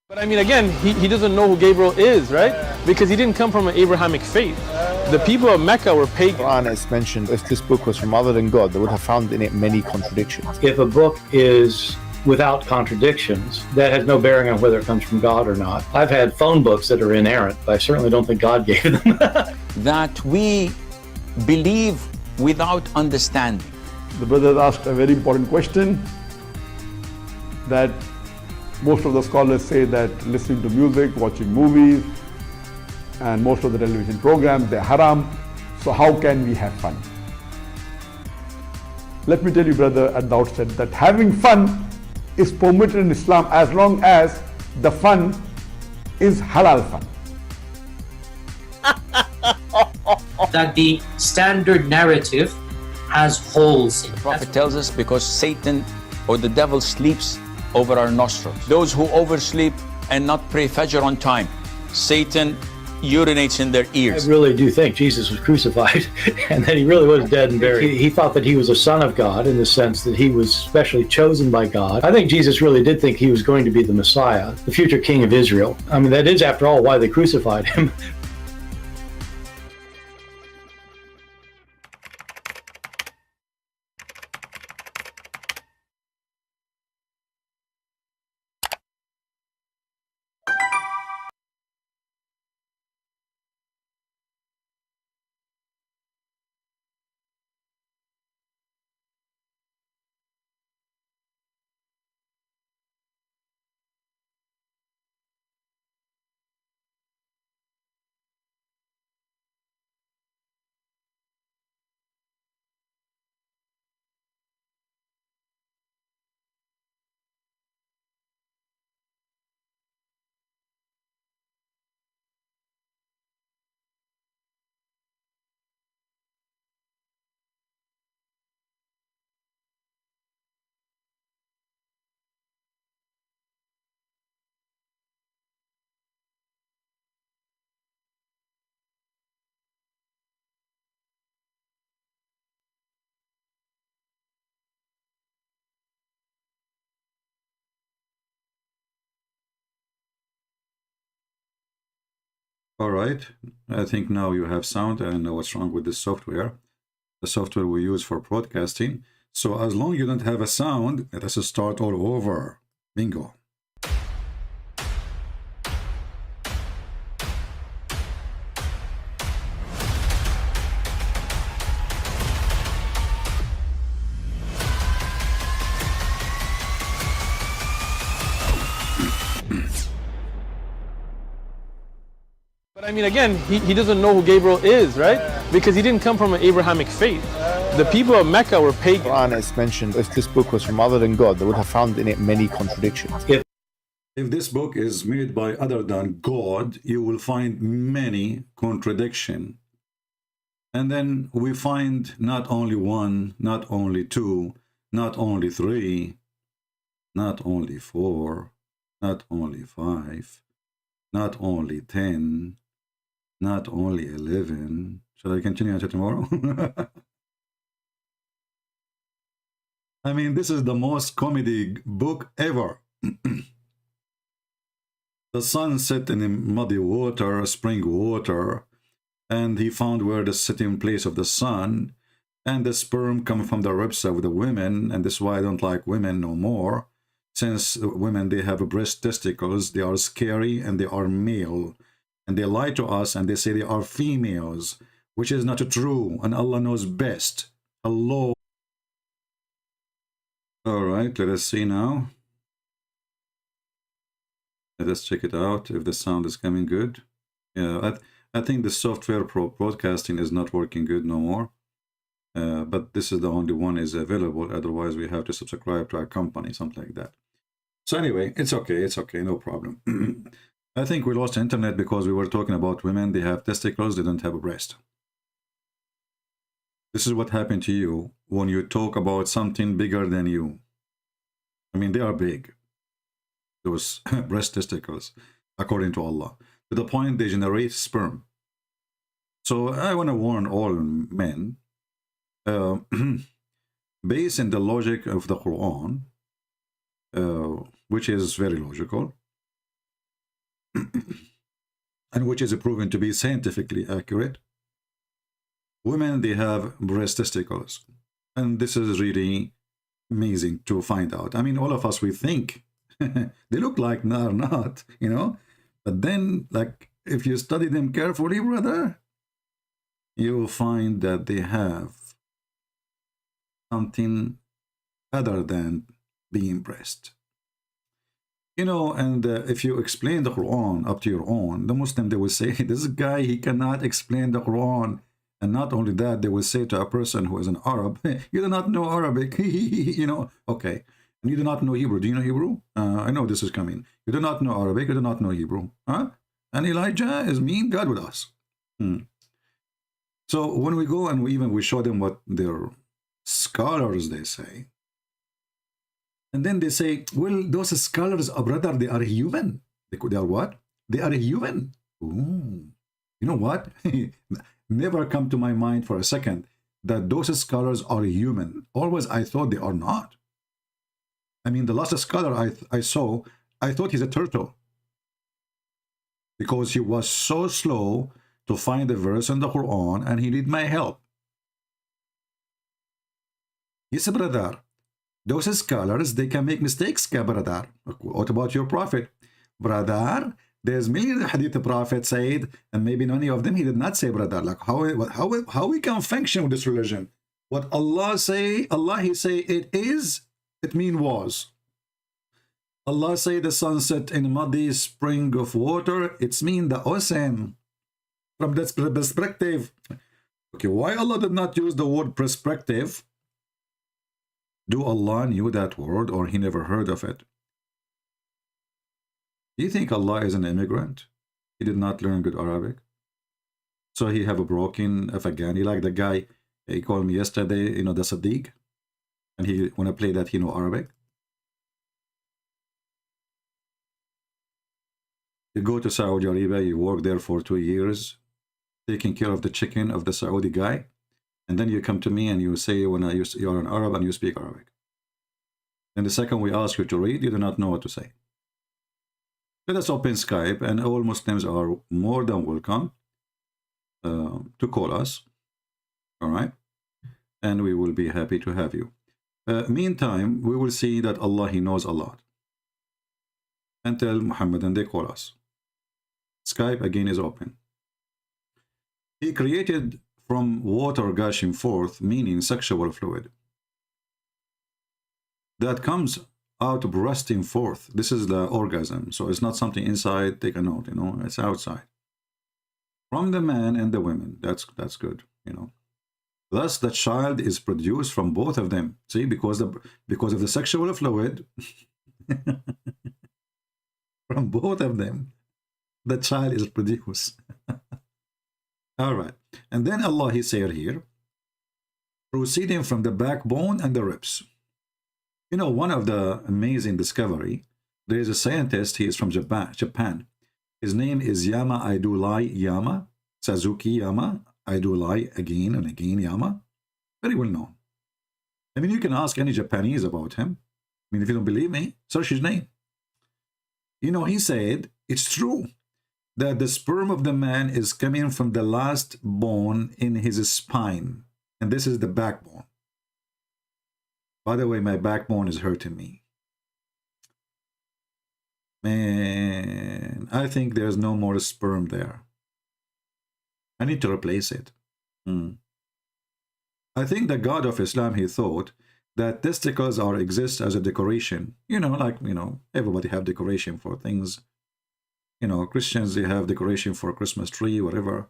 But I mean, again, he doesn't know who Gabriel is, right? Because he didn't come from an Abrahamic faith. The people of Mecca were pagan. Quran is mentioned, if this book was from other than God, they would have found in it many contradictions. If a book is without contradictions, that has no bearing on whether it comes from God or not. I've had phone books that are inerrant, but I certainly don't think God gave them. That we believe without understanding. The brother asked a very important question, that most of the scholars say that listening to music, watching movies, and most of the television programs, they're haram. So how can we have fun? Let me tell you, brother, at the outset, that having fun is permitted in Islam as long as the fun is halal fun. That the standard narrative has holes in it. The Prophet tells us because Satan or the devil sleeps over our nostrils. Those who oversleep and not pray Fajr on time, Satan urinates in their ears. I really do think Jesus was crucified and that he really was dead and buried. He thought that he was a son of God in the sense that he was specially chosen by God. I think Jesus really did think he was going to be the Messiah, the future king of Israel. I mean, that is, after all, why they crucified him. All right, I think now you have sound and know what's wrong with this software. The software we use for broadcasting. So as long as you don't have a sound, let us start all over. Bingo. But I mean, again, he doesn't know who Gabriel is, right? Because he didn't come from an Abrahamic faith. The people of Mecca were pagan. Quran is mentioned, if this book was from other than God, they would have found in it many contradictions. If this book is made by other than God, you will find many contradictions. And then we find not only one, not only two, not only three, not only four, not only five, not only 10, not only 11. Shall I continue until tomorrow? I mean, this is the most comedy book ever. The sun set in muddy water, spring water, and he found where the sitting place of the sun, and the sperm come from the ribs of the women, and this is why I don't like women no more. Since women, they have breast testicles, they are scary and they are male. And they lie to us and they say they are females, which is not true. And Allah knows best. Allah. All right, let us see now. Let us check it out if the sound is coming good. Yeah, I think the software broadcasting is not working good no more. But this is the only one is available. Otherwise, we have to subscribe to our company, something like that. So anyway, it's okay, no problem. I think we lost internet because we were talking about women. They have testicles, they don't have a breast. This is what happened to you when you talk about something bigger than you. I mean, they are big, those breast testicles, according to Allah, to the point they generate sperm. So I want to warn all men, based on the logic of the Quran, which is very logical, and which is proven to be scientifically accurate. Women, they have breast testicles, and this is really amazing to find out. I mean, all of us, we think they look like they're not, you know, but then, like, if you study them carefully, brother, you will find that they have something other than being breast. You know, and if you explain the Quran up to your own, the Muslim, they will say, this guy, he cannot explain the Quran. And not only that, they will say to a person who is an Arab, you do not know Arabic, you know, okay. And you do not know Hebrew. Do you know Hebrew? I know this is coming. You do not know Arabic, you do not know Hebrew. Huh? And Elijah is mean God with us. So when we go and we show them what their scholars, they say, and then they say, well, those scholars, brother, they are human. They are what? They are human. Ooh. You know what? Never come to my mind for a second that those scholars are human. Always I thought they are not. I mean, the last scholar I saw, I thought he's a turtle, because he was so slow to find a verse in the Quran, and he need my help. Yes, brother. Those scholars, they can make mistakes, brother. What about your prophet? Brother, there's millions of hadith the prophet said, and maybe many of them he did not say, brother. Like how we can function with this religion? What Allah say, Allah he say it is, it mean was. Allah say the sunset in a muddy spring of water, it's mean the ocean. From that perspective, okay, why Allah did not use the word perspective? Do Allah knew that word, or he never heard of it? Do you think Allah is an immigrant? He did not learn good Arabic, so he have a broken Afghani, like the guy he called me yesterday, you know, the Sadiq, and he when I play that he know Arabic. You go to Saudi Arabia, you work there for 2 years, taking care of the chicken of the Saudi guy, and then you come to me and you say when you're an Arab and you speak Arabic. And the second we ask you to read, you do not know what to say. Let us open Skype, and all Muslims are more than welcome to call us. All right? And we will be happy to have you. Meantime, we will see that Allah, he knows a lot. And tell Muhammad, and they call us. Skype again is open. He created from water gushing forth, meaning sexual fluid, that comes out bursting forth. This is the orgasm. So it's not something inside, take a note, you know, it's outside. From the man and the women. That's good, you know. Thus the child is produced from both of them. See, because of the sexual fluid, from both of them, the child is produced. All right. And then Allah, he said here, proceeding from the backbone and the ribs. You know, one of the amazing discovery, there is a scientist, he is from Japan. His name is Yama Idolai Yama, Suzuki Yama, Idolai again and again Yama. Very well known. I mean, you can ask any Japanese about him. I mean, if you don't believe me, search his name. You know, he said, it's true that the sperm of the man is coming from the last bone in his spine. And this is the backbone. By the way, my backbone is hurting me. Man, I think there's no more sperm there. I need to replace it. I think the God of Islam, he thought that testicles exist as a decoration. You know, like, you know, everybody have decoration for things. You know, Christians, they have decoration for a Christmas tree, whatever.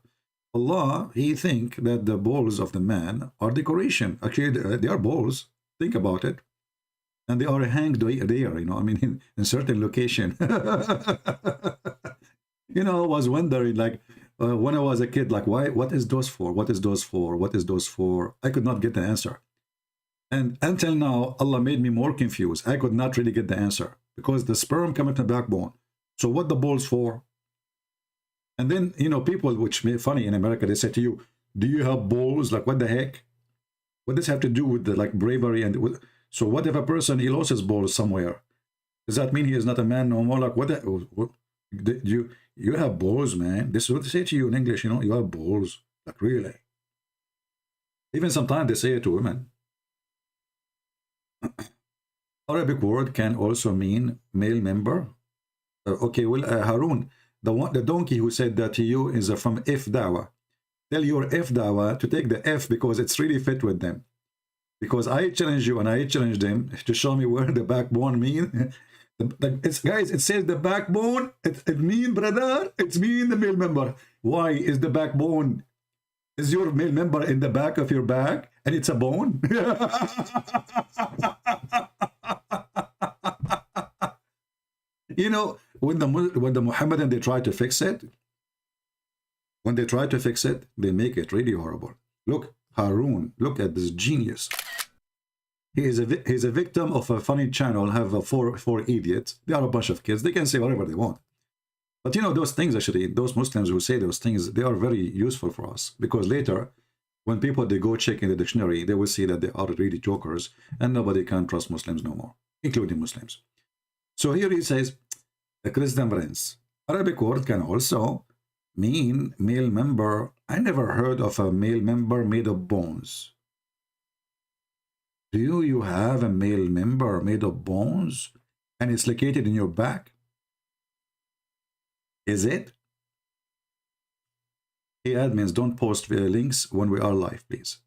Allah, he think that the balls of the man are decoration. Actually, they are balls. Think about it. And they are hanged there, you know, I mean, in certain location. You know, I was wondering, like, when I was a kid, like, why, what is those for? What is those for? What is those for? I could not get the answer. And until now, Allah made me more confused. I could not really get the answer because the sperm coming to the backbone. So what the balls for? And then, you know, people, which made funny in America, they say to you, do you have balls? Like, what the heck? What does this have to do with the, like, bravery? And so what if a person, he lost his balls somewhere? Does that mean he is not a man no more? Like, what You have balls, man. This is what they say to you in English, you know, you have balls. Like, really. Even sometimes they say it to women. Arabic word can also mean male member. Okay, well, Harun, the donkey who said that to you is from F Dawa. Tell your F Dawa to take the F because it's really fit with them. Because I challenge you and I challenge them to show me where the backbone mean. Guys, it says the backbone. It mean, brother, it's mean the male member. Why is the backbone? Is your male member in the back of your back and it's a bone? You know, when the Muhammadan, they try to fix it, when they try to fix it, they make it really horrible. Look, Harun, look at this genius. He's a victim of a funny channel, have four idiots. They are a bunch of kids. They can say whatever they want. But you know, those things actually, those Muslims who say those things, they are very useful for us. Because later, when people, they go check in the dictionary, they will see that they are really jokers and nobody can trust Muslims no more, including Muslims. So here he says, the Christian prince. Arabic word can also mean male member. I never heard of a male member made of bones. Do you have a male member made of bones and it's located in your back? Is it? Hey, admins, don't post links when we are live, please.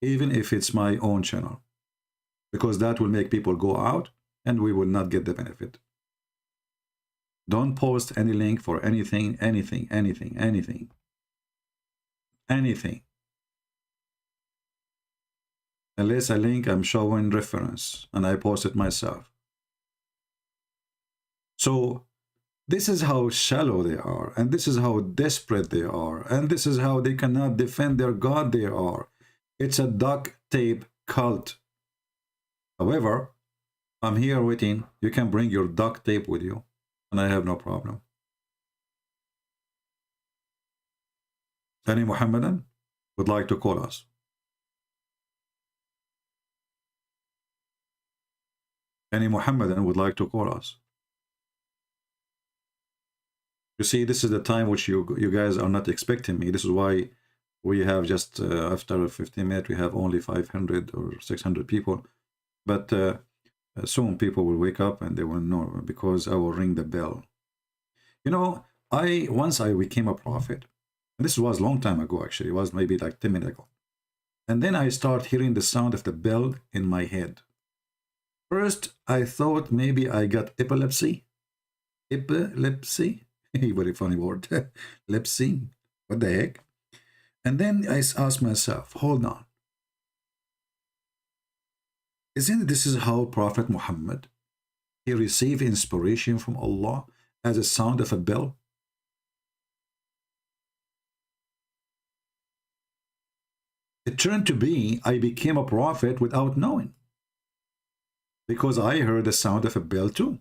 Even if it's my own channel. Because that will make people go out and we will not get the benefit. Don't post any link for anything. Unless a link I'm showing reference and I post it myself. So this is how shallow they are, and this is how desperate they are, and this is how they cannot defend their God they are. It's a duct tape cult. However, I'm here waiting. You can bring your duct tape with you, and I have no problem. Any Muhammadan would like to call us? Any Muhammadan would like to call us? You see, this is the time which you guys are not expecting me. This is why we have just, after 15 minutes, we have only 500 or 600 people. But soon people will wake up and they will know, because I will ring the bell. You know, once I became a prophet, and this was a long time ago actually, it was maybe like 10 minutes ago. And then I start hearing the sound of the bell in my head. First, I thought maybe I got epilepsy. Epilepsy? Very funny word. Lepsy. What the heck? And then I asked myself, hold on. Isn't this is how Prophet Muhammad, he received inspiration from Allah as a sound of a bell? It turned to be, I became a prophet without knowing. Because I heard the sound of a bell too.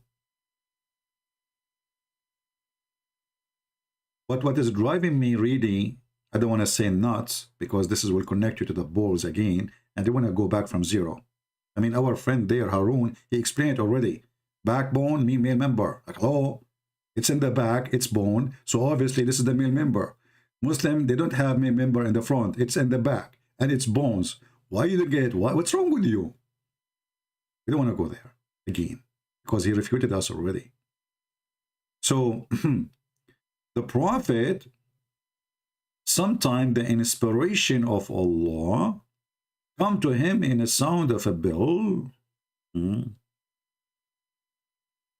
But what is driving me really, I don't want to say nuts, because this will connect you to the balls again, and they want to go back from zero. I mean, our friend there, Harun, he explained already. Backbone, mean male member. Like, oh, it's in the back, it's bone, so obviously this is the male member. Muslim, they don't have male member in the front, it's in the back, and it's bones. Why you get, what's wrong with you? We don't want to go there again, because he refuted us already. So, the prophet, sometime the inspiration of Allah come to him in a sound of a bell.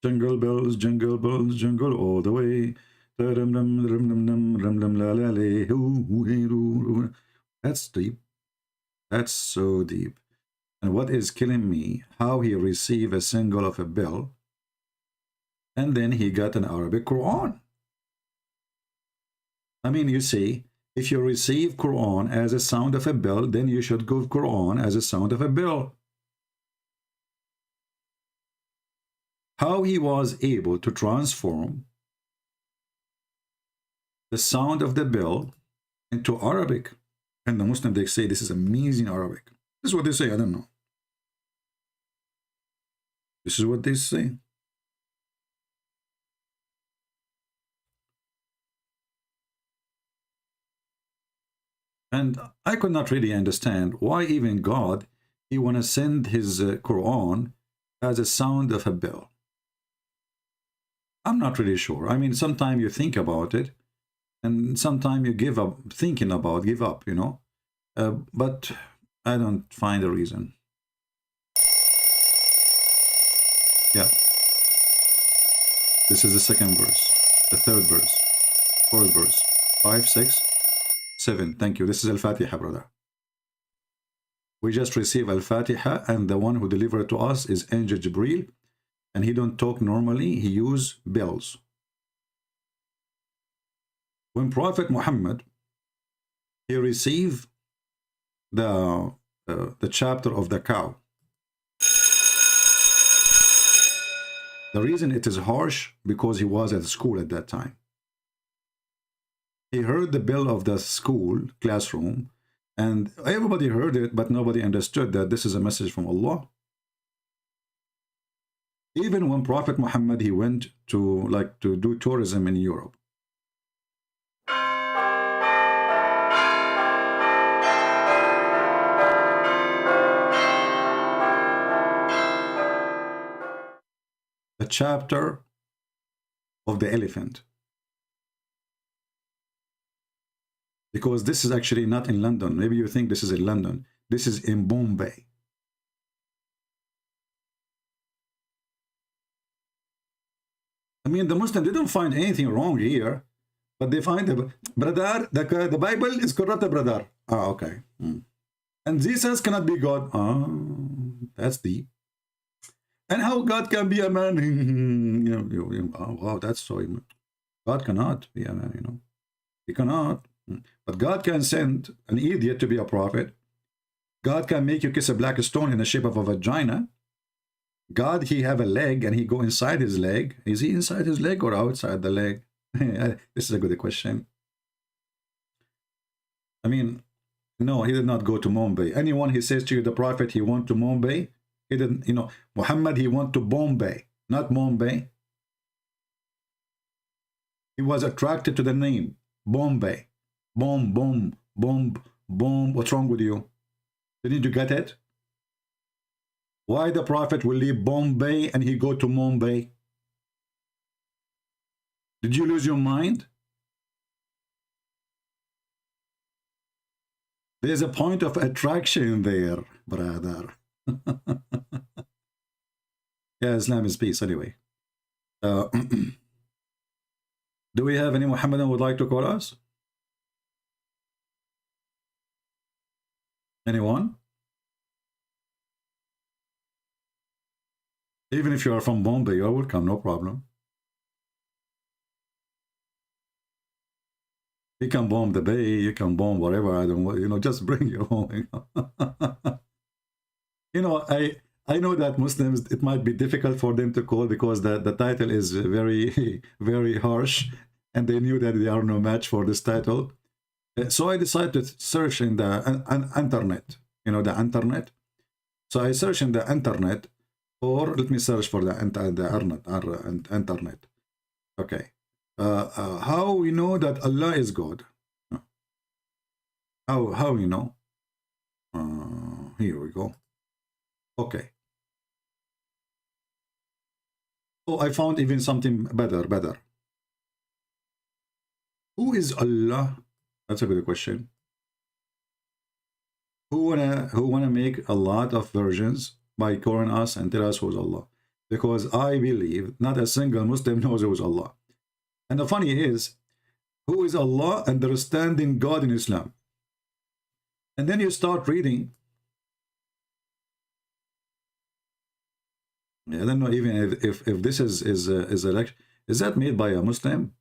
Jingle bells, jingle all the way. That's deep. That's so deep. And what is killing me, how he received a single of a bell, and then he got an Arabic Quran. I mean, you see, if you receive Quran as a sound of a bell, then you should give Quran as a sound of a bell. How he was able to transform the sound of the bell into Arabic. And the Muslims, they say this is amazing Arabic. This is what they say, I don't know. This is what they say. And I could not really understand why even God, he want to send his Quran as a sound of a bell. I'm not really sure. I mean, sometimes you think about it, and sometimes you give up, thinking about, give up, you know. But I don't find a reason. Yeah. This is the second verse, the third verse, fourth verse, 5, 6, 7. Thank you. This is Al-Fatiha, brother. We just received Al-Fatiha, and the one who delivered to us is Angel Jibreel, and he don't talk normally. He use bells. When Prophet Muhammad, he received the chapter of the cow. The reason it is harsh, because he was at school at that time. He heard the bell of the school classroom, and everybody heard it, but nobody understood that this is a message from Allah. Even when Prophet Muhammad, he went to do tourism in Europe. The chapter of the elephant. Because this is actually not in London. Maybe you think this is in London. This is in Bombay. I mean, the Muslims, they don't find anything wrong here, but they find the Bible is corrupted, brother. Ah, okay. And Jesus cannot be God. Ah, that's deep. And how God can be a man? Oh, wow, that's so. God cannot be a man, you know. He cannot. But God can send an idiot to be a prophet. God can make you kiss a black stone in the shape of a vagina. God, he have a leg and he go inside his leg. Is he inside his leg or outside the leg? This is a good question. I mean, no, he did not go to Bombay. Anyone he says to you, the prophet, he went to Bombay. He didn't, you know, Muhammad, he went to Bombay, not Bombay. He was attracted to the name, Bombay. Boom, boom, boom, boom. What's wrong with you? Didn't you get it? Why the prophet will leave Bombay and he go to Mumbai? Did you lose your mind? There's a point of attraction there, brother. Yeah, Islam is peace anyway. Do we have any Muhammadan who would like to call us? Anyone? Even if you are from Bombay, you are welcome, no problem. You can bomb the bay, you can bomb whatever, I don't want, you know, just bring your home. You know, you know, I know that Muslims, it might be difficult for them to call because the title is very, very harsh, and they knew that they are no match for this title. So I decided to search in the internet, you know, the internet. So I searched in the internet, or let me search for the internet. Okay. How we know that Allah is God? How we know? Here we go. Okay. Oh, I found even something better. Who is Allah? That's a good question. Who wanna make a lot of versions by calling us and tell us who's Allah? Because I believe not a single Muslim knows who's Allah. And the funny is, who is Allah? Understanding God in Islam. And then you start reading. I don't know even if this is a lecture. Is that made by a Muslim?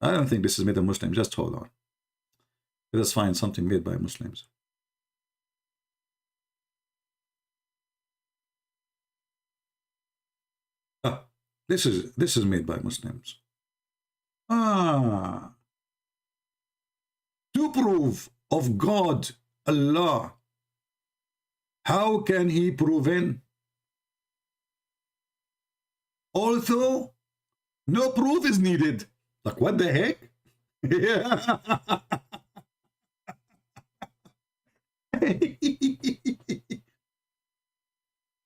I don't think this is made by a Muslim. Just hold on. Let us find something made by Muslims. Ah, this is made by Muslims. Ah, to prove of God, Allah. How can he proven? Although no proof is needed. Like, what the heck? Yeah.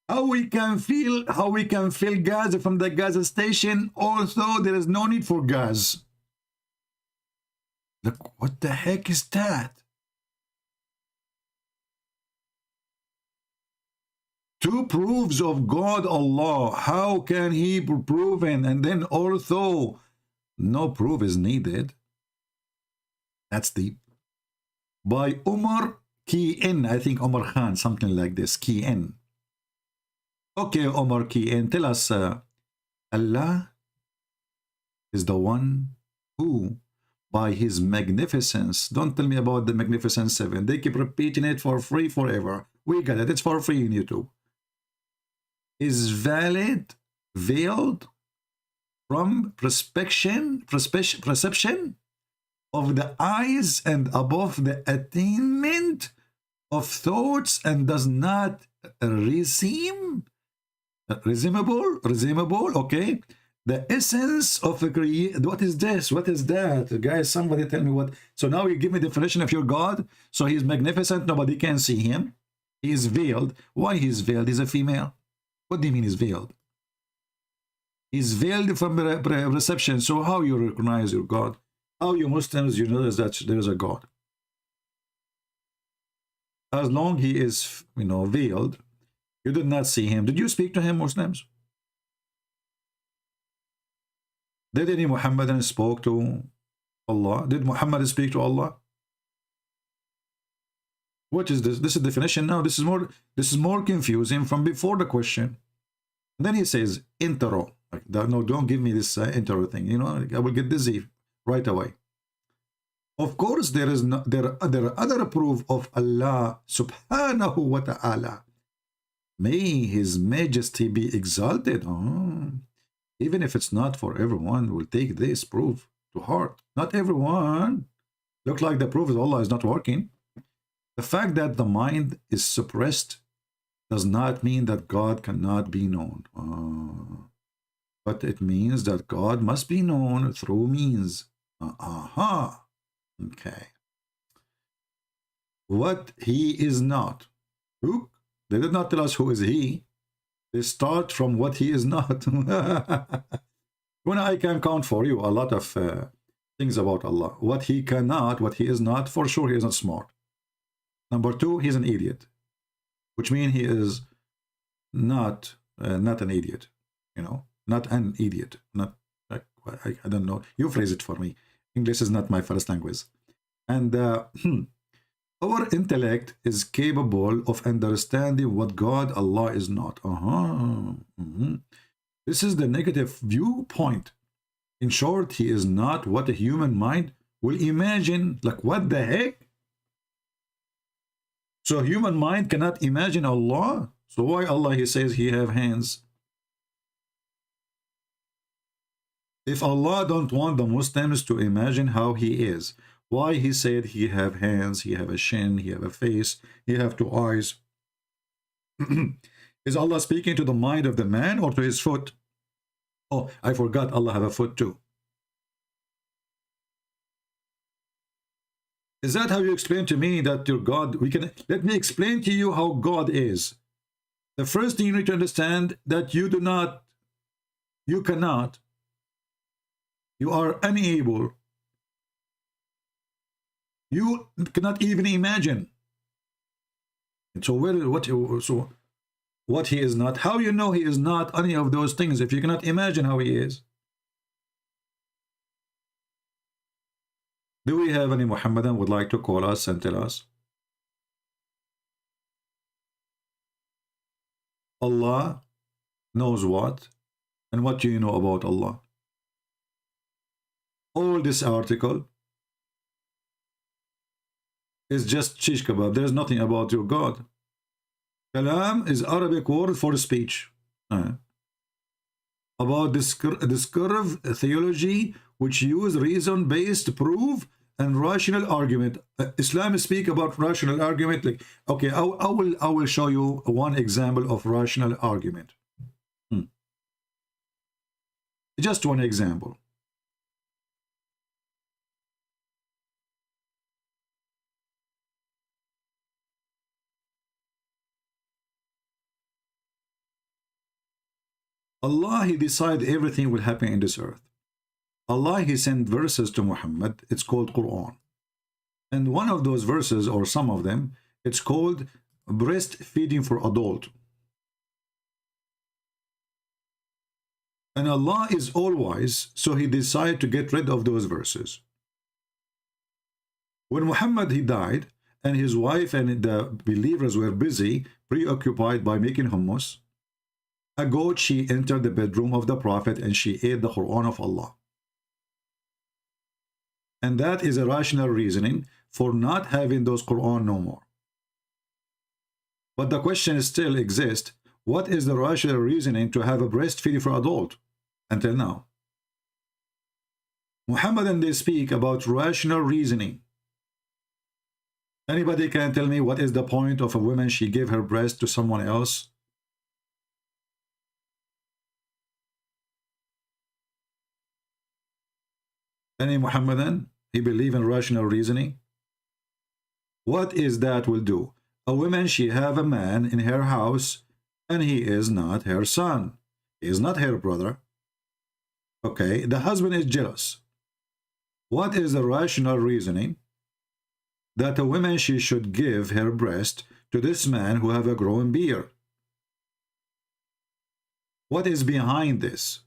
How we can feel gas from the gas station, although there is no need for gas. Look, what the heck is that? Two proofs of God Allah. How can he be proven? And then although no proof is needed. That's deep. By Umar Key in, I think Umar Khan, something like this, Key in. Okay, Umar Key in, tell us, Allah is the one who, by his magnificence, don't tell me about the Magnificent Seven. They keep repeating it for free forever. We got it. It's for free in YouTube. Is valid, veiled from perception of the eyes and above the attainment of thoughts, and does not resemble, okay, the essence of the creation. What is this? What is that? Guys, somebody tell me what. So now you give me definition of your God. So he's magnificent, nobody can see him. He is veiled. Why he's veiled? He's a female. What do you mean he's veiled? He's veiled from reception. So how you recognize your God? How you Muslims, you know that there is a God? As long he is, you know, veiled, you did not see him. Did you speak to him, Muslims? Did any Muhammadan spoke to Allah? Did Muhammad speak to Allah? What is this? This is definition now. This is more confusing from before the question. And then he says intro. No, don't give me this intro thing. You know, I will get dizzy right away. Of course, there are other proof of Allah subhanahu wa ta'ala. May his majesty be exalted. Even if it's not for everyone, will take this proof to heart. Not everyone. Looks like the proof of Allah is not working. The fact that the mind is suppressed does not mean that God cannot be known. But it means that God must be known through means. Okay. What he is not. Look, they did not tell us who is he. They start from what he is not. When I can count for you a lot of things about Allah. What he cannot, what he is not, for sure he is not smart. Number two, he's an idiot. Which means he is not an idiot. You know, not an idiot. Not, I don't know. You phrase it for me. English is not my first language. And our intellect is capable of understanding what God, Allah, is not. This is the negative viewpoint. In short, he is not what a human mind will imagine. Like, what the heck? So human mind cannot imagine Allah. So why Allah, he says he have hands? If Allah don't want the Muslims to imagine how he is, why he said he have hands, he have a chin, he have a face, he have two eyes? Is Allah speaking to the mind of the man or to his foot? Oh, I forgot Allah have a foot too. Is that how you explain to me that your God, let me explain to you how God is. The first thing you need to understand that you cannot, you are unable, you cannot even imagine. And so what he is not, how you know he is not any of those things if you cannot imagine how he is? Do we have any Muhammadan would like to call us and tell us? Allah knows what? And what do you know about Allah? All this article is just shish kebab. There's nothing about your God. Kalam is Arabic word for speech. About this curve theology which use reason-based proof and rational argument. Islam speak about rational argument. Like, okay, I will show you one example of rational argument. Just one example. Allah, He decide everything will happen in this earth. Allah, He sent verses to Muhammad. It's called Quran. And one of those verses, or some of them, it's called breastfeeding for adult. And Allah is all-wise, so He decided to get rid of those verses. When Muhammad, he died, and his wife and the believers were busy, preoccupied by making hummus, a goat, she entered the bedroom of the Prophet and she ate the Quran of Allah. And that is a rational reasoning for not having those Quran no more. But the question still exists, what is the rational reasoning to have a breastfeeding for adult until now? Muhammad and they speak about rational reasoning. Anybody can tell me what is the point of a woman, she gave her breast to someone else? Any Muhammadan? He believe in rational reasoning? What is that will do? A woman, she have a man in her house and he is not her son. He is not her brother. Okay, the husband is jealous. What is the rational reasoning that a woman, she should give her breast to this man who have a growing beard? What is behind this?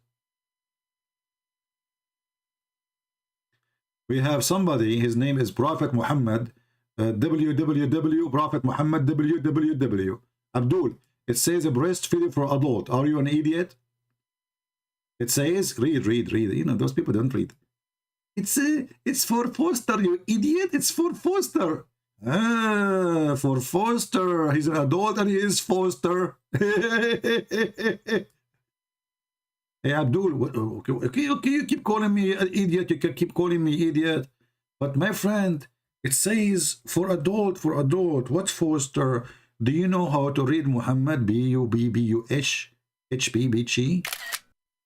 We have somebody, his name is Prophet Muhammad, www, Prophet Muhammad, www. Abdul, it says a breastfeeding for adult. Are you an idiot? It says, read. You know, those people don't read. It's for Foster, you idiot. It's for Foster. Ah, for Foster. He's an adult and he is Foster. Hey, Abdul, okay, you keep calling me an idiot. You can keep calling me idiot. But my friend, it says for adult. What's Foster? Do you know how to read Muhammad? B-U-B-B-U-H H-B-B-G?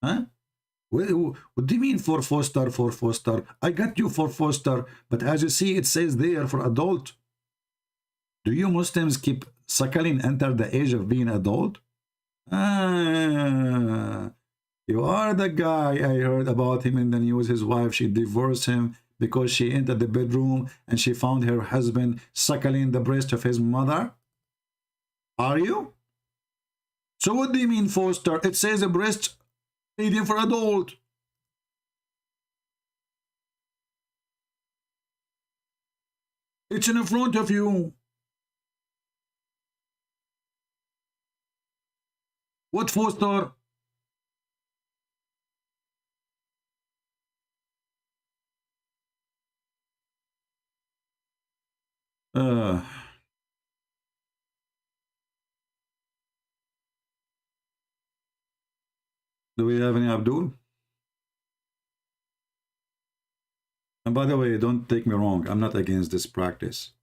Huh? What do you mean for Foster? I got you for Foster, but as you see, it says there for adult. Do you Muslims keep suckling under the age of being adult? Ah, you are the guy I heard about him in the news. His wife, she divorced him because she entered the bedroom and she found her husband suckling the breast of his mother. Are you? So what do you mean, Foster? It says a breast feeding for adult. It's in front of you. What Foster? Do we have any Abdul? And by the way, don't take me wrong. I'm not against this practice.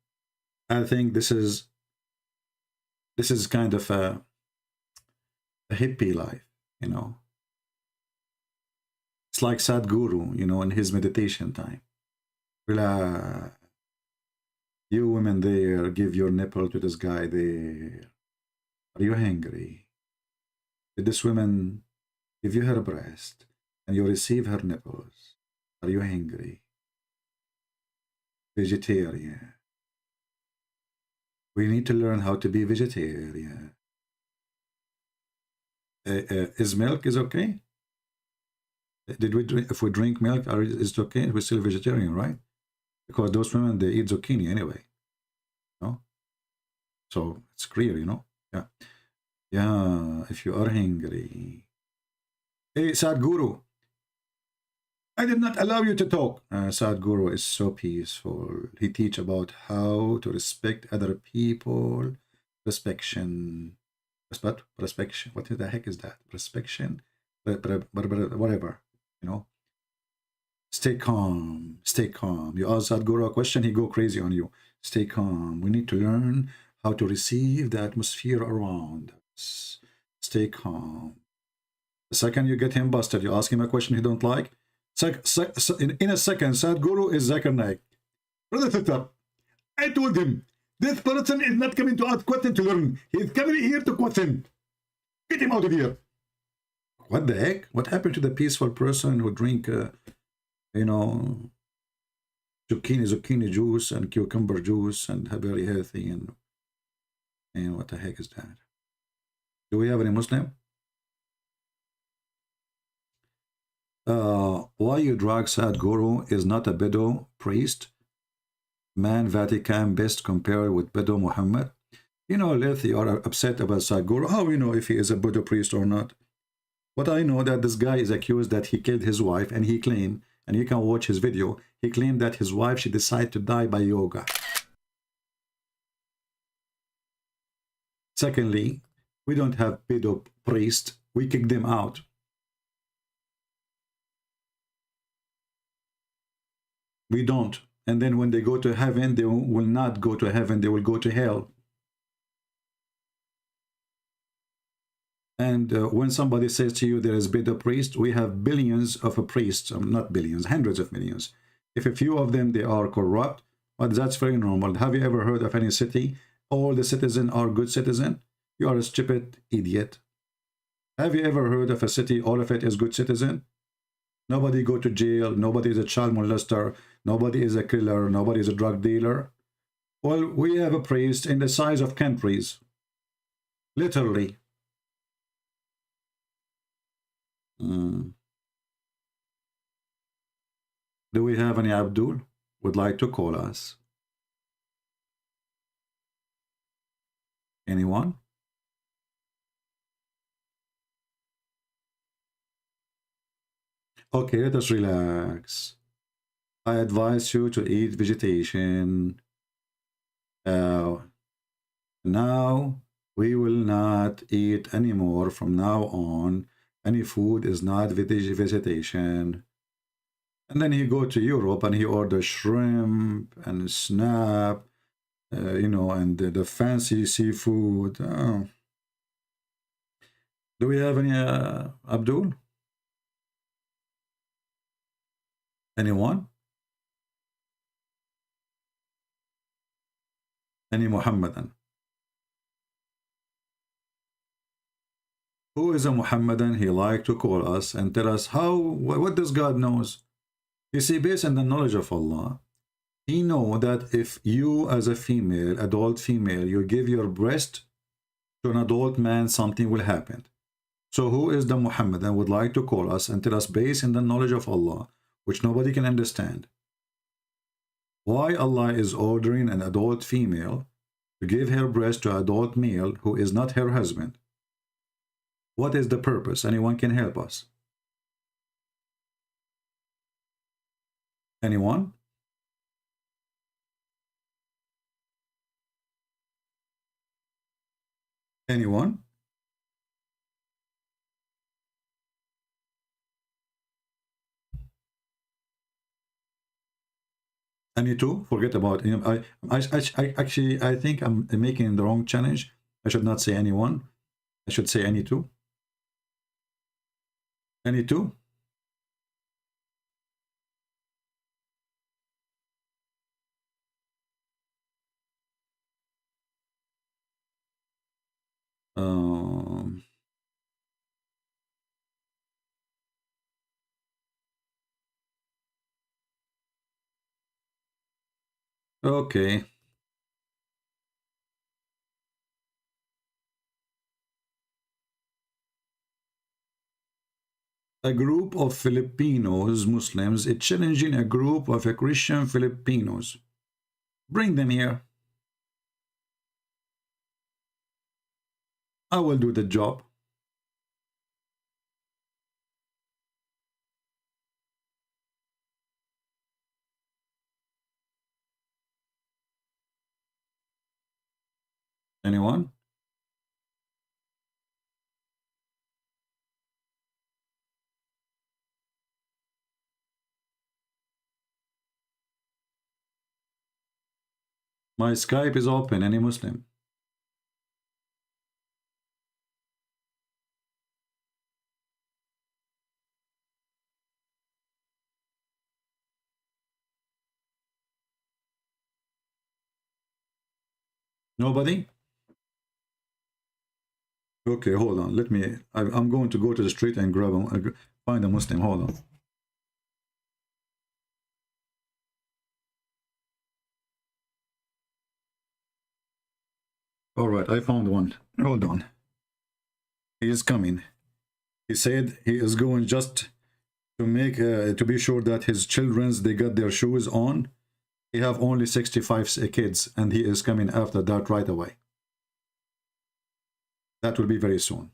I think this is kind of a hippie life, you know. It's like Sadhguru, you know, in his meditation time. Relax. You women there, give your nipple to this guy there. Are you hungry? Did this woman give you her breast and you receive her nipples? Are you hungry? Vegetarian. We need to learn how to be vegetarian. Is milk is okay? Did we drink? If we drink milk, is it okay? We're still vegetarian, right? Because those women, they eat zucchini anyway. No? So it's clear, you know? Yeah. Yeah, if you are hungry. Hey, Sadhguru, I did not allow you to talk. Sadhguru is so peaceful. He teach about how to respect other people. Respection. Prospection. What the heck is that? Prospection? Whatever, you know? Stay calm. Stay calm. You ask Sadhguru a question, he go crazy on you. Stay calm. We need to learn how to receive the atmosphere around us. Stay calm. The second you get him busted, you ask him a question he don't like. In a second, Sadhguru is Zakir Naik. Brother sister, I told him, this person is not coming to ask question to learn. He is coming here to question. Get him out of here. What the heck? What happened to the peaceful person who drink, you know, zucchini juice and cucumber juice and very healthy, and what the heck is that? Do we have any Muslim? Why you drag sad guru is not a Bedo priest? Man Vatican best compared with Bedo Muhammad. You know, Lethy are upset about Sadhguru. How we know if he is a Buddha priest or not? But I know that this guy is accused that he killed his wife, and he claimed, and you can watch his video, he claimed that his wife, she decided to die by yoga. Secondly, we don't have pedo priest. We kick them out. We don't. And then when they go to heaven, they will not go to heaven. They will go to hell. And when somebody says to you there is pedo priest, we have billions of priests, not billions, hundreds of millions. If a few of them, they are corrupt, but that's very normal. Have you ever heard of any city, all the citizens are good citizens? You are a stupid idiot. Have you ever heard of a city, all of it is good citizen? Nobody go to jail, nobody is a child molester, nobody is a killer, nobody is a drug dealer. Well, we have a priest in the size of countries. Literally. Do we have any Abdul would like to call us? Anyone? Okay, let us relax. I advise you to eat vegetation. Now we will not eat anymore from now on. Any food is not vegetation. And then he go to Europe and he order shrimp and snap, you know, and the fancy seafood. Oh. Do we have any Abdul? Anyone? Any Muhammadan? Who is a Muhammadan? He like to call us and tell us how, what does God knows? You see, based on the knowledge of Allah, He know that if you as a female, adult female, you give your breast to an adult man, something will happen. So who is the Muhammadan would like to call us and tell us based on the knowledge of Allah, which nobody can understand, why Allah is ordering an adult female to give her breast to an adult male who is not her husband? What is the purpose? Anyone can help us? Anyone? Anyone? Any two? Forget about him. I actually, I think I'm making the wrong challenge. I should not say anyone. I should say any two. Any two? Okay. A group of Filipinos, Muslims, is challenging a group of Christian Filipinos. Bring them here. I will do the job. Anyone? My Skype is open. Any Muslim? Nobody? Okay, hold on. Let me. I'm going to go to the street and grab him. Find a Muslim. Hold on. All right, I found one. Hold on. He is coming. He said he is going just to make to be sure that his children's they got their shoes on. He have only 65 kids, and he is coming after that right away. That will be very soon.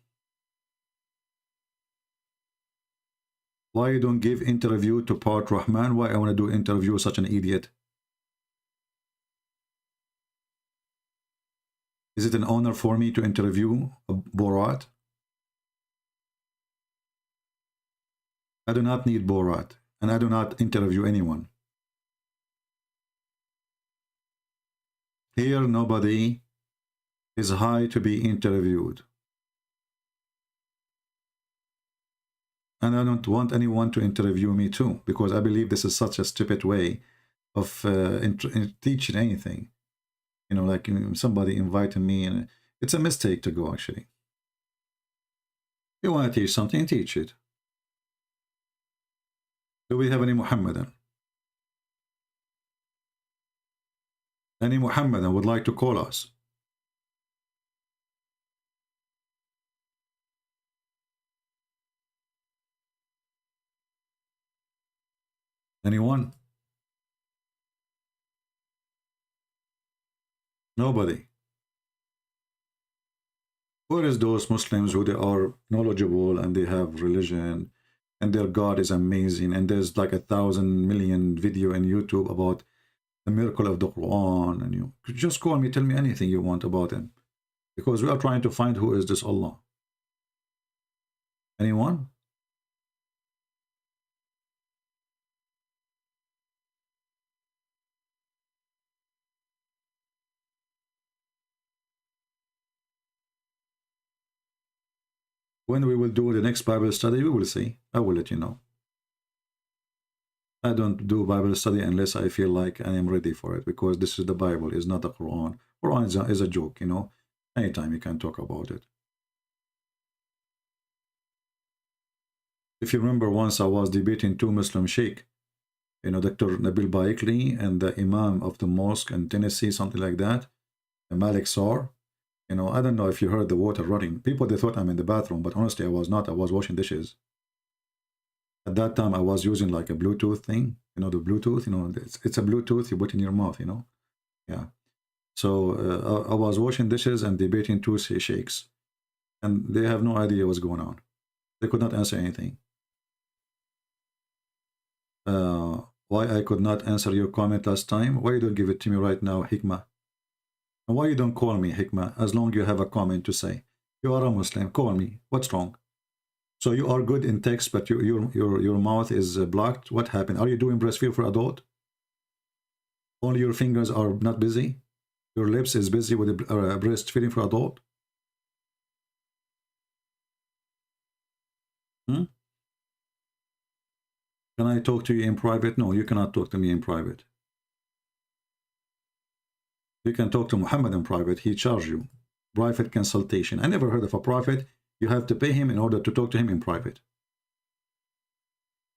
Why you don't give interview to Part Rahman? Why I want to do interview such an idiot? Is it an honor for me to interview Borat? I do not need Borat, and I do not interview anyone. Here, nobody is high to be interviewed. And I don't want anyone to interview me too, because I believe this is such a stupid way of teaching anything. You know, like somebody invited me, and it's a mistake to go, actually. You want to teach something, teach it. Do we have any Muhammadan? Any Muhammadan would like to call us? Anyone? Nobody. Where is those Muslims who they are knowledgeable and they have religion and their God is amazing, and there's like 1,000 million video in YouTube about the miracle of the Quran, and you could just call me, tell me anything you want about him, because we are trying to find who is this Allah. Anyone? When we will do the next Bible study, we will see. I will let you know. I don't do Bible study unless I feel like I am ready for it, because this is the Bible, it's not the Quran. Quran is a joke, you know. Anytime you can talk about it. If you remember, once I was debating two Muslim sheikh, you know, Dr. Nabil Baikli and the Imam of the mosque in Tennessee, something like that, Malik Asy'ari. You know, I don't know if you heard the water running. People, they thought I'm in the bathroom, but honestly, I was not. I was washing dishes. At that time, I was using like a Bluetooth thing. You know, the Bluetooth, you know, it's a Bluetooth you put in your mouth, you know. Yeah. So I was washing dishes and debating two sheikhs. And they have no idea what's going on. They could not answer anything. Why I could not answer your comment last time? Why you don't give it to me right now, Hikmah? And why you don't call me, Hikmah, as long as you have a comment to say? You are a Muslim, call me. What's wrong? So you are good in text, but your mouth is blocked. What happened? Are you doing breastfeed for adult? Only your fingers are not busy? Your lips is busy with breastfeeding for adult? Can I talk to you in private? No, you cannot talk to me in private. You can talk to Muhammad in private. He charges you private consultation. I never heard of a prophet you have to pay him in order to talk to him in private.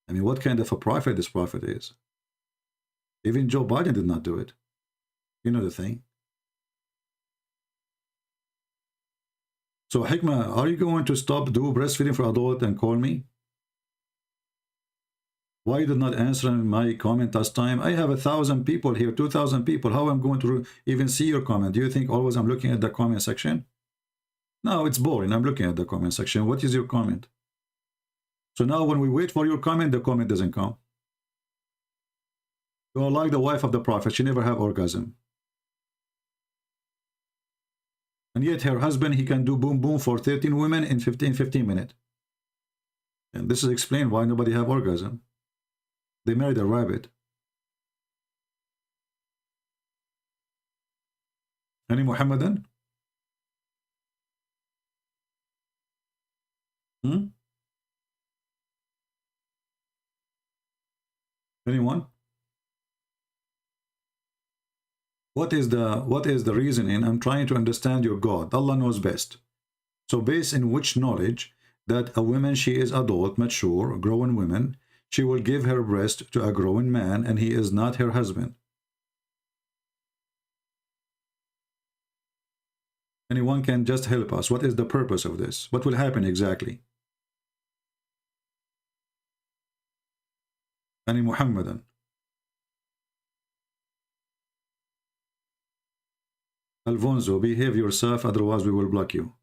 I mean, what kind of a prophet this prophet is? Even Joe Biden did not do it. You know the thing. So Hikmah, are you going to stop do breastfeeding for adult and call me? Why did not answer my comment last time? I have 1,000 people here, 2,000 people. How am I going to even see your comment? Do you think always I'm looking at the comment section? No, it's boring. I'm looking at the comment section. What is your comment? So now when we wait for your comment, the comment doesn't come. You are like the wife of the prophet. She never have orgasm. And yet her husband, he can do boom boom for 13 women in 15 minutes. And this is explained why nobody have orgasm. They married a rabbit. Any Muhammadan? Anyone? What is the reasoning? I'm trying to understand your God. Allah knows best. So based in which knowledge that a woman, she is adult, mature, grown woman, she will give her breast to a grown man, and he is not her husband. Anyone can just help us. What is the purpose of this? What will happen exactly? Any Muhammadan? Alfonso, behave yourself, otherwise we will block you.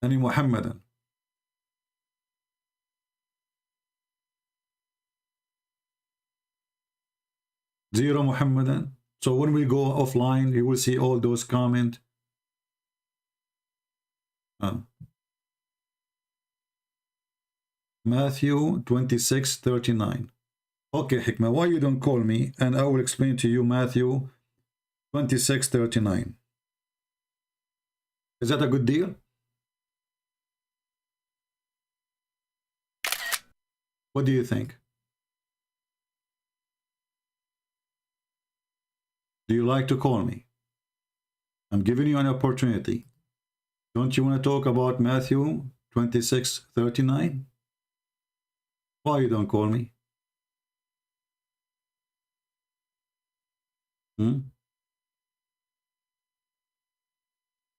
Any Muhammadan? Zero Muhammadan? So when we go offline, you will see all those comments. Matthew 26:39. Okay, Hikmah, why you don't call me? And I will explain to you Matthew 26:39. Is that a good deal? What do you think? Do you like to call me? I'm giving you an opportunity. Don't you want to talk about Matthew 26:39? Why you don't call me?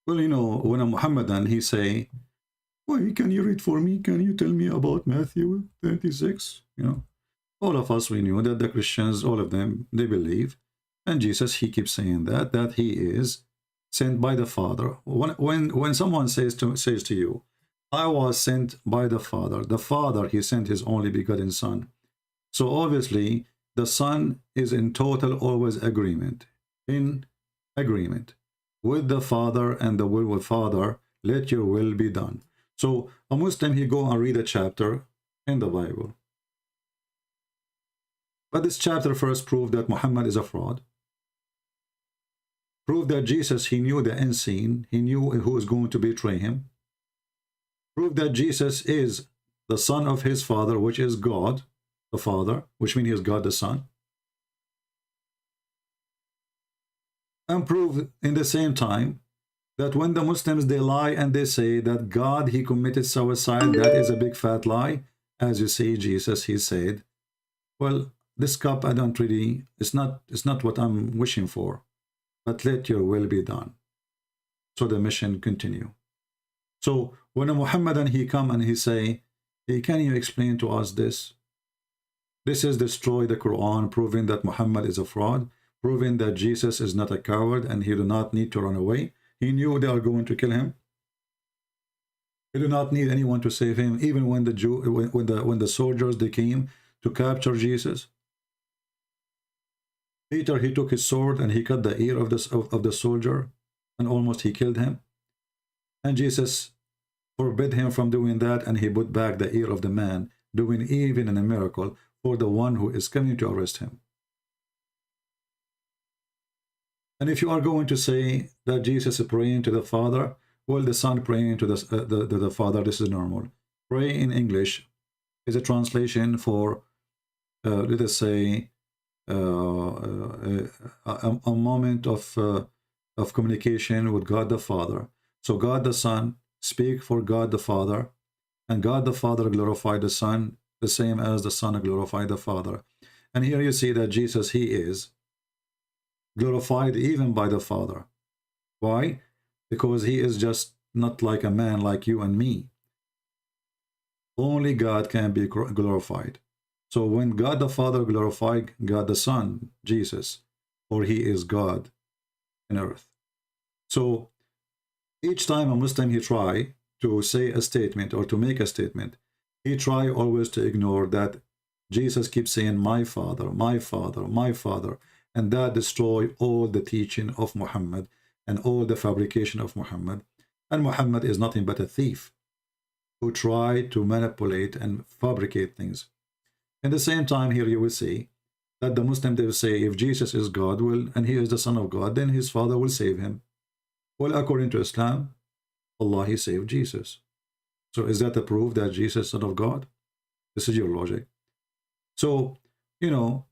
Well, you know, when a Muhammadan, he say, why can you read for me? Can you tell me about Matthew 26? You know, all of us, we knew that the Christians, all of them, they believe. And Jesus, he keeps saying that he is sent by the Father. When someone says to you, I was sent by the Father, he sent his only begotten Son. So obviously, the Son is in total always agreement, with the Father and the will of Father, let your will be done. So a Muslim, he go and read a chapter in the Bible. But this chapter first proved that Muhammad is a fraud. Proved that Jesus, he knew the unseen, he knew who was going to betray him. Proved that Jesus is the Son of his Father, which is God, the Father, which means he is God the Son. And proved in the same time that when the Muslims, they lie and they say that God, he committed suicide, that is a big fat lie. As you see, Jesus, he said, well, this cup, I don't really, it's not what I'm wishing for, but let your will be done. So the mission continue. So when a Muhammadan, he come and he say, hey, can you explain to us this? This is destroy the Quran, proving that Muhammad is a fraud, proving that Jesus is not a coward and he do not need to run away. He knew they are going to kill him. He do not need anyone to save him. Even when the soldiers, they came to capture Jesus, Peter, he took his sword and he cut the ear of the soldier, and almost he killed him. And Jesus forbid him from doing that, and he put back the ear of the man, doing even a miracle for the one who is coming to arrest him. And if you are going to say that Jesus is praying to the Father, well, the Son praying to the Father, this is normal. Pray in English is a translation for, let us say, a moment of communication with God the Father. So God the Son speak for God the Father, and God the Father glorify the Son, the same as the Son glorify the Father. And here you see that Jesus, he is glorified even by the Father. Why? Because he is just not like a man like you and me. Only God can be glorified. So when God the Father glorified God the Son, Jesus, for he is God in earth. So each time a Muslim, he try to say a statement or to make a statement, he try always to ignore that Jesus keeps saying, my Father, my Father, my Father, and that destroy all the teaching of Muhammad and all the fabrication of Muhammad. And Muhammad is nothing but a thief who tried to manipulate and fabricate things. In the same time, here you will see that the Muslim, they will say, if Jesus is God, well, and he is the Son of God, then his Father will save him. Well, according to Islam, Allah, he saved Jesus. So is that a proof that Jesus is Son of God? This is your logic. So, you know,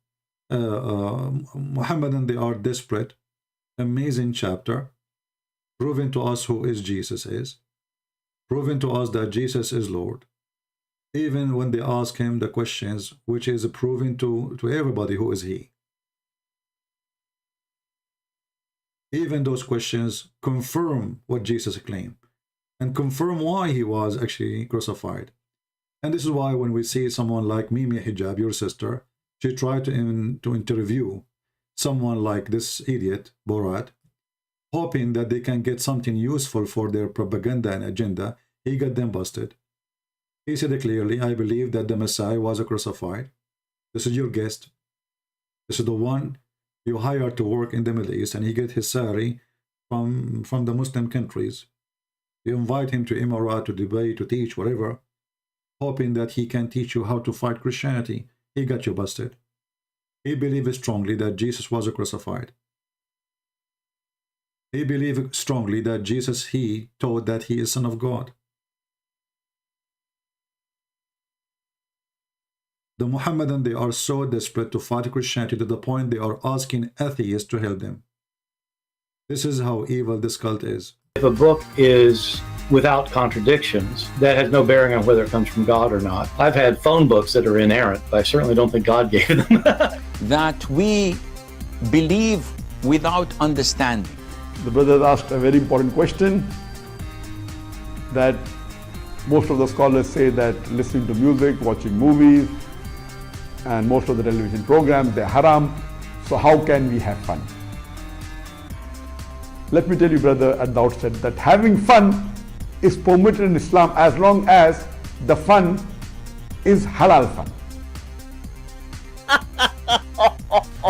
Muhammadan, they are desperate. Amazing chapter, proving to us who is Jesus is, proving to us that Jesus is Lord. Even when they ask him the questions, which is proving to everybody who is he. Even those questions confirm what Jesus claimed and confirm why he was actually crucified. And this is why when we see someone like Mimi Hijab, your sister, she tried to interview someone like this idiot, Borat, hoping that they can get something useful for their propaganda and agenda. He got them busted. He said clearly, I believe that the Messiah was crucified. This is your guest. This is the one you hired to work in the Middle East, and he get his salary from the Muslim countries. You invite him to Emirat, to Dubai, to teach, whatever, hoping that he can teach you how to fight Christianity. He got you busted. He believed strongly that Jesus was crucified. He believed strongly that Jesus, he taught that he is Son of God. The Muhammadan, they are so desperate to fight Christianity to the point they are asking atheists to help them. This is how evil this cult is. If a book is without contradictions, that has no bearing on whether it comes from God or not. I've had phone books that are inerrant, but I certainly don't think God gave them. That we believe without understanding. The brother asked a very important question, that most of the scholars say that listening to music, watching movies, and most of the television programs, they're haram. So how can we have fun? Let me tell you, brother, at the outset that having fun is permitted in Islam as long as the fun is halal fun.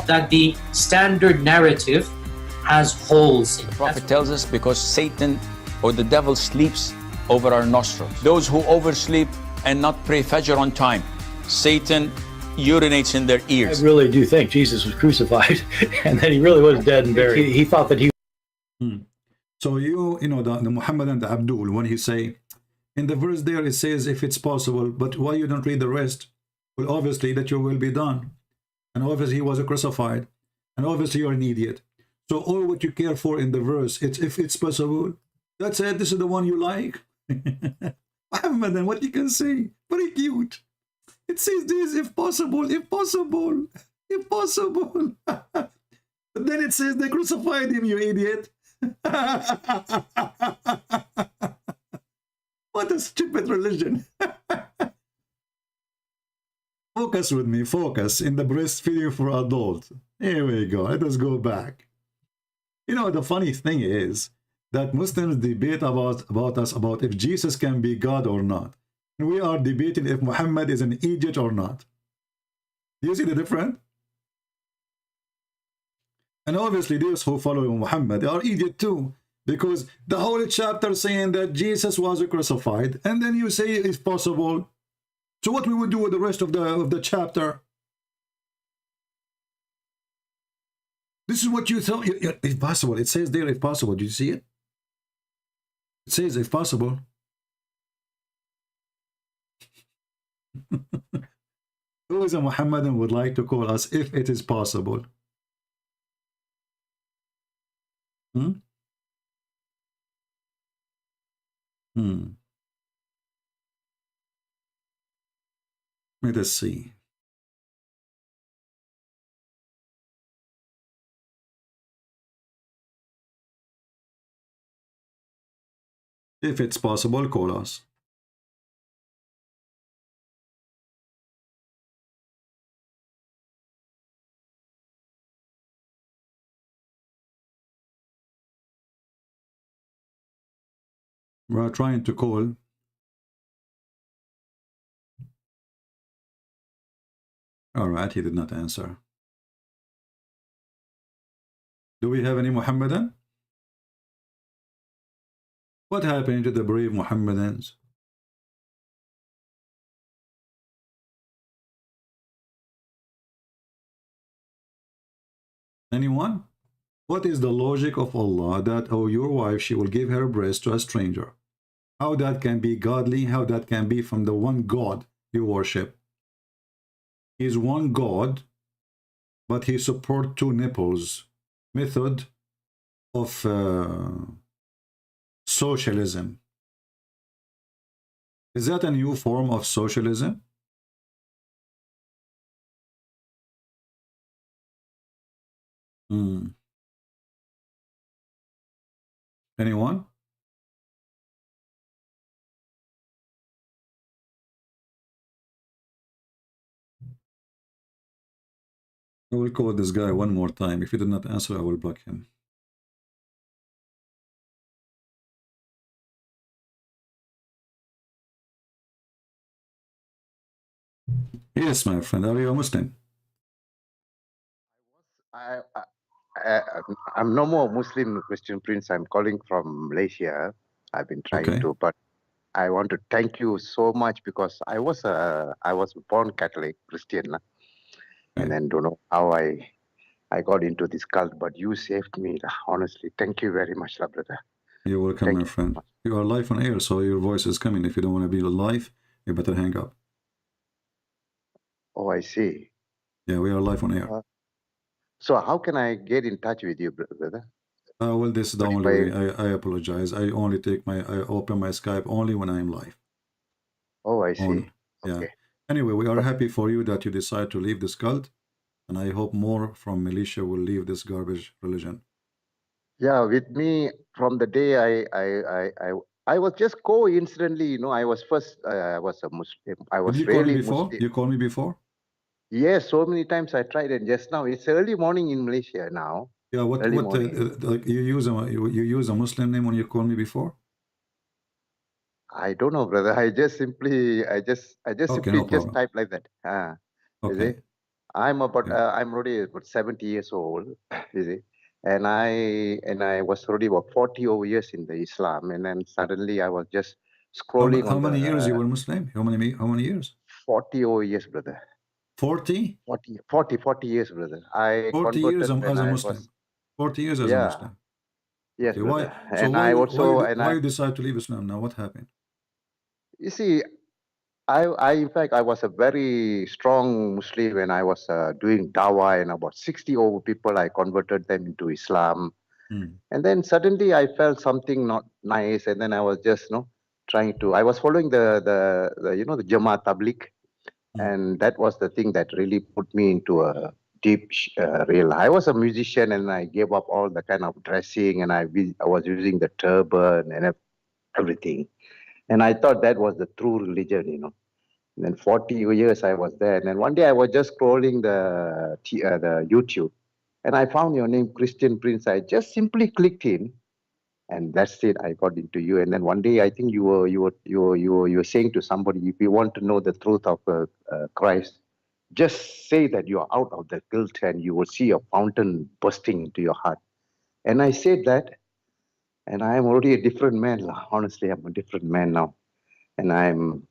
That the standard narrative has holes in it. The Prophet tells us because Satan or the devil sleeps over our nostrils. Those who oversleep and not pray Fajr on time, Satan urinates in their ears. I really do think Jesus was crucified and that he really was dead and buried. He thought that he So you know, the Muhammadan, the Abdul, when he say, in the verse there it says, if it's possible, but why you don't read the rest? Well, obviously that your will be done. And obviously he was crucified. And obviously you're an idiot. So all what you care for in the verse, it's if it's possible. That's it, this is the one you like. Muhammadan, what you can say? Very cute. It says this, if possible, if possible, if possible. But then it says they crucified him, you idiot. What a stupid religion. Focus with me, focus in the breastfeeding for adults. Here we go, let us go back. You know, the funny thing is that Muslims debate about us about if Jesus can be God or not. And we are debating if Muhammad is an idiot or not. Do you see the difference? And obviously those who follow Muhammad, they are idiot too. Because the whole chapter saying that Jesus was crucified, and then you say it's possible. So what we would do with the rest of the chapter? This is what you thought, if possible. It says there, if possible. Do you see it? It says, if possible. Who is a Muhammadan would like to call us if it is possible? Let us see. If it's possible, call us. We're trying to call. All right, he did not answer. Do we have any Muhammadan? What happened to the brave Muhammadans? Anyone? What is the logic of Allah that, oh, your wife, she will give her breast to a stranger? How that can be godly? How that can be from the one God you worship? He is one God, but he supports two nipples. Method of socialism. Is that a new form of socialism? Anyone? I will call this guy one more time. If he did not answer, I will block him. Yes, my friend. Are you a Muslim? I'm no more Muslim, Christian Prince. I'm calling from Malaysia. I've been trying to, but I want to thank you so much because I was born Catholic Christian, and then don't know how I got into this cult, but you saved me. Honestly, thank you very much, brother. You're welcome, my friend. You are live on air, so your voice is coming. If you don't want to be live, you better hang up. Oh, I see. Yeah, we are live on air. So how can I get in touch with you, brother? Well, this is the only way. I apologize. I only open my Skype only when I'm live. Oh, I see. Yeah. Okay. Anyway, we are happy for you that you decide to leave this cult, and I hope more from Malaysia will leave this garbage religion. Yeah, with me from the day I was just coincidentally, I was first I was a Muslim. I was Did you call me really before? Muslim. You called me before? Yes, so many times I tried, and just now it's early morning in Malaysia now. Yeah, what like you use a Muslim name when you call me before? I don't know, brother. I just simply type like that. You see? I'm already about 70 years old. You see, and I was already about 40 over years in the Islam, and then suddenly I was just scrolling. How many years you were Muslim? How many years? 40 over years, brother. 40? 40 years, brother. 40 years as a Muslim. 40 years as a Muslim. Yes, brother. Why you decide to leave Islam now? What happened? You see, in fact, I was a very strong Muslim when I was doing dawah, and about 60 over people, I converted them into Islam. And then suddenly I felt something not nice, and then I was just, I was following the Jamaat Tabligh, and that was the thing that really put me into a deep real. I was a musician, and I gave up all the kind of dressing, and I was using the turban and everything. And I thought that was the true religion, And then 40 years I was there. And then one day I was just scrolling the YouTube, and I found your name, Christian Prince. I just simply clicked in, and that's it. I got into you. And then one day I think you were saying to somebody, if you want to know the truth of Christ, just say that you are out of the guilt, and you will see a fountain bursting into your heart. And I said that. And I am already a different man. Honestly, I'm a different man now. And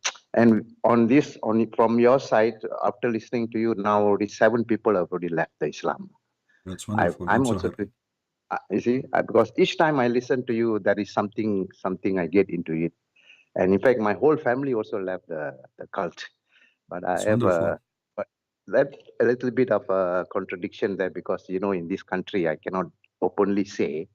from your side, after listening to you now, already 7 people have already left the Islam. That's wonderful. I'm also happy. You see, because each time I listen to you, there is something I get into it. And in fact, my whole family also left the cult. But I have but that's a little bit of a contradiction there, because, in this country, I cannot openly say.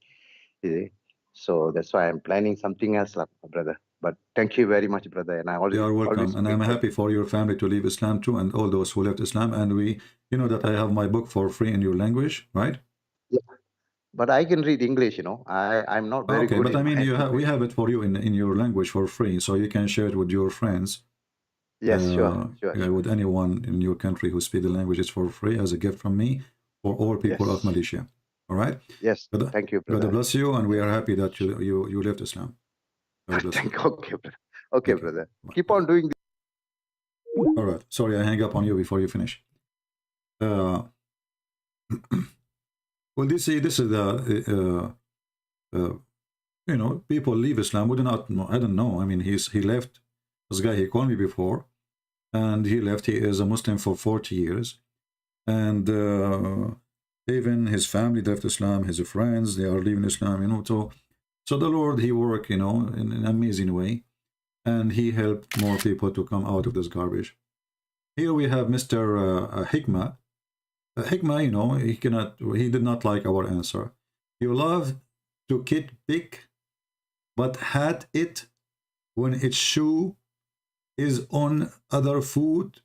You see? So that's why I'm planning something else, brother. But thank you very much, brother. And you are welcome. And I'm happy for your family to leave Islam too, and all those who left Islam. And you know that I have my book for free in your language, right? Yeah. But I can read English, I'm not very good. Okay, but I mean, we have it for you in your language for free, so you can share it with your friends. Yes, sure. With anyone in your country who speaks the language, it's for free as a gift from me for all people of Malaysia. All right. Yes. Thank you, brother. God bless you, and we are happy that you left Islam. Okay, brother. Okay, brother. Keep on doing this. All right. Sorry, I hang up on you before you finish. Well, this is the people leave Islam. We do not know. I don't know. I mean, he left. This guy, he called me before, and he left. He is a Muslim for 40 years, and even his family left Islam. His friends, they are leaving Islam. So the Lord, he worked, in an amazing way, and he helped more people to come out of this garbage. Here we have Mr. Hikmah. Hikmah, he did not like our answer. You love to pick but had it when its shoe is on other foot.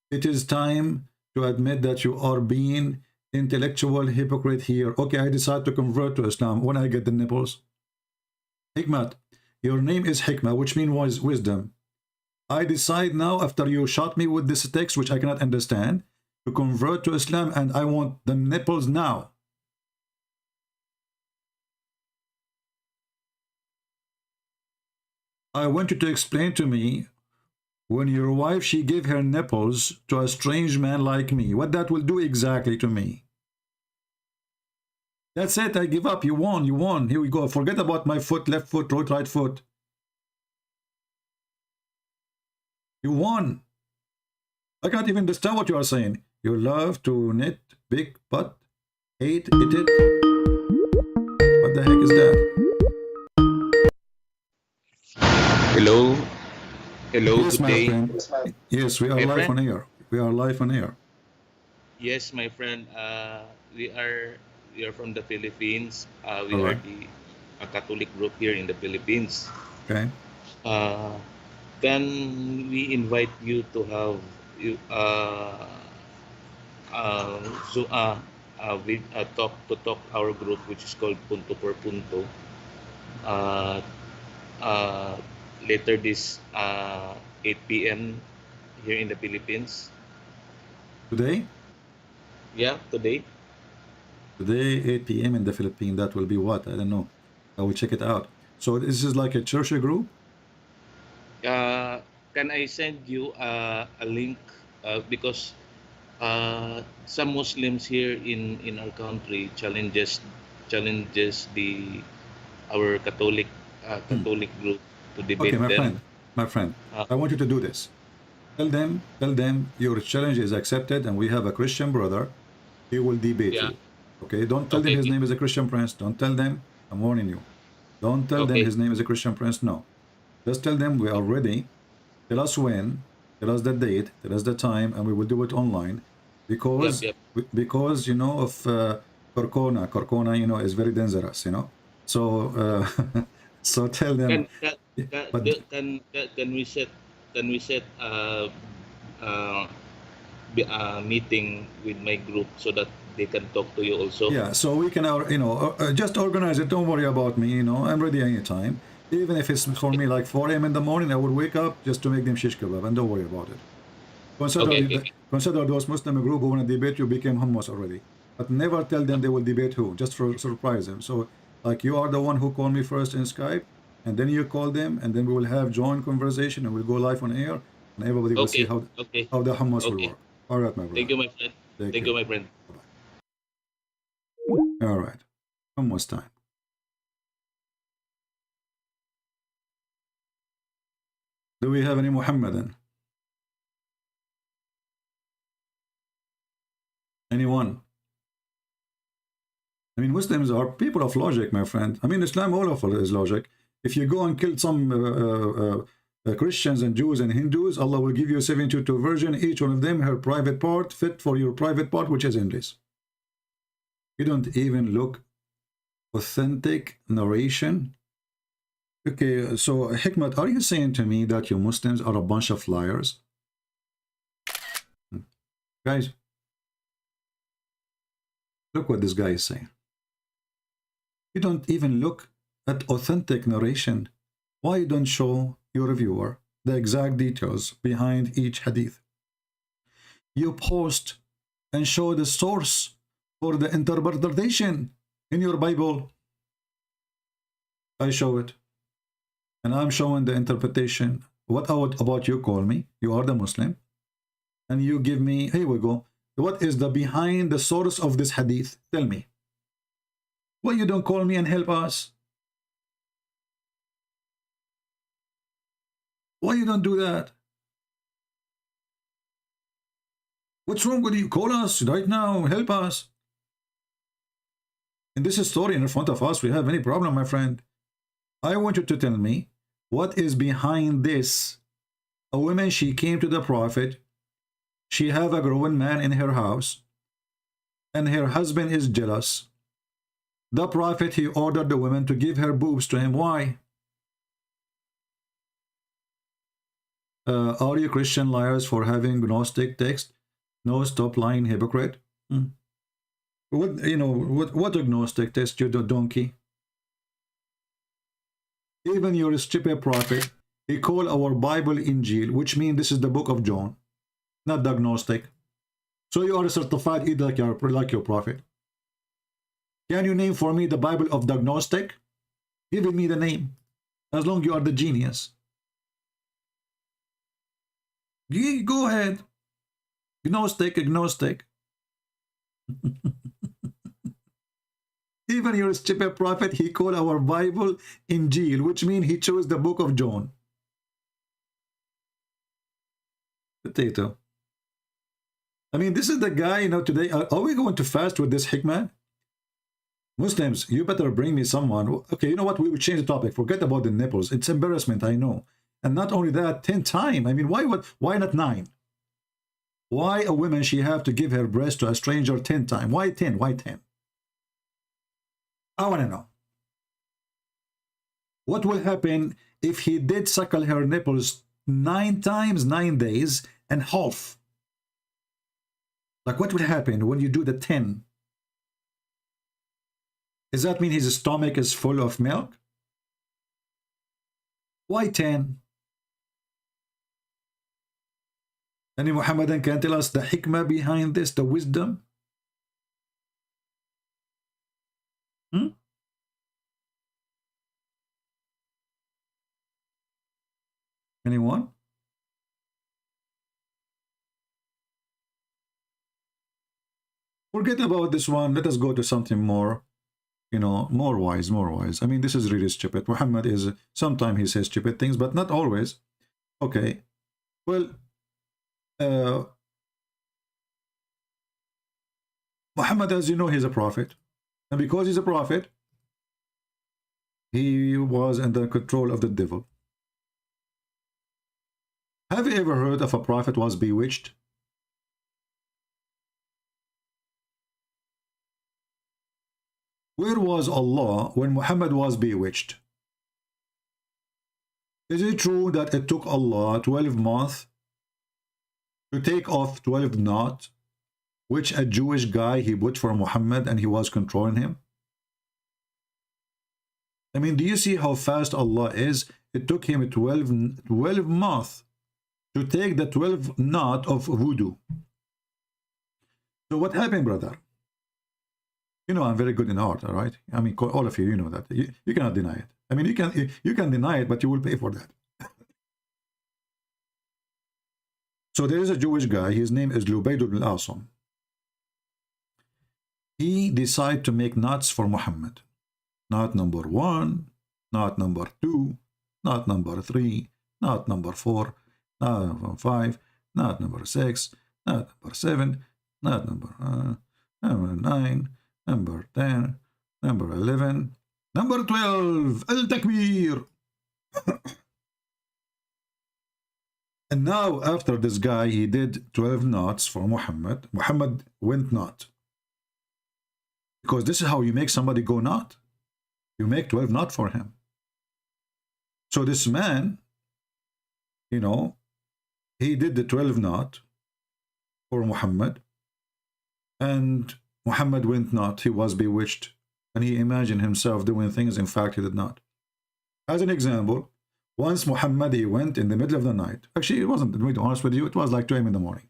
It is time to admit that you are being intellectual hypocrite here. Okay, I decide to convert to Islam when I get the nipples. Hikmat, your name is Hikmah, which means wisdom. I decide now, after you shot me with this text, which I cannot understand, to convert to Islam, and I want the nipples now. I want you to explain to me, when your wife, she gave her nipples to a strange man like me, what that will do exactly to me. That's it, I give up. You won, you won. Here we go. Forget about my foot, left foot, right foot. You won. I can't even understand what you are saying. You love to knit, big butt, hate it. What the heck is that? Hello. Hello, Yes, good my day. friend. Yes, we are My live friend? on air. We are live on air. Yes, my friend. We are from the Philippines. We All are right. a Catholic group here in the Philippines. Okay. Can we invite you to have you so with talk our group, which is called Punto por Punto. Uh, uh, Later this 8 p.m. here in the Philippines. Today? Yeah, today. Today, 8 p.m. in the Philippines. That will be what? I don't know. I will check it out. So this is like a church group? Can I send you a link because some Muslims here in our country challenges the our Catholic group to Okay, debate them. my friend, Uh, I want you to do this. Tell them your challenge is accepted, and we have a Christian brother. He will debate yeah. you. Okay, don't tell them Okay. his name is a Christian prince. Don't tell them. I'm warning you. Don't tell them Okay. his name is a Christian prince. No, just tell them we are ready. Tell us when. Tell us the date. Tell us the time, and we will do it online. Because Yep. because you know of Corcona, you know, is very dangerous. You know, so so tell them. But Can we set meeting with my group so that they can talk to you also? yeah, so we can, just organize it. Don't worry about me. You know, I'm ready anytime. Even if it's for me like 4 a.m. in the morning, I will wake up just to make them shish kebab, and don't worry about it. Consider those Muslim group who want to debate you became hummus already. But never tell them they will debate who, just for surprise them. So, like, you are the one who called me first in Skype, and then you call them, and then we will have joint conversation, and we'll go live on air, and everybody will see how the hummus will work. All right, my brother. Thank you, my friend. Thank you, my friend. All right, hummus time. Do we have any Muhammadan? Anyone? I mean, Muslims are people of logic, my friend. I mean, Islam all of it is logic. If you go and kill some Christians and Jews and Hindus, Allah will give you 72 virgins, each one of them her private part, fit for your private part, which is English. You don't even look authentic narration. Okay, so Hikmat, are you saying to me that you Muslims are a bunch of liars? Guys, look what this guy is saying. You don't even look at authentic narration. Why you don't show your viewer the exact details behind each hadith? You post and show the source for the interpretation in your Bible. I show it. And I'm showing the interpretation. What about you call me? You are the Muslim. And you give me, here we go. What is the behind the source of this hadith? Tell me. Why you don't call me and help us? Why you don't do that? What's wrong with you? Call us right now. Help us. In this story in front of us, we have any problem, my friend? I want you to tell me what is behind this. A woman, she came to the Prophet. She have a grown man in her house. And her husband is jealous. The Prophet, he ordered the woman to give her boobs to him. Why? Are you Christian liars for having Gnostic text? No, stop lying, hypocrite. What, you know, what agnostic text, you donkey? Even your stupid prophet, he called our Bible Injil, which means this is the book of John, not the agnostic. So you are a certified idiot like your prophet. Can you name for me the Bible of the agnostic? Give me the name, as long as you are the genius. Go ahead. Agnostic. Even your stupid prophet, he called our Bible Injil, which means he chose the book of John. Potato. I mean, this is the guy, you know, today. Are we going to fast with this hikmah? Muslims, you better bring me someone. Okay, you know what? We will change the topic. Forget about the nipples. It's embarrassment, I know. And not only that, 10 times. I mean, why not 9? Why a woman, she have to give her breast to a stranger 10 times? Why 10? Why 10? I want to know. What will happen if he did suckle her nipples 9 times, 9 days, and half? Like, what will happen when you do the 10? Does that mean his stomach is full of milk? Why 10? Any Muhammadan can tell us the hikmah behind this, the wisdom? Anyone? Forget about this one. Let us go to something more, you know, more wise. I mean, this is really stupid. Muhammad is, sometimes he says stupid things, but not always. Okay. Well, Muhammad, as you know, he's a prophet. And because he's a prophet, he was under control of the devil. Have you ever heard of a prophet was bewitched? Where was Allah when Muhammad was bewitched? Is it true that it took Allah 12 months to take off 12 knots, which a Jewish guy he put for Muhammad and he was controlling him? I mean, do you see how fast Allah is? It took him 12 months to take the 12 knot of voodoo. So what happened, brother? You know, I'm very good in art, all right? I mean, all of you, you know that. You cannot deny it. I mean, you can deny it, but you will pay for that. So there is a Jewish guy. His name is Lubayd ibn al-Asam. He decided to make knots for Muhammad. Knot number 1, knot number 2, knot number 3, knot number 4, knot number 5, knot number 6, knot number 7, knot number 9, number 10, number 11, number 12, al-takbir. And now, after this guy, he did 12 knots for Muhammad. Muhammad went knot. Because this is how you make somebody go knot. You make 12 knots for him. So this man, you know, he did the 12 knot for Muhammad. And Muhammad went not. He was bewitched. And he imagined himself doing things. In fact, he did not. As an example, once Muhammad, he went in the middle of the night. Actually, it wasn't, to be honest with you, it was like 2 a.m. in the morning.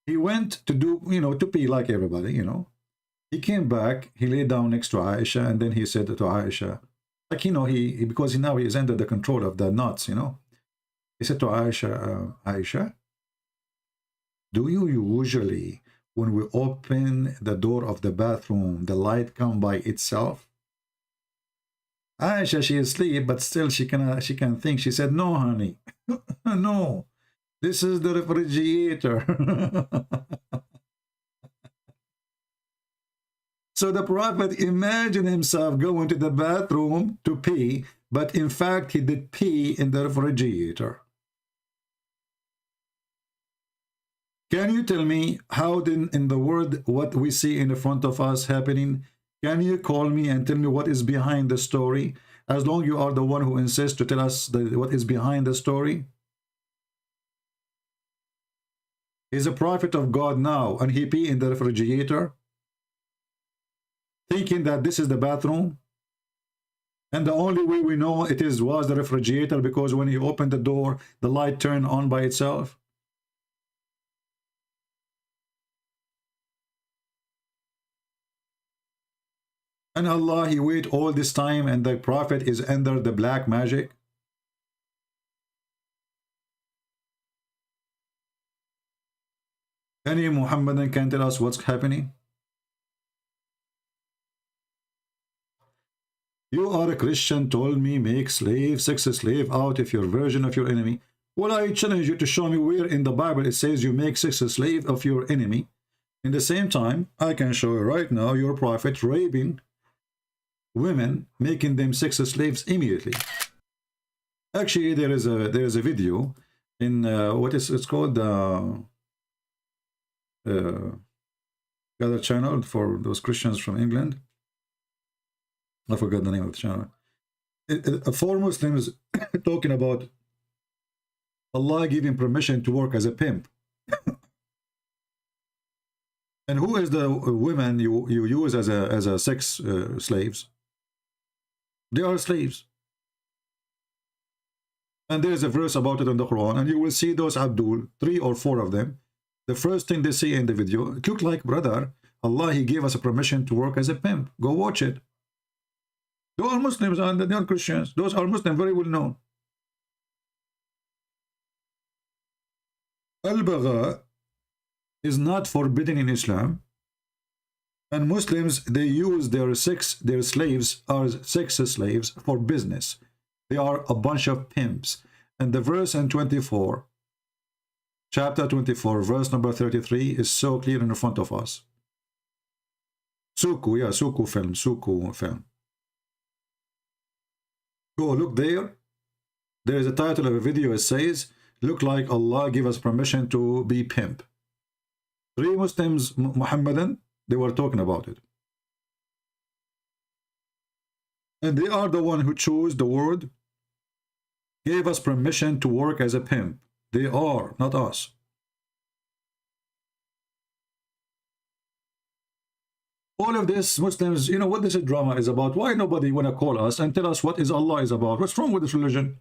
He went to do, you know, to pee like everybody, you know. He came back, he lay down next to Aisha, and then he said to Aisha, like, you know, because now he is under the control of the knots, you know. He said to Aisha, Aisha, do you usually, when we open the door of the bathroom, the light come by itself? Aisha, she is asleep, but still she can think. She said, no, honey, no, this is the refrigerator. So the Prophet imagined himself going to the bathroom to pee, but in fact he did pee in the refrigerator. Can you tell me how then in the world what we see in front of us happening? Can you call me and tell me what is behind the story? As long as you are the one who insists to tell us what is behind the story. He's a prophet of God now, and he pee in the refrigerator, thinking that this is the bathroom. And the only way we know it was the refrigerator, because when he opened the door, the light turned on by itself. And Allah, he wait all this time, and the prophet is under the black magic. Any Muhammadan can tell us what's happening? You are a Christian, told me, make slave, sex a slave out of your version of your enemy. Well, I challenge you to show me where in the Bible it says you make sex a slave of your enemy. In the same time, I can show you right now your prophet raping women, making them sex slaves immediately. Actually, there is a video in what is it's called the other channel for those Christians from England. I forgot the name of the channel. Four Muslims talking about Allah giving permission to work as a pimp. And who is the women you use as a sex slaves? They are slaves. And there is a verse about it in the Quran, and you will see those Abdul, 3 or 4 of them. The first thing they see in the video, it looked like, brother, Allah, he gave us a permission to work as a pimp. Go watch it. Those are Muslims and they are Christians. Those are Muslims, very well known. Al-Bagha is not forbidden in Islam. And Muslims, they use their slaves as sex slaves for business. They are a bunch of pimps. And the verse in 24, chapter 24, verse number 33 is so clear in front of us. Suku, yeah, Suku film. Go look there. There is a title of a video. It says, look like Allah give us permission to be pimp. 3 Muslims, Muhammadan, they were talking about it. And they are the one who chose the word, gave us permission to work as a pimp. They are, not us. All of this, Muslims, you know what this drama is about? Why nobody want to call us and tell us what is Allah is about? What's wrong with this religion?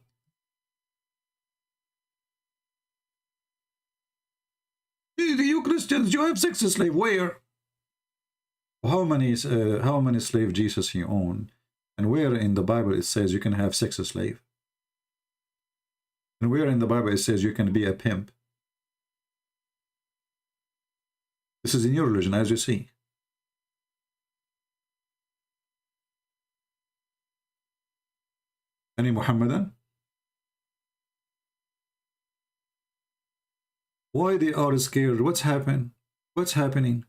You Christians, you have sex slave. Where? How many slave Jesus he owned? And where in the Bible it says you can have sex slave? And where in the Bible it says you can be a pimp? This is in your religion, as you see. Any Muhammadan? Why they are scared? What's happened? What's happening?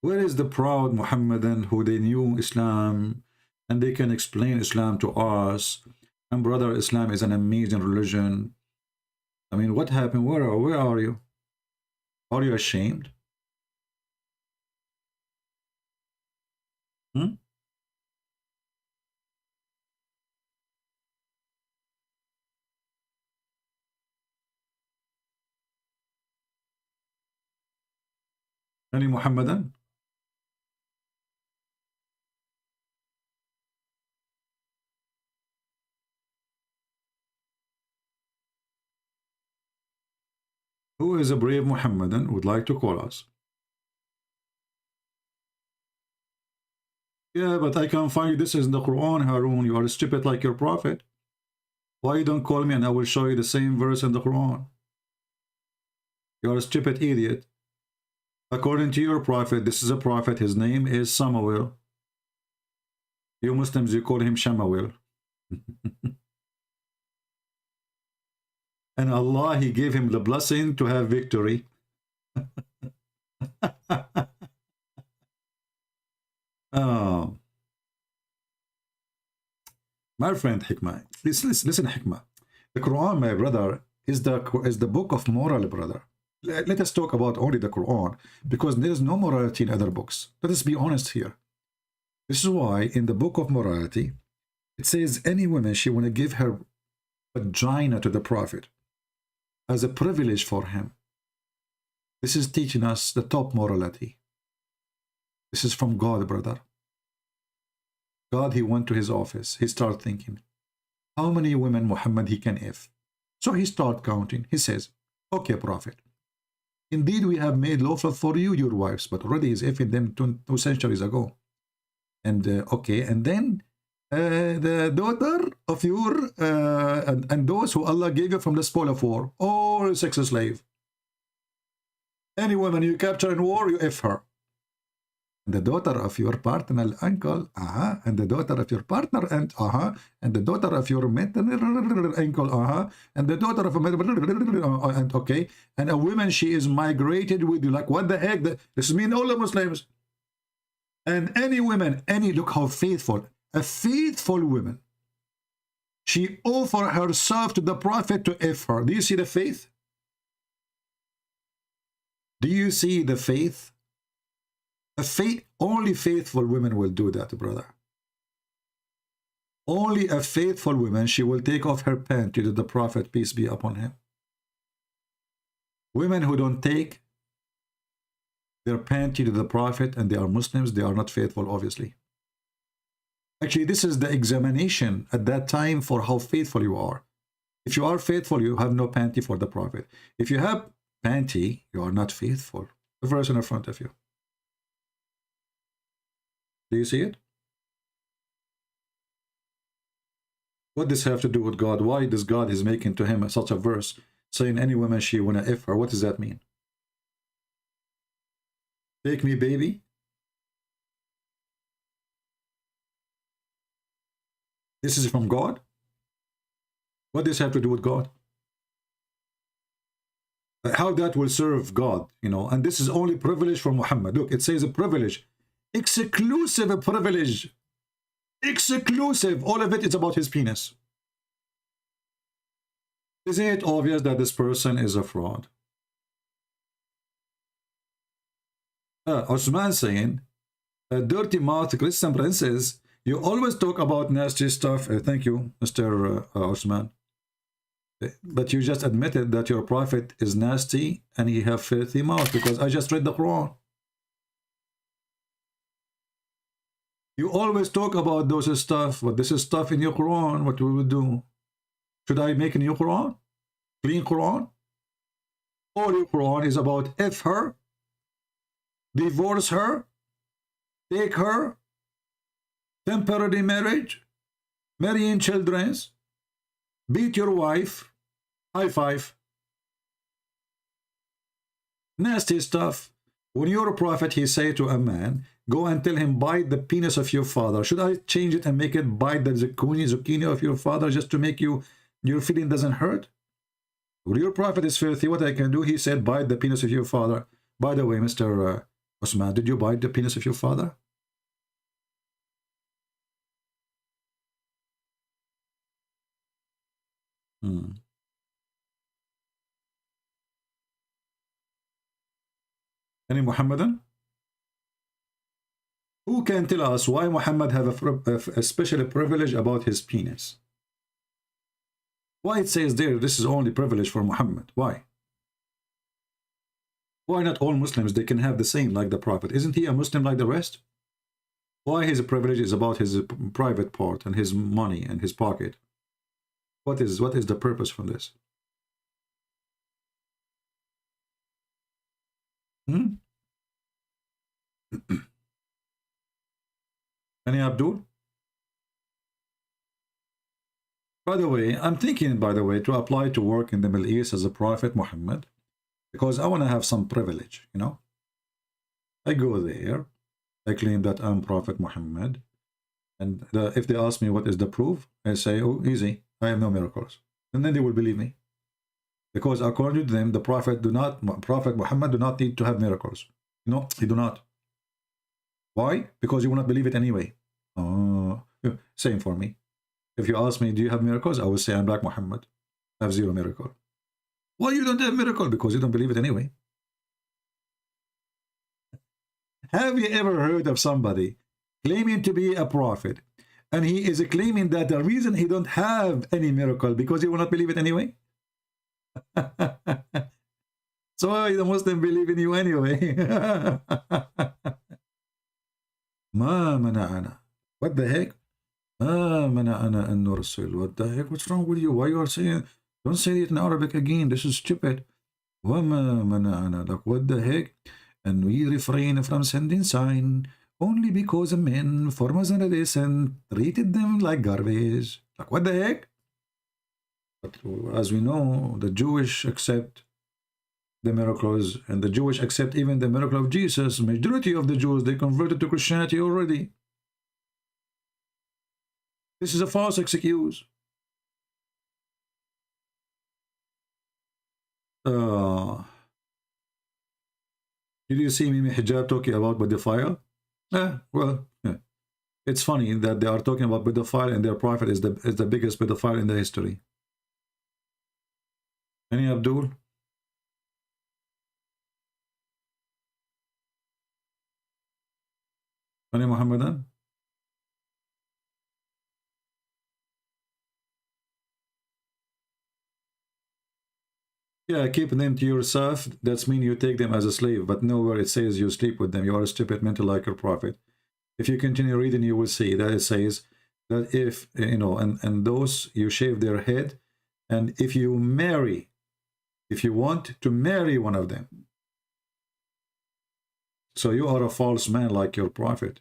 Where is the proud Muhammadan who they knew Islam and they can explain Islam to us? And brother, Islam is an amazing religion. I mean, what happened? Where are you? Are you ashamed? Any Muhammadan? Who is a brave Muhammadan would like to call us? Yeah, but I can't find you. This is in the Quran, Harun. You are stupid like your prophet. Why you don't call me and I will show you the same verse in the Quran? You are a stupid idiot. According to your prophet, this is a prophet. His name is Samuel. You Muslims, you call him Shamael. And Allah, he gave him the blessing to have victory. Oh. My friend Hikmah, listen Hikmah. The Quran, my brother, is the book of moral, brother. Let us talk about only the Quran, because there is no morality in other books. Let us be honest here. This is why in the book of morality, It says any woman, she want to give her vagina to the Prophet as a privilege for him. This is teaching us the top morality. This is from God, brother. God, he went to his office. He started thinking, how many women Muhammad he can if? So he started counting. He says, okay, Prophet, indeed we have made lawful for you your wives, but already he's effing them 2 centuries ago. And okay, and then the daughter of your, and those who Allah gave you from the spoil of war, or sex slave. Any woman you capture in war, you F her. And the daughter of your partner uncle, and the daughter of your partner aunt, and the daughter of your maternal uncle, and the daughter of a and okay, and a woman, she is migrated with you. Like, what the heck? This means all the Muslims. And any woman, look how faithful, a faithful woman, she offered herself to the Prophet to F her. Do you see the faith? Do you see the faith? Only faithful women will do that, brother. Only a faithful woman, she will take off her panty to the Prophet, peace be upon him. Women who don't take their panty to the Prophet and they are Muslims, they are not faithful, obviously. Actually, this is the examination at that time for how faithful you are. If you are faithful, you have no panty for the Prophet. If you have panty, you are not faithful. The verse in front of you. Do you see it? What does this have to do with God? Why does God is making to him such a verse saying any woman she wanna F her? What does that mean? Take me, baby. This is from God? What does this have to do with God? How that will serve God, you know? And this is only privilege for Muhammad. Look, it says a privilege. Exclusive privilege. Exclusive. All of it is about his penis. Isn't it obvious that this person is a fraud? Osman saying, dirty mouth Christian princess, you always talk about nasty stuff. Thank you, Mr. Osman. But you just admitted that your prophet is nasty and he have filthy mouth, because I just read the Quran. You always talk about those stuff, but this is stuff in your Quran. What we would do? Should I make a new Quran? Clean Quran? All your Quran is about F her, divorce her, take her, temporary marriage, marrying children, beat your wife, high five. Nasty stuff. When your prophet, he say to a man, go and tell him, bite the penis of your father. Should I change it and make it bite the zucchini of your father, just to make your feeling doesn't hurt? When your prophet is filthy, what I can do? He said, bite the penis of your father. By the way, Mr. Osman, did you bite the penis of your father? Any Muhammadan? Who can tell us why Muhammad have a special privilege about his penis? Why it says there, this is only privilege for Muhammad? Why? Why not all Muslims, they can have the same like the Prophet? Isn't he a Muslim like the rest? Why his privilege is about his private part and his money and his pocket? What is the purpose from this? Any Abdul? By the way, I'm thinking, to apply to work in the Middle East as a Prophet Muhammad, because I want to have some privilege, you know. I go there, I claim that I'm Prophet Muhammad, and if they ask me what is the proof, I say, oh, easy, I have no miracles. And then they will believe me. Because according to them, the Prophet Muhammad do not need to have miracles. No, he do not. Why? Because you will not believe it anyway. Same for me. If you ask me, do you have miracles? I will say, I'm like Muhammad. I have 0 miracle. Why you don't have miracle? Because you don't believe it anyway. Have you ever heard of somebody claiming to be a prophet And he is claiming that the reason he don't have any miracle because he will not believe it anyway. So why the Muslim believe in you anyway? ما منعنا. What the heck? ما منعنا أن نرسل. What the heck? What's wrong with you? Why you are saying? Don't say it in Arabic again. This is stupid. وما منعنا. Like what the heck? And we refrain from sending sign only because men formed us and treated them like garbage. Like what the heck? But as we know, the Jewish accept the miracles, and the Jewish accept even the miracle of Jesus. Majority of the Jews, they converted to Christianity already. This is a false excuse. Did you see Mimi Hijab talking about pedophile? Well, yeah. It's funny that they are talking about pedophile and their prophet is the biggest pedophile in the history. Any Abdul? Any Muhammadan? Yeah, keep them to yourself. That's mean you take them as a slave, but nowhere it says you sleep with them. You are a stupid mental like your prophet. If you continue reading, you will see that it says that if, you know, and those you shave their head, and if you marry, if you want to marry one of them, so you are a false man like your prophet.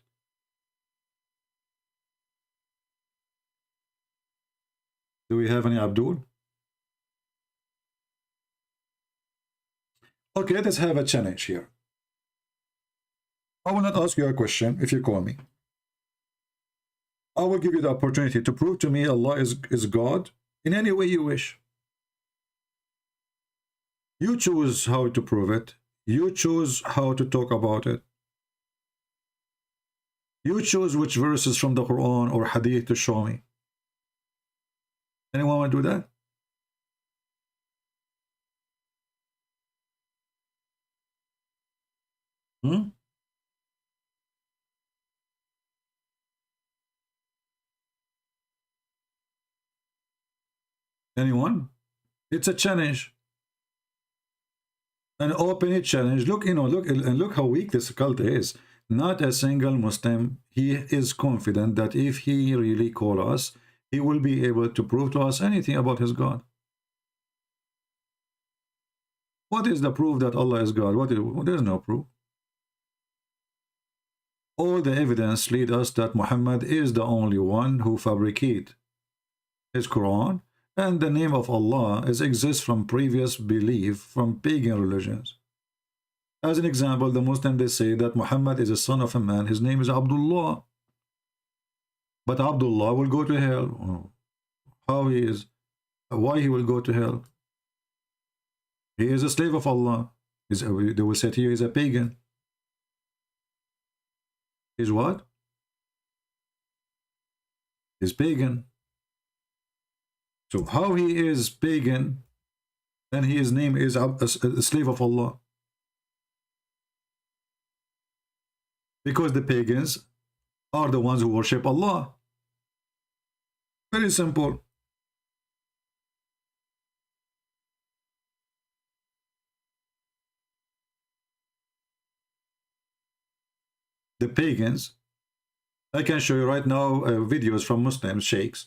Do we have any Abdul? Okay, let's have a challenge here. I will not ask you a question if you call me. I will give you the opportunity to prove to me Allah is God in any way you wish. You choose how to prove it. You choose how to talk about it. You choose which verses from the Quran or Hadith to show me. Anyone want to do that? Anyone? It's a challenge. An open challenge. Look, you know, look how weak this cult is. Not a single Muslim, he is confident that if he really call us, he will be able to prove to us anything about his God. What is the proof that Allah is God? There's no proof. All the evidence lead us that Muhammad is the only one who fabricate his Quran, and the name of Allah exists from previous belief from pagan religions. As an example, the Muslims, they say that Muhammad is a son of a man. His name is Abdullah. But Abdullah will go to hell. How he is? Why he will go to hell? He is a slave of Allah. They will say to you, he's a pagan. He's what? He's pagan. So how he is pagan, and his name is a slave of Allah? Because the pagans are the ones who worship Allah. Very simple. The pagans, I can show you right now videos from Muslim sheikhs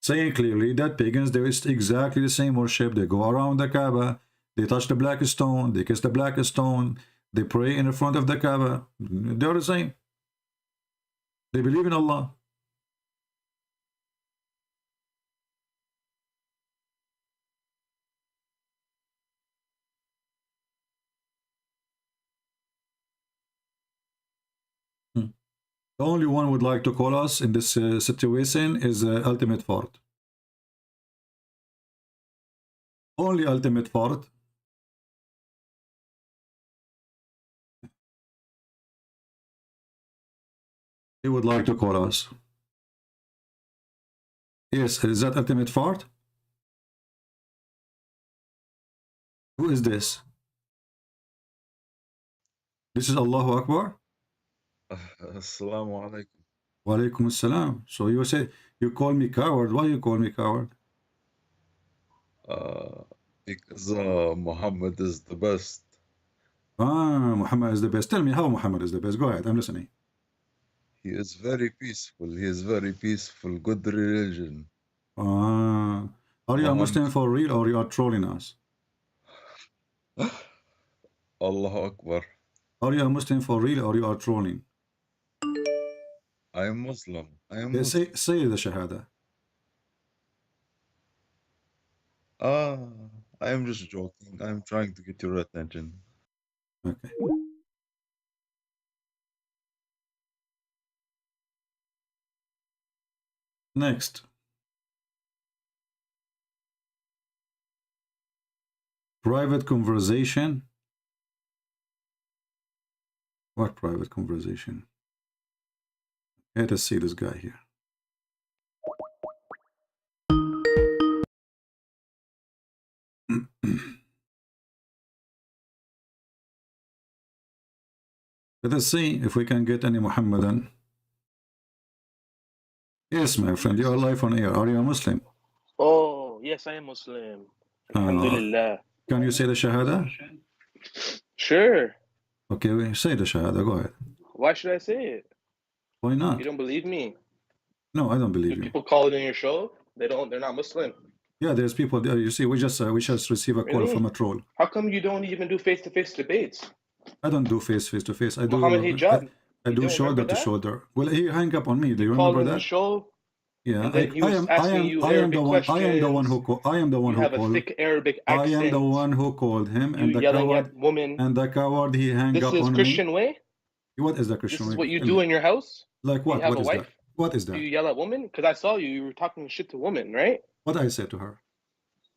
saying clearly that pagans, there is exactly the same worship. They go around the Kaaba, they touch the black stone, they kiss the black stone, they pray in the front of the Kaaba. They're the same. They believe in Allah. The only one would like to call us in this situation is Ultimate Fort. Only Ultimate Fort. He would like to call us. Yes, is that Ultimate Fort? Who is this? This is Allahu Akbar? Assalamu alaikum. Wa alaikum assalam. So you say, you call me coward. Why you call me coward? Because Muhammad is the best. Muhammad is the best. Tell me how Muhammad is the best. Go ahead, I'm listening. He is very peaceful. He is very peaceful. Good religion. Are you a Muslim for real or you are trolling us? Allahu Akbar. Are you a Muslim for real or you are trolling? I am Muslim. I am Muslim. Say the Shahada. I am just joking. I am trying to get your attention. Okay. Next. Private conversation. What private conversation? Let us see this guy here. Let us see if we can get any Muhammadan. Yes, my friend, you are live on air. Are you a Muslim? Oh, yes, I am Muslim. Alhamdulillah. Can you say the Shahada? Sure. Okay, say the Shahada. Go ahead. Why should I say it? Why not? You don't believe me? No, I don't believe Do you. people call it in your show? They're not Muslim. Yeah, there's people there. You see, we just receive a call Really? from a troll. How come you don't even do face-to-face debates? I don't do face-to-face. I do. Muhammad hijab. I do don't shoulder remember to that? shoulder. Well, he hang up on me. Do you Called remember in the that? show, Yeah, and then he was asking you Arabic I am the one who called. I am the one You who have a called. thick Arabic I accent. am the one who called him, You and the yelling coward. at women. And the coward, he hang This up is on Christian me. way? What is the This Christian is way? what you Tell do me. in your house? Like what? You have What a is wife? that? What is Do that? you yell at women? Because I saw you were talking shit to women, right? What I said to her?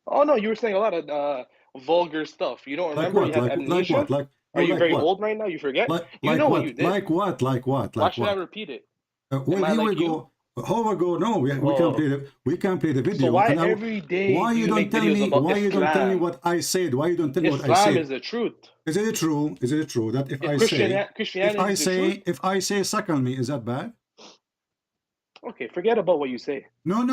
Oh no, you were saying a lot of vulgar stuff. You don't Like remember? what? You have Like amnesia? what? Are you like very what? old right now? You forget? You Like know what? what you did. Like what? Like what? Why Like should I what? repeat it? Well, Am I here we like you? go. How we go? No, we can't play the video. So why and every day why do you you don't make tell videos me? about Why you don't tell me Islam? what I said? Why you don't tell me what I Islam said? is the truth. Is it true? Is it true that if I Christianity say is the truth? if I say suckle me, is that bad? Okay, forget about what you say. No, what-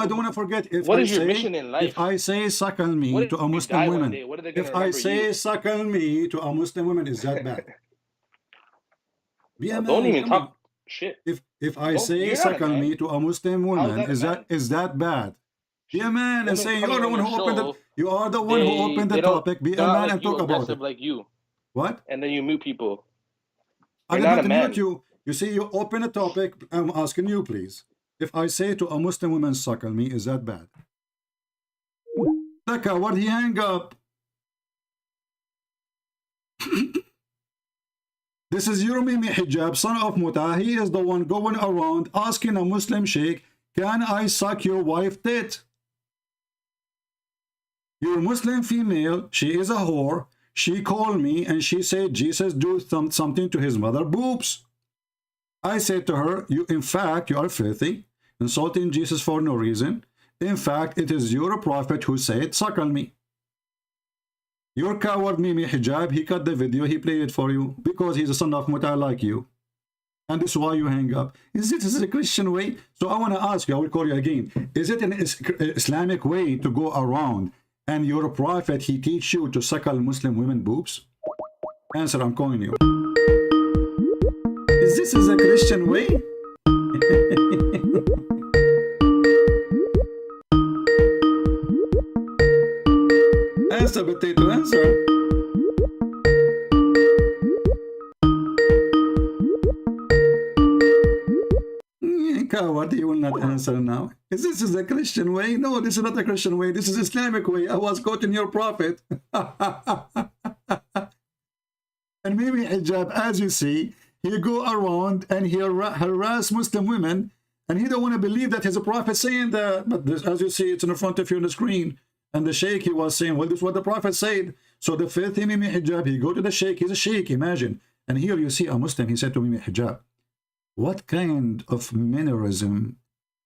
I don't want to forget. If what I is your say, mission in life? If I say suckle me What to if a you Muslim die one woman, day? What are they gonna if I remember say you? suckle me to a Muslim woman, is that bad? Yeah, Don't man, even come talk on. shit. If I Don't- say you're not a suckle man. me to a Muslim woman, is that bad? Be a man and Women say coming you're the on one your who opened it. show, You are the one who opened the they don't- topic. Be a they're not man like and you, talk about aggressive it. like you, What? and then you mute people. I You're did not not a man. mute you. You see, you open a topic. I'm asking you, please. If I say to a Muslim woman, suckle me, is that bad? The coward, he hang up. This is Yurmimi Hijab, son of Muta. He is the one going around asking a Muslim sheikh, can I suck your wife tit? Your Muslim female, she is a whore. She called me and she said Jesus do something to his mother boobs. I said to her, in fact, you are filthy, insulting Jesus for no reason. In fact, it is your prophet who said, suckle me. Your coward Mimi Hijab, he cut the video, he played it for you because he's a son of Muta like you. And this is why you hang up. Is it a Christian way? So I want to ask you, I will call you again. Is it an Islamic way to go around and your prophet, he teach you to suckle Muslim women boobs? Answer, I'm calling you. Is this a Christian way? Answer, potato, answer. Coward, he will not answer now. Is this a Christian way? No, this is not a Christian way. This is Islamic way. I was quoting your prophet. And maybe hijab, as you see, he go around and he harass Muslim women, and he don't want to believe that his prophet saying that. But this, as you see, it's in front of you on the screen. And the sheikh, he was saying, well, this is what the prophet said. So the filthy Mimi Hijab, he go to the sheikh. He's a sheikh, imagine. And here you see a Muslim, he said to Mimi Hijab, what kind of mannerism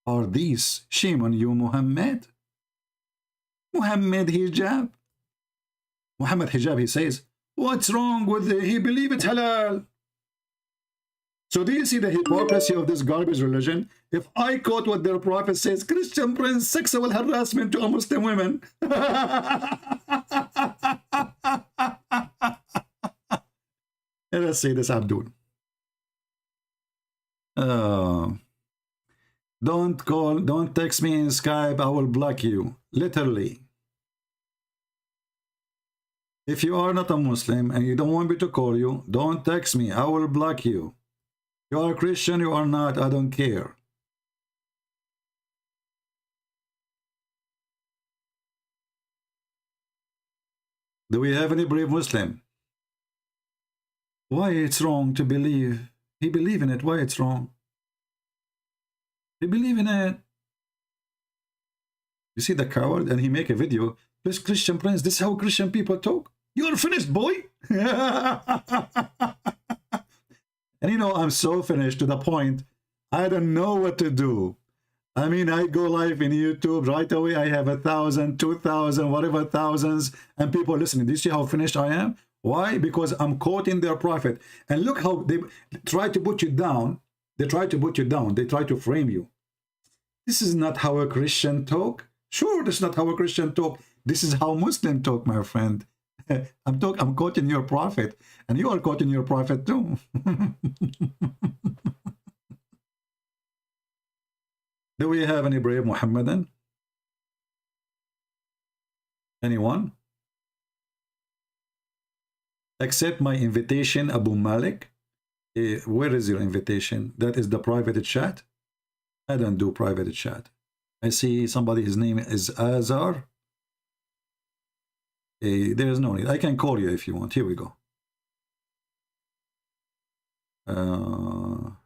are these? Shame on you, Muhammad. Muhammad Hijab. Muhammad Hijab, he says, what's wrong with it? He believe it's halal. So do you see the hypocrisy of this garbage religion? If I quote what their prophet says, Christian brings sexual harassment to Muslim women. And let's say this, Abdul. Don't text me in Skype, I will block you. Literally. If you are not a Muslim and you don't want me to call you, don't text me, I will block you. You are a Christian, you are not, I don't care. Do we have any brave Muslim? Why it's wrong to believe? He believe in it, why it's wrong? He believe in it. You see the coward, and he make a video. This Christian Prince, this is how Christian people talk. You're finished, boy. And you know, I'm so finished to the point, I don't know what to do. I mean, I go live in YouTube right away. I have 1,000, 2,000, whatever thousands, and people listening. Do you see how finished I am? Why? Because I'm quoting their prophet. And look how they try to put you down. They try to put you down. They try to frame you. This is not how a Christian talk. Sure, this is not how a Christian talk. This is how Muslim talk, my friend. I'm quoting your prophet, and you are quoting your prophet too. Do we have any brave Muhammadan? Anyone? Accept my invitation, Abu Malik. Where is your invitation? That is the private chat. I don't do private chat. I see somebody, his name is Azar. There is no need. I can call you if you want. Here we go. No,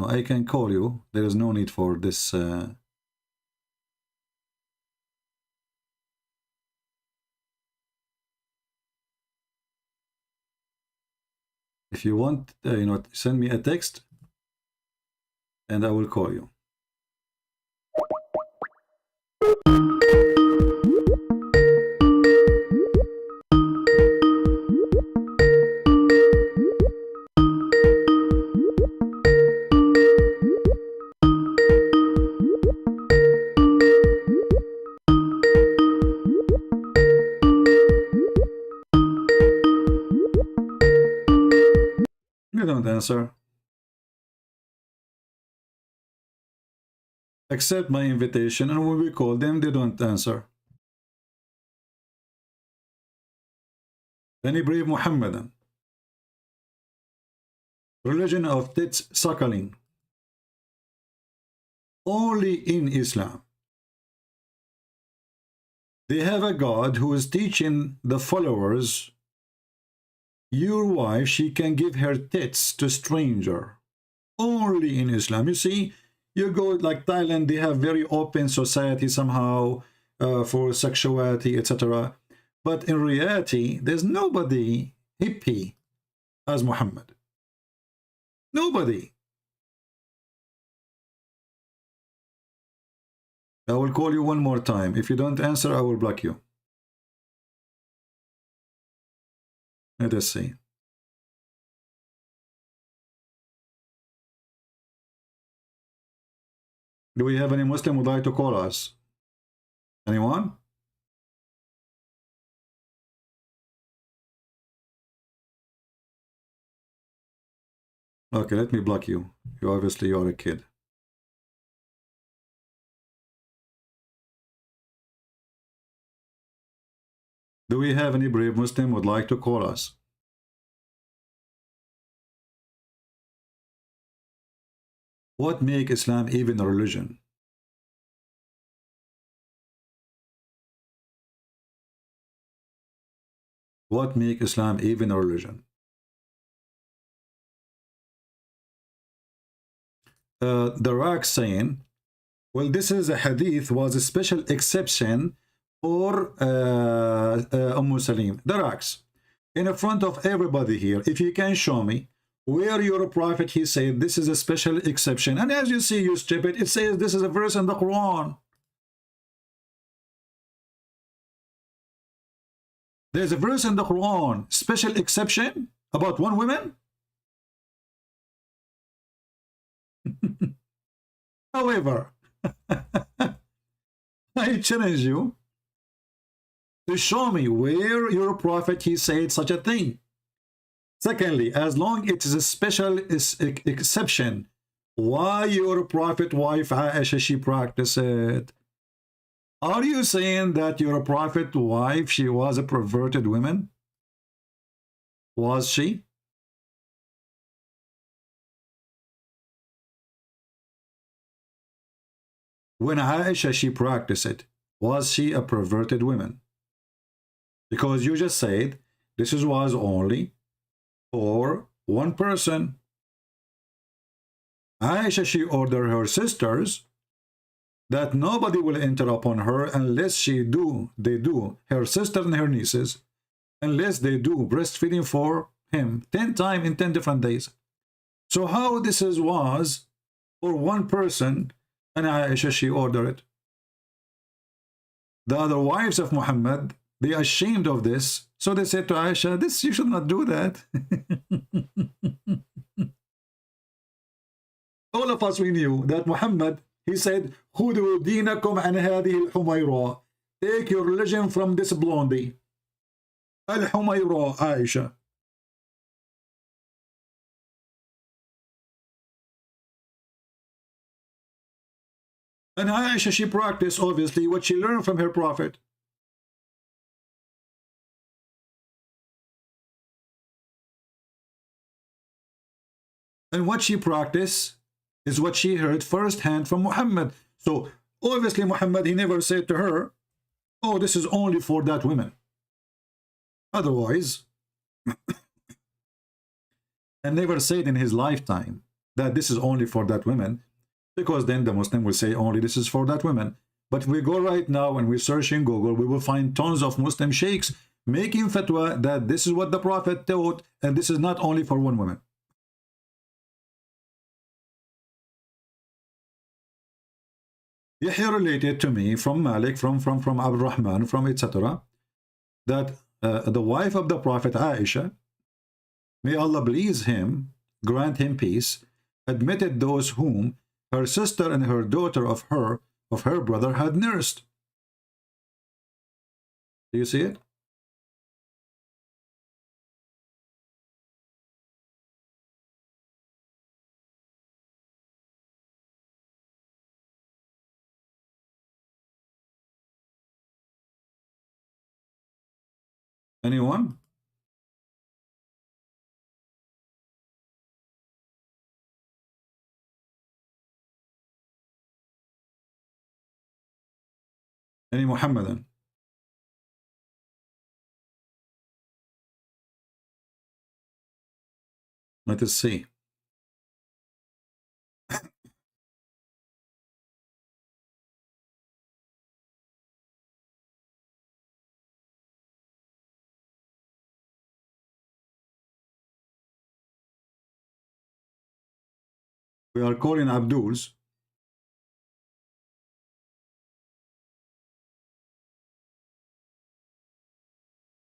I can call you. There is no need for this. If you want, you know, send me a text, and I will call you. You don't answer. Accept my invitation, and when we call them, they don't answer. Any brave Muhammadan? Religion of tits suckling. Only in Islam. They have a God who is teaching the followers, your wife, she can give her tits to stranger. Only in Islam. You see, you go like Thailand, they have very open society somehow for sexuality, etc. But in reality, there's nobody hippie as Muhammad. Nobody. I will call you one more time. If you don't answer, I will block you. Let us see. Do we have any Muslim who would like to call us? Anyone? Okay, let me block you. You obviously are a kid. Do we have any brave Muslim who would like to call us? What make Islam even a religion? What make Islam even a religion? The Rak saying, well, this is a hadith was a special exception for Salim. The Raks, in front of everybody here, if you can show me where your prophet, he said this is a special exception. And as you see, you stupid, it says this is a verse in the Quran. There's a verse in the Quran, special exception about one woman. However, I challenge you to show me where your prophet he said such a thing. Secondly, as long it is a special exception, why your prophet wife Aisha she practiced it? Are you saying that your prophet wife she was a perverted woman? Was she? When Aisha she practiced it, was she a perverted woman? Because you just said this was only for one person. Aisha she ordered her sisters that nobody will enter upon her unless they do, her sister and her nieces, unless they do breastfeeding for him 10 times in 10 different days. So how this was for one person and Aisha she ordered it? The other wives of Muhammad, they are ashamed of this, so they said to Aisha, this you should not do that. All of us we knew that Muhammad, he said, "Khudu dinakum an hadhihi al-humayra." Take your religion from this blondie. Al-Humayra, Aisha. And Aisha, she practiced obviously what she learned from her prophet. And what she practiced is what she heard firsthand from Muhammad. So obviously Muhammad, he never said to her, oh, this is only for that woman. Otherwise, and never said in his lifetime that this is only for that woman, because then the Muslim will say only this is for that woman. But if we go right now and we search in Google, we will find tons of Muslim sheikhs making fatwa that this is what the Prophet taught, and this is not only for one woman. Yahya related to me from Malik, from Abdul Rahman, from etc., that the wife of the Prophet Aisha, may Allah please him, grant him peace, admitted those whom her sister and her daughter of her brother had nursed. Do you see it? Anyone? Any Muhammadan? Let us see. We are calling Abduls.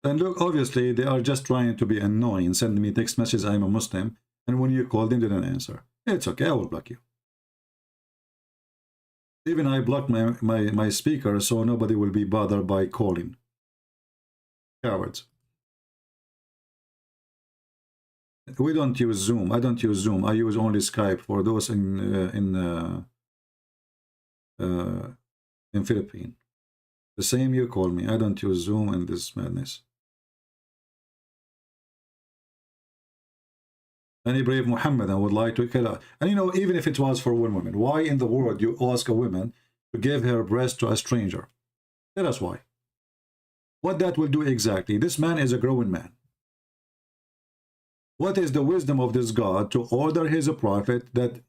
And look, obviously, they are just trying to be annoying. Send me text message, I'm a Muslim. And when you call them, they don't answer. It's okay, I will block you. Even I blocked my speaker, so nobody will be bothered by calling. Cowards. We don't use Zoom. I don't use Zoom. I use only Skype for those in Philippines. The same you call me. I don't use Zoom and this madness. Any brave Muhammadan would like to kill her. And you know, even if it was for one woman, why in the world you ask a woman to give her breast to a stranger? Tell us why. What that will do exactly? This man is a grown man. What is the wisdom of this God to order his prophet that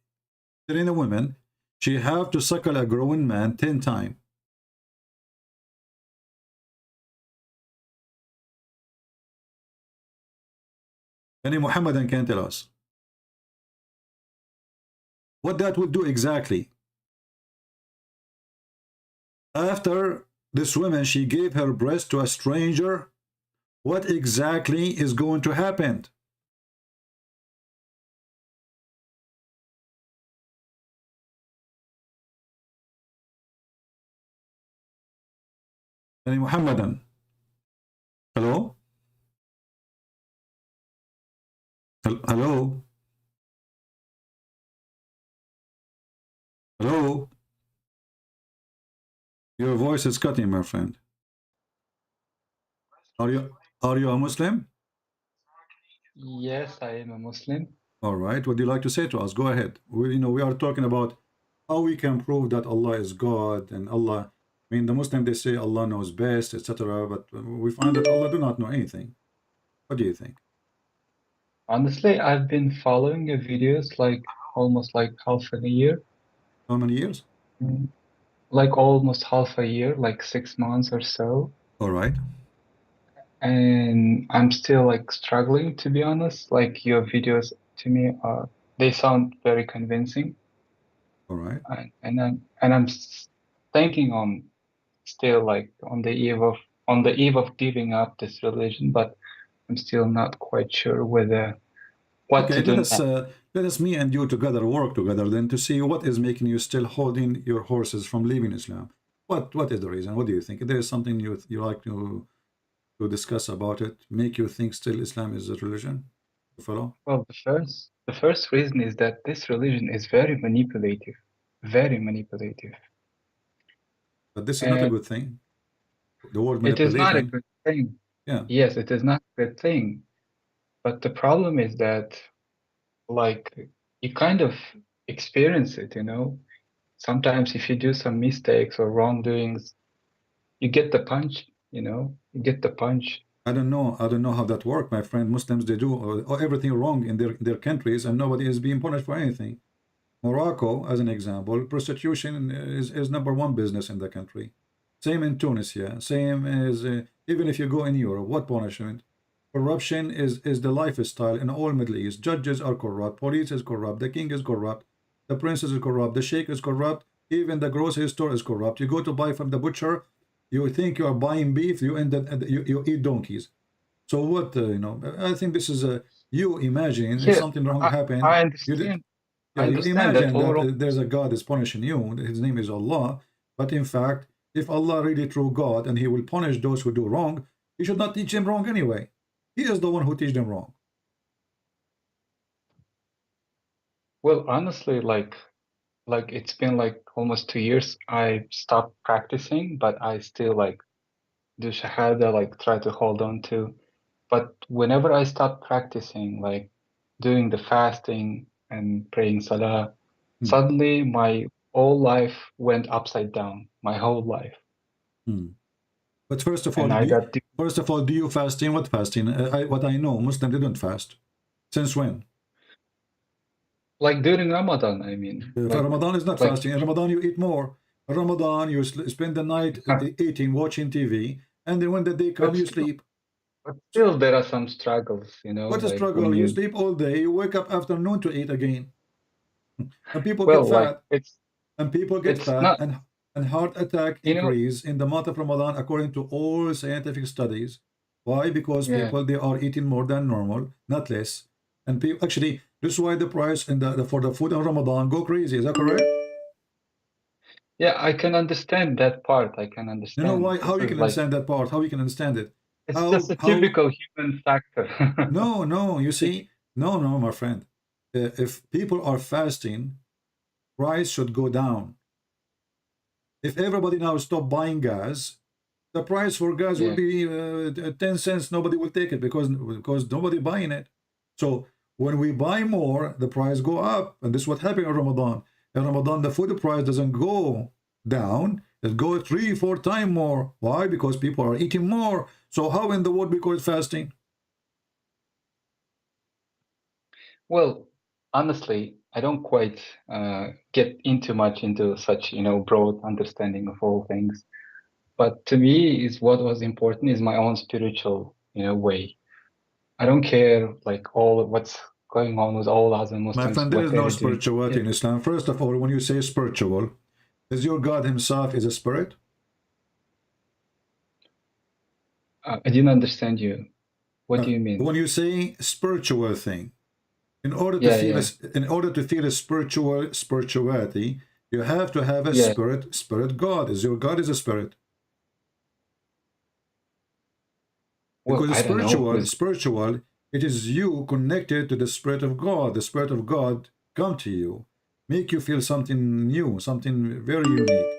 in a woman, she have to suckle a grown man 10 times? Any Muhammadan can tell us what that would do exactly. After this woman, she gave her breast to a stranger What exactly is going to happen? يعني محمدا. Hello? Hello? Hello? Your voice is cutting, my friend. Are you a Muslim? Yes, I am a Muslim. All right. What do you like to say to us? Go ahead. We are talking about how we can prove that Allah is God, and Allah. I mean, the Muslim, they say Allah knows best, etc. But we find that Allah do not know anything. What do you think? Honestly, I've been following your videos like almost like half a year. How many years? Like almost half a year, like 6 months or so. All right. And I'm still like struggling, to be honest. Like your videos to me they sound very convincing. All right. And I'm thinking on still like on the eve of giving up this religion, but I'm still not quite sure whether what Okay, to do. let us me and you together work together then to see what is making you still holding your horses from leaving Islam. What is the reason? What do you think? If there is something you like to discuss about it, make you think still Islam is a religion to follow? Well, the first reason is that this religion is very manipulative, very manipulative. But this is not a good thing. The word It is not a manipulating. good thing. Yeah. Yes, it is not a good thing. But the problem is that, like, you kind of experience it, you know. Sometimes if you do some mistakes or wrongdoings, you get the punch, you know. You get the punch. I don't know how that works, my friend. Muslims, they do everything wrong in their countries, and nobody is being punished for anything. Morocco, as an example, prostitution is #1 business in the country. Same in Tunisia. Same as even if you go in Europe, what punishment? Corruption is the lifestyle in all Middle East. Judges are corrupt, police is corrupt, the king is corrupt, the prince is corrupt, the sheikh is corrupt, even the grocery store is corrupt. You go to buy from the butcher, you think you are buying beef, you end up you eat donkeys. So what I think this is you imagine if something wrong happened. I understand. You imagine that there's a God is punishing you. His name is Allah. But in fact, if Allah really true God and He will punish those who do wrong, He should not teach them wrong anyway. He is the one who teach them wrong. Well, honestly, like it's been like almost 2 years. I stopped practicing, but I still like do shahada, like try to hold on to. But whenever I stop practicing, like doing the fasting and praying salah, suddenly my whole life went upside down. My whole life. But first of all, do you fasting? What fasting? What I know, Muslims didn't fast. Since when? Like during Ramadan, I mean. Ramadan is not fasting. In Ramadan, you eat more. In Ramadan, you spend the night eating, watching TV, and then when the day comes, you sleep. But still, there are some struggles, you know. What a struggle! You sleep all day, you wake up afternoon to eat again, and people well, get fat. Like and people get fat, not, and heart attack increase in the month of Ramadan according to all scientific studies. Why? Because people they are eating more than normal, not less. And people actually this is why the price for the food in Ramadan go crazy. Is that correct? Yeah, I can understand that part. I can understand. You know why? How you can understand that part? How you can understand it? It's just a typical human factor. No, you see, no, my friend. If people are fasting, price should go down. If everybody now stop buying gas, the price for gas will be 10 cents. Nobody will take it because nobody buying it. So when we buy more, the price go up, and this is what happened in Ramadan. In Ramadan, the food price doesn't go down; it goes 3-4 times more. Why? Because people are eating more. So how in the world we call it fasting? Well, honestly, I don't quite get much into such, broad understanding of all things. But to me, is what was important is my own spiritual, way. I don't care like all what's going on with all other Muslims. My friend, there is no spirituality in Islam. First of all, when you say spiritual, is your God Himself is a spirit? I didn't understand you. What do you mean? When you say spiritual thing, in order to Yeah, feel yeah. in order to feel a spirituality, you have to have a Yeah. spirit God. Is your God is a spirit? Well, Because I don't know. spiritual, it is you connected to the Spirit of God. The Spirit of God come to you, make you feel something new, something very unique.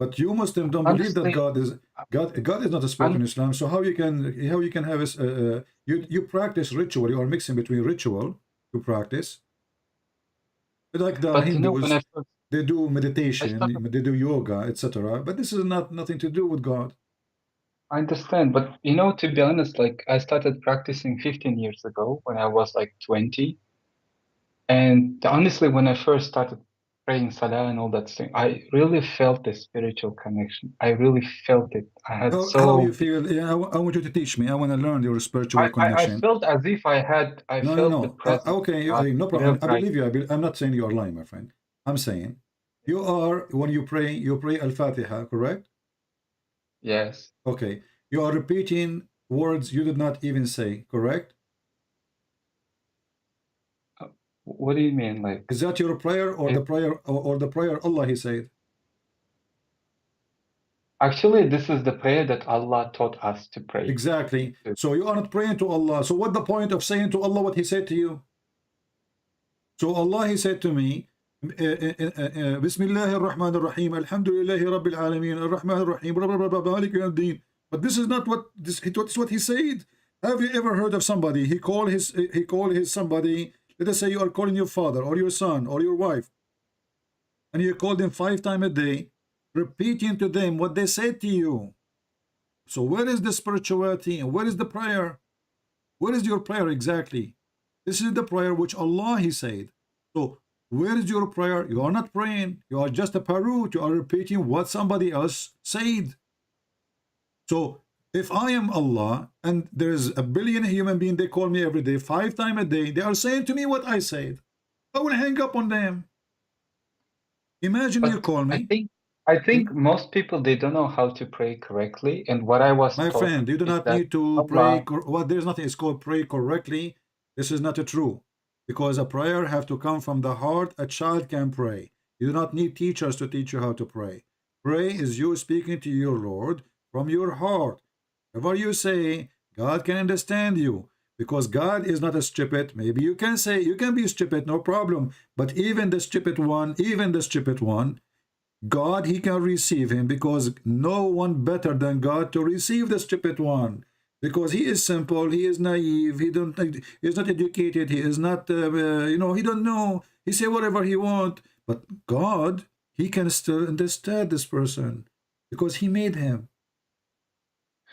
But you Muslims don't believe that Honestly, God is not a spirit in Islam. So how you can have you practice ritual? You are mixing between ritual you practice, like the but you know, when Hindus, I first they do I meditation, started, they do yoga, etc. But this is nothing to do with God. I understand, but you know, to be honest, like I started practicing 15 years ago when I was like 20. And honestly, when I first started praying Salah and all that thing, I really felt the spiritual connection. I really felt it. I had How you so, feel? Yeah, I want you to teach me. I want to learn your spiritual I connection. felt as if I No, no, felt the no. presence Okay, of God no problem. wherever I I. believe you. I'm not saying you are lying, my friend. I'm saying you are, when you pray Al-Fatiha, correct? Yes. Okay. You are repeating words you did not even say, correct? What do you mean? Like, Is that your prayer or the prayer or the prayer Allah He said? actually, this is the prayer that Allah taught us to pray. Exactly. So you are not praying to Allah. So what the point of saying to Allah what He said to you? So Allah He said to me, Bismillahir Rahmanir Rahim, Alhamdulillahi Rabbil Alameen, Ar-Rahmanir Rahim, Malik Yawmiddin. But this is not what this is what He said. Have you ever heard of somebody? He called his somebody. Let us say you are calling your father or your son or your wife, and you call them 5 times a day, repeating to them what they said to you. So where is the spirituality and where is the prayer? Where is your prayer exactly? This is the prayer which Allah He said. So where is your prayer? You are not praying. You are just a parrot. You are repeating what somebody else said. So if I am Allah and there's a billion human beings, they call me every day, 5 times a day, they are saying to me what I said, I will hang up on them. Imagine you call me. I think most people, they don't know how to pray correctly. And what I was My taught friend, you do is not that need to pray. Allah, Well, there's nothing. It's called pray correctly. This is not true, because a prayer have to come from the heart. A child can pray. You do not need teachers to teach you how to pray. Pray is you speaking to your Lord from your heart. Whatever you say, God can understand you, because God is not a stupid. Maybe you can say you can be stupid, no problem. But even the stupid one, God, He can receive him, because no one better than God to receive the stupid one, because he is simple, he is naive, he is not educated, he is not he don't know, he say whatever he want. But God, He can still understand this person, because He made him.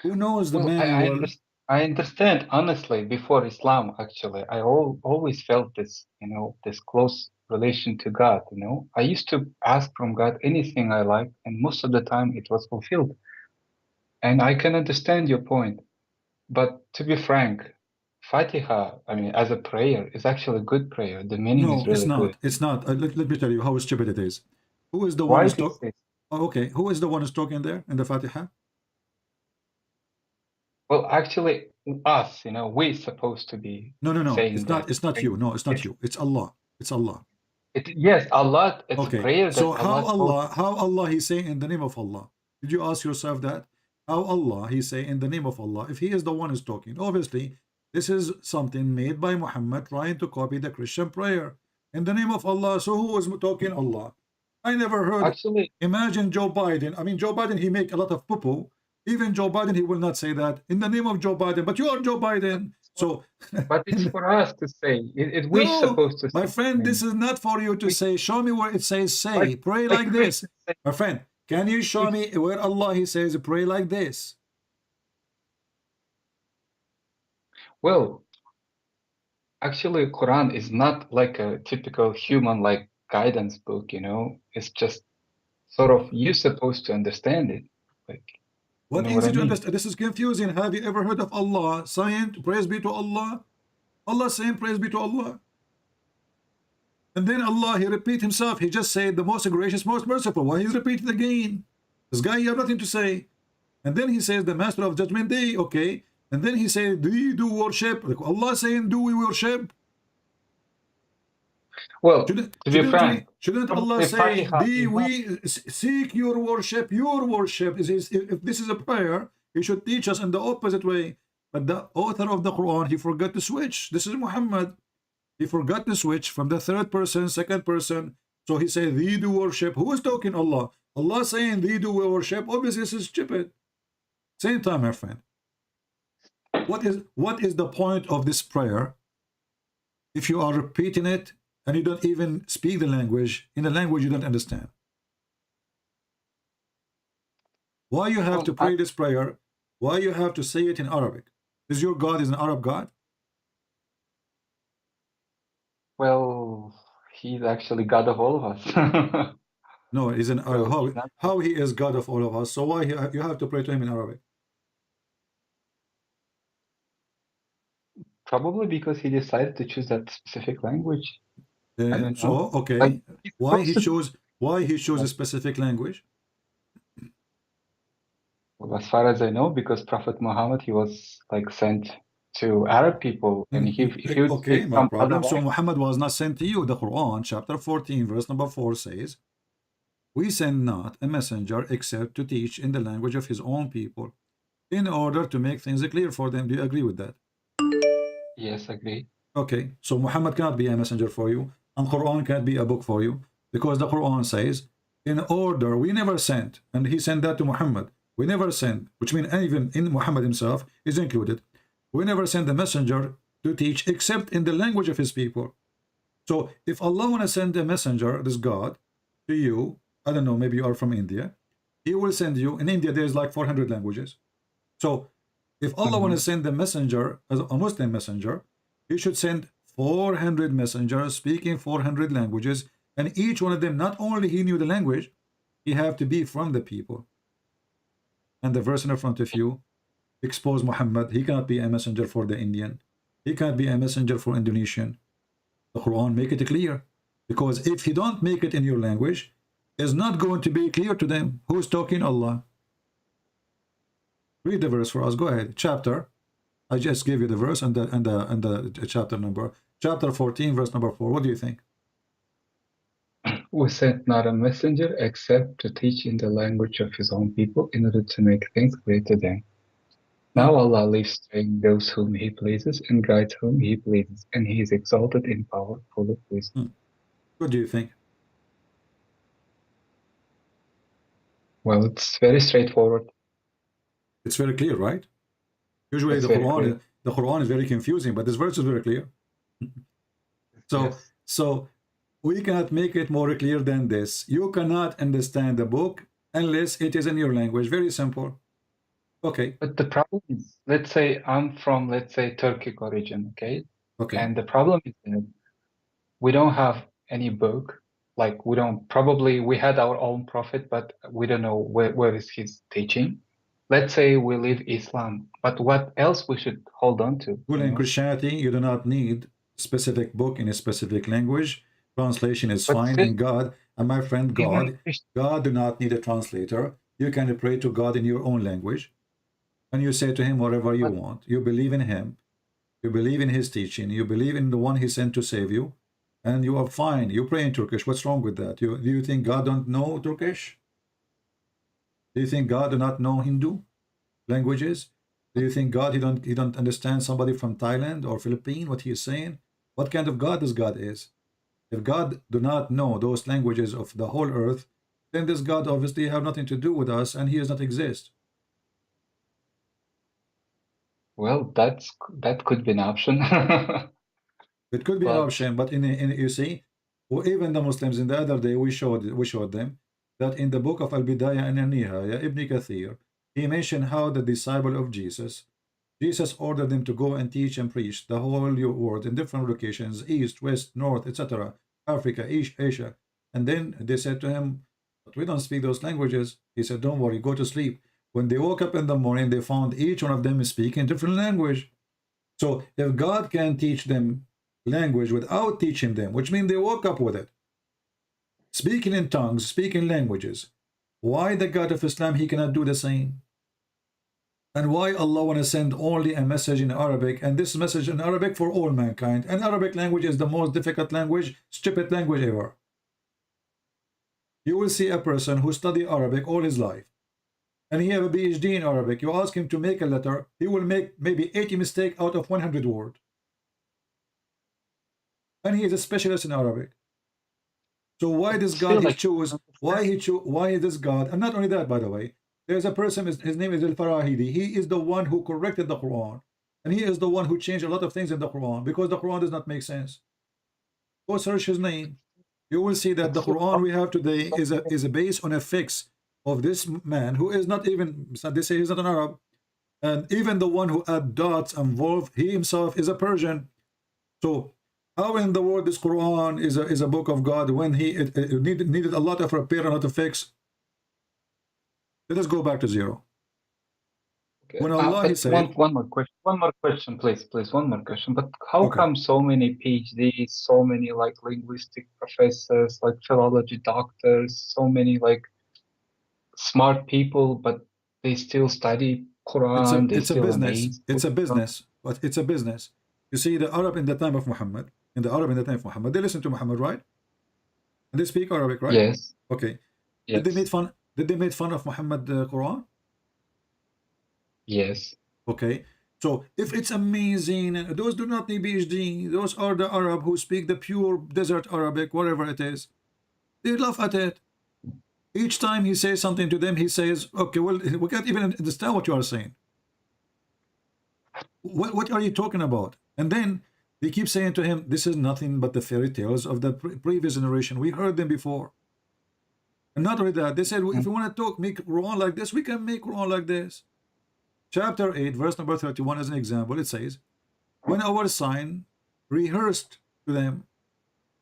Who knows the well, manual? I understand, honestly, before Islam, actually, I always felt this, this close relation to God, I used to ask from God anything I like, and most of the time it was fulfilled. And I can understand your point. But to be frank, Fatiha, I mean, as a prayer, is actually a good prayer. The meaning is No, it's really not. good. It's not. Let me tell you how stupid it is. Who is the one Why who's do you talking? say? Oh, okay. Who is the one who's talking there in the Fatiha? Well, actually, us, we're supposed to be No, no, no. saying It's that. not. It's not you. No, it's not you. It's Allah. It's Allah. Yes, Allah, it's a Okay. prayer So that Allah taught. how Allah He say in the name of Allah? Did you ask yourself that? How Allah He say in the name of Allah? If He is the one who's talking, obviously this is something made by Muhammad trying to copy the Christian prayer in the name of Allah. So who was talking? Allah. I never heard. Actually, imagine Joe Biden. I mean, Joe Biden, he make a lot of poo-poo. Even Joe Biden, he will not say that in the name of Joe Biden. But you are Joe Biden. So, but it's for us to say. We're no, supposed to my say. friend, this is not for you to say. Show me where it says say. Pray like this. My friend, can you show me where Allah He says pray like this? Well, actually, Quran is not like a typical human like guidance book, It's just sort of you're supposed to understand it. Like, What what easy I to mean? understand? This is confusing. Have you ever heard of Allah saying praise be to Allah? Allah saying praise be to Allah. And then Allah, He repeat Himself. He just said the most gracious, most merciful. Why He's repeating again? This guy, you have nothing to say. And then He says the Master of Judgment Day. Okay, And then he said, do you do worship? Like Allah saying, do we worship? Well, to be frank, shouldn't Allah say, we seek your worship? Your worship is if this is a prayer, he should teach us in the opposite way. But the author of the Quran, he forgot to switch. This is Muhammad. He forgot to switch from the third person, second person. So he said, they do worship. Who is talking? Allah. Allah saying they do worship. Obviously, this is stupid. Same time, my friend. What is the point of this prayer if you are repeating it and you don't even speak the language, in a language you don't understand? Why you have to pray this prayer? Why you have to say it in Arabic? Is your God is an Arab God? Well, he's actually God of all of us. No, he's an how he is God of all of us. So why you have to pray to him in Arabic? Probably because he decided to choose that specific language. I don't So know. okay, Like, why he chose a specific language? well, as far as I know, because Prophet Muhammad, he was like sent to Arab people, and if he would Okay, speak no some problem. other So language, Muhammad was not sent to you. The Quran, chapter 14, verse number 4 says, we send not a messenger except to teach in the language of his own people, in order to make things clear for them. Do you agree with that? yes, agree. Okay, so Muhammad cannot be a messenger for you, and Quran can't be a book for you, because the Quran says, in order, we never sent, and he sent that to Muhammad. We never sent, which means even in Muhammad himself is included. We never send the messenger to teach except in the language of his people. So if Allah want to send a messenger, this God, to you, I don't know, maybe you are from India, he will send you. In India, there's like 400 languages. So if Allah want to send the messenger, as a Muslim messenger, he should send 400 messengers speaking 400 languages, and each one of them, not only he knew the language, he have to be from the people. And the verse in front of you expose Muhammad. He cannot be a messenger for the Indian. He can't be a messenger for Indonesian. The Quran make it clear, because if you don't make it in your language, it's not going to be clear to them. Who's talking? Allah. Read the verse for us. Go ahead. Chapter. I just gave you the verse and the chapter number. Chapter 14, verse number 4. What do you think? We sent not a messenger except to teach in the language of his own people in order to make things clear to them. Now Allah leaves straying those whom he pleases and guides whom he pleases, and he is exalted in power, full of wisdom. What do you think? Well, it's very straightforward. It's very clear, right? Usually It's the very clear. Quran is very confusing, but this verse is very clear. So we cannot make it more clear than this. You cannot understand the book unless it is in your language. Very simple. Okay. But the problem is, let's say I'm from, let's say, Turkic origin, okay? Okay. And the problem is that we don't have any book. Like we had our own prophet, but we don't know where is his teaching. Let's say we live Islam, but what else we should hold on to? Well, in Christianity, you do not need specific book in a specific language. Translation is fine. In God, and my friend, God do not need a translator. You can pray to God in your own language, and you say to him whatever you want. You believe in him. You believe in his teaching. You believe in the one he sent to save you, and you are fine. You pray in Turkish. What's wrong with that? Do you think God don't know Turkish? Do you think God do not know Hindu languages? Do you think God he don't understand somebody from Thailand or Philippines what he is saying? What kind of God this God is? If God do not know those languages of the whole earth, then this God obviously have nothing to do with us, and he does not exist. Well, that could be an option. It could be an option, but in you see, even the Muslims in the other day we showed them that in the book of Al-Bidayah and Al-Nihaya, Ibn Kathir, he mentioned how the disciple of Jesus ordered them to go and teach and preach the whole world in different locations, east, west, north, etc., Africa, Asia. And then they said to him, but we don't speak those languages. He said, don't worry, go to sleep. When they woke up in the morning, they found each one of them is speaking different language. So if God can teach them language without teaching them, which means they woke up with it, speaking in tongues, speaking languages, why the God of Islam, he cannot do the same? And why Allah want to send only a message in Arabic, and this message in Arabic for all mankind? And Arabic language is the most difficult language, stupid language ever. You will see a person who study Arabic all his life, and he have a PhD in Arabic. You ask him to make a letter, he will make maybe 80 mistakes out of 100 words. And he is a specialist in Arabic. So why this God he choose? Why this God? And not only that, by the way, there's a person, his name is Al-Farahidi. He is the one who corrected the Quran. And he is the one who changed a lot of things in the Quran, because the Quran does not make sense. Go search his name. You will see that the Quran we have today is based on a fix of this man who is not even, they say he's not an Arab. And even the one who add dots and wolf, he himself is a Persian. So how in the world this Quran is a book of God when it needed a lot of repair and a lot of fix? Let us go back to zero. Okay. When Allah said, one more question, please, one more question. But how come so many PhDs, so many like linguistic professors, like philology doctors, so many like smart people, but they still study Quran? it's a business. It's a business. But it's a business. You see, the Arab in the time of Muhammad, they listen to Muhammad, right? And they speak Arabic, right? Yes. Okay. Yes. Did they make fun of Muhammad Quran? Yes. Okay. So if it's amazing, and those do not need PhD, those are the Arab who speak the pure desert Arabic, whatever it is. They laugh at it. Each time he says something to them, he says, okay, well, we can't even understand what you are saying. What are you talking about? And then they keep saying to him, this is nothing but the fairy tales of the previous generation. We heard them before. And not only that, they said, if we want to make Quran like this, we can make Quran like this. Chapter 8, verse number 31, as an example, it says, when our sign rehearsed to them,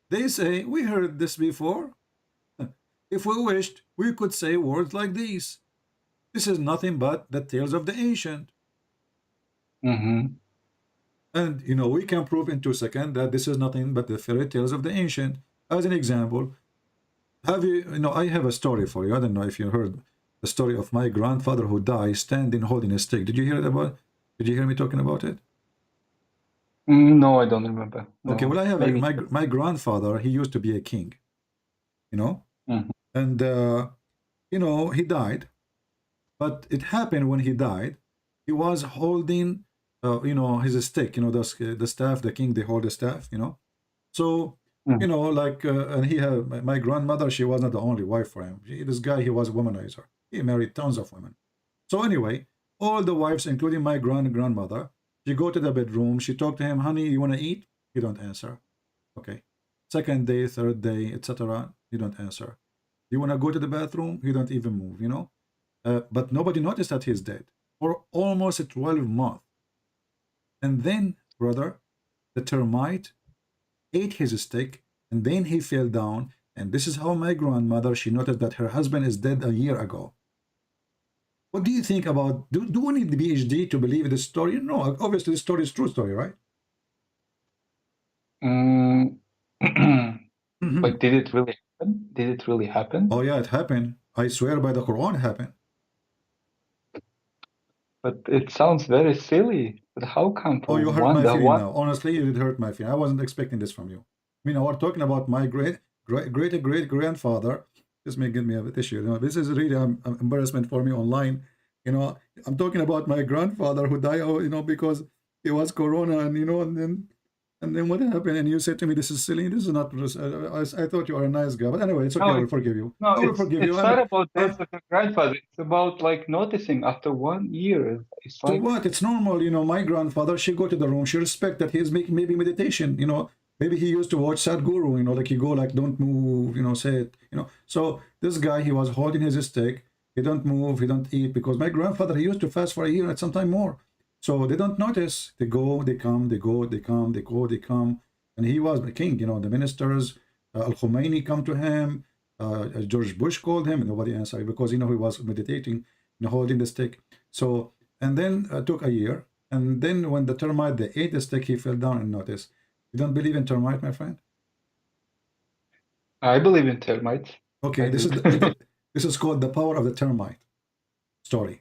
they say, we heard this before. If we wished, we could say words like these. This is nothing but the tales of the ancient. And, you know, we can prove in 2 seconds that this is nothing but the fairy tales of the ancient. As an example, I have a story for you. I don't know if you heard the story of my grandfather who died standing holding a stick. Did you hear me talking about it? No, I don't remember. No. Okay, well, I have my grandfather. He used to be a king, you know, and he died. But it happened when he died, he was holding his stick, the staff. The king, they hold the staff, so and he had my grandmother. She was not the only wife for him. This guy, he was a womanizer. He married tons of women. So anyway, all the wives, including my grandmother, she go to the bedroom, she talked to him, honey, you want to eat? He don't answer. Okay. Second day, third day, etc. He don't answer. You want to go to the bathroom? He don't even move, but nobody noticed that he's dead for almost 12 months. And then, brother, the termite ate his stick, and then he fell down. And this is how my grandmother, she noticed that her husband is dead a year ago. What do you think about, do we need the PhD to believe this story? No, obviously this story is true story, right? Like, did it really happen? Did it really happen? Oh yeah, it happened. I swear by the Quran it happened. But it sounds very silly. But how come? Oh, you hurt my feeling now. Honestly, you did hurt my feeling. I wasn't expecting this from you. I mean, we're talking about my great grandfather. This may give me a bit issue. This is really an embarrassment for me online. I'm talking about my grandfather who died, because he was corona, and then what happened? And you said to me, "This is silly. This is not." I thought you are a nice guy, but anyway, it's okay. I will forgive you. No, it's not about death of your grandfather. It's about like noticing after 1 year. It's like, so what? It's normal, My grandfather, she go to the room. She respect that he's making maybe meditation. Maybe he used to watch Sadhguru. Like he go like, don't move. Say it. So this guy, he was holding his stick. He don't move. He don't eat, because my grandfather, he used to fast for a year and sometime more. So they don't notice. They go, they come, they go, they come, they go, they come. And he was the king, the ministers, Al-Khomeini come to him, George Bush called him, and nobody answered, because, he was meditating, holding the stick. So, and then took a year. And then when the termite, they ate the stick, he fell down and noticed. You don't believe in termite, my friend? I believe in termites. Okay, this is called the power of the termite story.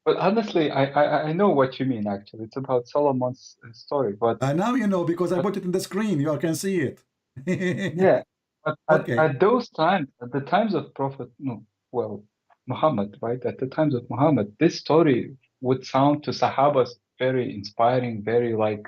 But honestly, I know what you mean. Actually, it's about Solomon's story. But Now you know because I put it in the screen. You all can see it. yeah, but Okay. at those times, at the times of Prophet, no, well, Muhammad, right? At the times of Muhammad, this story would sound to Sahabas very inspiring, very like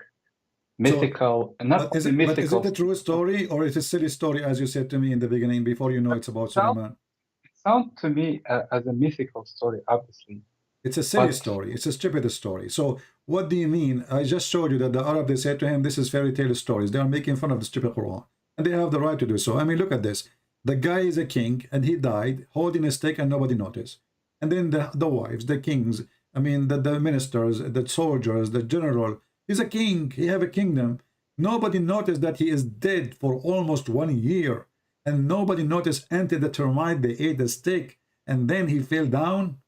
mythical, and not But is only it mythical. a true story or is it a silly story, as you said to me in the beginning before you know it's about Suleiman? It sounds to me as a mythical story, obviously. It's a silly But story. It's a stupid story. So what do you mean? I just showed you that the Arab, they said to him, this is fairy tale stories. They are making fun of the stupid Quran. And they have the right to do so. I mean, look at this. The guy is a king and he died holding a stick and nobody noticed. And then the wives, the kings, I mean, the ministers, the soldiers, the general, he's a king. He have a kingdom. Nobody noticed that he is dead for almost 1 year. And nobody noticed until the termite, they ate the stick. And then he fell down.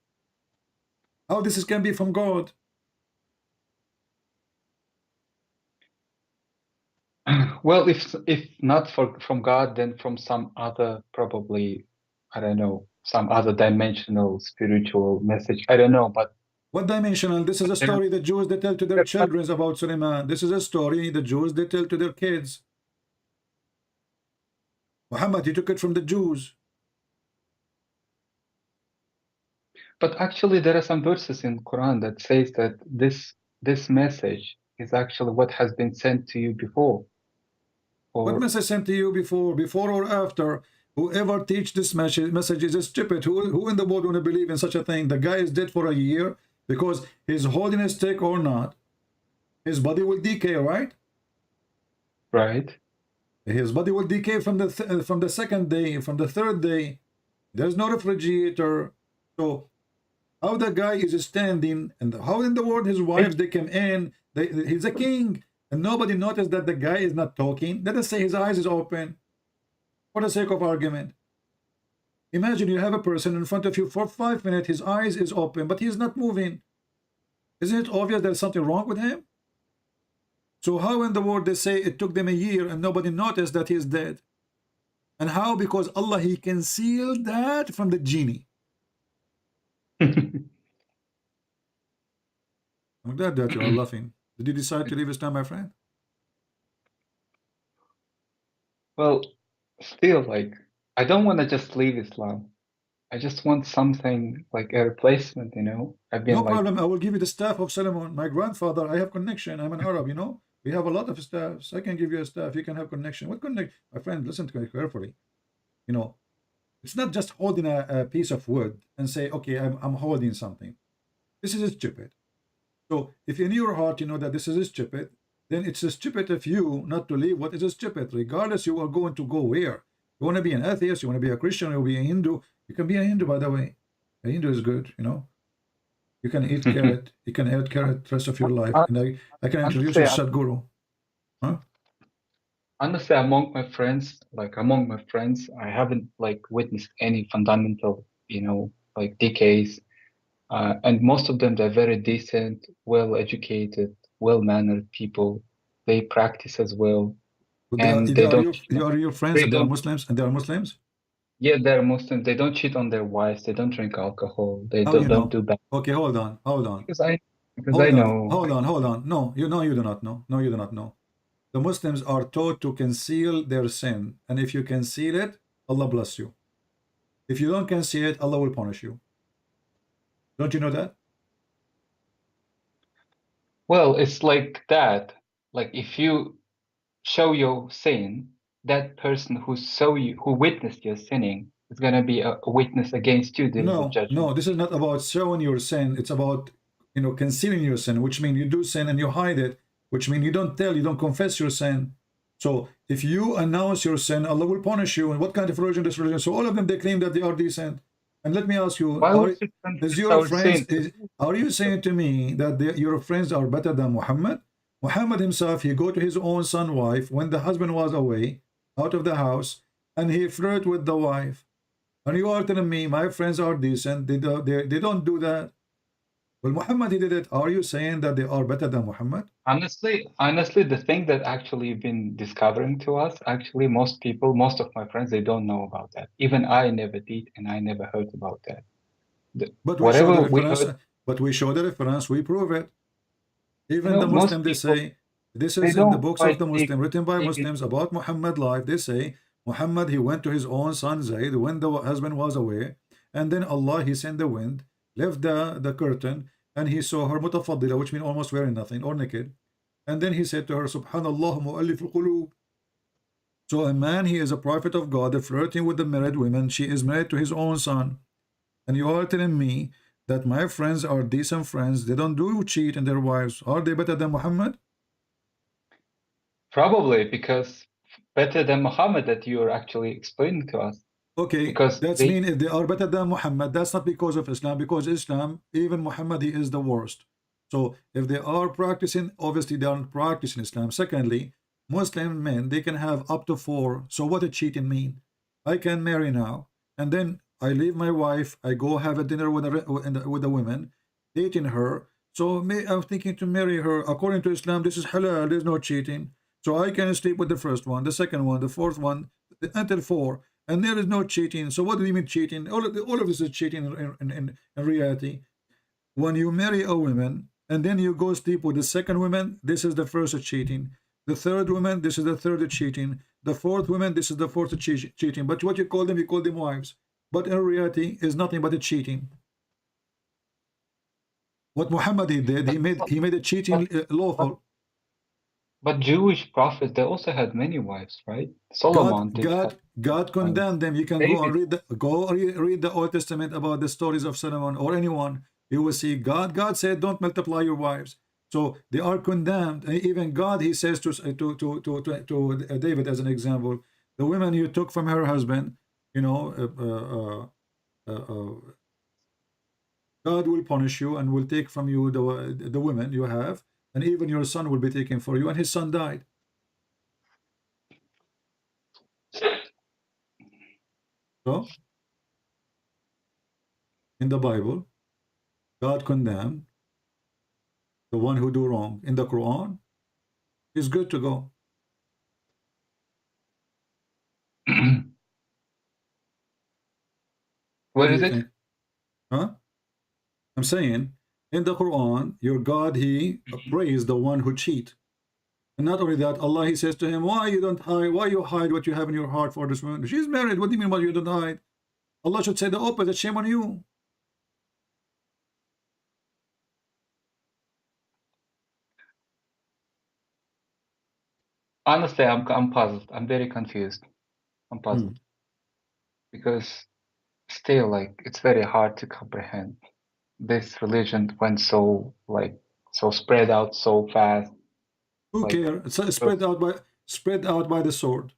How this can be from God? well, if not from God, then from some other, probably, I don't know, some other dimensional spiritual message. I don't know, but what dimensional? This is a story the Jews they tell to their children about Suleiman. This is a story the Jews they tell to their kids. Muhammad, he took it from the Jews. But actually, there are some verses in Quran that says that this message is actually what has been sent to you before. What message sent to you before or after? Whoever teach this message is stupid. Who in the world want to believe in such a thing? The guy is dead for a year because he's holding a stick or not. His body will decay, right? Right. His body will decay from the second day, from the third day. There's no refrigerator. So how the guy is standing, and how in the world his wives they came in? He's a king, and nobody noticed that the guy is not talking. Let us say his eyes is open, for the sake of argument. Imagine you have a person in front of you for 5 minutes. His eyes is open, but he's not moving. Isn't it obvious there's something wrong with him? So how in the world they say it took them a year and nobody noticed that he's dead? And how? Because Allah, he concealed that from the genie. I'm glad that you are laughing. Did you decide to leave Islam, my friend? Well, still, like, I don't want to just leave Islam. I just want something like a replacement, you know? I've been No like, problem. I will give you the staff of Solomon. My grandfather, I have connection. I'm an Arab, you know? We have a lot of staffs. I can give you a staff. You can have connection. What connection? My friend, listen to me carefully. You know, it's not just holding a piece of wood and say, okay, I'm holding something. This is stupid. So if in your heart you know that this is stupid, then it's stupid of you not to leave what is stupid. Regardless, you are going to go where? You want to be an atheist, you want to be a Christian, you want to be a Hindu. You can be a Hindu, by the way. A Hindu is good, you know. You can eat carrot. You can eat carrot the rest of your life. And I can introduce you to Sadhguru. Huh? Honestly, among my friends, I haven't like witnessed any fundamental, you know, like decays. And most of them, they're very decent, well-educated, well-mannered people. They practice as well. And they don't. You are your friends and they are Muslims and they are Muslims? Yeah, they're Muslims. They don't cheat on their wives. They don't drink alcohol. They How don't do bad. Okay, hold on. Because I know. Hold on. No, you do not know. No, you do not know. The Muslims are taught to conceal their sin. And if you conceal it, Allah bless you. If you don't conceal it, Allah will punish you. Don't you know that? Well, it's like that. Like if you show your sin, that person who witnessed your sinning is gonna be a witness against you during the judgment. No, this is not about showing your sin. It's about, you know, concealing your sin, which means you do sin and you hide it, which means you don't tell, you don't confess your sin. So if you announce your sin, Allah will punish you. And what kind of religion is religion? So all of them, they claim that they are decent. And let me ask you, are you saying to me that your friends are better than Muhammad? Muhammad himself, he go to his own son wife when the husband was away out of the house and he flirt with the wife. And you are telling me my friends are decent, they don't do that. Well, Muhammad, he did it. Are you saying that they are better than Muhammad? Honestly, the thing that actually been discovering to us, actually most of my friends, they don't know about that. Even I never did, and I never heard about that. But whatever we heard, But we show the reference, we prove it. Even You the know, Muslim, most they people, say, this they is in the don't books of quite the take Muslim, written by it. Muslims about Muhammad life. They say, Muhammad, he went to his own son Zayd when the husband was away, and then Allah, he sent the wind, left the curtain, and he saw her mutafaddila, which means almost wearing nothing, or naked. And then he said to her, Subhanallah mu'allif al-qulub. So a man, he is a prophet of God, flirting with the married women. She is married to his own son. And you are telling me that my friends are decent friends. They don't do cheat in their wives. Are they better than Muhammad? Probably because better than Muhammad that you're actually explaining to us. Okay, Because that's they, mean if they are better than Muhammad, that's not because of Islam. Because Islam, even Muhammad, he is the worst. So if they are practicing, obviously they aren't practicing Islam. Secondly, Muslim men, they can have up to 4. So what does cheating mean? I can marry now, and then I leave my wife, I go have a dinner with the women, dating her. So I'm thinking to marry her. According to Islam, this is halal, there's no cheating. So I can sleep with the first one, the second one, the fourth one, until 4. And there is no cheating. So what do you mean cheating? All of this is cheating in reality. When you marry a woman, and then you go sleep with the second woman, this is the first cheating. The third woman, this is the third cheating. The fourth woman, this is the fourth cheating. But what you call them wives. But in reality, is nothing but a cheating. What Muhammad he did, he made a cheating lawful. but Jewish prophets, they also had many wives, right? Solomon did have God condemned them. You can go and read the Old Testament about the stories of Solomon or anyone. You will see God said, don't multiply your wives. So they are condemned. And even God, he says to David as an example, the women you took from her husband, you know, God will punish you and will take from you the women you have, and even your son will be taken for you. And his son died. So in the Bible, God condemned the one who do wrong. In the Quran, it's good to go. What is it? Huh? I'm saying in the Quran, your God, he praised the one who cheat. And not only that, Allah, he says to him, why you hide what you have in your heart for this woman? She's married. What do you mean what you don't hide? Allah should say the opposite. Shame on you. Honestly, I'm puzzled. I'm very confused. I'm puzzled because still, like, it's very hard to comprehend. This religion went so spread out so fast. Who cares? It's spread out by the sword.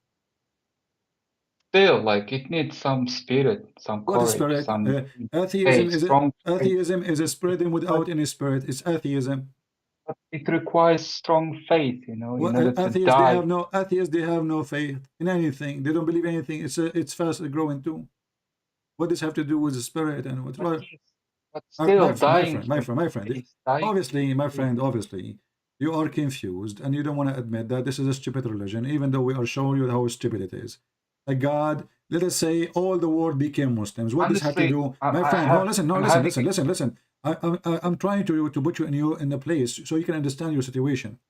Still, like, it needs some spirit, some What is courage, spirit? some Atheism faith, is strong faith. atheism is a spreading without any spirit. It's atheism. But it requires strong faith, you know, in Well, order to atheists die. they have no faith in anything. They don't believe anything. It's fast growing too. What does have to do with the spirit and what? But still, My friend. Obviously, my friend, obviously, you are confused and you don't want to admit that this is a stupid religion, even though we are showing you how stupid it is. A God, let us say, all the world became Muslims. What does have to do, my friend? Listen. I'm trying to put you in the place so you can understand your situation.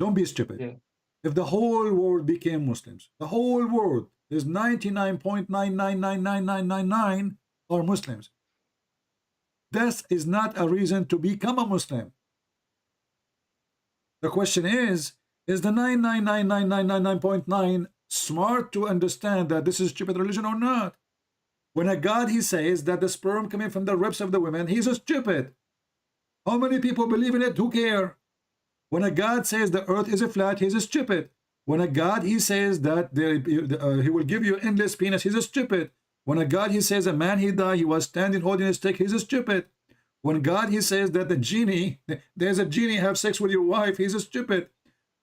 Don't be stupid. Yeah. If the whole world became Muslims, the whole world is 99.9999999 are Muslims. This is not a reason to become a Muslim. The question is the 9999999.9 smart to understand that this is stupid religion or not? When a God, he says that the sperm coming from the ribs of the women, he's a stupid. How many people believe in it? Who care? When a God says the earth is a flat, he's a stupid. When a God, he says that he will give you endless penis, he's a stupid. When a God, he says a man, he died, he was standing holding a stick, he's a stupid. When God, he says that there's a genie, have sex with your wife, he's a stupid.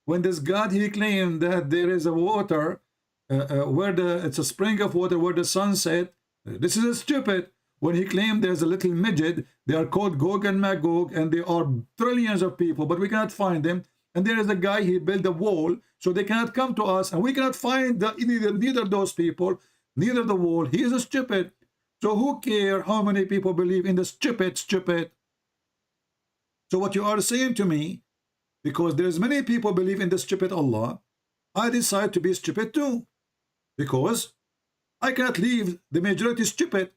When this God, he claimed that there is a water, it's a spring of water where the sun set, this is a stupid. When he claimed there's a little midget, they are called Gog and Magog, and there are trillions of people, but we cannot find them. And there is a guy, he built a wall, so they cannot come to us, and we cannot find neither those people, neither the wall. He is a stupid. So who care how many people believe in the stupid? So what you are saying to me, because there's many people believe in the stupid Allah, I decide to be stupid too, because I cannot leave the majority stupid,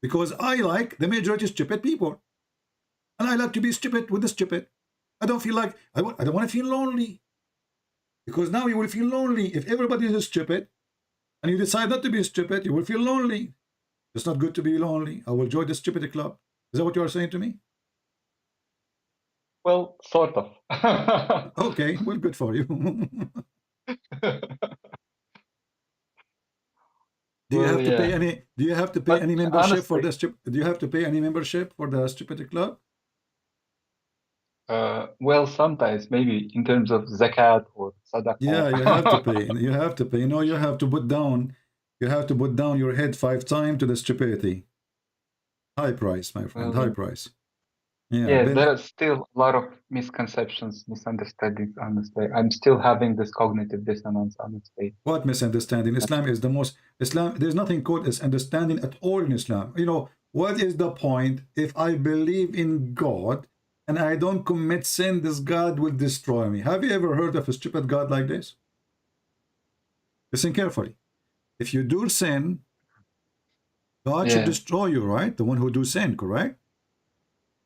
because I like the majority stupid people, and I like to be stupid with the stupid. I don't feel like I don't want to feel lonely, because now you will feel lonely if everybody is stupid, and you decide not to be stupid. You will feel lonely. It's not good to be lonely. I will join the stupid club. Is that what you are saying to me? Well, sort of. Okay, well, good for you. Do you have to pay any? Do you have to pay any membership for the stupid? Do you have to pay any membership for the stupid club? Well, sometimes maybe in terms of zakat or sadaqah. Yeah, you have to pay. You have to pay. No, you have to put down. You have to put down your head 5 times to the stupidity. High price, my friend. High price. Yeah, there are still a lot of misconceptions, misunderstandings, honestly. I'm still having this cognitive dissonance, honestly. What misunderstanding? Islam is the most Islam. There's nothing called as understanding at all in Islam. You know, what is the point if I believe in God and I don't commit sin, this God will destroy me? Have you ever heard of a stupid God like this? Listen carefully. If you do sin, God should destroy you, right? The one who do sin, correct?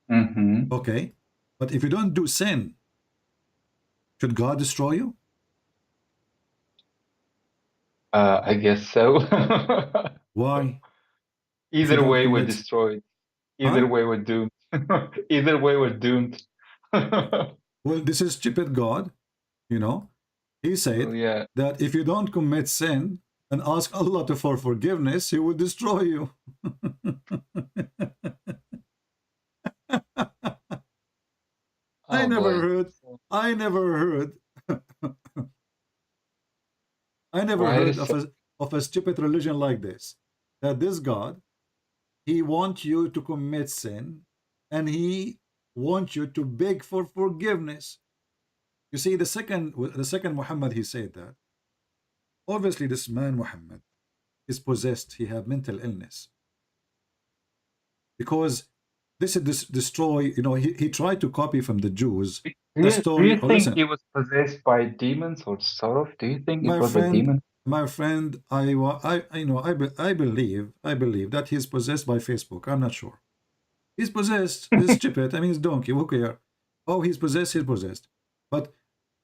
Mm-hmm. Okay. But if you don't do sin, should God destroy you? I guess so. Why? Either way, we're destroyed. Either way, we're doomed. Either way, we're doomed. Well, this is stupid God, you know. He said that if you don't commit sin and ask Allah for forgiveness, He will destroy you. I never heard of a stupid religion like this. That this God, He wants you to commit sin and He wants you to beg for forgiveness. You see, the second Muhammad, he said that. Obviously, this man Muhammad is possessed. He had mental illness. Because this is destroy, you know, he tried to copy from the Jews the story. Do you think he was possessed by demons or sort of? Do you think it was a demon? My friend, I believe that he's possessed by Facebook. I'm not sure. He's possessed. He's stupid. I mean, he's donkey. Who cares? Oh, he's possessed. He's possessed. But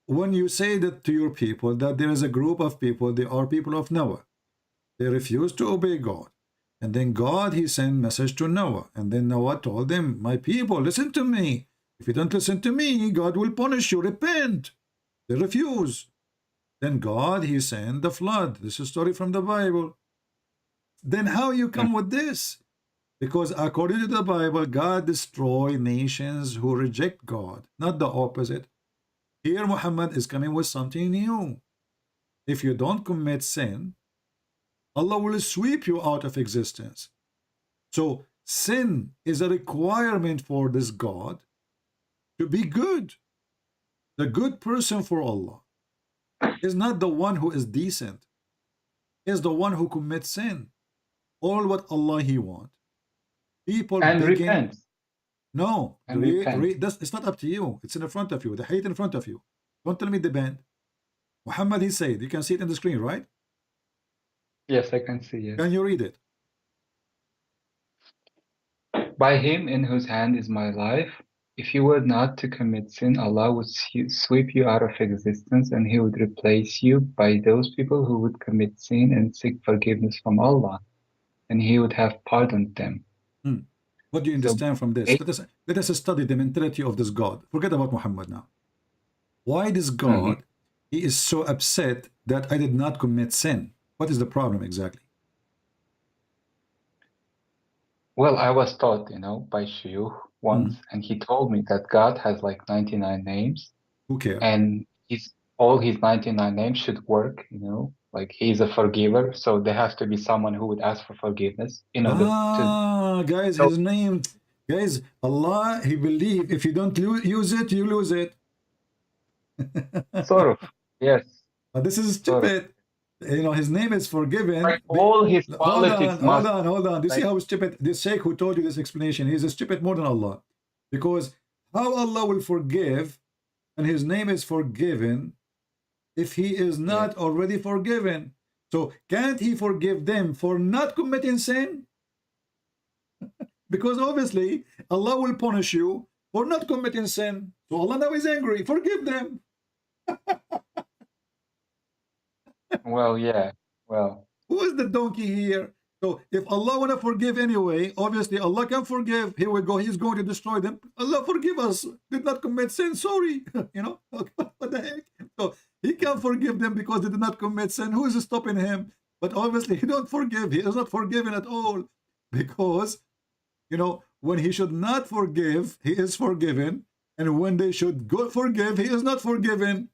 when you say that to your people, that there is a group of people, they are people of Noah. They refuse to obey God. And then God, He sent message to Noah. And then Noah told them, my people, listen to me. If you don't listen to me, God will punish you. Repent. They refuse. Then God, He sent the flood. This is a story from the Bible. Then how you come with this? Because according to the Bible, God destroys nations who reject God, not the opposite. Here Muhammad is coming with something new. If you don't commit sin, Allah will sweep you out of existence. So sin is a requirement for this God to be good. The good person for Allah is not the one who is decent, is the one who commits sin. All what Allah He wants. People and begging, repent. No, And repent. it's not up to you. It's in front of you. The hate in front of you. Don't tell me the band. Muhammad, he said, you can see it on the screen, right? Yes, I can see it. Can you read it? By Him in whose hand is my life, if you were not to commit sin, Allah would sweep you out of existence and He would replace you by those people who would commit sin and seek forgiveness from Allah, and He would have pardoned them. What do you understand from this? Let us study the mentality of this God. Forget about Muhammad now. Why this God, He is so upset that I did not commit sin? What is the problem exactly? Well, I was taught, by Shuyukh once, and he told me that God has like 99 names. Who cares? And all his 99 names should work, like He's a forgiver, so there has to be someone who would ask for forgiveness in order to... Guys, His name, guys, Allah, He believe if you don't use it, you lose it. Sort of, yes. But this is stupid. His name is forgiven. Like all his politics hold on. Do you see how stupid this sheikh who told you this explanation? He's stupid more than Allah. Because How Allah will forgive, and his name is forgiven, if he is not already forgiven? So can't he forgive them for not committing sin? Because obviously Allah will punish you for not committing sin. So Allah now is angry. Forgive them. Well, yeah. Well, Who is the donkey here? So if Allah want to forgive anyway, obviously Allah can forgive. Here we go. He's going to destroy them. Allah forgive us. Did not commit sin. Sorry. You know, what the heck? So he can forgive them because they did not commit sin. Who is stopping him? But obviously he don't forgive. He is not forgiven at all, because, you know, when he should not forgive, he is forgiven. And when they should go forgive, he is not forgiven.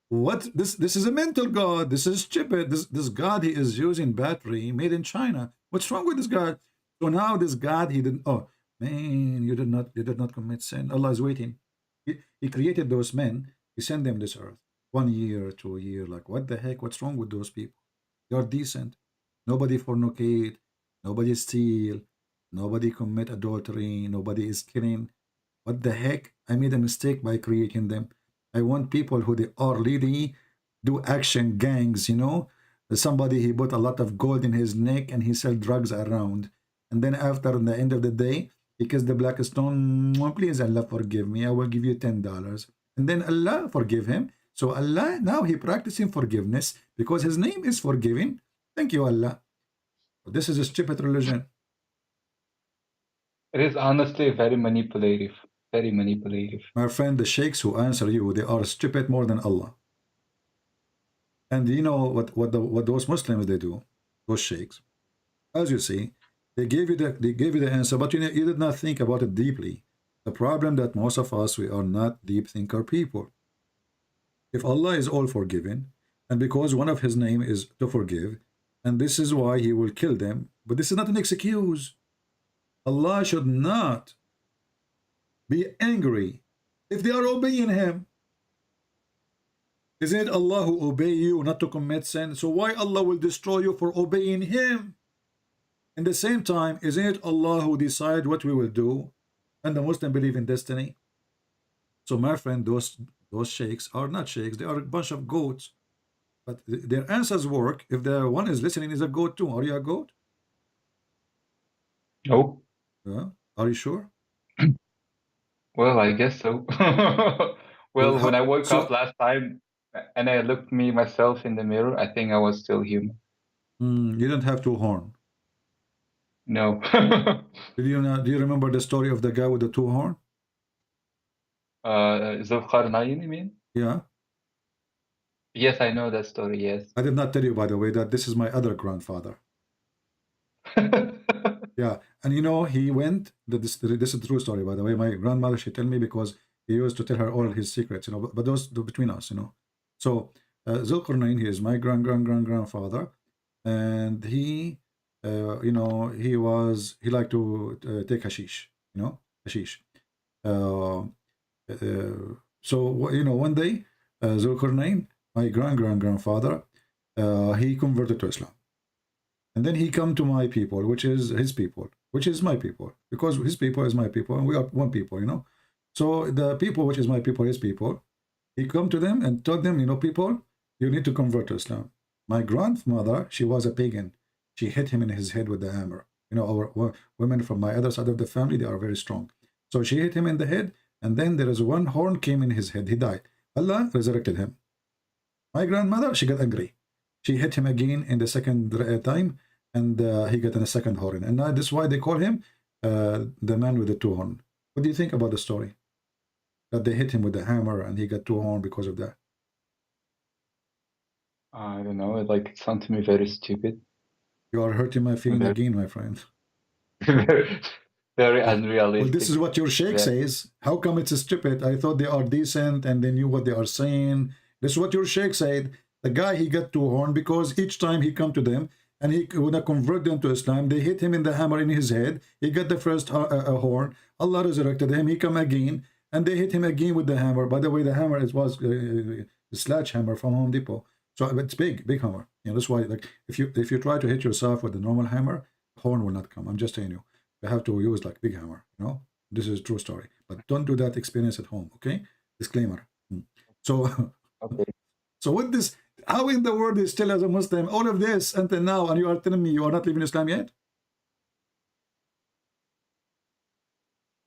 What? This is a mental God. This is stupid. This God, he is using battery made in China. What's wrong with this God? So now this God, he didn't, oh man, you did not commit sin. Allah is waiting. He created those men. He sent them this earth. 1 year, 2 years. Like, what the heck? What's wrong with those people? They are decent. Nobody fornicate. Nobody steal. Nobody commit adultery. Nobody is killing. What the heck? I made a mistake by creating them. I want people who they are really do action gangs, you know. Somebody, he put a lot of gold in his neck and he sell drugs around. And then after, in the end of the day, he kissed the black stone. Please, Allah, forgive me. I will give you $10. And then Allah forgive him. So Allah, now he practicing forgiveness because his name is forgiving. Thank you, Allah. This is a stupid religion. it is honestly very manipulative. Very manipulative. My friend, the sheikhs who answer you, they are stupid more than Allah. And you know what those Muslims they do, those sheikhs, as you see, they gave you the answer, but you did not think about it deeply. The problem that most of us, we are not deep thinker people. If Allah is all forgiving, and because one of his name is to forgive, and this is why he will kill them, but this is not an excuse. Allah should not be angry if they are obeying him. Isn't it Allah who obey you not to commit sin? So why Allah will destroy you for obeying him? In the same time, isn't it Allah who decide what we will do? And the Muslim believe in destiny. So my friend, those sheikhs are not sheikhs. They are a bunch of goats. But their answers work if the one is listening is a goat too. Are you a goat? No. Are you sure? Well, I guess so. Well, when I woke up last time and I looked me myself in the mirror, I think I was still human. You don't have two horns. No. Do you remember the story of the guy with the two horns? Zulqarnain, you mean? Yeah. Yes, I know that story, yes. I did not tell you, by the way, that this is my other grandfather. Yeah, and you know, he went, this is a true story, by the way. My grandmother, she tell me because he used to tell her all his secrets, you know, but those between us, you know. So, Zulqarnain, he is my grandfather, and he, you know, he liked to take hashish, you know, hashish. So, you know, one day, Zulqarnain, my grandfather, he converted to Islam. And then he come to my people, which is his people, which is my people, because his people is my people, and we are one people, you know. So the people, which is my people, his people, he come to them and told them, you know, people, you need to convert to Islam. My grandmother, she was a pagan. She hit him in his head with the hammer. You know, our women from my other side of the family, they are very strong. So she hit him in the head, and then there is one horn came in his head. He died. Allah resurrected him. My grandmother, she got angry. She hit him again in the second time, and he got in a second horn. And now this is why they call him the man with the two horns. What do you think about the story? That they hit him with the hammer and he got two horns because of that. I don't know. It sounds to me very stupid. You are hurting my feeling again, my friend. Very unrealistic. Well, this is what your sheikh says. How come it's stupid? I thought they are decent and they knew what they are saying. This is what your sheikh said. The guy, he got two horns because each time he come to them and he would convert them to Islam, they hit him in the hammer in his head. He got the first horn. Allah resurrected him. He come again, and they hit him again with the hammer. By the way, the hammer was a sledgehammer from Home Depot. So it's big hammer. You know, that's why, like, if you try to hit yourself with a normal hammer, horn will not come. I'm just telling you. You have to use like big hammer. You know, this is a true story. but don't do that experience at home. Okay, disclaimer. So, Okay. so what this? How in the world is still as a Muslim all of this until now, and you are telling me you are not living Islam yet?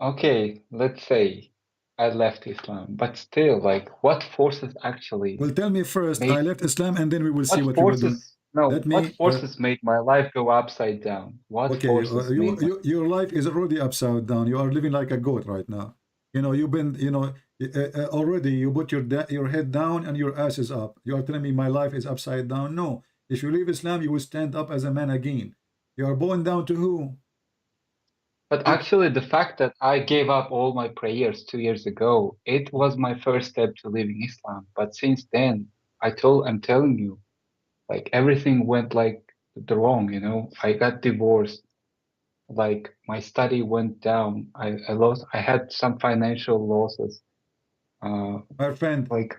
Okay, let's say I left Islam, but still, like, what forces actually Well, tell me first. I made left Islam, and then we will see what what you will do. forces no, Let what me. forces made my life go upside down? What Okay, forces made my your life is already upside down. You are living like a goat right now. You know, you've been, you know, already you put your head down and your ass is up. You are telling me my life is upside down? No. If you leave Islam, you will stand up as a man again. You are born down to who? But actually, the fact that I gave up all my prayers 2 years ago, it was my first step to leaving Islam. But since then, I'm telling you, like everything went like the wrong, you know. I got divorced, like my study went down. I had some financial losses. My friend, Like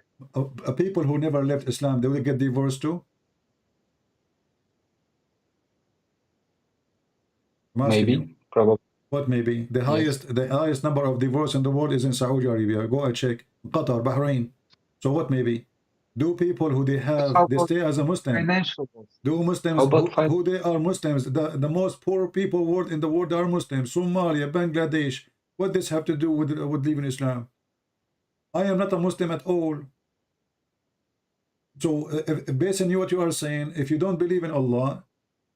people who never left Islam, they will get divorced too? I'm asking you. maybe, probably. What maybe? The Yes. highest number of divorce in the world is in Saudi Arabia. Go and check. Qatar, Bahrain. So what maybe? Do people who How they about stay as a Muslim? financial losses? Do Muslims How about who they are Muslims? The most poor people world in the world are Muslims. Somalia, Bangladesh. What does have to do with leaving Islam? I am not a Muslim at all. So based on what you are saying, if you don't believe in Allah,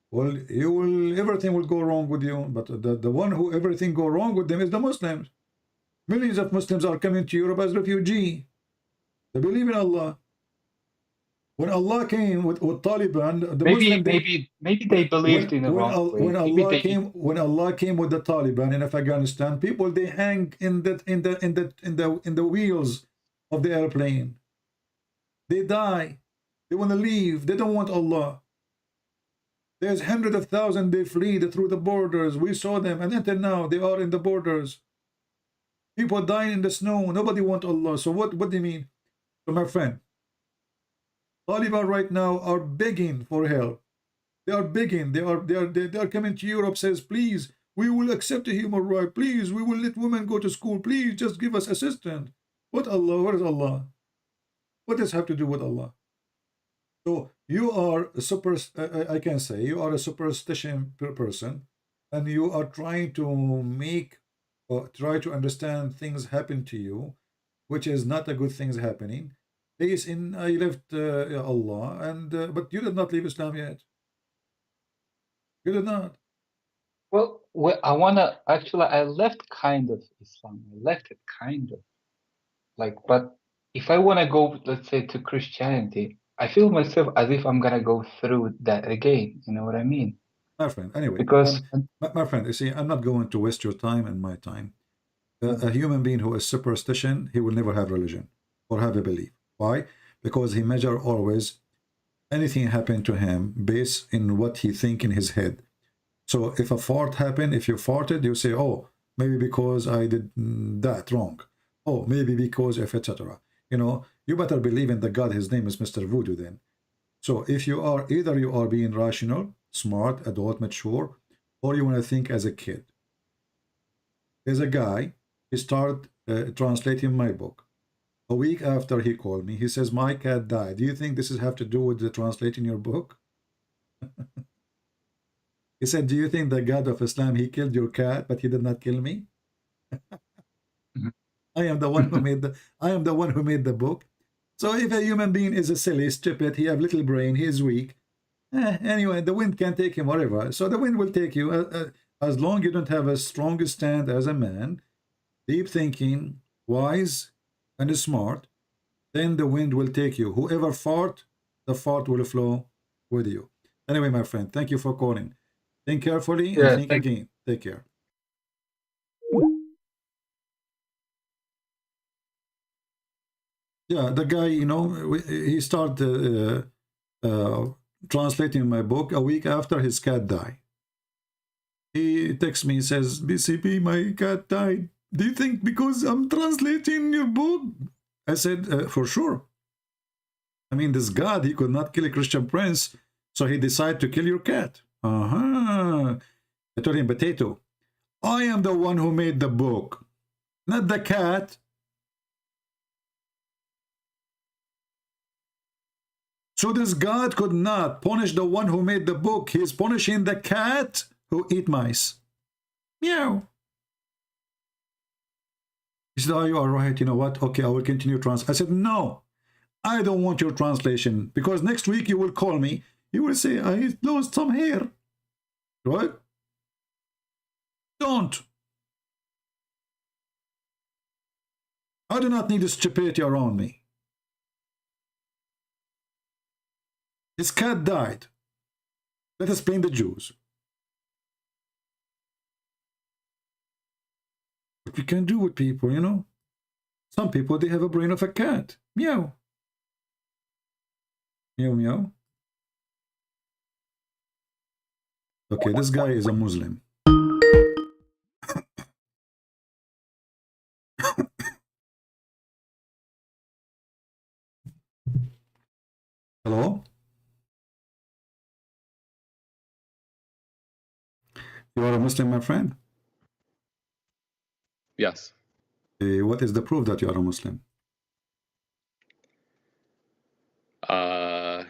well, everything will go wrong with you. But the one who everything go wrong with them is the Muslims. Millions of Muslims are coming to Europe as refugee. They believe in Allah. When Allah came with Taliban, the Muslim, maybe they believed in the wrong way. when Allah came with the Taliban in Afghanistan, people they hang in the wheels of the airplane. They die. They want to leave. They don't want Allah. There's hundreds of thousands they fled through the borders. We saw them, and until now they are in the borders. People dying in the snow. Nobody wants Allah. So what do you mean? So my friend, Taliban right now are begging for help. They are begging. They are coming to Europe. Says, please, we will accept a human right. Please, we will let women go to school. Please, just give us assistance. What Allah? What is Allah? What does have to do with Allah? So you are I can say you are a superstition person, and you are trying to make or try to understand things happen to you, which is not a good things happening. Based in I left Allah, and but you did not leave Islam yet. You did not. Well, I left kind of Islam. I left it kind of. Like, but if I wanna go, let's say, to Christianity, I feel myself as if I'm gonna go through that again. You know what I mean? My friend, anyway, Because my friend, you see, I'm not going to waste your time and my time. A human being who is superstition, he will never have religion or have a belief. Why? Because he measure always anything happen to him based in what he think in his head. So if a fart happened, if you farted, you say, oh, maybe because I did that wrong. Oh, maybe because of etc. You know, you better believe in the God. His name is Mr. Voodoo then. So if you are either you are being rational, smart, adult, mature, or you want to think as a kid. There's a guy, he started translating my book. A week after he called me, he says, my cat died. Do you think this is have to do with the translating your book? He said, do you think the God of Islam, he killed your cat, but he did not kill me? I am the one who made the book. So if a human being is a silly, stupid, he have little brain, he is weak. Anyway, the wind can take him wherever. So the wind will take you as long you don't have a strong stand as a man, deep thinking, wise, and smart. Then the wind will take you. Whoever fart, the fart will flow with you. Anyway, my friend, thank you for calling. Think carefully and think again. Take care. Yeah, the guy, you know, he started translating my book. A week after, his cat died. He texts me and says, BCP, my cat died. Do you think because I'm translating your book? I said, for sure. I mean, this God, he could not kill a Christian prince, so he decided to kill your cat. I told him, Potato, I am the one who made the book. not the cat. So this God could not punish the one who made the book. He is punishing the cat who eat mice. Meow. He said, oh, you are right. You know what? Okay, I will continue translate. I said, no, I don't want your translation, because next week you will call me. You will say, I lost some hair. Right? Don't. I do not need the stupidity around me. His cat died. Let us blame the Jews. What we can do with people, you know? Some people, they have a brain of a cat. Meow. Meow, meow. Okay, this guy is a Muslim. Hello? You are a Muslim, my friend? Yes. What is the proof that you are a Muslim? How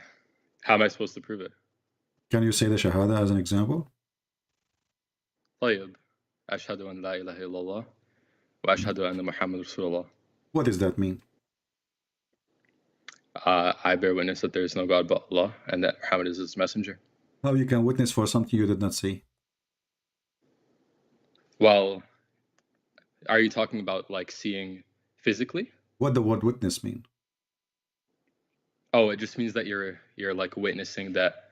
am I supposed to prove it? Can you say the Shahada as an example? طيب. أشهد أن لا إله إلا الله وأشهد أن محمد رسول الله. What does that mean? I bear witness that there is no God but Allah and that Muhammad is his messenger. How you can witness for something you did not see? Well, are you talking about like seeing physically? What the word witness mean? Oh, it just means that you're like witnessing that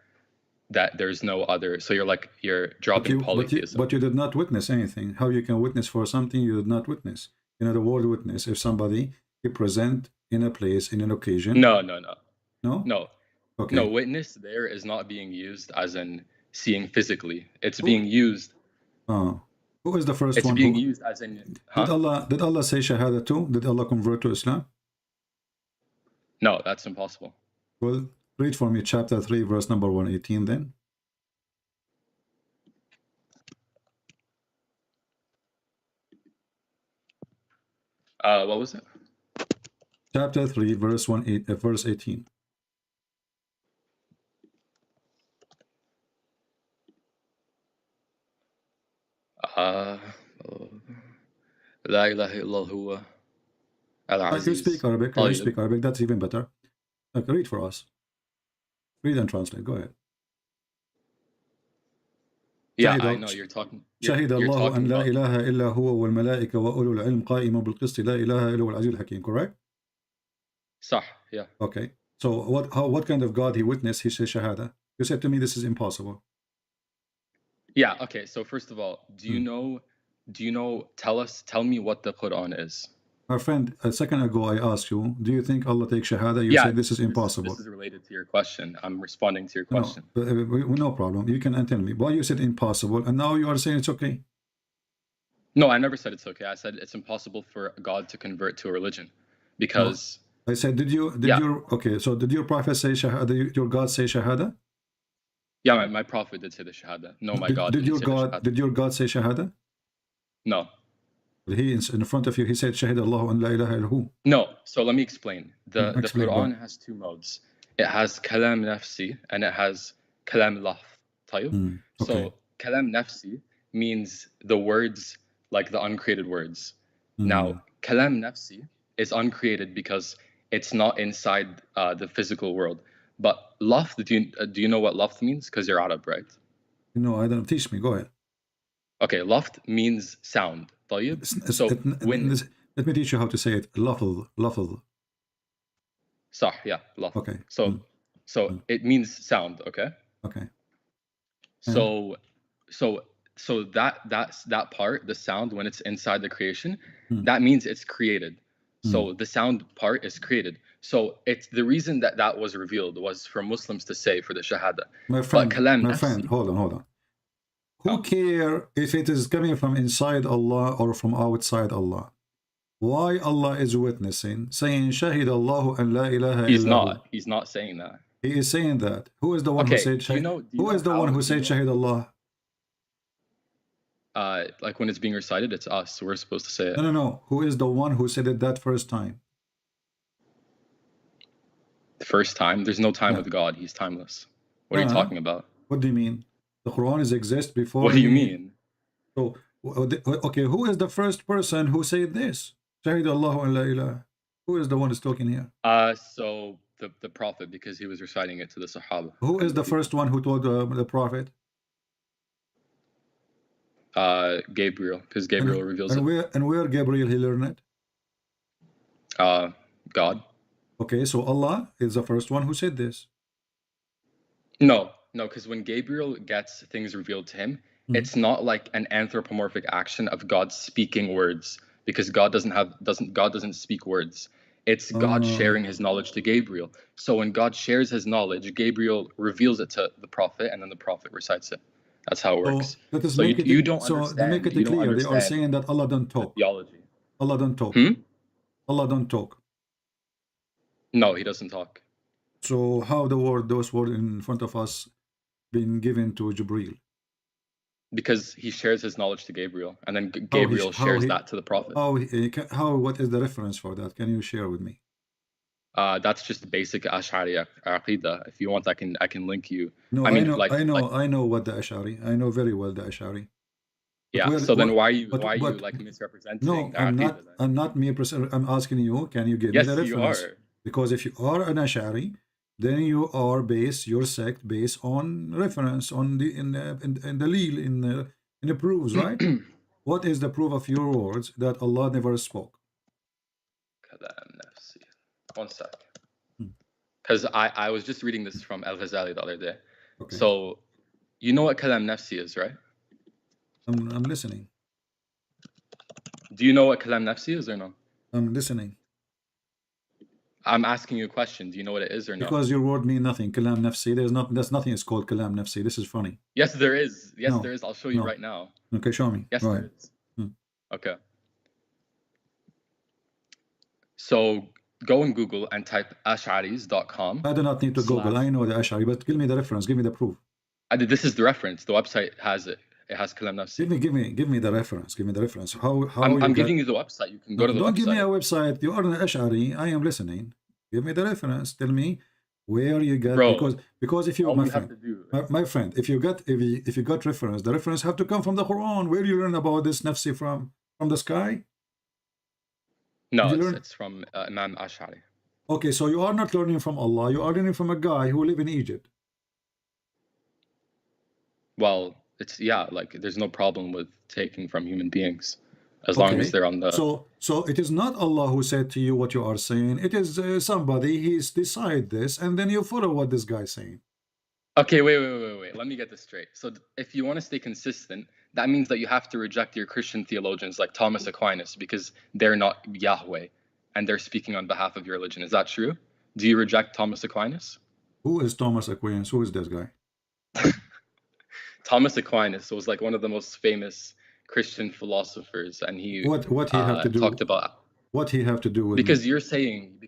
there's no other. So you're dropping polytheism. But you did not witness anything. How you can witness for something you did not witness? You know the word witness. If somebody is present in a place, in an occasion. No. No? Okay. No, witness there is not being used as in seeing physically. It's being used. Oh. Who is the first it's one? It's being used as in. Huh? Did Allah say Shahada too? Did Allah convert to Islam? No, that's impossible. Well, read for me chapter 3, verse number 118 then. What was it? Chapter 3, verse 18. La ilaha illa huwa al-aziz. You speak Arabic. You speak Arabic. That's even better. Okay, read for us. Read and translate. Go ahead. Yeah, I know you're talking. شهد الله أن لا إله إلا هو والملائكة وأولو العلم قائما بالقسط لا إله إلا هو العزيز الحكيم. Correct? صح. Yeah. Okay. So what kind of God he witnessed? He says Shahada. You said to me this is impossible. Yeah. Okay. So first of all, do you know? Tell me what the Quran is. My friend, a second ago I asked you, do you think Allah takes Shahada? You said this is impossible. This is related to your question. I'm responding to your question. No problem. You can tell me. Why you said impossible, and now you are saying it's okay? No, I never said it's okay. I said it's impossible for God to convert to a religion, because. No. I said, did your okay? So did your prophet say Shahada? Your God say Shahada? Yeah, my prophet did say the Shahada. No, my God. Did your God say Shahada? No. He in front of you, he said Shahid Allah an la ilaha illahu. No, so let me explain. The Quran has two modes. It has kalam nafsi and it has kalam lafz. Okay. So kalam nafsi means the words, like the uncreated words. Now, kalam nafsi is uncreated because it's not inside the physical world. But lafz, do you know what lafz means? Because you're Arab, right? No, I don't. Teach me. Go ahead. Okay, lafz means sound. So let me teach you how to say it. Lafz. Sah, yeah, lafz. Okay. So it means sound. Okay. Okay. So that part, the sound, when it's inside the creation, that means it's created. So the sound part is created. So it's the reason that was revealed was for Muslims to say for the Shahada. My friend, hold on. Who care if it is coming from inside Allah or from outside Allah? Why Allah is witnessing, saying Shahid Allahu an la ilaha illa. He's not saying that. He is saying that. Who is the one who said Shahid? Who is the one who said Shahid Allah? like when it's being recited, it's us. We're supposed to say it. No. Who is the one who said it that first time? The first time? There's no time with God. He's timeless. What are you talking about? What do you mean? The Quran is exist before. What do you mean? So, okay, who is the first person who said this? Shahid Allahu an la ilaha. Who is the one who's talking here? So the Prophet, because he was reciting it to the Sahaba. Who is the first one who told the Prophet? Gabriel, because Gabriel reveals it. Where Gabriel he learned it? God. Okay, so Allah is the first one who said this. No, because when Gabriel gets things revealed to him, it's not like an anthropomorphic action of God speaking words, because God doesn't speak words. It's God sharing his knowledge to Gabriel. So when God shares his knowledge, Gabriel reveals it to the Prophet, and then the Prophet recites it. That's how it works. So you don't understand. So they make it clear. They are saying that Allah don't talk. Theology. Allah don't talk. Allah don't talk. No, he doesn't talk. So how those words in front of us been given to Jibreel? Because he shares his knowledge to Gabriel, and then Gabriel shares that to the Prophet. What is the reference for that? Can you share with me? That's just basic Ash'ari Aqidah. If you want, I can link you. No, I know what the Ash'ari. I know very well the Ash'ari. Yeah. Then why are you like misrepresenting? No, I'm not misrepresenting. I'm asking you. Can you give me the reference? You are. Because if you are an Ash'ari, then you are your sect based on reference on in the Dalil in the proofs, right? What is the proof of your words that Allah never spoke? One sec. Because I was just reading this from Al-Ghazali the other day. Okay. So you know what kalam nafsi is, right? I'm listening. Do you know what kalam nafsi is or no? I'm listening. I'm asking you a question. Do you know what it is or no? Because your word mean nothing. Kalam nafsi. There's nothing is called kalam nafsi. This is funny. Yes, there is. Yes, there is. I'll show you right now. Okay, show me. Yes, there is. Okay. So go on Google and type ash'aris.com. I do not need to Google. I know the Ash'ari, but give me the reference. Give me the proof. This is the reference. The website has it. It has kalam nafsi. Give me the reference. Give me the reference. How I'm giving you the website. You can go to the website. Don't give me a website. You are an Ash'ari. I am listening. Give me the reference. Tell me where you got. Because if you my friend, if you got reference, the reference have to come from the Quran. Where you learn about this nafsi from the sky? No, it's from Imam Asy'ari. Okay, so you are not learning from Allah. You are learning from a guy who live in Egypt. Well, like there's no problem with taking from human beings as long as they're on the. So it is not Allah who said to you what you are saying. It is somebody. He's decide this, and then you follow what this guy is saying. Okay, wait. Let me get this straight. So if you want to stay consistent, that means that you have to reject your Christian theologians like Thomas Aquinas because they're not Yahweh and they're speaking on behalf of your religion. Is that true? Do you reject Thomas Aquinas? Who is Thomas Aquinas? Who is this guy? Thomas Aquinas was like one of the most famous Christian philosophers, and he what he have to do talked about what he have to do with because you're saying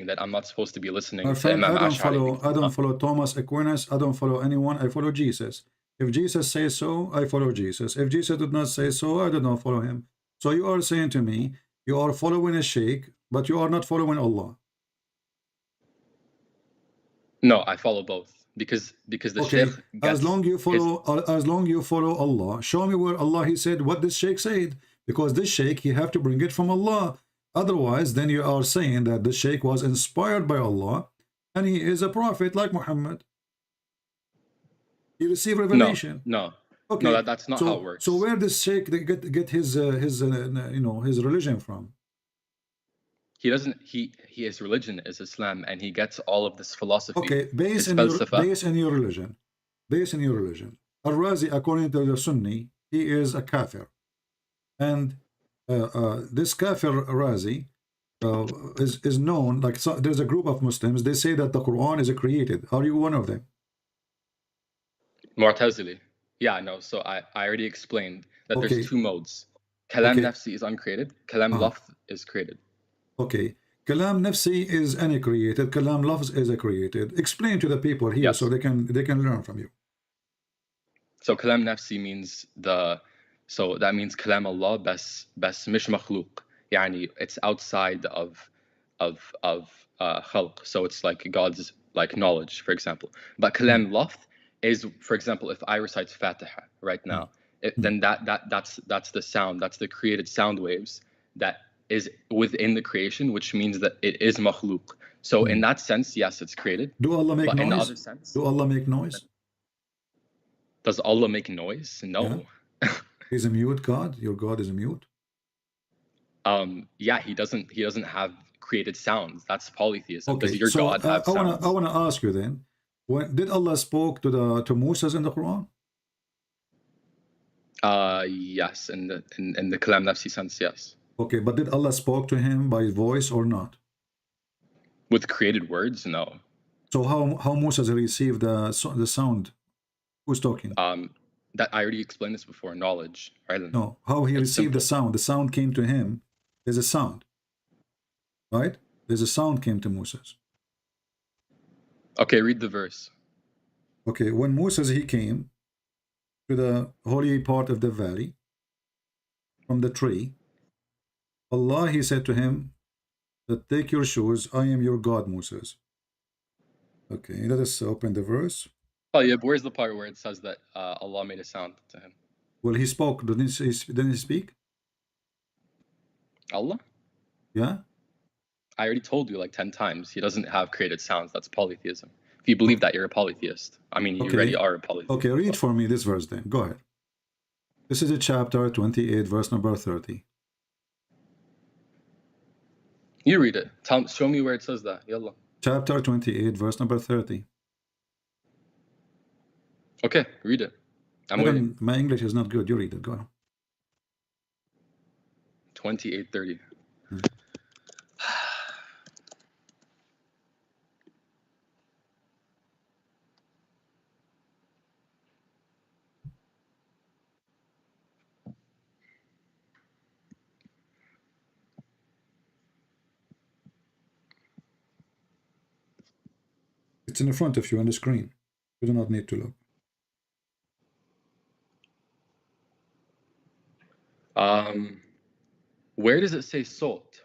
that I'm not supposed to be listening to Imam Asy'ari. I don't follow Thomas Aquinas. I don't follow anyone. I follow Jesus. If Jesus says so, I follow Jesus. If Jesus did not say so, I do not follow him. So you are saying to me, you are following a sheikh, but you are not following Allah. No, I follow both. Because the sheikh as long you follow Allah, show me where Allah he said what this sheikh said, because this sheikh he have to bring it from Allah. Otherwise, then you are saying that the sheikh was inspired by Allah and he is a prophet like Muhammad. He received revelation. No, that's not how it works. So where does sheikh get his religion from? He doesn't. His religion is Islam, and he gets all of this philosophy. Okay, based in your religion. Al-Razi, according to the Sunni, he is a kafir, and this kafir Razi is known. Like there's a group of Muslims. They say that the Quran is created. Are you one of them? Mu'tazili. Yeah, no. So I already explained that there's two modes. Kalam nafsi is uncreated. Kalam lafz is created. Okay, kalam nafsi is uncreated. Kalam lafz is created. Explain to the people here so they can learn from you. So kalam nafsi means the So that means kalam Allah bas mish makhluq. Yani it's outside of khalq. So it's like God's like knowledge, for example. But kalam lafz is, for example, if I recite Fatiha right now, then that's the sound, that's the created sound waves that is within the creation, which means that it is makhluk. So in that sense, yes, it's created. Do Allah make but noise? In the other sense, do Allah make noise? Does Allah make noise? No. Yeah. He's a mute God. Your God is a mute. Yeah, he doesn't have created sounds. That's polytheism. Okay, Does your so God have sounds? I wanna ask you then, when did Allah spoke to Moses in the Quran? Yes, in the kalam nafsi sense, yes. Okay, but did Allah spoke to him by voice or not? With created words, no. So how Moses received the sound? Who's talking? That I already explained this before. Knowledge, right? No, how he received the sound. The sound came to him. There's a sound, right? There's a sound came to Moses. Okay, read the verse. Okay, when Moses he came to the holy part of the valley from the tree, Allah he said to him that take your shoes, I am your God, Moses. Okay, let us open the verse. Oh yeah, but where's the part where it says that Allah made a sound to him? Well, he spoke. Didn't he speak? Allah? Yeah. I already told you like 10 times. He doesn't have created sounds. That's polytheism. If you believe that, you're a polytheist. I mean, you already are a polytheist. Okay, read for me this verse then. Go ahead. This is a chapter 28, verse number 30. You read it. Show me where it says that. Yallah. Chapter 28, verse number 30. Okay, read it. I'm waiting. My English is not good. You read it. Go on. 28:30. It's in front of you on the screen. You do not need to look. Where does it say salt?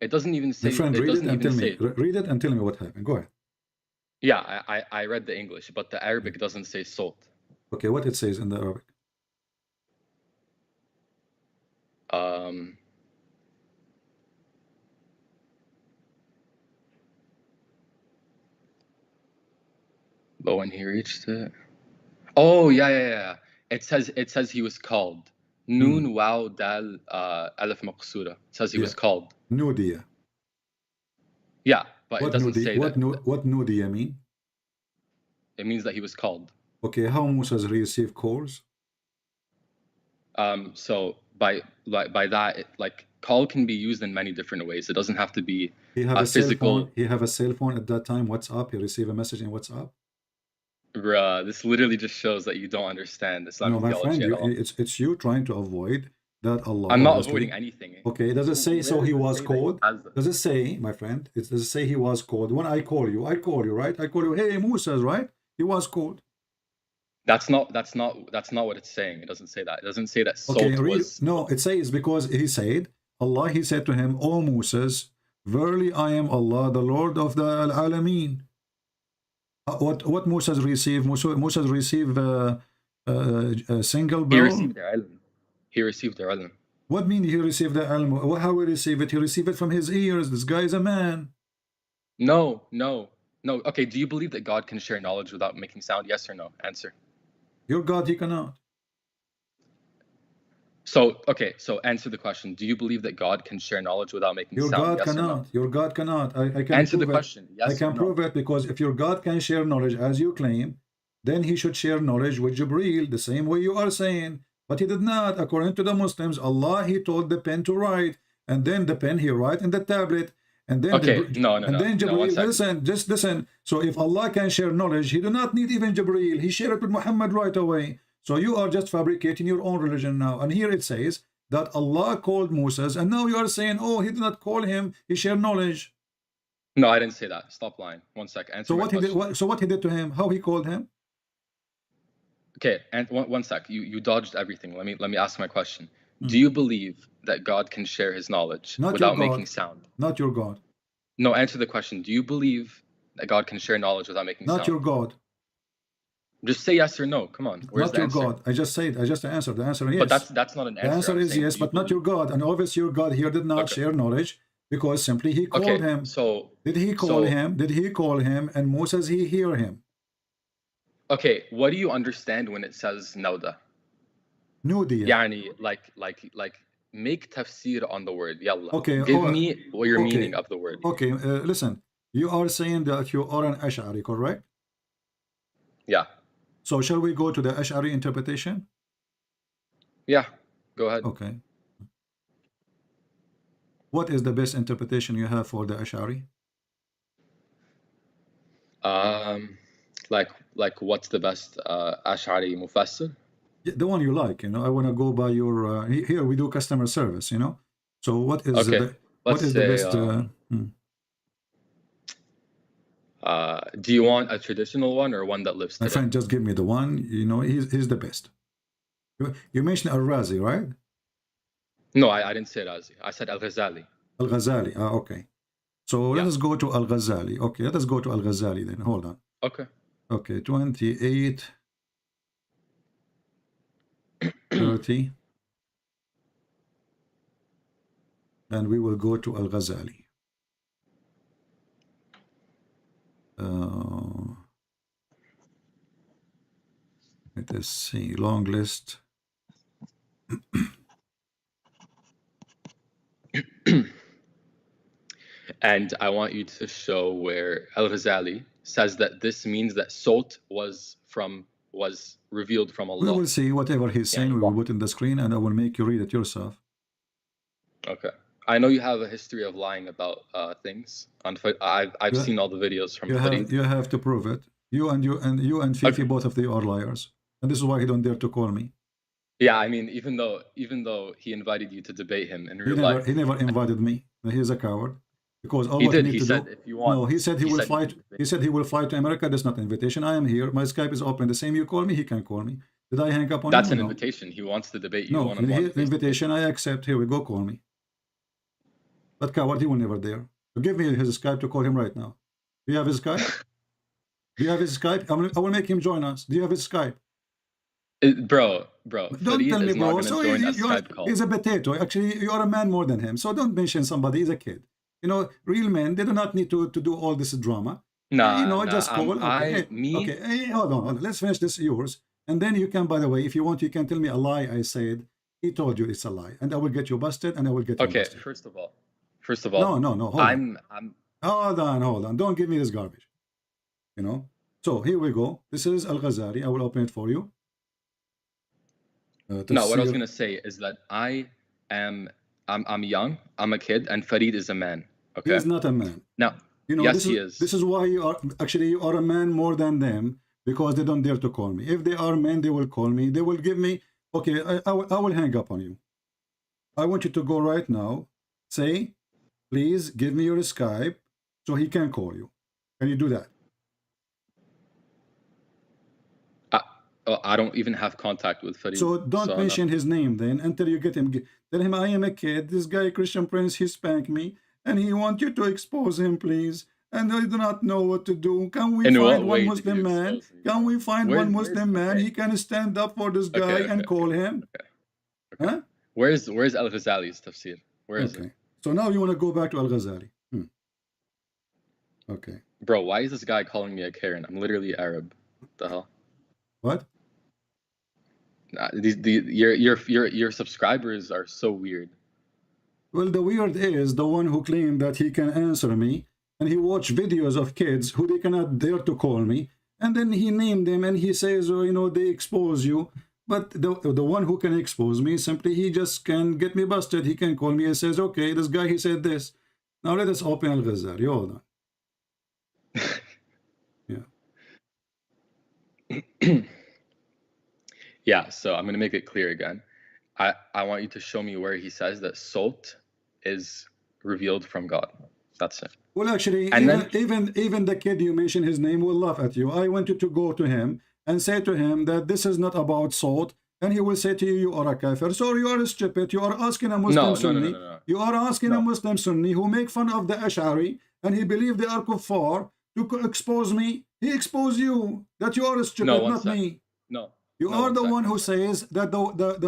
It doesn't even say. My friend, read it and tell me. It. Read it and tell me what happened. Go ahead. Yeah, I read the English, but the Arabic doesn't say salt. Okay, what it says in the Arabic? But when he reached it, oh yeah. It says he was called. Noon waw dal alif maqsura. It says he was called. Nudiya. Yeah, but what it doesn't say what that. What nudiya mean? It means that he was called. Okay, how Moses received calls? So by that, like call can be used in many different ways. It doesn't have to be physical. He have a cell phone at that time. WhatsApp. He received a message in WhatsApp. Bruh, this literally just shows that you don't understand Islamic theology at all. It's you trying to avoid that Allah. I'm not avoiding anything. Okay, does it say so he was called? Does it say, my friend? Does it say he was called? When I call you, right? I call you, hey Moses, right? He was called. That's not what it's saying. It doesn't say that. It doesn't say that salt was. No, it says because he said, Allah, he said to him, O Moses, verily I am Allah, the Lord of the Alameen. What Moses received? Moses received a single bell. He received the ilm. He received the ilm. What mean he received the ilm? How he received it? He received it from his ears. This guy is a man. No. Okay, do you believe that God can share knowledge without making sound? Yes or no? Answer. Your God, he cannot. So answer the question. Do you believe that God can share knowledge without making sound? God yes cannot. Or no? Your God cannot. I can answer the prove question. Yes. I can prove it because if your God can share knowledge as you claim, then he should share knowledge with Jibreel the same way you are saying. But he did not. According to the Muslims, Allah, he told the pen to write, and then the pen he write in the tablet, and then then Jibreel, just listen. So if Allah can share knowledge, he do not need even Jibreel. He shared it with Muhammad right away. So you are just fabricating your own religion now. And here it says that Allah called Moses, and now you are saying, oh, he did not call him, he shared knowledge. No, I didn't say that. Stop lying. 1 sec. Answer so my what question. he did? So what he did to him? How he called him? Okay, and one sec. You dodged everything. Let me ask my question. Do you believe that God can share his knowledge Not without your making God. sound? Not your God. No, answer the question. Do you believe that God can share knowledge without making sound? Not your God. Just say yes or no. Come on. Where's Not the your answer? God. I just said. I just answered. The answer is yes. But that's not an answer. The answer is yes, but not your God. And obviously your God here did not share knowledge because simply he called him. So did he call him? Did he call him? And Moses he hear him? Okay, what do you understand when it says nauda? Nudiya. Yani like make tafsir on the word. Yalla. Okay. Give me your meaning of the word. Okay. Listen. You are saying that you are an Ash'ari, correct? Yeah. So shall we go to the Ash'ari interpretation? Yeah. Go ahead. Okay. What is the best interpretation you have for the Ash'ari? Like what's the best Ash'ari mufassir? Yeah, the one you like, you know. I want to go by your here we do customer service, you know. So what is the best do you want a traditional one or one that lives today? My friend, just give me the one, you know, he's the best. You mentioned Al-Razi, right? No, I didn't say Razi. I said Al-Ghazali. Al-Ghazali, okay. So let us go to Al-Ghazali. Okay, let us go to Al-Ghazali then. Hold on. Okay. Okay, 28, 30. And we will go to Al-Ghazali. Let us see, long list. And I want you to show where Al-Ghazali says that this means that Salt was revealed from Allah. We will see whatever he's saying, we will put in the screen and I will make you read it yourself. Okay. I know you have a history of lying about things. I've seen all the videos from Farid. You have to prove it. You and Fifi, both of you are liars. And this is why he don't dare to call me. Yeah, I mean, even though he invited you to debate him in real life. He never invited me. He's a coward. Because all he what did. you need He to said do, if you want. No, he said he will fly. He said he will fly to America. That's not an invitation. I am here. My Skype is open. The same you call me, he can call me. Did I hang up on That's him? an invitation. He wants to debate you. No, one-on-one. the invitation I accept. Here we go. Call me. But coward, he will never dare. So give me his Skype to call him right now. Do you have his Skype? Do you have his Skype? I will make him join us. Do you have his Skype? Bro. Don't tell me, bro. So he's a potato. Actually, you are a man more than him. So don't mention somebody. He's a kid. You know, real men, they do not need to do all this drama. Just call. Okay, hold on. Let's finish this yours. And then you can, by the way, if you want, you can tell me a lie I said. He told you it's a lie. And I will get you busted and I will get you busted. Okay, first of all. No. Hold on. Don't give me this garbage. You know? So here we go. This is Al-Ghazali. I will open it for you. No, what I was going to say is that I'm young, I'm a kid, and Farid is a man. Okay. He is not a man. No. You know, yes, he is. This is why you are a man more than them, because they don't dare to call me. If they are men, they will call me. They will give me, okay, I will hang up on you. I want you to go right now. Say, please give me your Skype so he can call you. Can you do that? I don't even have contact with Farid. So don't mention his name then until you get him. Tell him I am a kid. This guy, Christian Prince, he spanked me. And he wants you to expose him, please. And I do not know what to do. Can we find one Muslim man? Can we find one Muslim man? He can stand up for this guy and call him. Okay. Huh? Where's Al-Ghazali's tafsir? Where is it? So now you want to go back to Al-Ghazali. Okay. Bro, why is this guy calling me a Karen? I'm literally Arab. What the hell? What? Your subscribers are so weird. Well, the weird is the one who claimed that he can answer me, and he watched videos of kids who they cannot dare to call me, and then he named them and he says, oh, you know, they expose you. But the one who can expose me, simply he just can get me busted. He can call me and says, okay, this guy, he said this. Now let us open Al-Ghazali. Hold on. Yeah. Yeah, so I'm going to make it clear again. I want you to show me where he says that salt is revealed from God. That's it. Well, actually, even the kid you mentioned his name will laugh at you. I want you to go to him and say to him that this is not about salt, and he will say to you, you are a kafir. So you are stupid. You are asking a Muslim Sunni. You are asking a Muslim Sunni who make fun of the Ash'ari, and he believe they are kuffar, to expose me. He expose you, that you are stupid, not me. No. You are the one who says that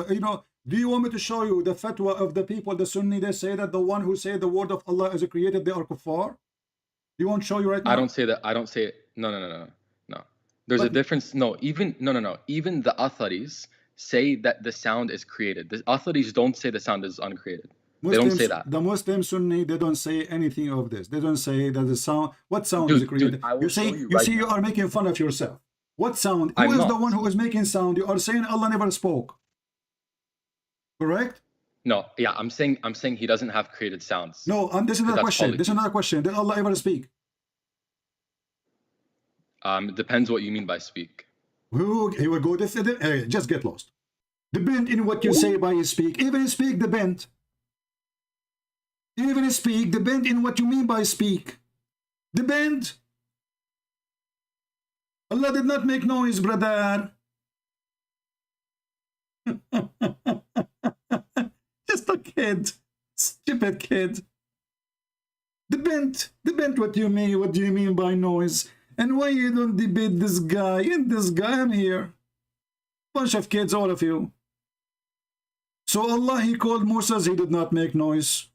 you know, do you want me to show you the fatwa of the people, the Sunni, they say that the one who say the word of Allah is created, they are kuffar? Do you want to show you right now? I don't say that. I don't say it. No. There's a difference. No. Even the authorities say that the sound is created. The authorities don't say the sound is uncreated. They don't say that. The Muslim Sunni, they don't say anything of this. They don't say that the sound, what sound is created. You are making fun of yourself. What sound? Who is the one who is making sound? You are saying Allah never spoke. Correct? No, yeah, I'm saying he doesn't have created sounds. No, and this is another question. This is another question. Did Allah ever speak? It depends what you mean by speak. He will go this. Just get lost. Depend in what you say by speak. Even speak depend. Even speak depend in what you mean by speak. Depend. Allah did not make noise, brother. Just a kid. Stupid kid. Depend what you mean. What do you mean by noise? And why you don't debate this guy and this guy? I'm here. Bunch of kids, all of you. So Allah, he called Moses, he did not make noise.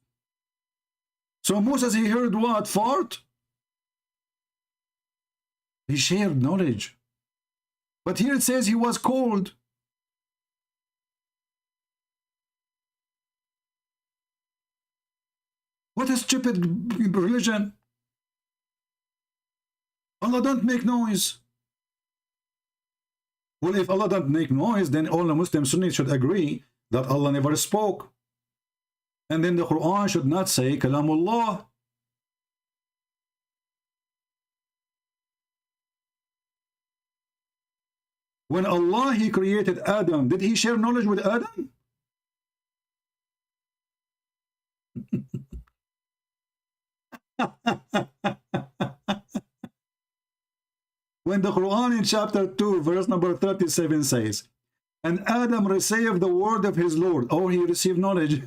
So Moses, he heard what? Fart? He shared knowledge. But here it says he was cold. What a stupid religion. Allah don't make noise. Well, if Allah don't make noise, then all the Muslim Sunnis should agree that Allah never spoke. And then the Quran should not say Kalamullah. When Allah, he created Adam, did he share knowledge with Adam? When the Quran in chapter 2 verse number 37 says, and Adam received the word of his Lord, or he received knowledge.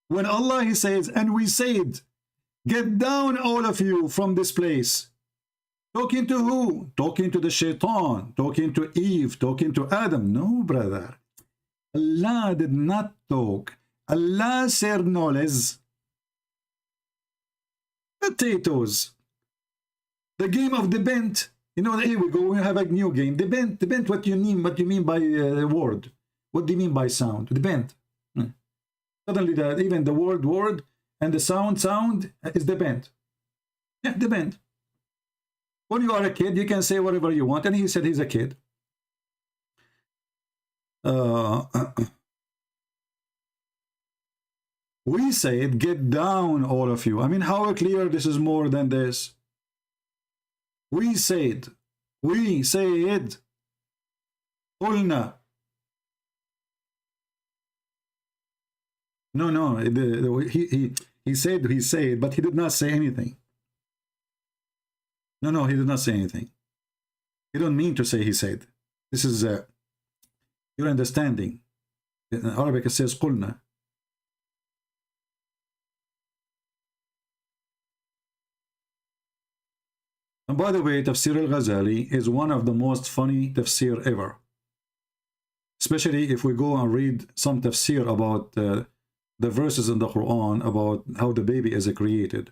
When Allah, he says, and we said, get down all of you from this place. Talking to who? Talking to the shaitan, talking to Eve, talking to Adam. No, brother. Allah did not talk. Allah shared knowledge. Potatoes. The game of debate. You know, here we go. We have a new game. Debate what you mean by word. What do you mean by sound? Debate. Suddenly, even the word and the sound is debate. Yeah, debate. When you are a kid, you can say whatever you want. And he said he's a kid. We said, get down, all of you. I mean, how clear this is more than this? We said, قلنا. No, he said, but he did not say anything. No, he did not say anything. He don't mean to say he said. This is your understanding. In Arabic it says قلنا. And by the way, Tafsir al-Ghazali is one of the most funny tafsir ever. Especially if we go and read some tafsir about the verses in the Quran about how the baby is created.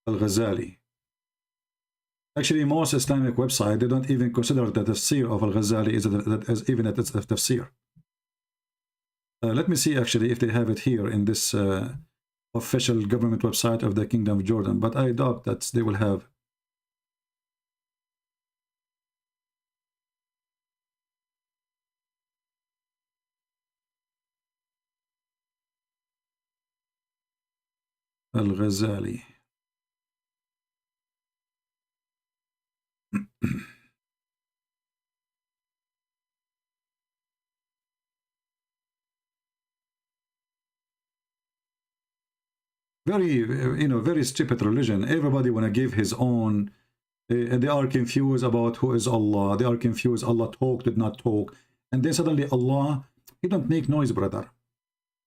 Al-Ghazali. Actually, most Islamic websites, they don't even consider the tafsir of Al-Ghazali as even a tafsir. Let me see actually if they have it here in this official government website of the Kingdom of Jordan, but I doubt that they will have. Al-Ghazali. Very, very stupid religion. Everybody want to give his own. They are confused about who is Allah. They are confused. Allah talk, did not talk. And then suddenly Allah, he don't make noise, brother.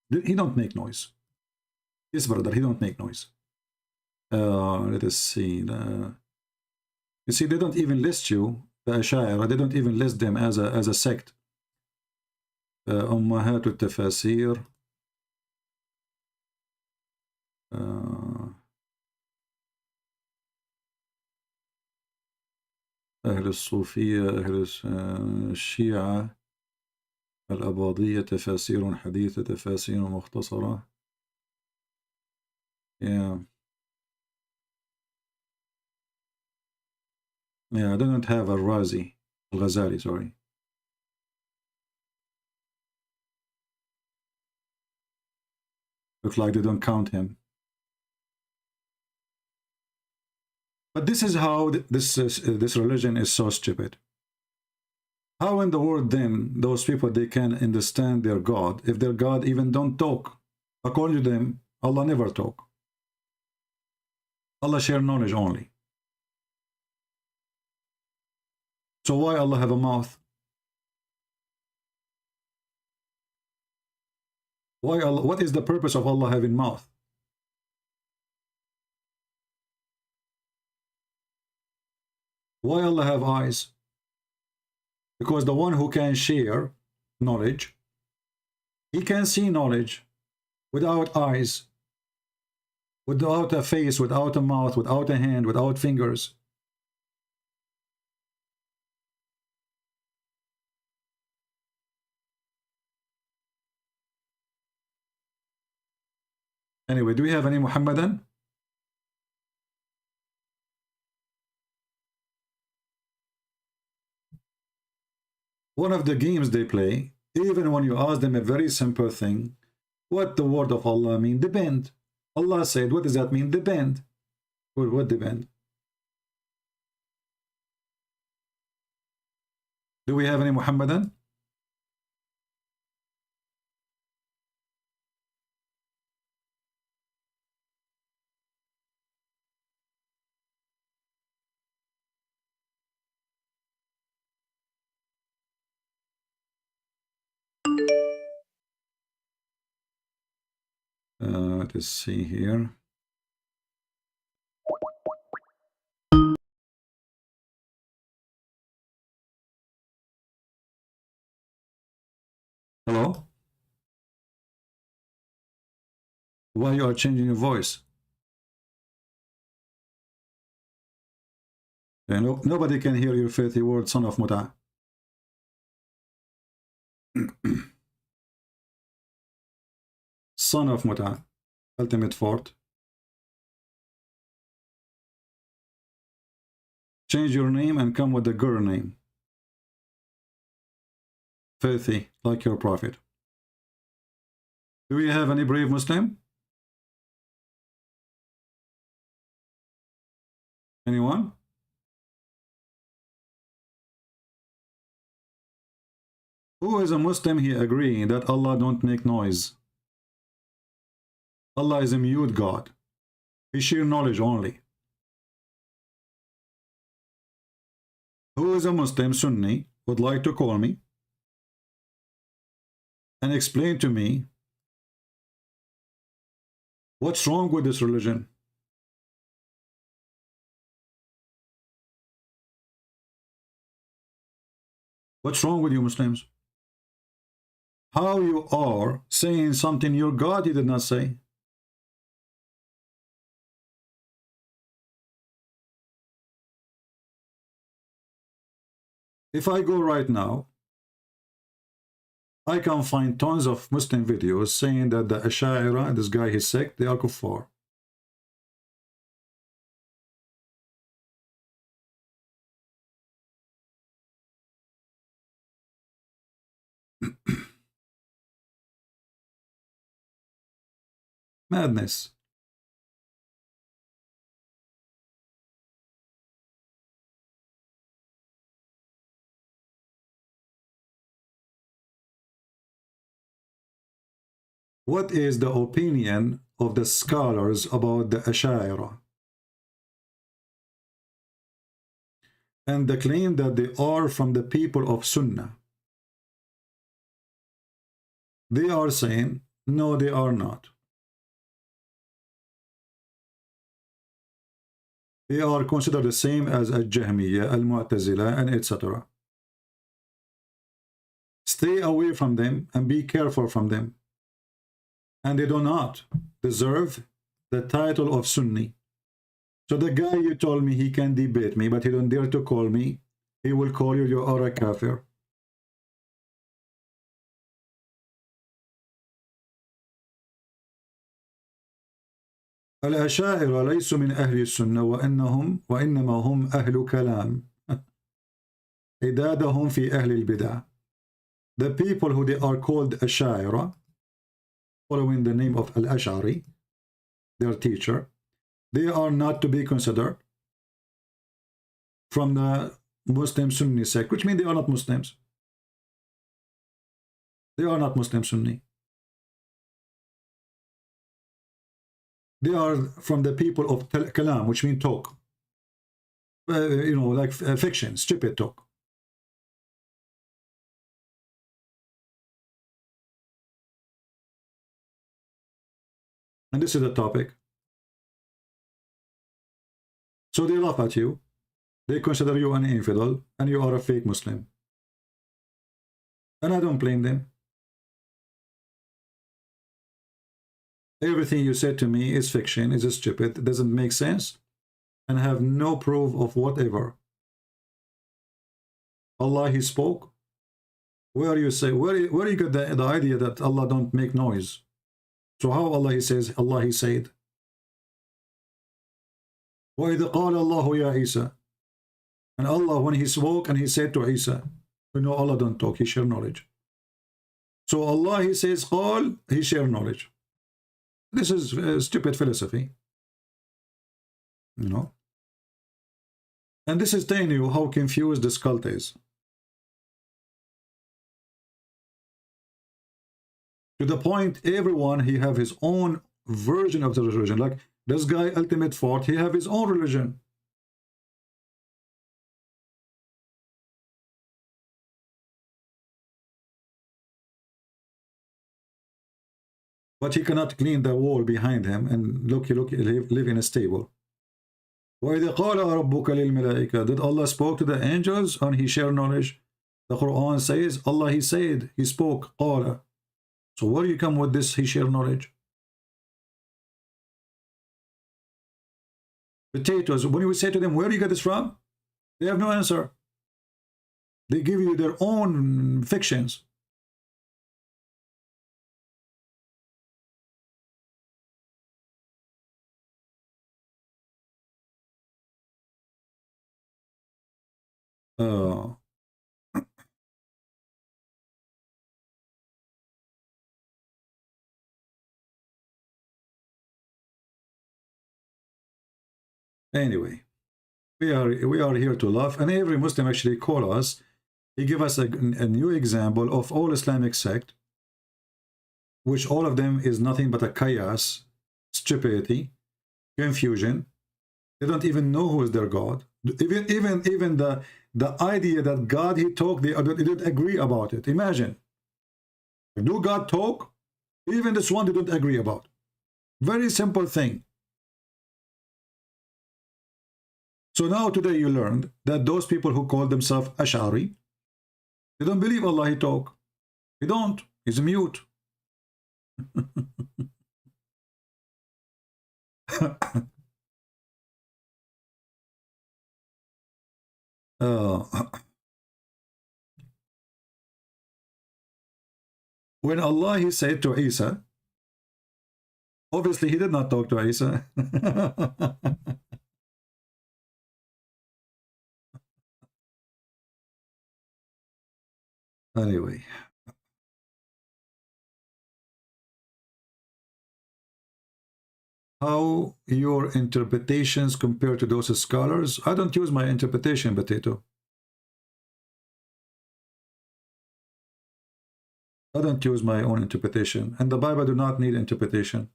He don't make noise. Yes, brother, he don't make noise. Let us see. You see, they don't even list you, the Asy'ari. They don't even list them as a sect. أمهات التفاسير. أهل الصوفية، أهل الشيعة، الأباضية، تفاسير حديثة، تفاسير مختصرة. Yeah. Yeah, I don't have a Al-Ghazali, sorry. Looks like they don't count him. But this is how this religion is so stupid. How in the world then those people, they can understand their God if their God even don't talk? According to them, Allah never talk. Allah share knowledge only. So why Allah have a mouth? Why Allah, what is the purpose of Allah having mouth? Why Allah have eyes? Because the one who can share knowledge, he can see knowledge without eyes, without a face, without a mouth, without a hand, without fingers. Anyway, do we have any Muhammadan? One of the games they play, even when you ask them a very simple thing, what the word of Allah mean? Depend. Allah said, what does that mean? Depend. What depend? Do we have any Muhammadan? Let's see here. Hello? Why you are changing your voice? No, nobody can hear your filthy word, son of Muta. Son of Muta, ultimate fort. Change your name and come with the girl name. Filthy, like your prophet. Do we have any brave Muslim? Anyone? Who is a Muslim he agree that Allah don't make noise? Allah is a mute God. He share knowledge only. Who is a Muslim Sunni would like to call me and explain to me what's wrong with this religion? What's wrong with you Muslims? How you are saying something your God did not say? If I go right now, I can find tons of Muslim videos saying that the Asy'ari, this guy, his sect, they are kuffar. Madness. What is the opinion of the scholars about the Asy'ari and the claim that they are from the people of Sunnah. They are saying, no, they are not. They are considered the same as Al-Jahmiyyah, Al-Mu'tazila, and etc. Stay away from them and be careful from them. And they do not deserve the title of Sunni. So the guy you told me he can debate me, but he don't dare to call me, he will call you are a kafir. الأشاعرة ليسوا من أهل السنة وإنما هم أهل كلام عدادهم في أهل البدع. The people who they are called Ash'ari, following the name of Al-Ash'ari, their teacher, they are not to be considered from the Muslim Sunni sect, which means they are not Muslims. They are not Muslim Sunni. They are from the people of kalam, which means talk. You know, like fiction, stupid talk. And this is the topic. So they laugh at you. They consider you an infidel, and you are a fake Muslim. And I don't blame them. Everything you said to me is fiction, is stupid, doesn't make sense, and have no proof of whatever. Allah, He spoke. Where you say, where you get the idea that Allah don't make noise? So how Allah He says, Allah He said? وَإِذَا قَالَ اللَّهُ يَا Isa. And Allah, when He spoke and He said to Isa, you know Allah don't talk, He share knowledge. So Allah He says, قال, He share knowledge. This is stupid philosophy, you know. And this is telling you how confused this cult is. To the point, everyone, he have his own version of the religion. Like this guy, Ultimate Fort, he have his own religion. But he cannot clean the wall behind him and look, live in a stable. وَإِذَا قَالَ رَبُّكَ لِلْمَلَائِكَةِ. Did Allah spoke to the angels and He share knowledge? The Quran says, Allah He said, He spoke, قَالَ. So where you come with this, He share knowledge? Potatoes, when you say to them, where do you get this from? They have no answer. They give you their own fictions. Anyway, we are here to laugh, and every Muslim actually call us. He give us a new example of all Islamic sect, which all of them is nothing but a chaos, stupidity, confusion. They don't even know who is their God. Even the idea that God He talk, they don't agree about it. Imagine, do God talk? Even this one they don't agree about. Very simple thing. So now today you learned that those people who call themselves Ash'ari, they don't believe Allah He talk. He don't. He's mute. When Allah He said to Isa, obviously He did not talk to Isa. Anyway, how your interpretations compare to those scholars? I don't use my interpretation, Potato. I don't use my own interpretation, and the Bible do not need interpretation.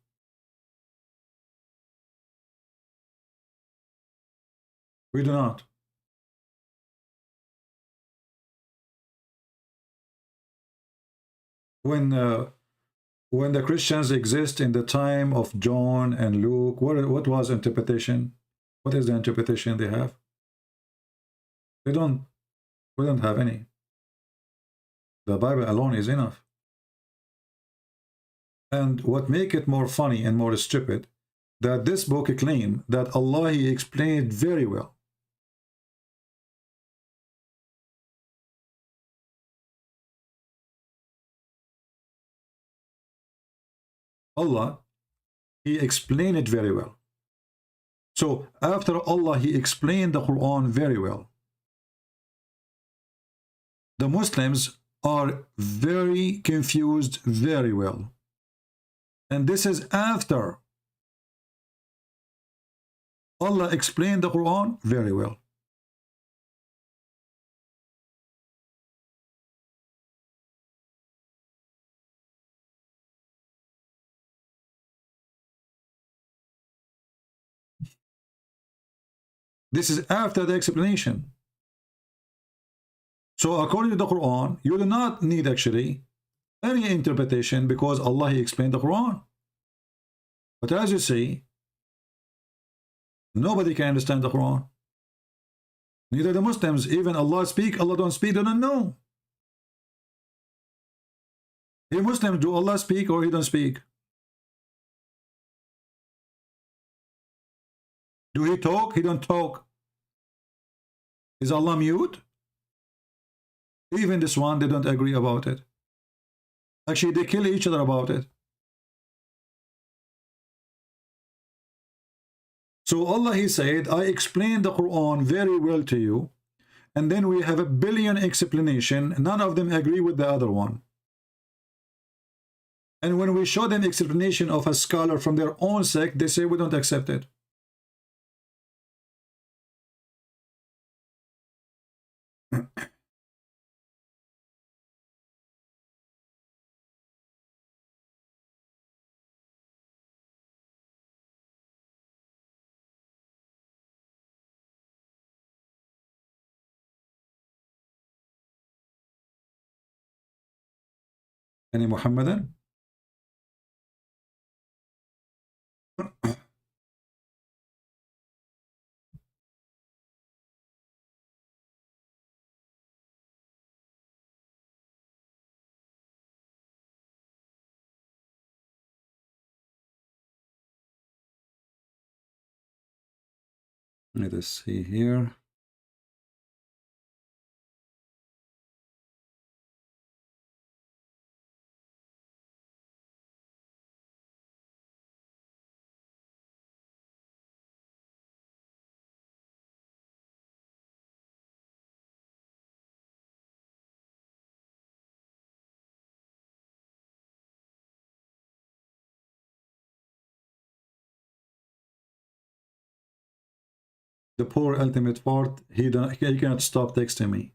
We do not. When the Christians exist in the time of John and Luke, what was interpretation? What is the interpretation they have? We don't have any. The Bible alone is enough. And what make it more funny and more stupid, that this book claim that Allah, He explained it very well. Allah, He explained it very well. So after Allah, He explained the Quran very well. The Muslims are very confused very well. And this is after Allah explained the Quran very well. This is after the explanation. So according to the Quran, you do not need actually any interpretation because Allah, He explained the Quran. But as you see, nobody can understand the Quran. Neither the Muslims. Even Allah speak, Allah don't speak, they don't know. Hey Muslims, do Allah speak or He don't speak? Do He talk? He don't talk. Is Allah mute? Even this one, they don't agree about it. Actually, they kill each other about it. So Allah, He said, I explained the Quran very well to you, and then we have a billion explanation. None of them agree with the other one. And when we show them explanation of a scholar from their own sect, they say we don't accept it. Any Muhammadan? Let us see here. The poor ultimate part, he cannot stop texting me.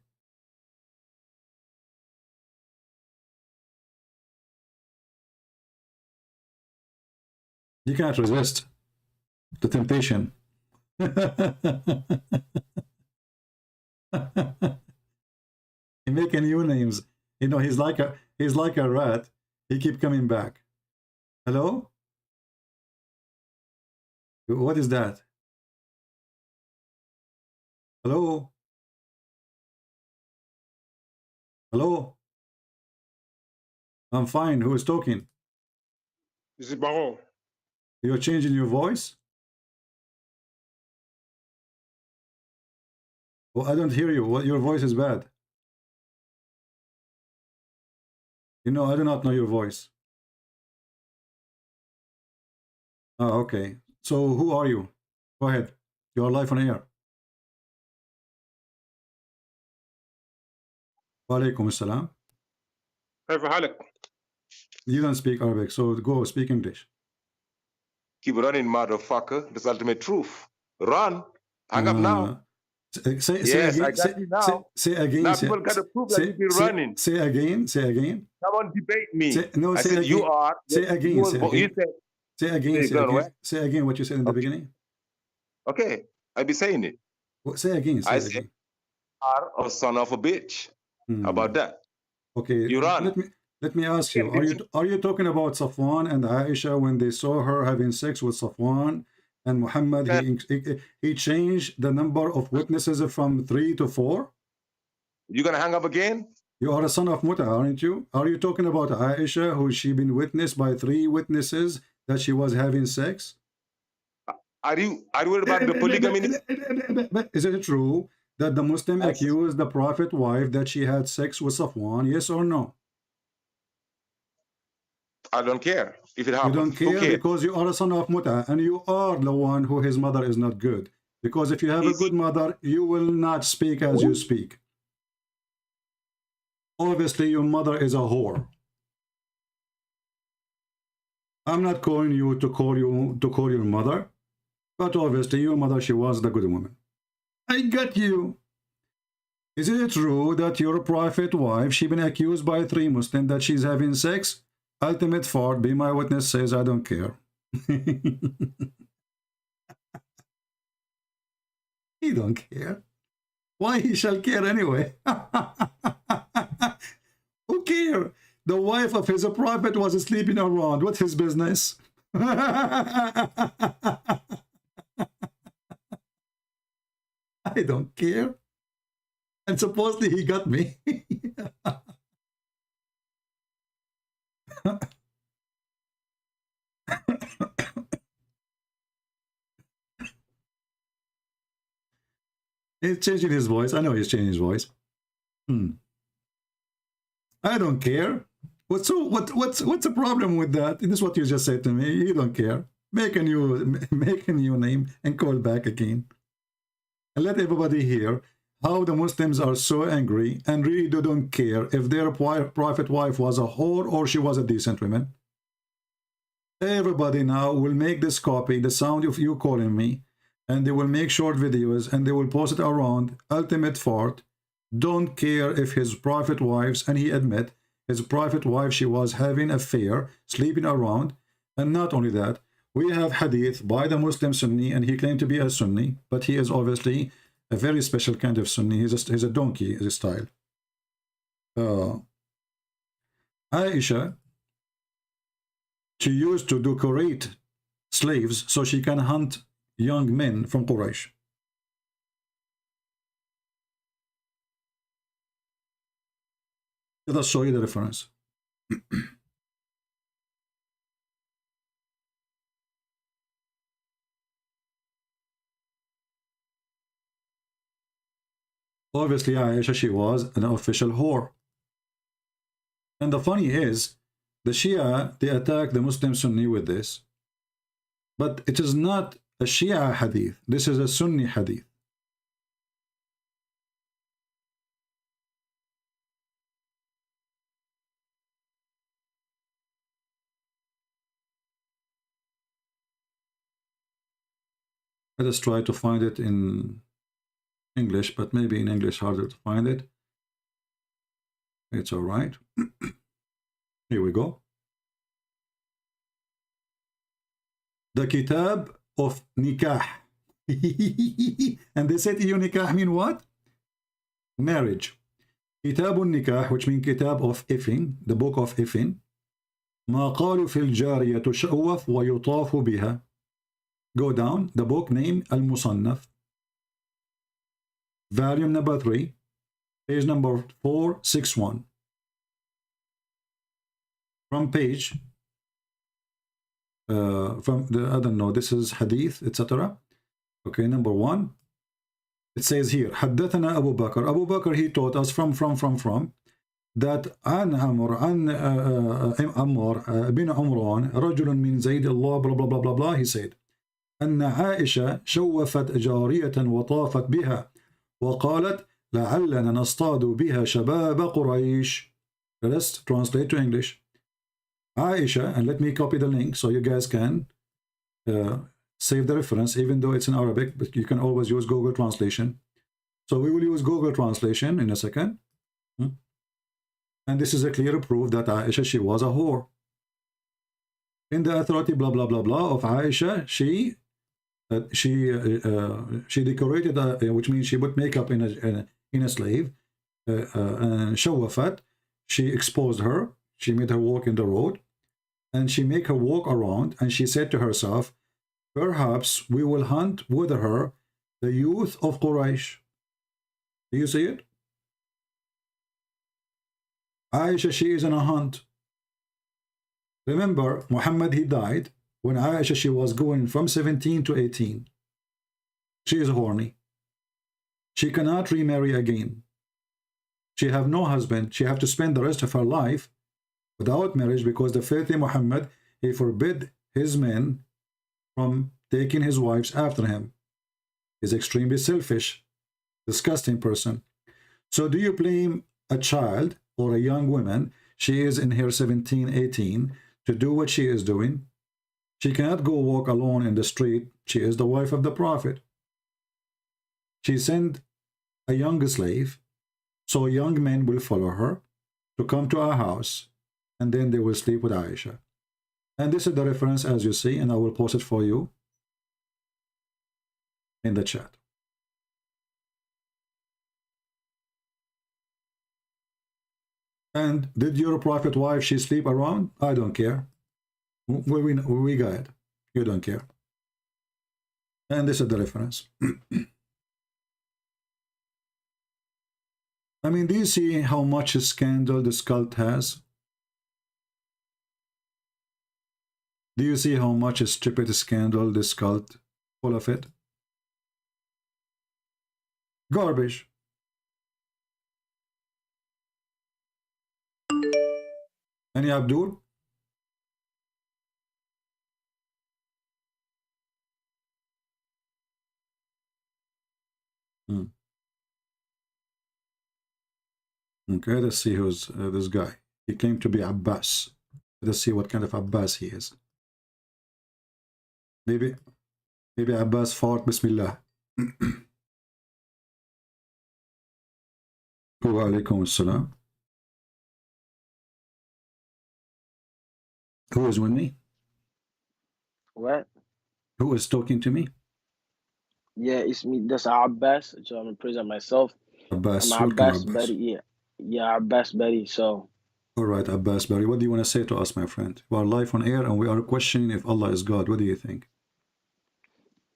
You can't resist the temptation. He making new names. You know, he's like a rat. He keep coming back. Hello? What is that? Hello? Hello? I'm fine. Who is talking? This is Baron. You're changing your voice? Well, I don't hear you. What, your voice is bad. You know, I do not know your voice. Oh, okay. So who are you? Go ahead. You are live on air. Wa alaikum assalam. You don't speak Arabic, so go speak English. Keep running, motherfucker. That's ultimate truth. Run. Hang up now. Say Yes, again. I got you now. Say again. Now people got to prove that you've been running. Say again. Say again. Come on, debate me. No, I say said again. you are. Say again. You Say said, again. Say again. There you Say go, again. right? Say again what you said in the beginning. Okay, I be saying it. Say again. Say I again. said, are a son of a bitch. How about that? Okay. Iran. Let me ask you. Are you talking about Safwan and Aisha when they saw her having sex with Safwan and Muhammad? He changed the number of witnesses from 3 to 4. You gonna hang up again? You are a son of Muta, aren't you? Are you talking about Aisha, who she been witnessed by 3 witnesses that she was having sex? Are you worried about the polygamy? Is it true that the Muslim accused the Prophet wife that she had sex with Safwan? Yes or no? I don't care if it happens. You don't care because you are a son of Muta and you are the one who his mother is not good. Because if you have a good mother, you will not speak as you speak. Obviously, your mother is a whore. I'm not calling you to call your mother, but obviously your mother, she was the good woman. I got you. Is it true that your prophet wife, she been accused by 3 Muslims that she's having sex? Ultimate fault, be my witness, says I don't care. He don't care. Why he shall care anyway? Who care? The wife of his prophet was sleeping around. What's his business? I don't care. And supposedly he got me. He's changing his voice. I know he's changing his voice. I don't care. What's the problem with that? This is what you just said to me. You don't care. Make a new name and call back again. And let everybody hear how the Muslims are so angry and really don't care if their prophet wife was a whore or she was a decent woman. Everybody now will make this copy, the sound of you calling me, and they will make short videos and they will post it around. Ultimate fart. Don't care if his prophet wives, and he admit his prophet wife, she was having an affair, sleeping around. And not only that, we have hadith by the Muslim Sunni, and he claimed to be a Sunni, but he is obviously a very special kind of Sunni. He's a donkey style. Aisha, she used to decorate slaves so she can hunt young men from Quraysh. Let us show you the reference. Obviously, Aisha, she was an official whore. And the funny is, the Shia, they attack the Muslim Sunni with this. But it is not a Shia hadith. This is a Sunni hadith. Let us try to find it in English, but maybe in English harder to find it. It's all right. Here we go. The Kitab of Nikah. And they said EU Nikah mean what? Marriage. Kitab Nikah, which means Kitab of Ifin, the book of Ifin. ما قالوا في الجارية تشأوف ويطاف بها. Go down, the book name Al-Musannaf. Volume number 3, page number 461. From page, from the, I don't know, this is hadith, etc. Okay, number 1. It says here, حدثنا Abu Bakr. Abu Bakr, he taught us from, that عن عمر bin Umran, رجل من زيد الله, blah, blah, blah, blah, blah, he said, أن عائشة شوفت جارية وطافت بها وقالت لعلنا نصطاد بها شباب قريش. Let's translate to English. Aisha, and let me copy the link so you guys can save the reference, even though it's in Arabic, but you can always use Google Translation. So we will use Google Translation in a second. And this is a clear proof that Aisha, she was a whore. In the authority blah blah blah blah of Aisha, she she decorated, which means she put makeup in a slave, and shawafat. She exposed her. She made her walk in the road, and she make her walk around. And she said to herself, "Perhaps we will hunt with her the youth of Quraysh." Do you see it? Aisha, she is in a hunt. Remember, Muhammad, he died when Aisha, she was going from 17 to 18. She is horny. She cannot remarry again. She have no husband. She have to spend the rest of her life without marriage, because the faith in Muhammad, he forbid his men from taking his wives after him. He's extremely selfish, disgusting person. So do you blame a child or a young woman, she is in her 17, 18, to do what she is doing? She cannot go walk alone in the street. She is the wife of the Prophet. She sent a young slave, so young men will follow her to come to our house, and then they will sleep with Aisha. And this is the reference, as you see, and I will post it for you in the chat. And did your Prophet wife, she sleep around? I don't care. We got it. You don't care. And this is the reference. I mean, do you see how much scandal this cult has? Do you see how much stupid scandal this cult full of it? Garbage. Any Abdul? Okay, let's see who's this guy. He claimed to be Abbas. Let's see what kind of Abbas he is. Maybe Abbas fought Bismillah. Wa alaikum assalam. Who is with me? What? Who is talking to me? Yeah, it's me. That's Abbas. So I'm gonna present myself. Abbas, I'm welcome, Abbas Abbas. Betty. Yeah, Abbas Betty. So. All right, Abbas Barry, what do you want to say to us, my friend? We are live on air and we are questioning if Allah is God. What do you think?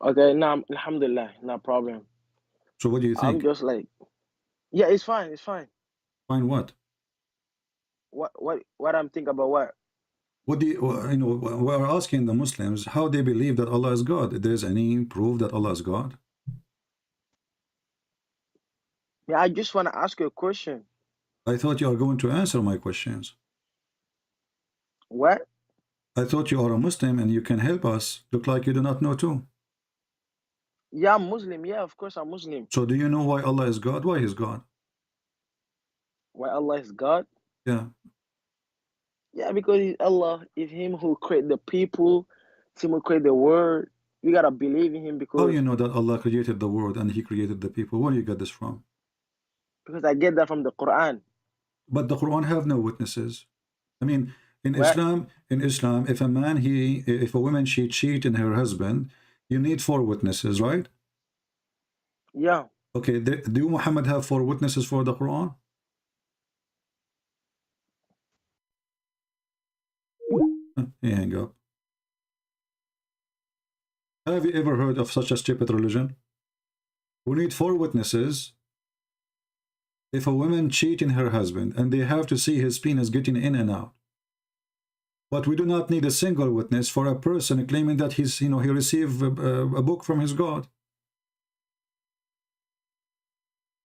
Okay, no, alhamdulillah, no problem. So what do you think? I'm just like, yeah, it's fine, it's fine. Fine what? What I'm thinking about what? What do you know, we're asking the Muslims how they believe that Allah is God. If there is any proof that Allah is God? Yeah, I just want to ask you a question. I thought you are going to answer my questions. What? I thought you are a Muslim and you can help us. Look like you do not know too. Yeah, I'm Muslim. Yeah, of course I'm Muslim. So do you know why Allah is God? Why He's God? Why Allah is God? Yeah. Yeah, because He's Allah is Him who created the people, it's Him who created the world. You gotta believe in Him because. How you know that Allah created the world and He created the people? Where do you get this from? Because I get that from the Quran. But the Quran have no witnesses. I mean, in Islam, if if a woman she cheat in her husband, you need 4 witnesses, right? Yeah. Okay. Do Muhammad have 4 witnesses for the Quran? He hang up. Have you ever heard of such a stupid religion? We need 4 witnesses. If a woman cheat in her husband and they have to see his penis getting in and out. But we do not need a single witness for a person claiming that he's, he received a book from his God.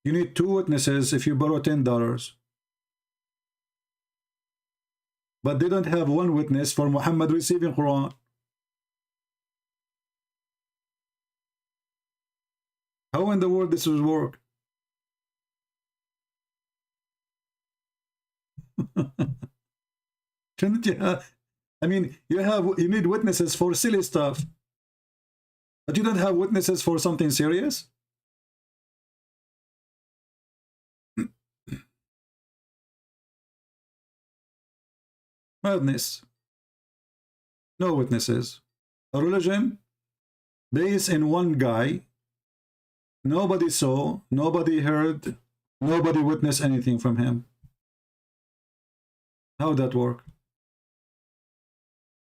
You need 2 witnesses if you borrow $10. But they don't have 1 witness for Muhammad receiving Quran. How in the world this will work? Shouldn't you have, I mean, you need witnesses for silly stuff, but you don't have witnesses for something serious? Madness. No witnesses. A religion based in one guy. Nobody saw, nobody heard, nobody witnessed anything from him. How would that work?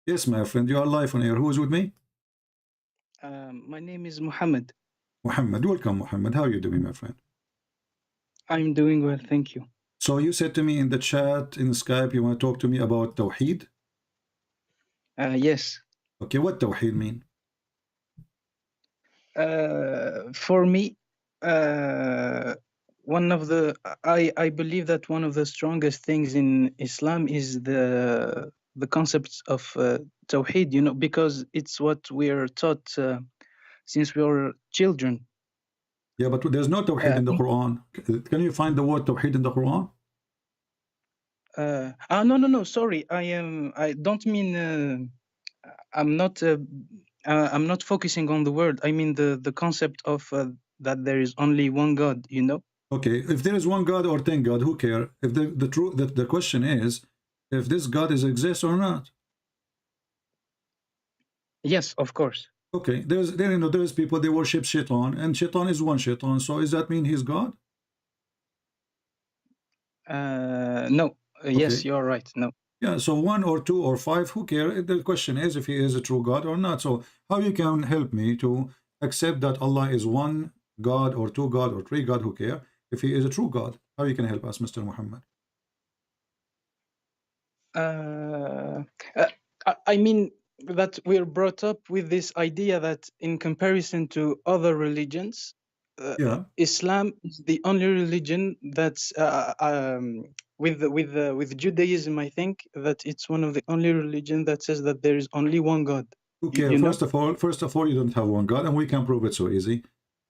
Yes, my friend, you are live on air. Who is with me? My name is Muhammad. Muhammad, welcome, Muhammad. How are you doing, my friend? I'm doing well, thank you. So you said to me in the chat, in Skype, you want to talk to me about Tawheed? Yes. Okay, what Tawheed mean? For me, one of the I believe that one of the strongest things in Islam is the concepts of Tawheed, you know, because it's what we're taught since we were children. Yeah, but there's no Tawheed in the Quran. Can you find the word Tawheed in the Quran? No, sorry. I don't mean I'm not focusing on the word. I mean the concept of that there is only one God, you know. Okay, if there is one God or 10 God, who care? If the question is if this God exists or not. Yes, of course. Okay, there's people, they worship Shaitan, and Shaitan is one Shaitan. So does that mean he's God? No. Yes, you're right. No. Yeah, so 1 or 2 or 5, who care? The question is if he is a true God or not. So how you can help me to accept that Allah is one God or 2 God or 3 God, who care? If he is a true God, how you can help us, Mr. Muhammad? I mean that we're brought up with this idea that in comparison to other religions, Islam is the only religion that's with Judaism. I think that it's one of the only religion that says that there is only one God. Okay, first of all, you don't have one God, and we can prove it so easy.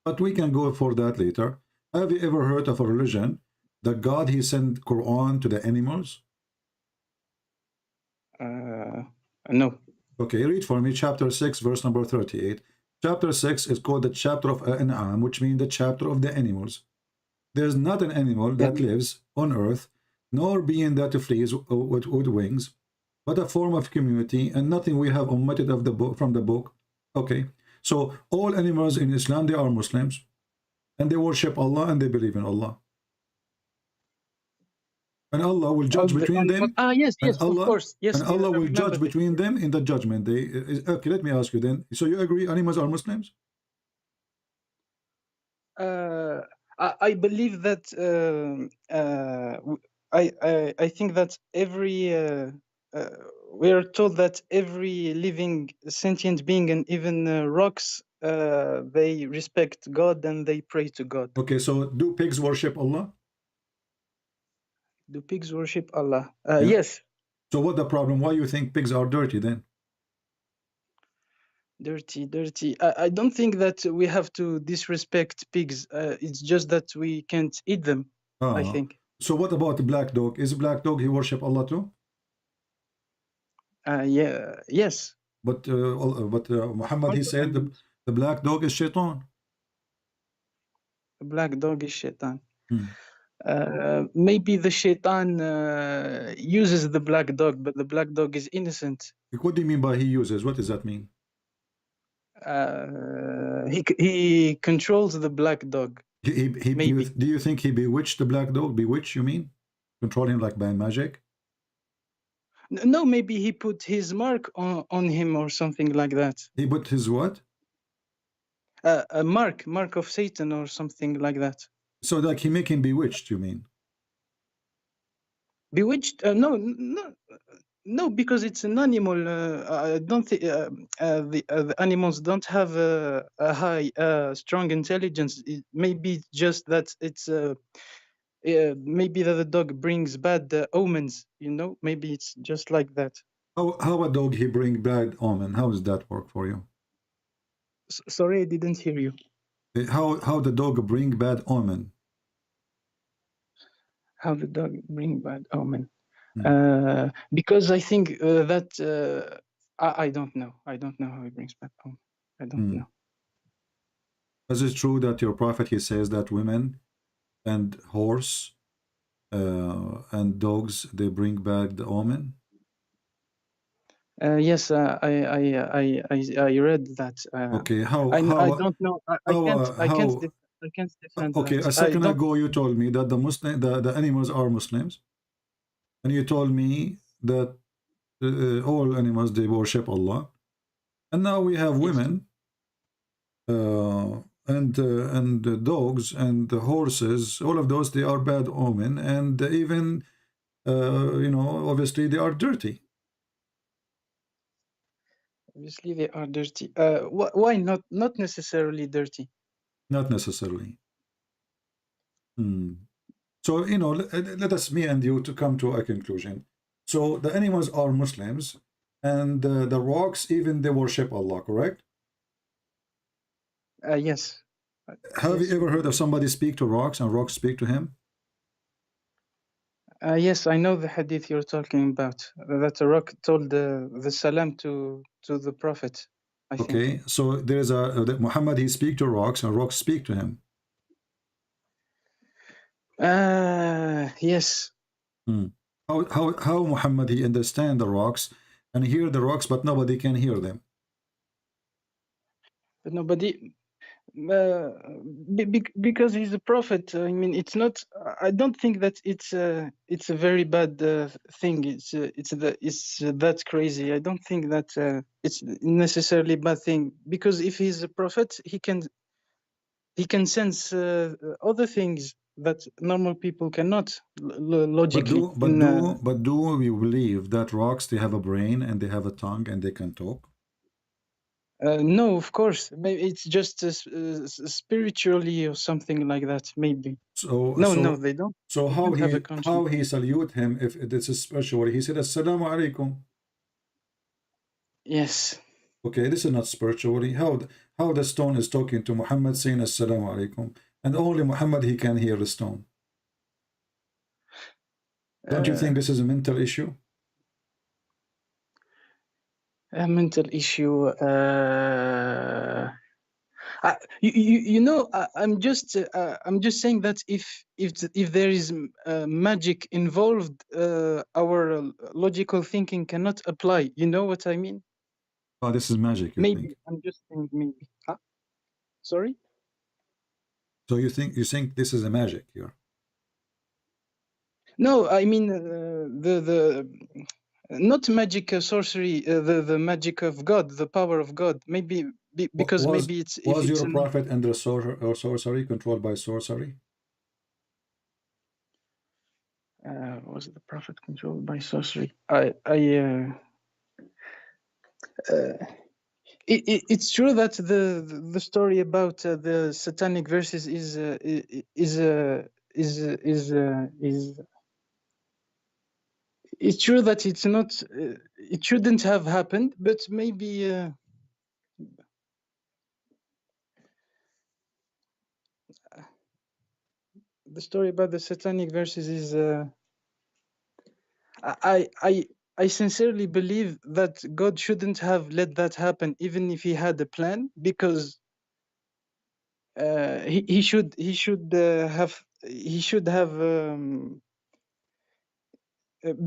But we can go for that later. Have you ever heard of a religion that God he sent Quran to the animals? No. Okay, read for me chapter 6, verse number 38. Chapter 6 is called the chapter of An'am, which means the chapter of the animals. There's not an animal that lives on earth, nor being that flees with wings, but a form of community, and nothing we have omitted of the book from the book. Okay, so all animals in Islam, they are Muslims, and they worship Allah and they believe in Allah. And Allah will judge between them. Yes, of course. Yes, and Allah will judge between them in the judgment day. Okay, let me ask you then. So you agree animals are Muslims? I believe that I think that we are told that every living sentient being and even rocks they respect God and they pray to God. Okay, so do pigs worship Allah? Do pigs worship Allah? Yes. So what the problem? Why you think pigs are dirty then? Dirty. I don't think that we have to disrespect pigs. It's just that we can't eat them, I think. So what about the black dog? Is black dog he worship Allah too? Yes. But Muhammad he said the black dog is Shaitan. The black dog is Shaitan. Maybe the Shaitan uses the black dog, but the black dog is innocent. What do you mean by he uses? What does that mean? He controls the black dog. Do you think he bewitched the black dog? Bewitch, you mean? Control him like by magic? No, maybe he put his mark on him or something like that. He put his what? A mark of Satan or something like that. So like he make him bewitched, you mean? Bewitched? No, because it's an animal. I don't think the animals don't have a high, strong intelligence. It may be just that it's maybe that the dog brings bad omens. You know, maybe it's just like that. How a dog he bring bad omen? How does that work for you? Sorry, I didn't hear you. How the dog bring bad omen? How the dog bring bad omen? Because I think that I don't know. I don't know how he brings bad omen. I don't know. Is it true that your prophet he says that women and horse and dogs they bring bad omen? Yes, I read that. Okay, I don't know. I can't defend okay, that. a I second don't. ago you told me that the animals are Muslims, and you told me that all animals they worship Allah, and now we have women and dogs and horses. All of those they are bad omen, and even you know, obviously they are dirty. Obviously, they are dirty. Why not? Not necessarily dirty. Not necessarily. So, you know, let us, me and you, to come to a conclusion. So the animals are Muslims, and the rocks, even they worship Allah, correct? Yes. Have Yes. you ever heard of somebody speak to rocks and rocks speak to him? Yes, I know the hadith you're talking about. That a rock told the salam to the Prophet, I think. Okay, so there's that Muhammad, he speak to rocks and rocks speak to him. Yes. How Muhammad he understand the rocks and hear the rocks, but nobody can hear them? But nobody, because he's a prophet. I mean, it's not. I don't think that it's a very bad thing. It's that crazy. I don't think that it's necessarily a bad thing, because if he's a prophet, he can sense other things that normal people cannot logically. But do we believe that rocks they have a brain and they have a tongue and they can talk? No, of course. Maybe it's just spiritually or something like that. Maybe. No, they don't. So They how don't have a he conscience. salute him if this is spiritual? He said Assalamu alaikum. Yes. Okay, this is not spiritually. How the stone is talking to Muhammad saying Assalamu alaikum, and only Muhammad he can hear the stone. Don't you think this is a mental issue? A mental issue. You know, I'm just saying that if there is magic involved, our logical thinking cannot apply. You know what I mean? Oh, this is magic, you Maybe think? I'm just saying maybe. Huh? Sorry. So you think this is a magic here? No, I mean the not magic, sorcery, the magic of God, the power of God. Maybe because maybe it's was your prophet under sorcery, controlled by sorcery? Was the prophet controlled by sorcery? It's true that the story about the satanic verses is it's true that it's not it shouldn't have happened, but maybe the story about the satanic verses is I sincerely believe that God shouldn't have let that happen, even if he had a plan, because he should have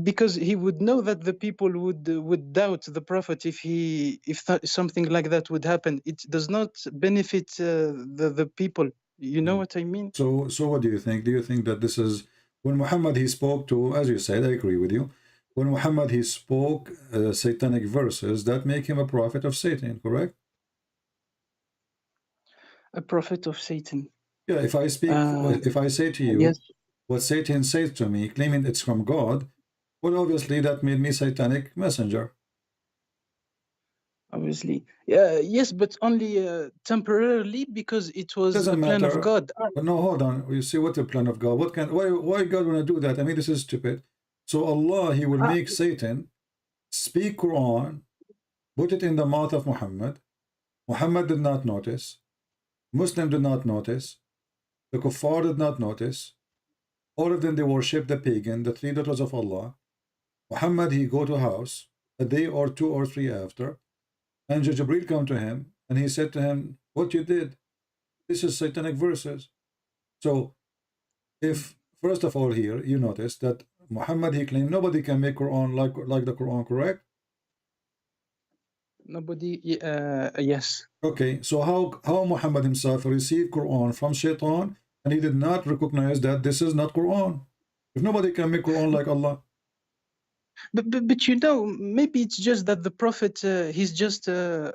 because he would know that the people would doubt the prophet if something like that would happen. It does not benefit the people. You know what I mean? So what do you think? Do you think that this is when Muhammad he spoke to, as you said, I agree with you. When Muhammad he spoke satanic verses, that make him a prophet of Satan, correct? A prophet of Satan. Yeah, if I speak, if I say to you, yes, what Satan says to me, claiming it's from God, well, obviously that made me satanic messenger. Obviously, yes, but only temporarily, because it was Doesn't a plan matter. of God. But no, hold on. You see what the plan of God? Why God want to do that? I mean, this is stupid. So Allah, he will make Satan speak Quran, put it in the mouth of Muhammad. Muhammad did not notice. Muslim did not notice. The kuffar did not notice. All of them, they worship the pagan, the three daughters of Allah. Muhammad, he go to house a day or two or three after, and Jibreel come to him, and he said to him, what you did, this is satanic verses. So, if, first of all here, you notice that Muhammad, he claimed nobody can make Quran like the Quran, correct? Nobody. Yes. Okay, so how Muhammad himself received Quran from Shaitan, and he did not recognize that this is not Quran? If nobody can make Quran like Allah. But you know, maybe it's just that the prophet he's just a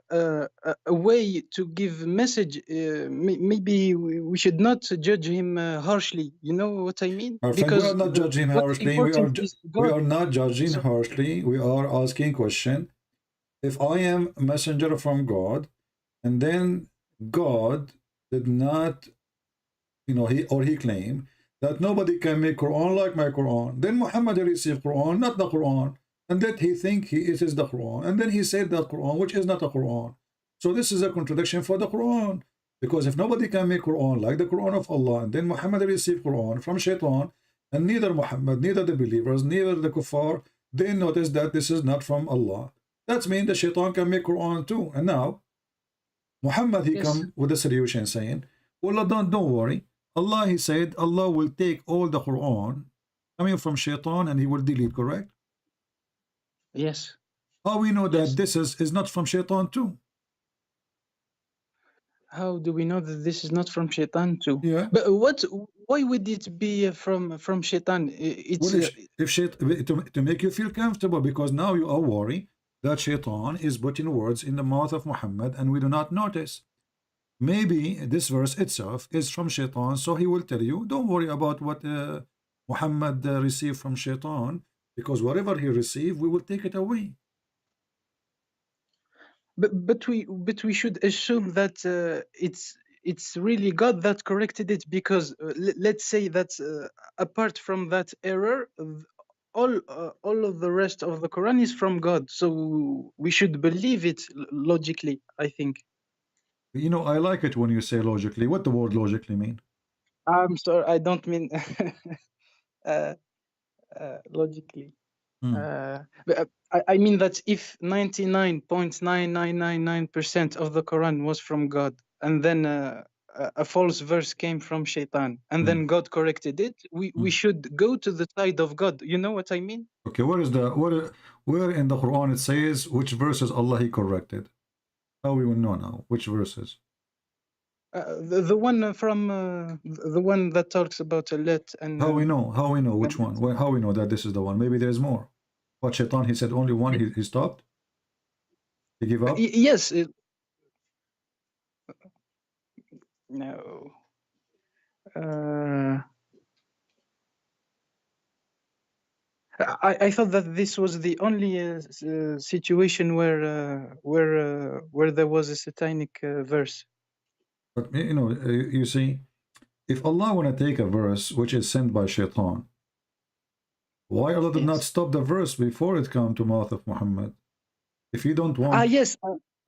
way to give message. Maybe we should not judge him harshly. You know what I mean? Our friend, we are not judging him what's harshly. important is We God. are not judging So, harshly. We are asking question. If I am a messenger from God, and then God did not, he claimed that nobody can make Quran like my Quran, then Muhammad received Quran, not the Quran, and that he think it is the Quran, and then he said that Quran, which is not a Quran. So this is a contradiction for the Quran, because if nobody can make Quran like the Quran of Allah, and then Muhammad received Quran from Shaitan, and neither Muhammad, neither the believers, neither the kuffar, they notice that this is not from Allah. That means the Shaitan can make Quran too. And now Muhammad, he come with a solution saying, well, don't worry. Allah, he said, Allah will take all the Quran coming from Shaitan and he will delete, correct? yes. How we know that this is not from Shaitan too? How do we know that this is not from Shaitan too? Yeah. But why would it be from Shaitan? It's Well, to make you feel comfortable, because now you are worried that Shaitan is putting words in the mouth of Muhammad and we do not notice. Maybe this verse itself is from Shaitan, so he will tell you, don't worry about what Muhammad received from Shaitan, because whatever he received, we will take it away. but we should assume that it's really God that corrected it, because let's say that apart from that error, all of the rest of the Quran is from God, so we should believe it logically, I think. You know, I like it when you say logically. What the word logically mean? I'm sorry, I don't mean logically. But I mean that if 99.9999% of the Quran was from God, and then a false verse came from Shaitan, and then God corrected it, we should go to the side of God. You know what I mean? Okay, where in the Quran it says which verses Allah he corrected? How we will know now which verses? The one from the one that talks about alat and. How we know? How we know which one? Well, how we know that this is the one? Maybe there's more. But Shaitan, he said only one. He stopped. He gave up. Yes. No. I thought that this was the only situation where there was a satanic verse. But you know, you see, if Allah want to take a verse which is sent by Shaitan, why Allah did not stop the verse before it come to mouth of Muhammad? If you don't want, yes,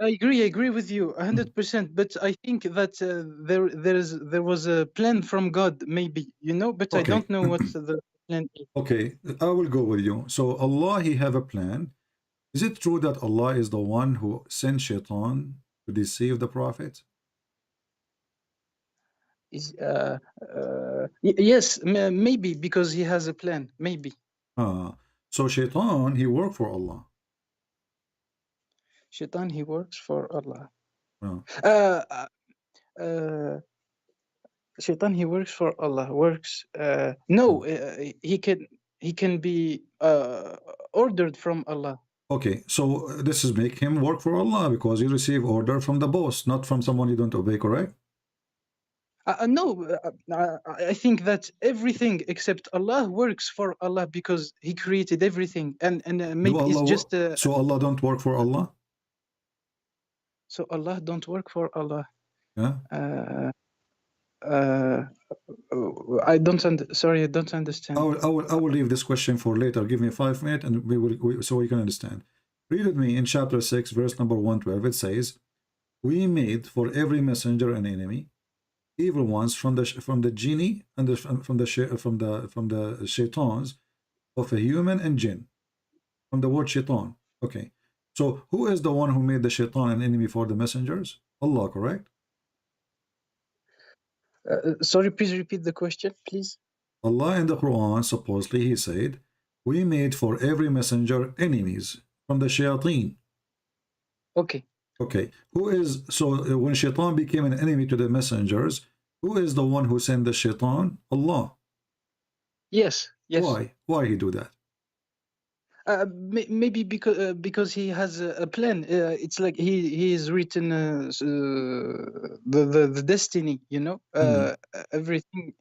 I agree with you 100%. But I think that there was a plan from God, maybe, you know. But I don't know what the plan is. Okay, I will go with you. So Allah, he have a plan. Is it true that Allah is the one who sent Shaitan to deceive the Prophet? Yes, maybe, because he has a plan, maybe. So Shaitan, he worked for Allah. Shaitan, he works for Allah. Shaitan, he works for Allah. No, he can be ordered from Allah. Okay, so this is make him work for Allah because he receive order from the boss, not from someone you don't obey, correct? No, I think that everything except Allah works for Allah because He created everything, and maybe it's just. So Allah don't work for Allah. So Allah don't work for Allah. Yeah. I don't understand. I will leave this question for later. Give me 5 minutes, and so we can understand. Read with me in chapter 6, verse number 112. It says, "We made for every messenger an enemy, evil ones from the genie and from the shaitans of a human and jinn." From the word shaitan. Okay. So who is the one who made the shaitan an enemy for the messengers? Allah, correct? Sorry, please repeat the question, please. Allah in the Quran, supposedly he said, we made for every messenger enemies from the shayateen. Okay. Okay. Who is, so when shaitan became an enemy to the messengers, who is the one who sent the shaitan? Allah. Yes. Yes. Why he do that? Maybe because he has a plan. It's like he has written the destiny. You know, everything.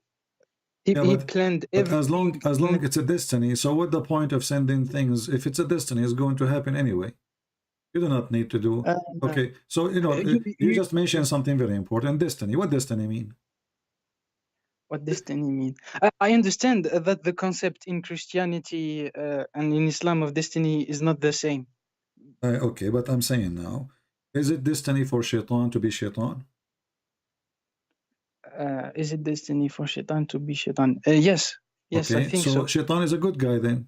He But planned everything. as long it's a destiny, so what the point of sending things if it's a destiny? It's going to happen anyway. You do not need to do. Okay, so you just mentioned something very important. Destiny. What destiny mean? What destiny mean? I understand that the concept in Christianity and in Islam of destiny is not the same. Okay, but I'm saying now, is it destiny for shaitan to be shaitan? Is it destiny for shaitan to be shaitan? Yes. Yes, okay, I think so. so. Shaitan is a good guy then.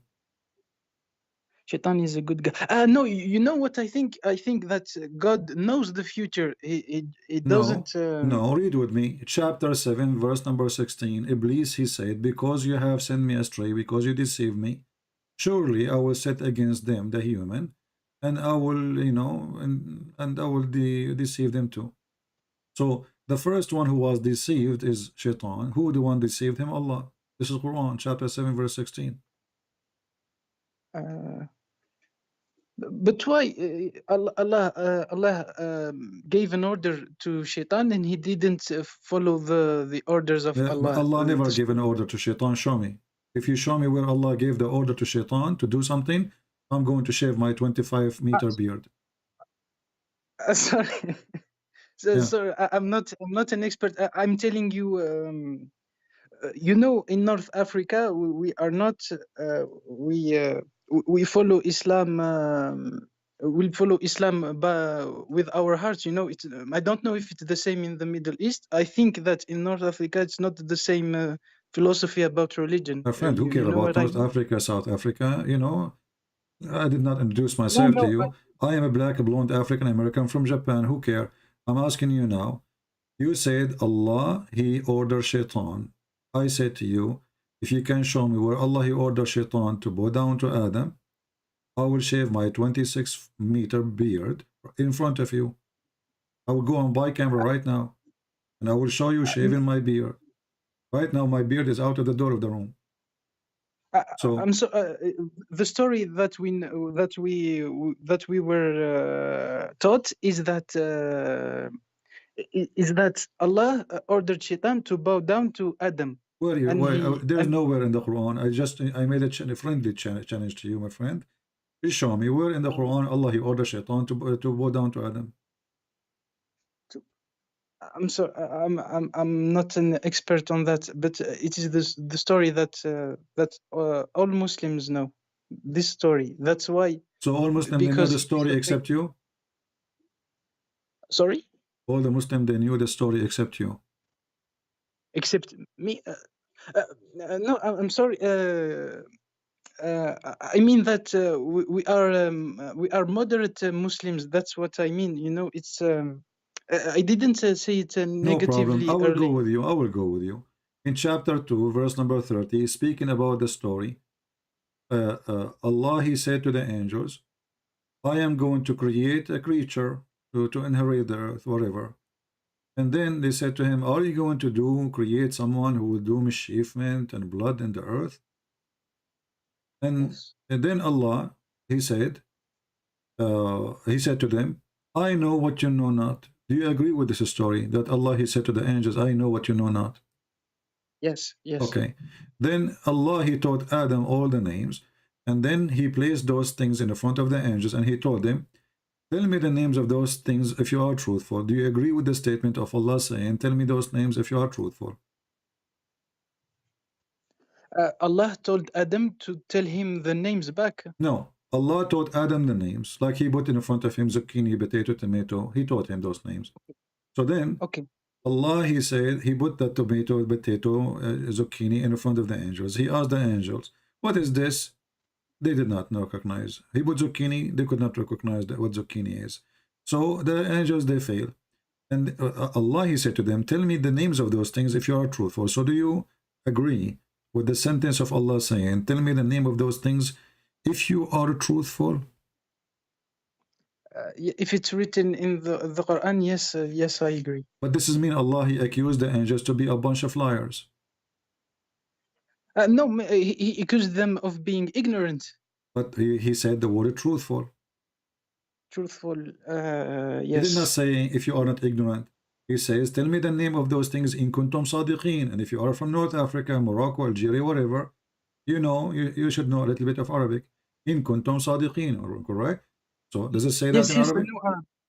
Shaitan is a good guy. No, you know what I think? I think that God knows the future. It doesn't. No, read with me. Chapter 7, verse number 16. Iblis, he said, because you have sent me astray, because you deceived me, surely I will set against them, the human, and I will, and I will deceive them too. So the first one who was deceived is Shaitan. Who the one deceived him? Allah. This is Quran, chapter 7, verse 16. But why Allah gave an order to Shaitan and he didn't follow the orders of Allah? Allah never gave an order to Shaitan. Show me. If you show me where Allah gave the order to Shaitan to do something, I'm going to shave my 25-meter beard. Sorry. Sorry, I'm not an expert. I'm telling you, in North Africa, we are not. We follow Islam. We follow Islam with our hearts. It's. I don't know if it's the same in the Middle East. I think that in North Africa, it's not the same philosophy about religion. My friend, who cares about North Africa, South Africa? I did not introduce myself to you. I am a black, blonde African American from Japan. Who cares? I'm asking you now. You said Allah, he ordered Shaitan. I said to you, if you can show me where Allah, he ordered Shaitan to bow down to Adam, I will shave my 26-meter beard in front of you. I will go on by camera right now, and I will show you shaving my beard. Right now, my beard is out of the door of the room. The story that we were taught is that Allah ordered Shaitan to bow down to Adam. There's nowhere in the Quran. I made a friendly challenge to you, my friend. Please show me where in the Quran Allah, he ordered Shaitan to bow down to Adam. I'm sorry, I'm not an expert on that, but it is the story that all Muslims know. This story. That's why. So all Muslims know the story except you? Sorry? All the Muslims, they knew the story except you. Except me? No, I'm sorry. I mean that we are moderate Muslims. That's what I mean. It's. I didn't say it negatively. No problem. I will go with you. In chapter 2, verse number 30, speaking about the story, Allah, he said to the angels, I am going to create a creature to inherit the earth, whatever. And then they said to him, are you going to create someone who will do mischievement and blood in the earth? And then Allah, he said to them, I know what you know not. Do you agree with this story that Allah, he said to the angels, I know what you know not? Yes, yes. Okay. Then Allah, he taught Adam all the names, and then he placed those things in the front of the angels, and he told them, tell me the names of those things if you are truthful. Do you agree with the statement of Allah saying, tell me those names if you are truthful? Allah told Adam to tell him the names back. No. Allah taught Adam the names, like he put in front of him zucchini, potato, tomato. He taught him those names. So then, Allah, he said, he put the tomato, potato, zucchini in front of the angels. He asked the angels, what is this? They did not recognize. He put zucchini, they could not recognize what zucchini is. So the angels, they fail. And Allah, he said to them, tell me the names of those things if you are truthful. So do you agree with the sentence of Allah saying, tell me the name of those things if you are truthful? If it's written in the Quran, yes, yes, I agree. But this is mean Allah, he accused the angels to be a bunch of liars. No, he accused them of being ignorant. But he said the word truthful. Truthful, He yes. did not say if you are not ignorant. He says, tell me the name of those things in kuntum sadiqeen. And if you are from North Africa, Morocco, Algeria, whatever, you know, you should know a little bit of Arabic. In kuntum sadiqeen, correct? So does it say that in Arabic?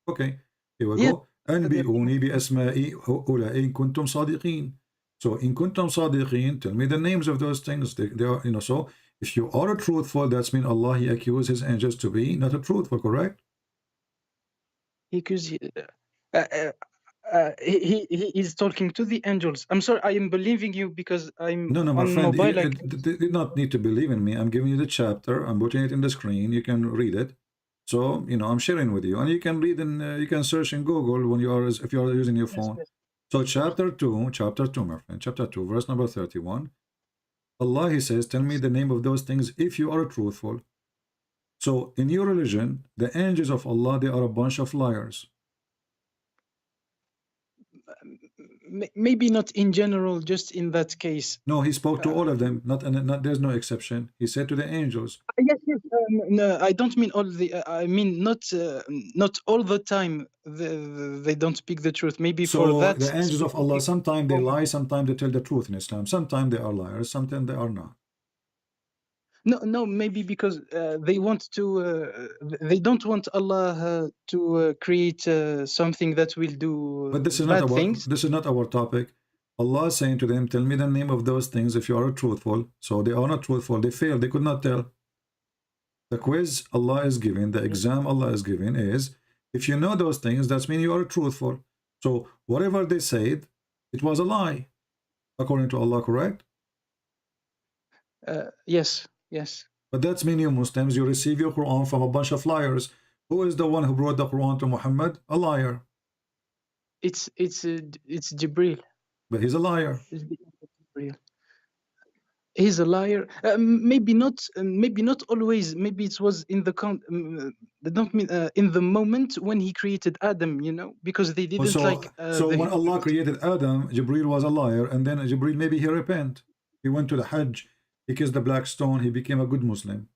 Okay, here we go. أنبئوني بأسماء هؤلاء إن كنتم صادقين. So in kuntum sadiqeen, tell me the names of those things. They are, you know, so if you are truthful, that's mean Allah, he accused his angels to be not a truthful, correct? Because he is talking to the angels. I'm sorry, I am believing you because I'm No, my on friend, mobile. you did not need to believe in me. I'm giving you the chapter. I'm putting it in the screen. You can read it. So, you know, I'm sharing with you. And you can read and you can search in Google when you are, if you are using your phone. Yes. So chapter 2, my friend, chapter 2, verse number 31. Allah, he says, tell me the name of those things if you are truthful. So in your religion, the angels of Allah, they are a bunch of liars. Maybe not in general, just in that case. No, he spoke to all of them. Not there's no exception. He said to the angels. Yes. No, I don't mean all the. I mean not all the time. They don't speak the truth. Maybe So for that. the angels of Allah, sometimes they lie, sometimes they tell the truth in Islam. Sometimes they are liars, sometimes they are not. No. Maybe because they want to. They don't want Allah to create something that will do. But this is bad not our things. this is not our topic. Allah is saying to them, tell me the name of those things if you are truthful. So they are not truthful. They failed. They could not tell. The quiz Allah is giving, the exam Allah is giving is, if you know those things, that means you are truthful. So whatever they said, it was a lie, according to Allah, correct? Yes. But that's mean you Muslims, you receive your Quran from a bunch of liars. Who is the one who brought the Quran to Muhammad? A liar. It's Jibril. But he's a liar. He's a liar. Maybe not always. Maybe it was in the don't mean in the moment when he created Adam. You know, because they didn't So when Allah created Adam, Jibril was a liar, and then Jibril maybe he repent. He went to the Hajj. He kissed the black stone. He became a good Muslim.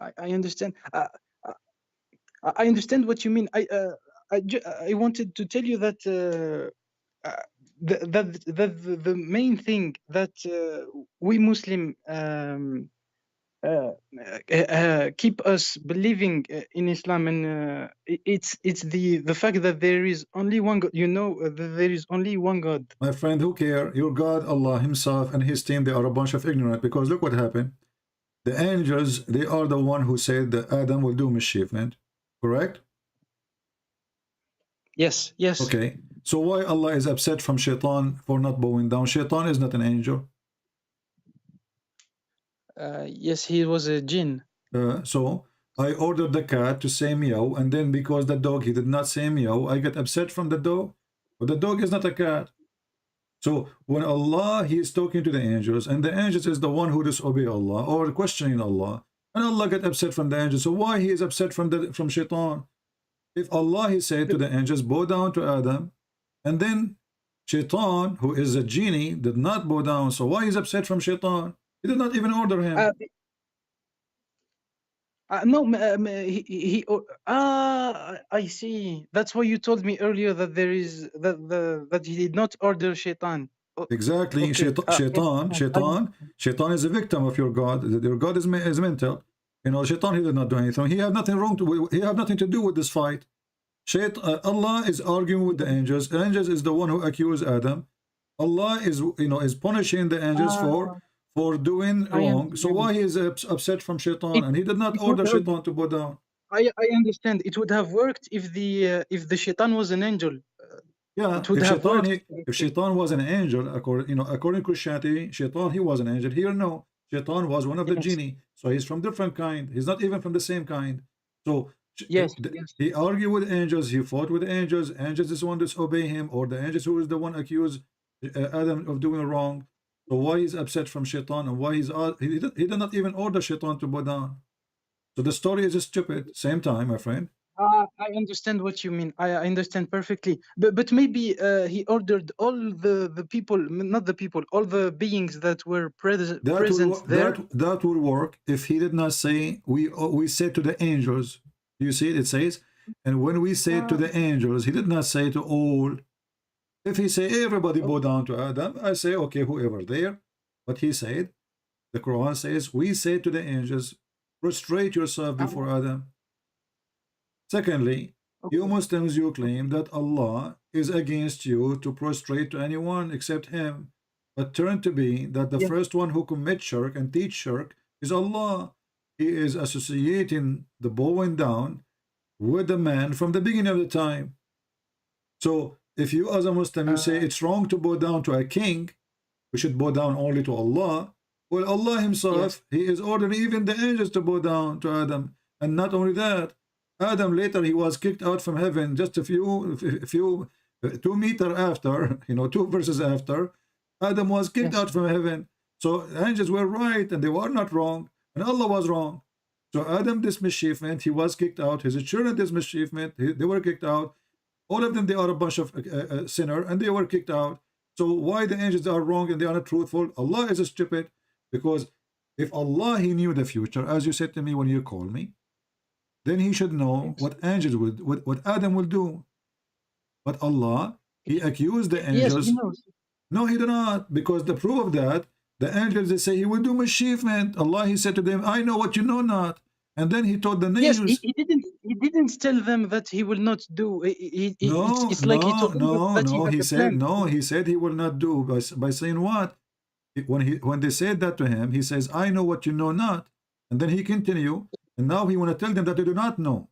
I understand. I understand what you mean. I wanted to tell you that the main thing that we Muslim keep us believing in Islam, and it's the fact that there is only one God. You know, there is only one God. My friend, who care? Your God, Allah himself and his team, they are a bunch of ignorant, because look what happened. The angels, they are the one who said that Adam will do mischievement, correct? Yes. Okay, so why Allah is upset from Shaitan for not bowing down? Shaitan is not an angel. Yes, he was a jinn. So I ordered the cat to say meow, and then because the dog, he did not say meow, I get upset from the dog. But the dog is not a cat. So when Allah, he is talking to the angels, and the angels is the one who disobey Allah or questioning Allah, and Allah get upset from the angels. So why he is upset from Shaitan? If Allah, he said to the angels, bow down to Adam, and then Shaitan, who is a genie, did not bow down. So why is upset from Shaitan? He did not even order him. No, I see. That's why you told me earlier that there is that he did not order Shaitan. Exactly. Okay. Shaitan is a victim of your God. Your God is mental. You know, Shaitan, he did not do anything. He had nothing wrong to. He had nothing to do with this fight. Allah is arguing with the angels. The angels is the one who accused Adam. Allah is, you know, is punishing the angels for doing wrong. So why he is upset from Shaitan? And he did not order Shaitan to bow down. I understand. It would have worked if the Shaitan was an angel. Yeah, if Shaitan was an angel, according to Christianity, Shaitan, he was an angel. Here, no. Shaitan was one of the genie. So he's from different kind. He's not even from the same kind. So he argued with angels. He fought with angels. Angels is the one disobey him, or the angels who is the one accused Adam of doing wrong. So why he's upset from Shaitan, and why he did not even order Shaitan to bow down. So the story is stupid. Same time, my friend. I understand what you mean. I understand perfectly. But maybe he ordered all the people, not the people, all the beings that were present there. That will work if he did not say, we said to the angels. You see it says, and when we said to the angels, he did not say to all. If he say everybody bow down to Adam, I say, okay, whoever there. But he said, the Quran says, we say to the angels, prostrate yourself before Adam. Secondly, you Muslims, you claim that Allah is against you to prostrate to anyone except him. But turn to be that the first one who commits shirk and teach shirk is Allah. He is associating the bowing down with the man from the beginning of the time. So if you as a Muslim, you say it's wrong to bow down to a king, we should bow down only to Allah. Well, Allah himself, he is ordering even the angels to bow down to Adam. And not only that, Adam later, he was kicked out from heaven just a few 2 meters after, 2 verses after, Adam was kicked out from heaven. So angels were right and they were not wrong, and Allah was wrong. So Adam, this mischievement, he was kicked out. His children, this mischievement, they were kicked out. All of them, they are a bunch of sinner, and they were kicked out. So why the angels are wrong and they are not truthful? Allah is stupid, because if Allah, he knew the future, as you said to me when you called me, then he should know what angels would, what Adam will do. But Allah, he accused the angels. Yes, he knows. No, he did not, because the proof of that, the angels, they say he will do mischievement. Allah, he said to them, I know what you know not. And then he told the names. Yes, he didn't tell them that he will not do. It's like he told them that he said plan. no. He said he will not do by saying what? When they said that to him, he says, I know what you know not. And then he continue, and now he want to tell them that they do not know.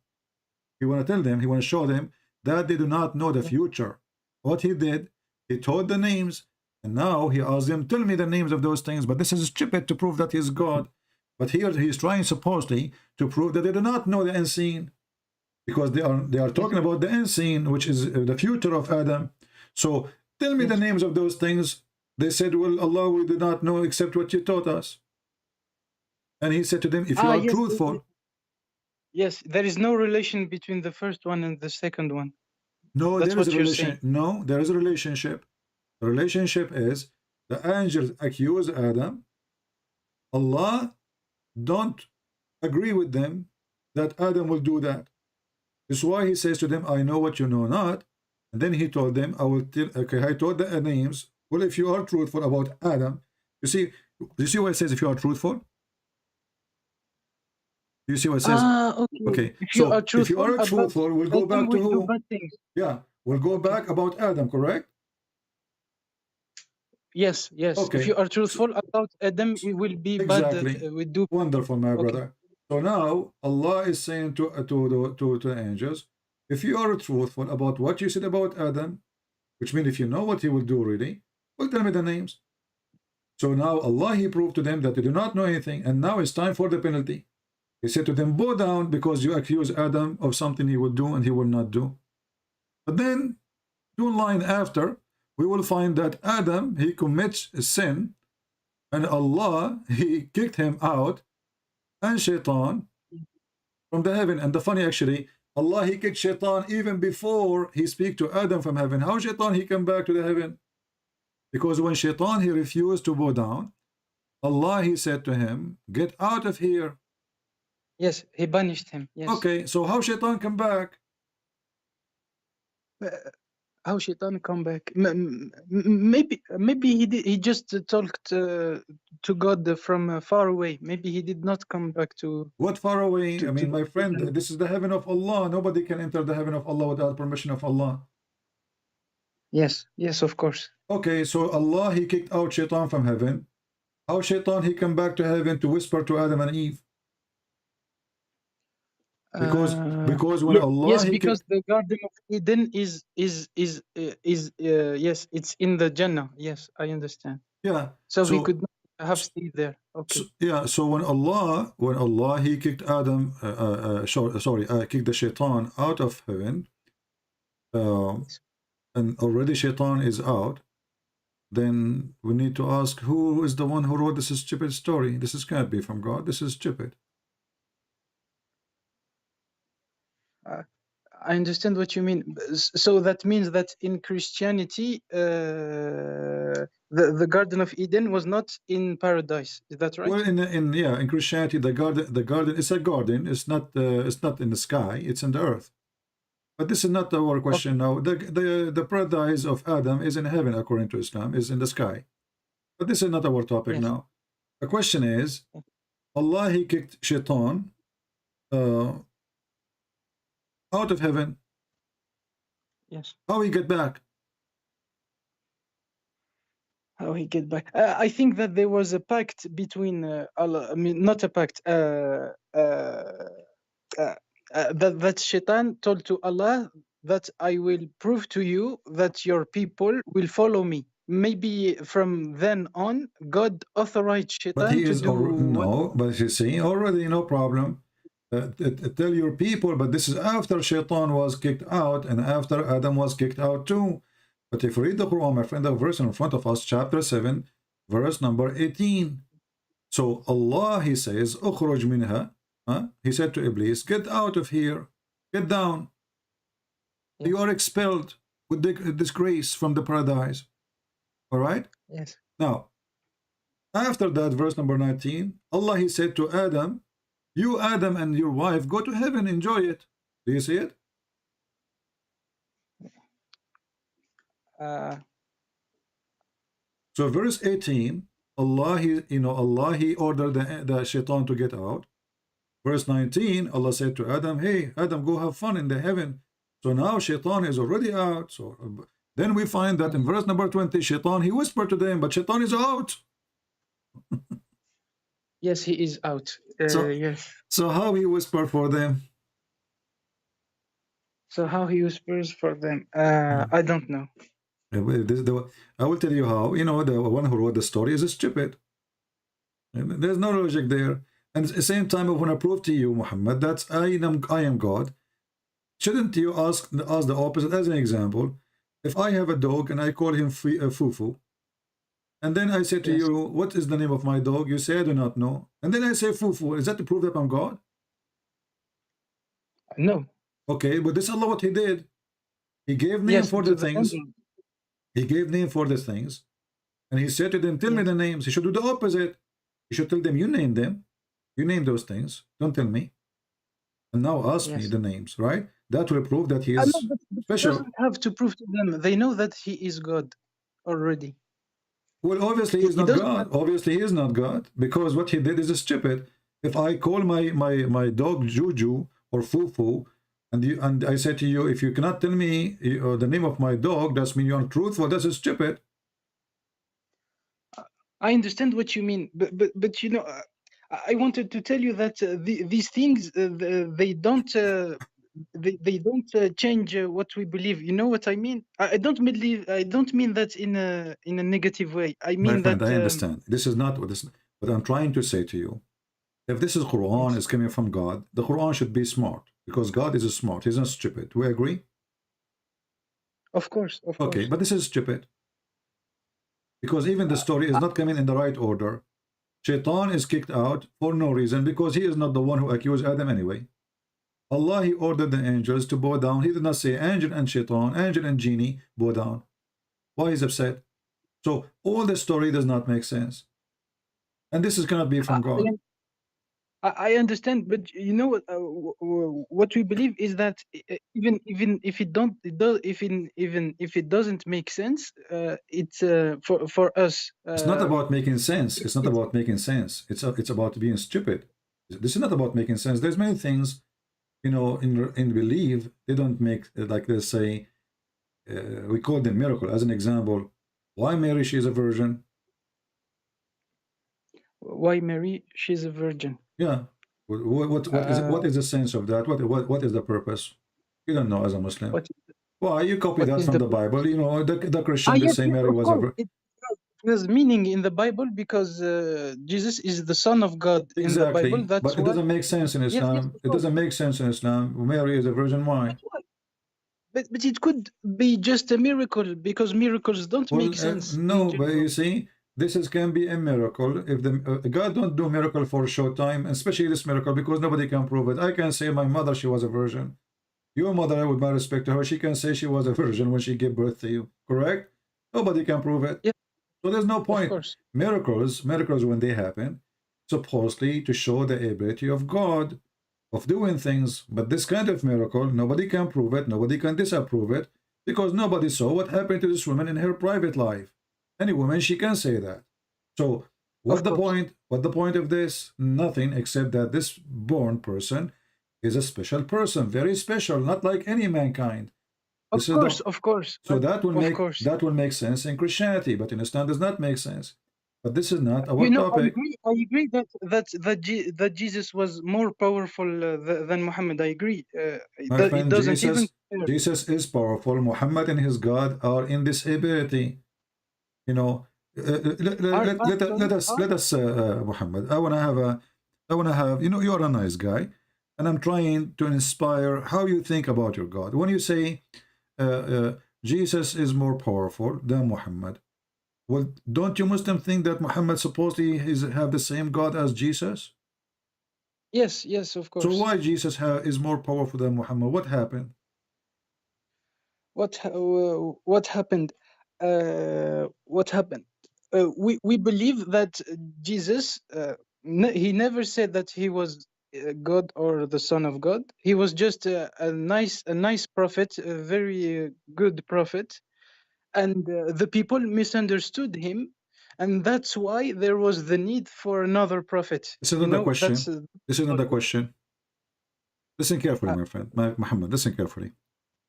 He want to tell them, he want to show them that they do not know the future. What he did, he told the names, and now he asked them, tell me the names of those things. But this is stupid to prove that he's God. But here he's trying supposedly to prove that they do not know the unseen, because they are talking about the unseen, which is the future of Adam. So tell me the names of those things. They said, well, Allah, we do not know except what you taught us. And he said to them, if you are truthful. Yes, there is no relation between the first one and the second one. No, That's there is what a you're relation. saying. No, there is a relationship. The relationship is the angels accuse Adam. Allah don't agree with them that Adam will do that. This is why he says to them, I know what you know not. And then he told them, I will tell, okay, I told the names. Well, if you are truthful about Adam, you see what it says if you are truthful? You see what it says? Okay. If you are truthful, we'll go back to who? Yeah, we'll go back about Adam, correct? Yes. Okay. If you are truthful about Adam, it will be Exactly. bad. We do. Wonderful, my brother. So now Allah is saying to the angels, if you are truthful about what you said about Adam, which means if you know what he will do really, well, tell me the names. So now Allah, he proved to them that they do not know anything, and now it's time for the penalty. He said to them, bow down, because you accuse Adam of something he will do and he will not do. But then 2 lines after, we will find that Adam, he commits a sin, and Allah, he kicked him out, and Shaitan from the heaven. And the funny, actually, Allah, he kicked Shaitan even before he speak to Adam from heaven. How Shaitan, he came back to the heaven? Because when Shaitan, he refused to bow down, Allah, he said to him, get out of here. Yes, he banished him. Yes. Okay, so how Shaitan come back? How Shaitan come back? Maybe he just talked to God from far away. Maybe he did not come back to. What far away? I mean, my friend, this is the heaven of Allah. Nobody can enter the heaven of Allah without permission of Allah. Yes, of course. Okay, so Allah, he kicked out Shaitan from heaven. How Shaitan, he come back to heaven to whisper to Adam and Eve? Because when Allah, because the Garden of Eden is yes, it's in the Jannah. Yes, I understand. Yeah. So he could not have stayed there. Okay. So when Allah, he kicked Adam, kicked the Shaitan out of heaven, and already Shaitan is out, then we need to ask, who is the one who wrote this stupid story? This can't be from God. This is stupid. I understand what you mean. So that means that in Christianity, the Garden of Eden was not in paradise. Is that right? Well, in Christianity, the garden is a garden. It's not in the sky. It's in the earth. But this is not our question now. The paradise of Adam is in heaven, according to Islam, is in the sky. But this is not our topic now. The question is, Allah, he kicked Shaitan out of heaven. Yes. How he get back? How he get back? I think that there was a pact between Allah. I mean, not a pact. That Shaitan told to Allah that I will prove to you that your people will follow me. Maybe from then on, God authorized Shaitan But he to is do no. But you see, already no problem. Tell your people, but this is after Shaitan was kicked out and after Adam was kicked out too. But if you read the Quran, my friend, the verse in front of us, chapter 7, verse number 18. So Allah, he says, "Ukhruj minha." He said to Iblis, "Get out of here, get down. You are expelled with disgrace from the paradise." All right? Yes. Now, after that, verse number 19, Allah, he said to Adam, "You, Adam, and your wife, go to heaven, enjoy it." Do you see it? So verse 18, Allah, he ordered the Shaitan to get out. Verse 19, Allah said to Adam, "Hey, Adam, go have fun in the heaven." So now Shaitan is already out. So then we find that in verse number 20, Shaitan, he whispered to them, but Shaitan is out. Yes, he is out. Yes. So how he whispered for them? So how he whispers for them? I don't know. I will tell you how. You know, the one who wrote the story is stupid. There's no logic there. And at the same time, I want to prove to you, Muhammad, that I am God. Shouldn't you ask the opposite? As an example, if I have a dog and I call him Fufu, and then I say to you, "What is the name of my dog?" You say, "I do not know." And then I say Fufu. Is that to prove that I'm God? No. Okay, but this is Allah what he did. He gave name for the things. He gave name for the things. And he said to them, "Tell me the names." He should do the opposite. He should tell them, "You name them. You name those things. Don't tell me. And now ask me the names," right? That will prove that he is special. He doesn't have to prove to them. They know that he is God already. Well, obviously he is not God. Obviously he is not God, because what he did is stupid. If I call my dog Juju or Fufu, and I say to you, if you cannot tell me the name of my dog, that means you're untruthful. That's stupid. I understand what you mean, but you know, I wanted to tell you that these things they don't change what we believe. You know what I mean? I don't believe. I don't mean that in a negative way. I mean my friend, that I understand. This is not what this. But I'm trying to say to you, if this is Quran is coming from God, the Quran should be smart, because God is smart. He's not stupid. Do we agree? Of course. Okay, but this is stupid, because even the story is not coming in the right order. Shaitan is kicked out for no reason, because he is not the one who accused Adam anyway. Allah, he ordered the angels to bow down. He did not say angel and Shaitan, angel and genie bow down. Why is upset? So all the story does not make sense, and this is cannot be from God. I understand, but you know what we believe is that even if it doesn't make sense, it's for us. It's not about making sense. It's not about making sense. It's about being stupid. This is not about making sense. There's many things, you know, in belief they don't make, like they say, we call them miracle. As an example, why Mary, she is a virgin? Why Mary, she's a virgin? Yeah. What is the sense of that? What is the purpose? You don't know as a Muslim. Why you copy that from the Bible? You know, the Christian they say Mary was a virgin. There's meaning in the Bible, because Jesus is the Son of God. Exactly. In the Bible, that's but it doesn't make sense in Islam. It doesn't make sense in Islam. Mary is a virgin. Why? But it could be just a miracle, because miracles don't make sense. No, but you see, this can be a miracle. If God don't do miracle for a short time, especially this miracle, because nobody can prove it. I can say my mother, she was a virgin. Your mother, with my respect to her, she can say she was a virgin when she gave birth to you. Correct? Nobody can prove it. Yeah. So there's no point. Of course. Miracles when they happen, supposedly to show the ability of God of doing things. But this kind of miracle, nobody can prove it, nobody can disapprove it, because nobody saw what happened to this woman in her private life. Any woman, she can say that. So what's the point? What the point of this? Nothing, except that this born person is a special person, very special, not like any mankind. Of course, of course. So that will make course. that will make sense in Christianity, but in Islam does not make sense. But this is not our You know, topic. I agree that Jesus was more powerful than Muhammad. I agree. My friend, It doesn't even. Jesus is powerful. Muhammad and his God are in this ability. You know, let us, Muhammad. I wanna have. You know, you're a nice guy, and I'm trying to inspire how you think about your God. When you say Jesus is more powerful than Muhammad, well, don't you Muslims think that Muhammad supposedly have the same God as Jesus? Yes, of course. So why Jesus is more powerful than Muhammad? What happened? What happened? What happened? We believe that Jesus, he never said that he was God or the Son of God. He was just a nice prophet, a very good prophet, and the people misunderstood him, and that's why there was the need for another prophet. This is not the question. This is not the question. Listen carefully, my friend, Muhammad. Listen carefully.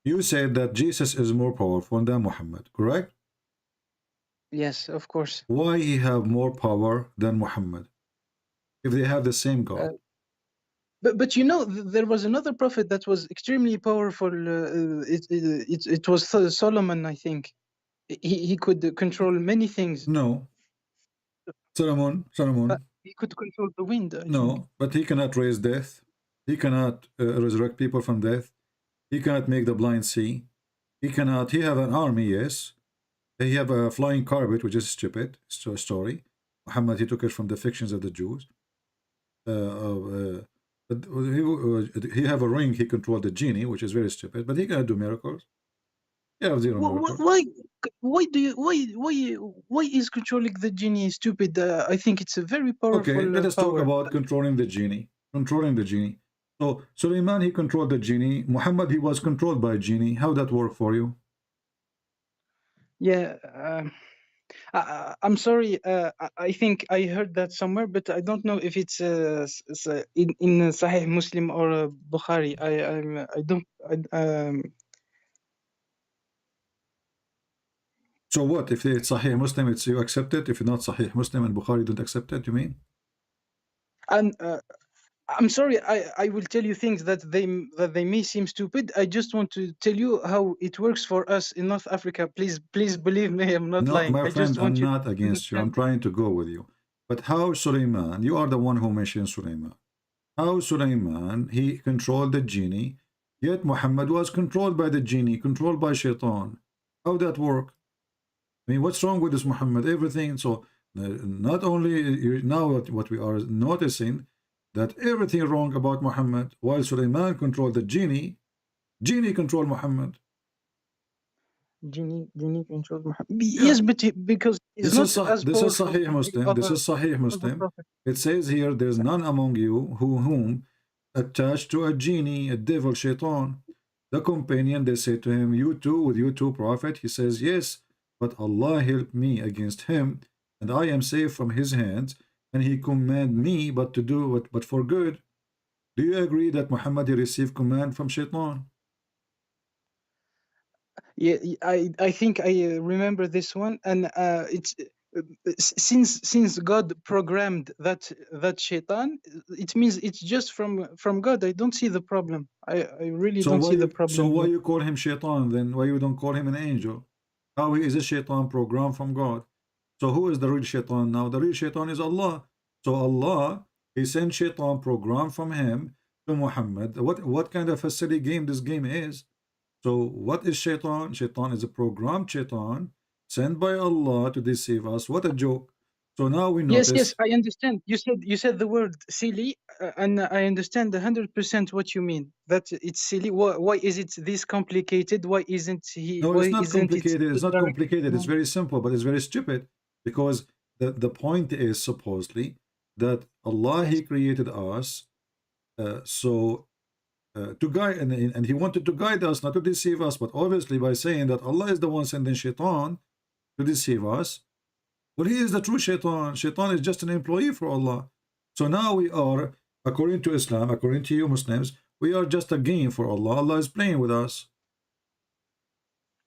You said that Jesus is more powerful than Muhammad, correct? Yes, of course. Why he have more power than Muhammad if they have the same God? But you know, there was another prophet that was extremely powerful. It was Solomon, I think. He could control many things. No. Solomon. He could control the wind. I No, think. but he cannot raise death. He cannot resurrect people from death. He cannot make the blind see. He cannot. He have an army, yes. He have a flying carpet, which is stupid. It's a story. Muhammad, he took it from the fictions of the Jews. But he have a ring. He controlled the genie, which is very stupid. But he cannot do miracles. He have zero miracles. Why is controlling the genie stupid? I think it's a very powerful. Okay, let us power. talk about controlling the genie. Controlling the genie. So Suleiman, he controlled the genie. Muhammad, he was controlled by a genie. How that work for you? Yeah, I'm sorry. I think I heard that somewhere, but I don't know if it's in Sahih Muslim or Bukhari. I don't. So what if it's Sahih Muslim? It's you accept it. If it's not Sahih Muslim and Bukhari don't accept it, you mean? And I'm sorry. I will tell you things that they may seem stupid. I just want to tell you how it works for us in North Africa. Please believe me. I'm not lying. My friend, I'm you not against you. I'm trying to go with you. But how Suleiman? You are the one who mentioned Suleiman. How Suleiman, he controlled the genie, yet Muhammad was controlled by the genie, controlled by Shaitan. How that work? I mean, what's wrong with this Muhammad? Everything. So not only now what we are noticing, that everything wrong about Muhammad, while Suleiman controlled the genie controlled Muhammad. Genie controlled Muhammad. Yes, but because this is Sahih Muslim. This is Sahih Muslim. It says here, there's none among you whom attached to a genie, a devil, Shaitan. The companion, they say to him, you too, with you too, Prophet. He says, yes, but Allah helped me against him, and I am safe from his hands, and he command me but to do it, but for good. Do you agree that Muhammad received command from Shaitan? Yeah, I think I remember this one, and it's since God programmed that Shaitan, it means it's just from God. I don't see the problem. I really don't see the problem. So why you call him Shaitan then? Why you don't call him an angel? How is a Shaitan programmed from God? So who is the real Shaitan now? The real Shaitan is Allah. So Allah, he sent Shaitan program from him to Muhammad. What kind of a silly game this game is? So what is Shaitan? Shaitan is a programmed Shaitan sent by Allah to deceive us. What a joke. So now we Yes, notice. yes, I understand. You said the word silly, and I understand 100% what you mean. That it's silly. Why is it this complicated? Why isn't he? No, Why it's not isn't it? complicated. It's not complicated. It's No. very simple, but it's very stupid, because the point is supposedly that Allah, He created us to guide, and He wanted to guide us, not to deceive us. But obviously, by saying that Allah is the one sending shaitan to deceive us, well, he is the true shaitan. Shaitan is just an employee for Allah. So now we are, according to Islam, according to you Muslims, we are just a game for Allah. Allah is playing with us.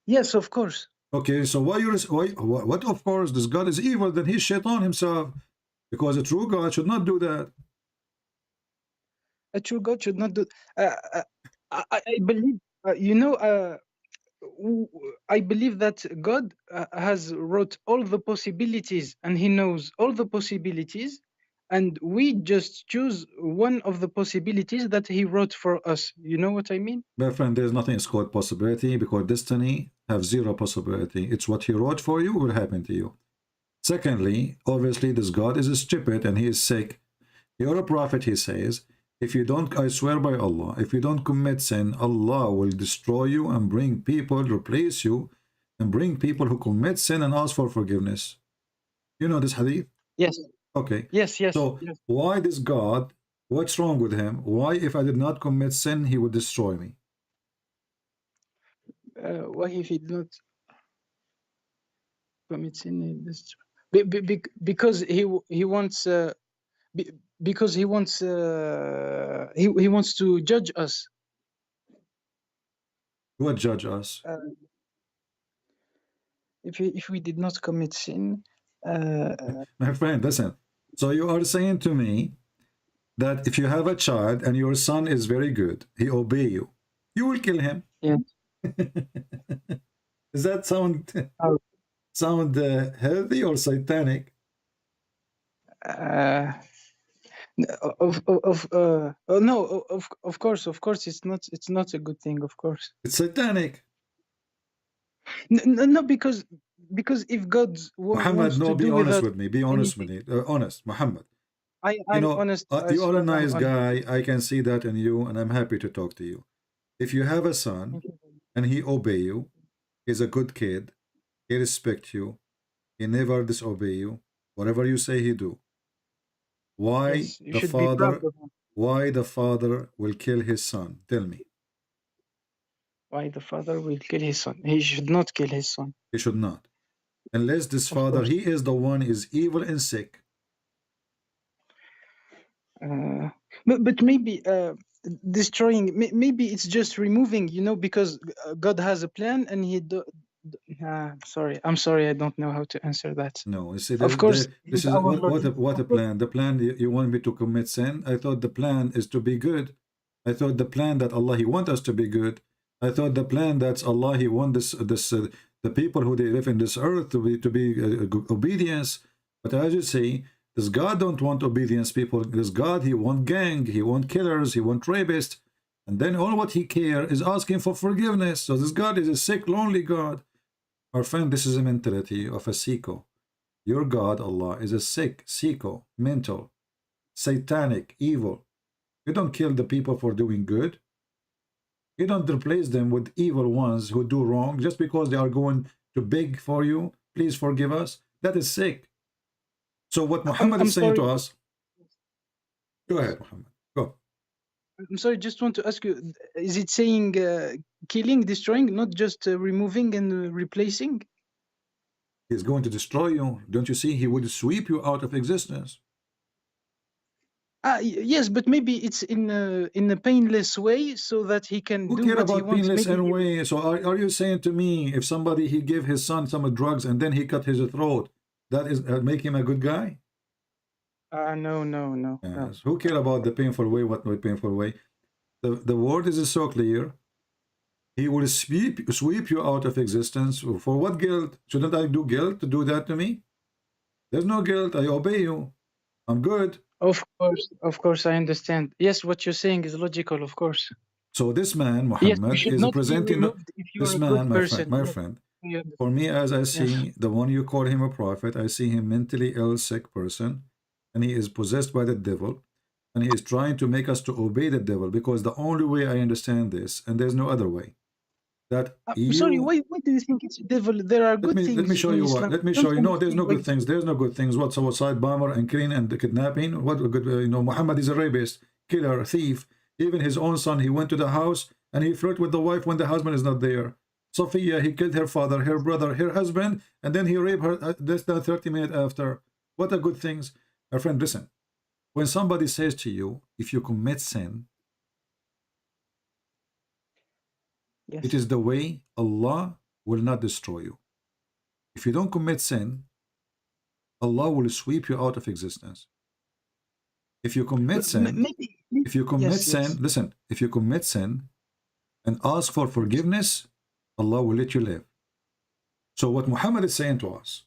Yes, of course. Okay, so what of course? This God is evil, then he's shaitan himself, because a true God should not do that. A true God should not do. I believe, I believe that God has wrote all the possibilities, and He knows all the possibilities, and we just choose one of the possibilities that He wrote for us. You know what I mean? My friend, there's nothing is called possibility, because destiny have zero possibility. It's what He wrote for you will happen to you. Secondly, obviously, this God is stupid and he is sick. You're a prophet, he says. If you don't, I swear by Allah, if you don't commit sin, Allah will destroy you and bring people, replace you, and bring people who commit sin and ask for forgiveness. You know this hadith? Yes. Okay. Yes, yes. So yes. why this God, what's wrong with him? Why, if I did not commit sin, he would destroy me? Why if he did not commit sin? Because he wants... because he wants he wants to judge us. What judge us? If we did not commit sin. My friend, listen. So you are saying to me that if you have a child and your son is very good, he obey you, you will kill him. Yeah. Does that sound healthy or satanic? No, of course it's not a good thing, of course. It's satanic. No, because if God Muhammad, wants no, to be do honest without with me. Be honest with me. Honest, Muhammad. I'm honest. You are a nice guy. I can see that in you, and I'm happy to talk to you. If you have a son and he obey you, he's a good kid, he respect you, he never disobey you, whatever you say he do. Why yes, the father will kill his son? Tell me. Why the father will kill his son? He should not kill his son. He should not. Unless this father, he is the one is evil and sick. But maybe destroying, maybe it's just removing, because God has a plan and I'm sorry, I don't know how to answer that. No, you see, of course, this is what a plan. The plan, you want me to commit sin? I thought the plan is to be good. I thought the plan that Allah, He want us to be good. I thought the plan that Allah, He want the people who they live in this earth to be obedience. But as you say, this God don't want obedience people. This God, He want gang, He want killers, He want rapists, and then all what He care is asking for forgiveness. So this God is a sick, lonely God. Our friend, this is a mentality of a sicko. Your God, Allah, is a sick, sicko, mental, satanic, evil. You don't kill the people for doing good. You don't replace them with evil ones who do wrong just because they are going to beg for you. Please forgive us. That is sick. So what Muhammad is saying to us... Go ahead, Muhammad. Go. I'm sorry, just want to ask you, is it saying killing, destroying, not just removing and replacing? He's going to destroy you. Don't you see? He would sweep you out of existence. Yes, but maybe it's in a painless way so that he can do what he wants. Who care about painless way? So are you saying to me, if somebody, he gave his son some drugs and then he cut his throat, that is make him a good guy? No. Yes. Who care about the painful way? What no painful way? The word is so clear. He will sweep you out of existence. For what guilt? Shouldn't I do guilt to do that to me? There's no guilt. I obey you. I'm good. Of course, I understand. Yes, what you're saying is logical, of course. So this man, Muhammad, is presenting this man, my friend. For me, as I see the one you call him a prophet, I see him mentally ill, sick person, and he is possessed by the devil, and he is trying to make us to obey the devil, because the only way I understand this, and there's no other way, that Sorry, you... why do you think it's devil? There are good things Let me show in you Islam. what. Let me Don't show you. No, there's no understand good things. There's no good things. What suicide bomber and killing and the kidnapping? What good? Muhammad is a rapist, killer, thief. Even his own son, he went to the house and he flirted with the wife when the husband is not there. Sophia, he killed her father, her brother, her husband, and then he raped her less than 30 minutes after. What are good things? My friend, listen. When somebody says to you, if you commit sin, it is the way Allah will not destroy you. If you don't commit sin, Allah will sweep you out of existence. If you commit sin, listen, if you commit sin and ask for forgiveness, Allah will let you live. So what Muhammad is saying to us,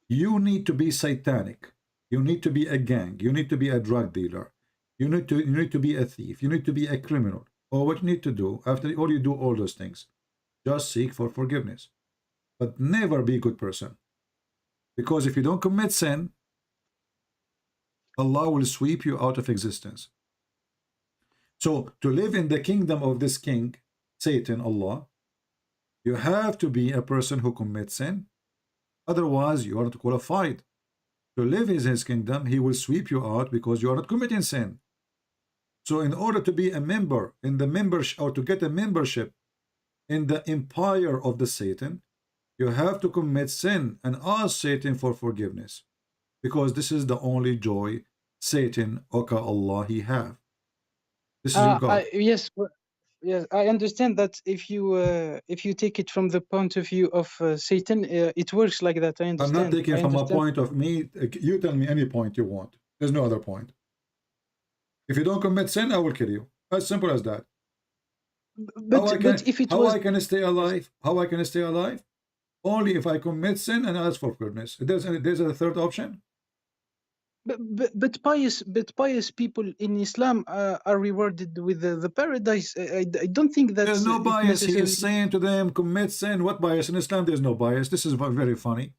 you need to be satanic. You need to be a gang. You need to be a drug dealer. You need to be a thief. You need to be a criminal. Or what you need to do, after all you do all those things, just seek for forgiveness. But never be a good person. Because if you don't commit sin, Allah will sweep you out of existence. So to live in the kingdom of this king, Satan, Allah, you have to be a person who commits sin. Otherwise, you are not qualified. To live in his kingdom, he will sweep you out because you are not committing sin. So in order to be a member in the membership, or to get a membership in the empire of the Satan, you have to commit sin and ask Satan for forgiveness, because this is the only joy Satan, Oka Allah, he have. This is your God. Yes, I understand that if you take it from the point of view of Satan, it works like that. I understand. I'm not taking from a point of me. You tell me any point you want. There's no other point. If you don't commit sin, I will kill you. As simple as that. How I can stay alive? How I can stay alive? Only if I commit sin and ask for forgiveness. There's a third option. But pious people in Islam are rewarded with the paradise. I don't think that there's no bias. He is saying to them, commit sin. What bias? In Islam, there's no bias. This is very funny.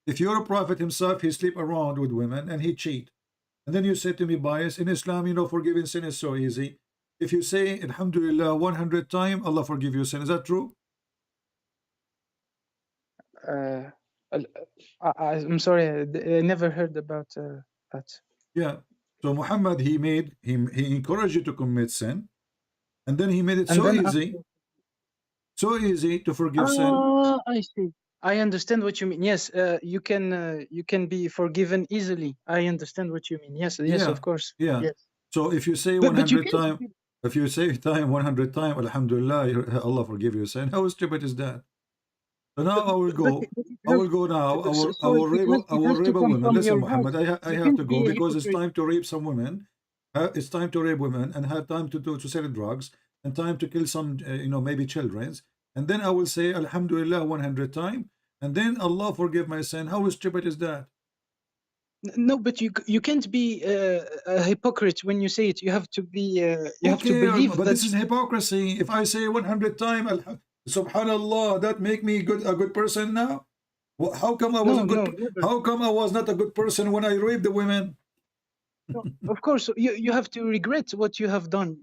If you're a prophet himself, he sleep around with women and he cheat. And then you say to me, bias. In Islam, forgiving sin is so easy. If you say, Alhamdulillah, 100 times, Allah forgive you sin. Is that true? I'm sorry, I never heard about that. Yeah. So Muhammad, he encouraged you to commit sin, and then he made it so easy to forgive sin. I see. I understand what you mean. Yes, you can be forgiven easily. I understand what you mean. Yes, yeah. Of course. Yeah. Yes. So if you say 100 times, if you say 100 times, Alhamdulillah, Allah forgive you sin, how stupid is that? So now I will go now. I will rape a woman. Listen, Muhammad, I have to go because it's time to rape some women. It's time to rape women and have time to sell drugs and time to kill some, maybe children. And then I will say Alhamdulillah 100 times, and then Allah forgive my sin. How stupid is that? No, but you can't be a hypocrite when you say it. You have to be. You have to believe. But this is hypocrisy. If I say 100 times, Subhanallah, that make me a good person now? How come I was How come I was not a good person when I raped the women? No, of course, you have to regret what you have done.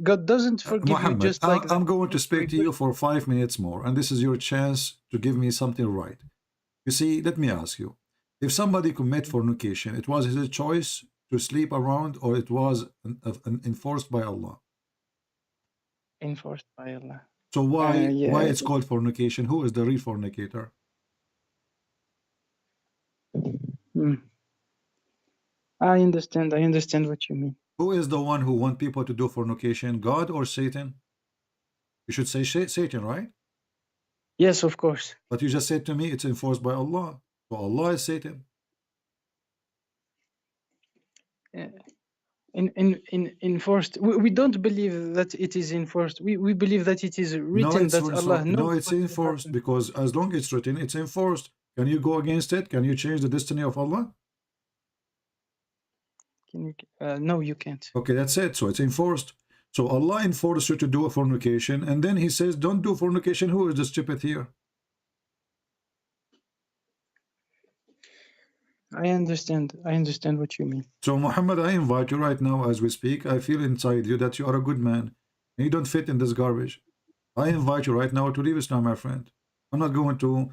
God doesn't forgive Muhammad, you just like that. I'm going to speak to you for 5 minutes more, and this is your chance to give me something right. You see, let me ask you. If somebody commit fornication, it was his choice to sleep around, or it was enforced by Allah? Enforced by Allah. So why it's called fornication? Who is the real fornicator? I understand what you mean. Who is the one who want people to do fornication? God or Satan? You should say Satan, right? Yes, of course. But you just said to me it's enforced by Allah. So Allah is Satan. Enforced. We don't believe that it is enforced. We believe that it is written that Allah knows. No, it's enforced, because as long as it's written, it's enforced. Can you go against it? Can you change the destiny of Allah? No, you can't. Okay, that's it. So it's enforced. So Allah enforces you to do a fornication, and then he says, don't do fornication. Who is the stupid here? I understand what you mean. So Muhammad, I invite you right now as we speak. I feel inside you that you are a good man. And you don't fit in this garbage. I invite you right now to leave Islam, my friend. I'm not going to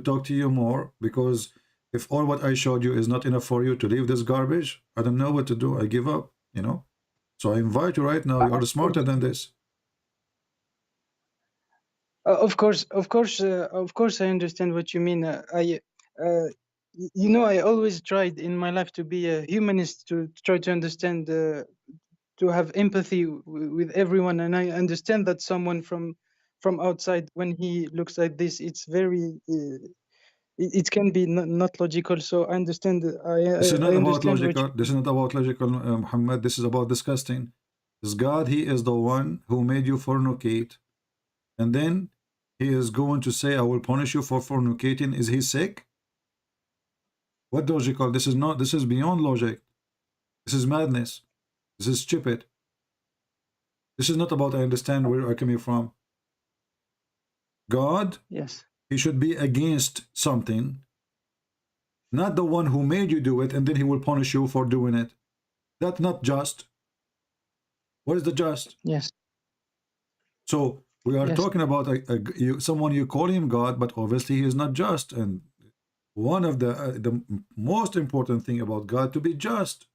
talk to you more, because if all what I showed you is not enough for you to leave this garbage, I don't know what to do. I give up, you know. So I invite you right now. You are smarter than this. Of course, I understand what you mean. You know, I always tried in my life to be a humanist, to try to understand, to have empathy with everyone, and I understand that someone from outside, when he looks at this, it's very, it can be not logical. So I understand. This is not I about understand logical. This is not about logical, Muhammad. This is about disgusting. This God, he is the one who made you fornicate, and then he is going to say, I will punish you for fornicating. Is he sick? What logical? This is not. This is beyond logic. This is madness. This is stupid. This is not about I understand where I'm coming from. God, yes, he should be against something, not the one who made you do it, and then he will punish you for doing it. That's not just. What is the just? Yes. So we are Yes. talking about someone you call him God, but obviously he is not just. And one of the most important thing about God to be just.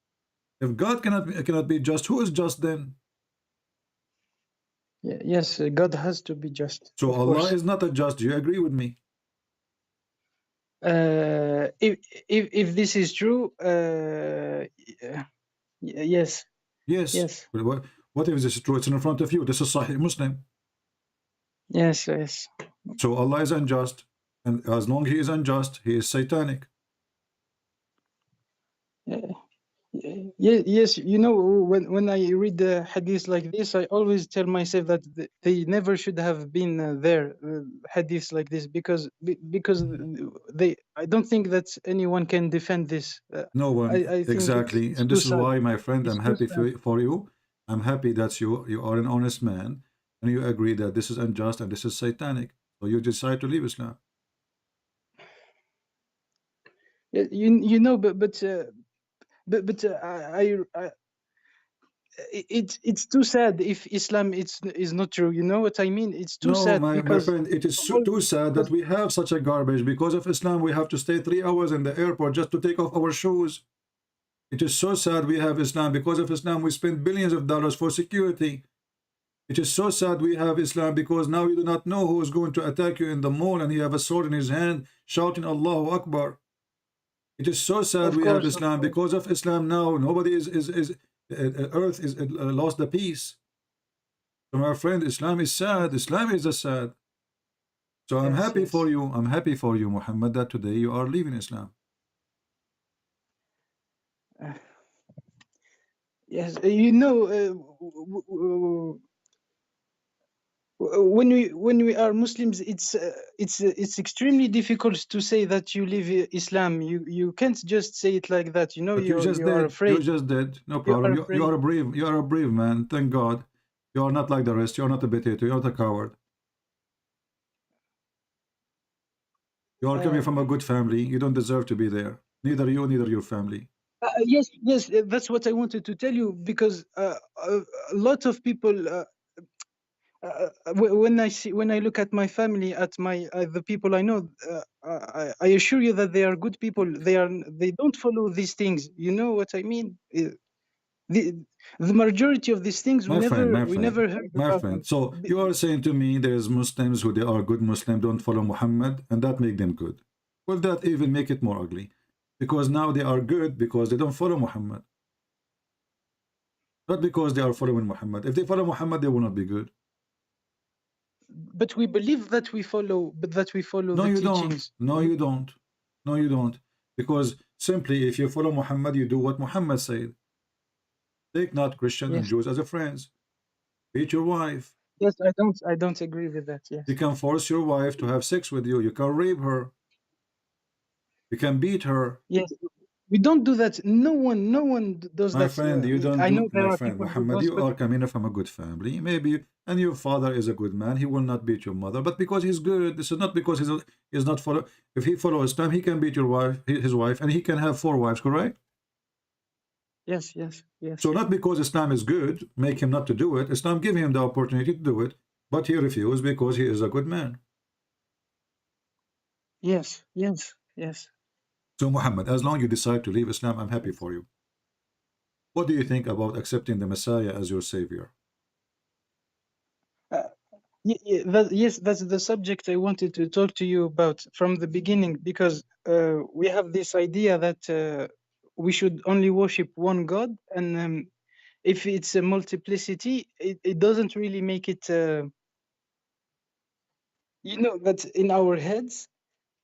If God cannot be just, who is just then? Yes, God has to be just. So of Allah course. is not a just. Do you agree with me? If this is true, yes. Yes. Yes. What if this is true? It's in front of you. This is Sahih Muslim. Yes. Yes. So Allah is unjust, and as long as he is unjust, he is satanic. Yes, you know, when I read the hadith like this, I always tell myself that they never should have been there, hadiths like this, because they. I don't think that anyone can defend this. No one. I think Exactly. it's And too this is sad. why, my friend, It's I'm too happy sad. for you. I'm happy that you are an honest man, and you agree that this is unjust and this is satanic. So you decide to leave Islam. You know, but it's too sad if Islam is not true. You know what I mean? It's too No, sad my because friend, it is too sad that we have such a garbage. Because of Islam, we have to stay 3 hours in the airport just to take off our shoes. It is so sad we have Islam. Because of Islam, we spend billions of dollars for security. It is so sad we have Islam because now you do not know who is going to attack you in the mall, and he have a sword in his hand shouting Allahu Akbar. It is so sad we have Islam. Because of Islam now nobody earth is lost the peace. So my friend, Islam is sad. Islam is a sad. So I'm happy for you. I'm happy for you, Muhammad, that today you are leaving Islam. Yes, you know, when we are Muslims, it's extremely difficult to say that you leave Islam. You can't just say it like that. You know, But you just are did. afraid. You just did. No You are problem. You afraid. are a brave. You are a brave man. Thank God. You are not like the rest. You are not a potato. You are not a coward. You are coming from a good family. You don't deserve to be there. Neither you, neither your family. Yes, that's what I wanted to tell you, because a lot of people, when I look at my family, at the people I know, I assure you that they are good people. They don't follow these things. You know what I mean? The majority of these things we never heard my about friend. them. So you are saying to me there's Muslims who they are good Muslims, don't follow Muhammad, and that make them good. Well, that even make it more ugly, because now they are good because they don't follow Muhammad, not because they are following Muhammad. If they follow Muhammad, they will not be good. But we believe that we follow, No, the you teachings. don't. No, you don't. No, you don't. Because simply, if you follow Muhammad, you do what Muhammad said. Take not Christian and Jews as a friends. Beat your wife. Yes, I don't agree with that. Yes. You can force your wife to have sex with you. You can rape her. You can beat her. Yes. We don't do that. No one does My that. friend, you don't I do, know there my are friend people who Muhammad, does, you but are coming from a good family, maybe, and your father is a good man. He will not beat your mother, but because he's good, this is not because he's not follow. If he follows Islam, he can beat your wife, his wife, and he can have 4 wives, correct? yes, yes, yes, So not because Islam is good, make him not to do it. Islam give him the opportunity to do it, but he refused because he is a good man. yes, yes, yes. So Muhammad, as long as you decide to leave Islam, I'm happy for you. What do you think about accepting the Messiah as your savior? Yes, that's the subject I wanted to talk to you about from the beginning, because we have this idea that we should only worship one God, and if it's a multiplicity, it doesn't really make it. That in our heads,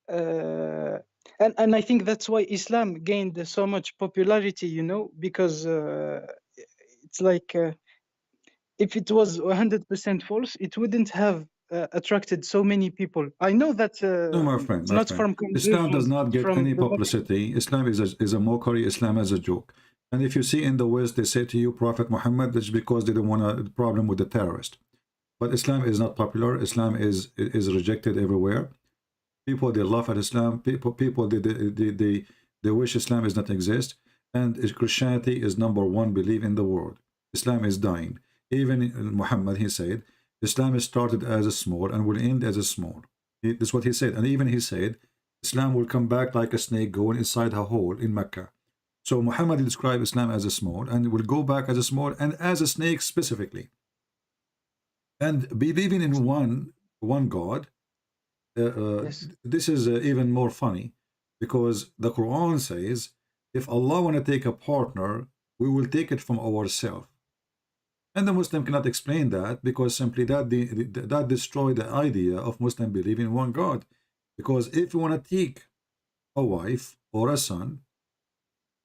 and I think that's why Islam gained so much popularity. Because it's like. If it was 100% false, it wouldn't have attracted so many people. I know that No, my it's friend, not from Islam does conversions, not get from any the publicity. Islam is a mockery. Islam is a joke. And if you see in the West, they say to you, Prophet Muhammad, that's because they don't want a problem with the terrorist. But Islam is not popular. Islam is rejected everywhere. People, they laugh at Islam. People they wish Islam does not exist. And Christianity is #1 belief in the world. Islam is dying. Even Muhammad, he said, Islam is started as a small and will end as a small. That's what he said. And even he said, Islam will come back like a snake going inside a hole in Mecca. So Muhammad described Islam as a small and will go back as a small and as a snake specifically. And believing in one God, Yes. this is even more funny, because the Quran says, if Allah want to take a partner, we will take it from ourselves. And the Muslim cannot explain that, because simply that destroyed the idea of Muslim believing in one God. Because if you want to take a wife or a son,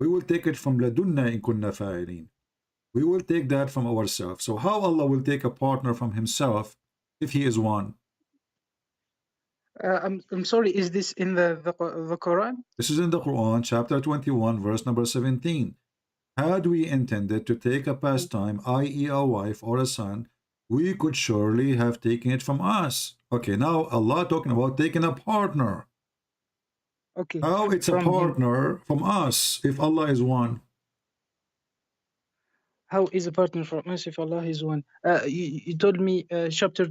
we will take it from ladunna in kunna fa'ilin. We will take that from ourselves. So how Allah will take a partner from himself if he is one? I'm sorry. Is this in the Quran? This is in the Quran, chapter 21, verse number 17. Had we intended to take a pastime, i.e. a wife or a son, we could surely have taken it from us. Okay, now Allah talking about taking a partner. Okay. How it's a partner from us if Allah is one? How is a partner from us if Allah is one? You told me chapter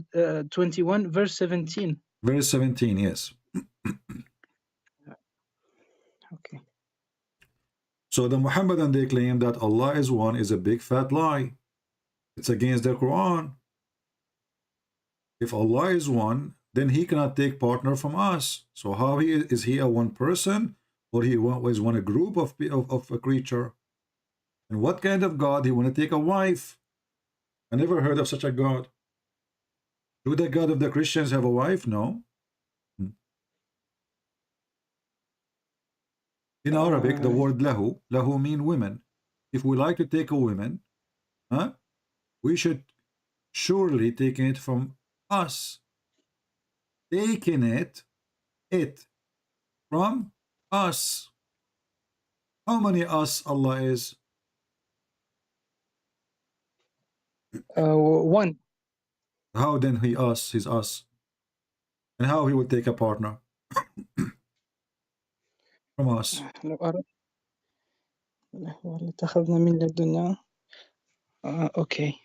21, verse 17. Verse 17, yes. Okay. So the Muhammadan, they claim that Allah is one is a big fat lie. It's against the Quran. If Allah is one, then he cannot take partner from us. So how is he a one person, or he is one a group of a creature? And what kind of God he want to take a wife? I never heard of such a God. Do the God of the Christians have a wife? No. In Arabic, the word lahu mean women. If we like to take a woman, we should surely take it from us. Taking it from us. How many us Allah is? One. How then he us? He's us. And how he will take a partner from us? Okay.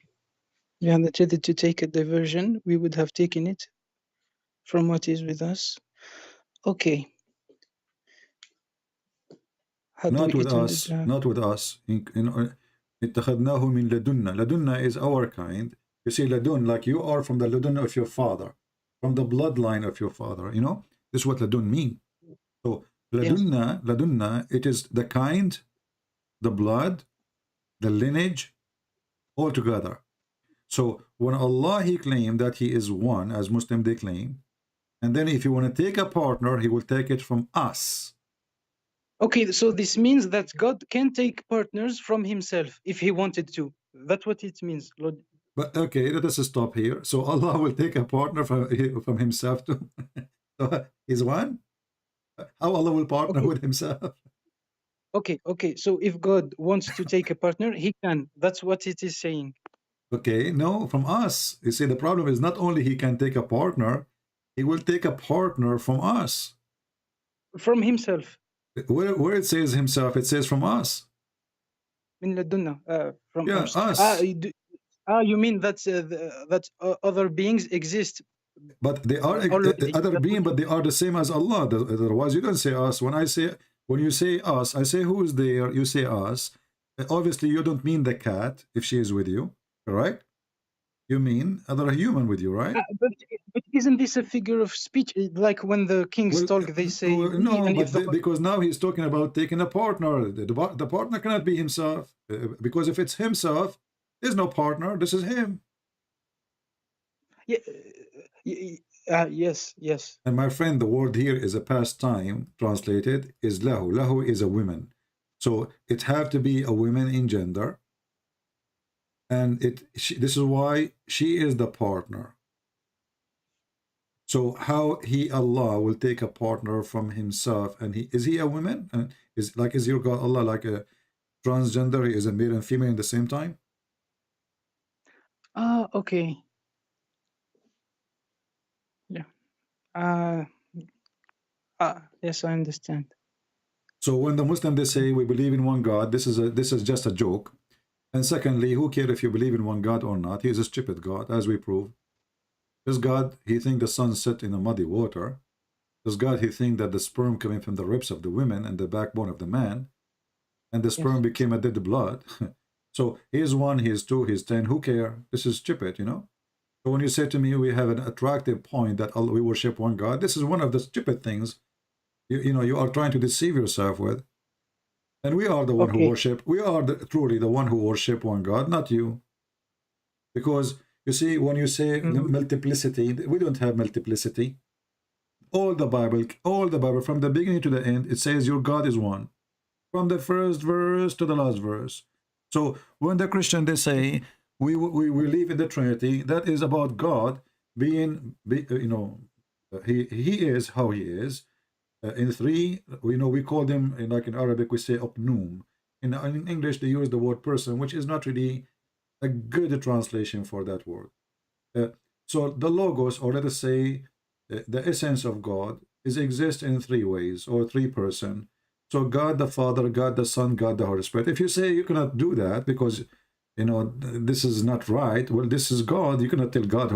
We had intended to take a diversion. We would have taken it from what is with us. Okay. Not with us. Not with us. اتخذناه من لدنا. Ladunna is our kind. You see, ladun, like you are from the ladun of your father, from the bloodline of your father. You know, this is what ladun mean. So ladunna, ladunna, it is the kind, the blood, the lineage, all together. So when Allah, he claimed that he is one, as Muslim they claim, and then if you want to take a partner, he will take it from us. Okay, so this means that God can take partners from himself if he wanted to. That's what it means, Lord. But okay, let us stop here. So Allah will take a partner from himself too. So he's one. How Allah will partner with himself? Okay. So if God wants to take a partner, he can. That's what it is saying. Okay, no, from us. You see, the problem is not only he can take a partner, he will take a partner from us. From himself. Where it says himself, it says from us. من لدنا, from Yeah, us. us. You mean that other beings exist? But they are already. other being, but they are the same as Allah. Otherwise, you don't say us. When you say us, I say who is there. You say us. Obviously, you don't mean the cat if she is with you, correct? You mean other human with you, right? But isn't this a figure of speech? Like when the kings talk, they say no, and but because now he's talking about taking a partner. The partner cannot be himself, because if it's himself, there's no partner. This is him. Yeah, yes. And my friend, the word here is a pastime, translated is lahu. Lahu is a woman. So it have to be a woman in gender. And this is why she is the partner. So how Allah will take a partner from himself, and is he a woman? And is your God Allah like a transgender? Is a male and female at the same time? Okay. Yeah. Yes, I understand. So when the Muslim they say we believe in one God, this is just a joke. And secondly, who cares if you believe in one God or not? He is a stupid God, as we prove. This God, he thinks the sun set in a muddy water. This God, he thinks that the sperm coming from the ribs of the women and the backbone of the man, and the sperm became a dead blood. So he is 1, he is 2, he is 10. Who cares? This is stupid, you know. So when you say to me we have an attractive point that we worship one God, this is one of the stupid things you are trying to deceive yourself with. And we are the one who worship. We are truly the one who worship one God, not you. Because you see, when you say multiplicity, we don't have multiplicity. All the Bible, from the beginning to the end, it says your God is one, from the first verse to the last verse. So when the Christian they say we believe in the Trinity, that is about God being, he is how he is. In 3, we call them, like in Arabic, we say opnum. In English, they use the word person, which is not really a good translation for that word. So the logos, or let us say, the essence of God, exists in 3 ways, or 3 persons. So God the Father, God the Son, God the Holy Spirit. If you say you cannot do that because this is not right, well, this is God. You cannot tell God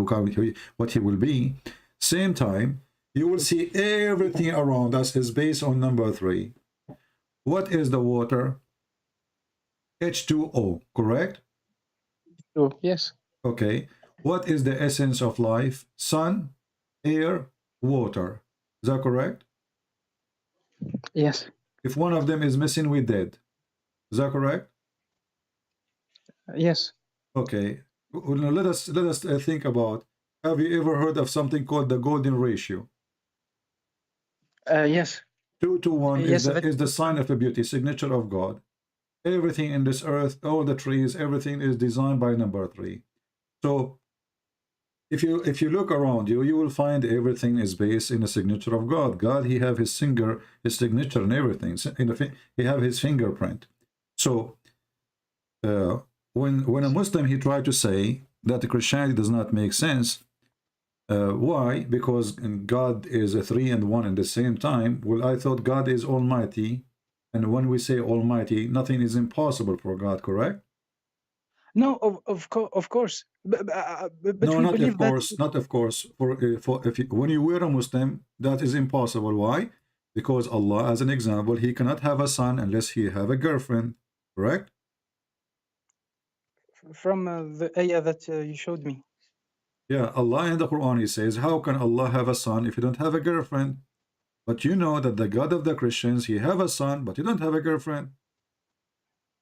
what he will be. Same time, you will see everything around us is based on number 3. What is the water? H2O, correct? Oh, yes. Okay. What is the essence of life? Sun, air, water. Is that correct? Yes. If one of them is missing, we're dead. Is that correct? Yes. Okay. Well, now let us think about, have you ever heard of something called the golden ratio? Yes. 2 to 1 Yes, is the sign of a beauty, signature of God. Everything in this earth, all the trees, everything is designed by number 3. So if you look around you, you will find everything is based in the signature of God. God, he have his signature and everything. He have his fingerprint. So when a Muslim he tried to say that the Christianity does not make sense, why? Because God is a 3 and 1 at the same time. Well, I thought God is almighty, and when we say almighty, nothing is impossible for God, correct? No, of course. But no, we not believe of course, that... not of course. When you were a Muslim, that is impossible. Why? Because Allah, as an example, he cannot have a son unless he have a girlfriend, correct? From the ayah that you showed me. Yeah, Allah in the Quran, he says, how can Allah have a son if you don't have a girlfriend? But you know that the God of the Christians, he have a son, but he don't have a girlfriend.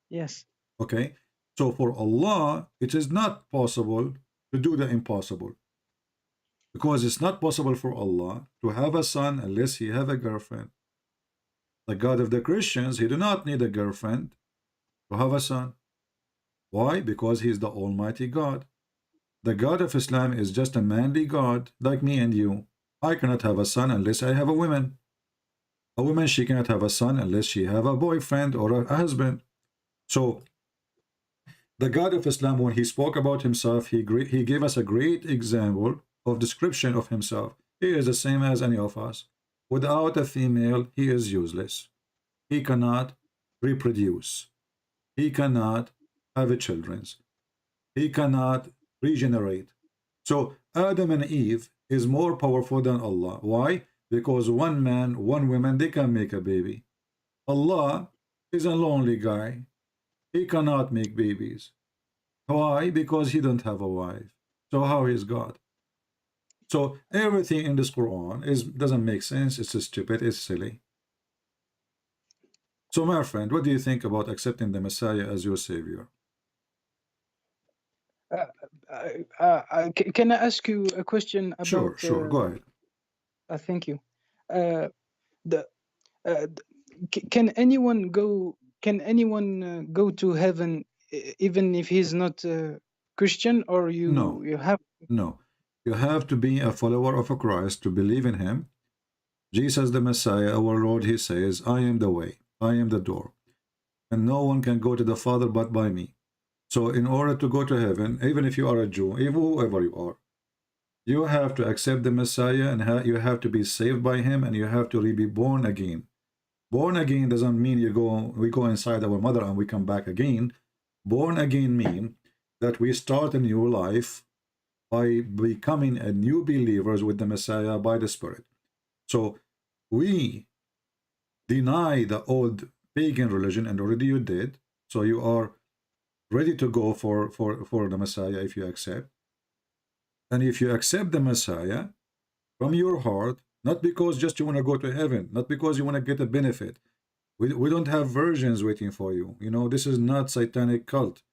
Yes. Okay. So for Allah, it is not possible to do the impossible. Because it's not possible for Allah to have a son unless he have a girlfriend. The God of the Christians, he do not need a girlfriend to have a son. Why? Because he is the Almighty God. The God of Islam is just a manly God like me and you. I cannot have a son unless I have a woman. A woman, she cannot have a son unless she have a boyfriend or a husband. So the God of Islam, when he spoke about himself, he gave us a great example of description of himself. He is the same as any of us. Without a female, he is useless. He cannot reproduce. He cannot have children. He cannot regenerate. So Adam and Eve is more powerful than Allah. Why? Because one man, one woman, they can make a baby. Allah is a lonely guy. He cannot make babies. Why? Because he don't have a wife. So how is God? So everything in this Quran doesn't make sense. It's stupid. It's silly. So my friend, what do you think about accepting the Messiah as your savior? Can I ask you a question about? Sure. Go ahead. Thank you. Can anyone go? Can anyone go to heaven even if he's not Christian? Or you? No. You have. No. You have to be a follower of Christ to believe in him. Jesus the Messiah, our Lord, he says, I am the way, I am the door, and no one can go to the Father but by me. So in order to go to heaven, even if you are a Jew, even whoever you are, you have to accept the Messiah, and you have to be saved by him, and you have to be born again. Born again doesn't mean we go inside our mother and we come back again. Born again means that we start a new life by becoming a new believers with the Messiah by the Spirit. So we deny the old pagan religion, and already you did. So you are ready to go for the Messiah if you accept. And if you accept the Messiah from your heart, not because just you want to go to heaven, not because you want to get a benefit. We don't have virgins waiting for you. You know, this is not satanic cult.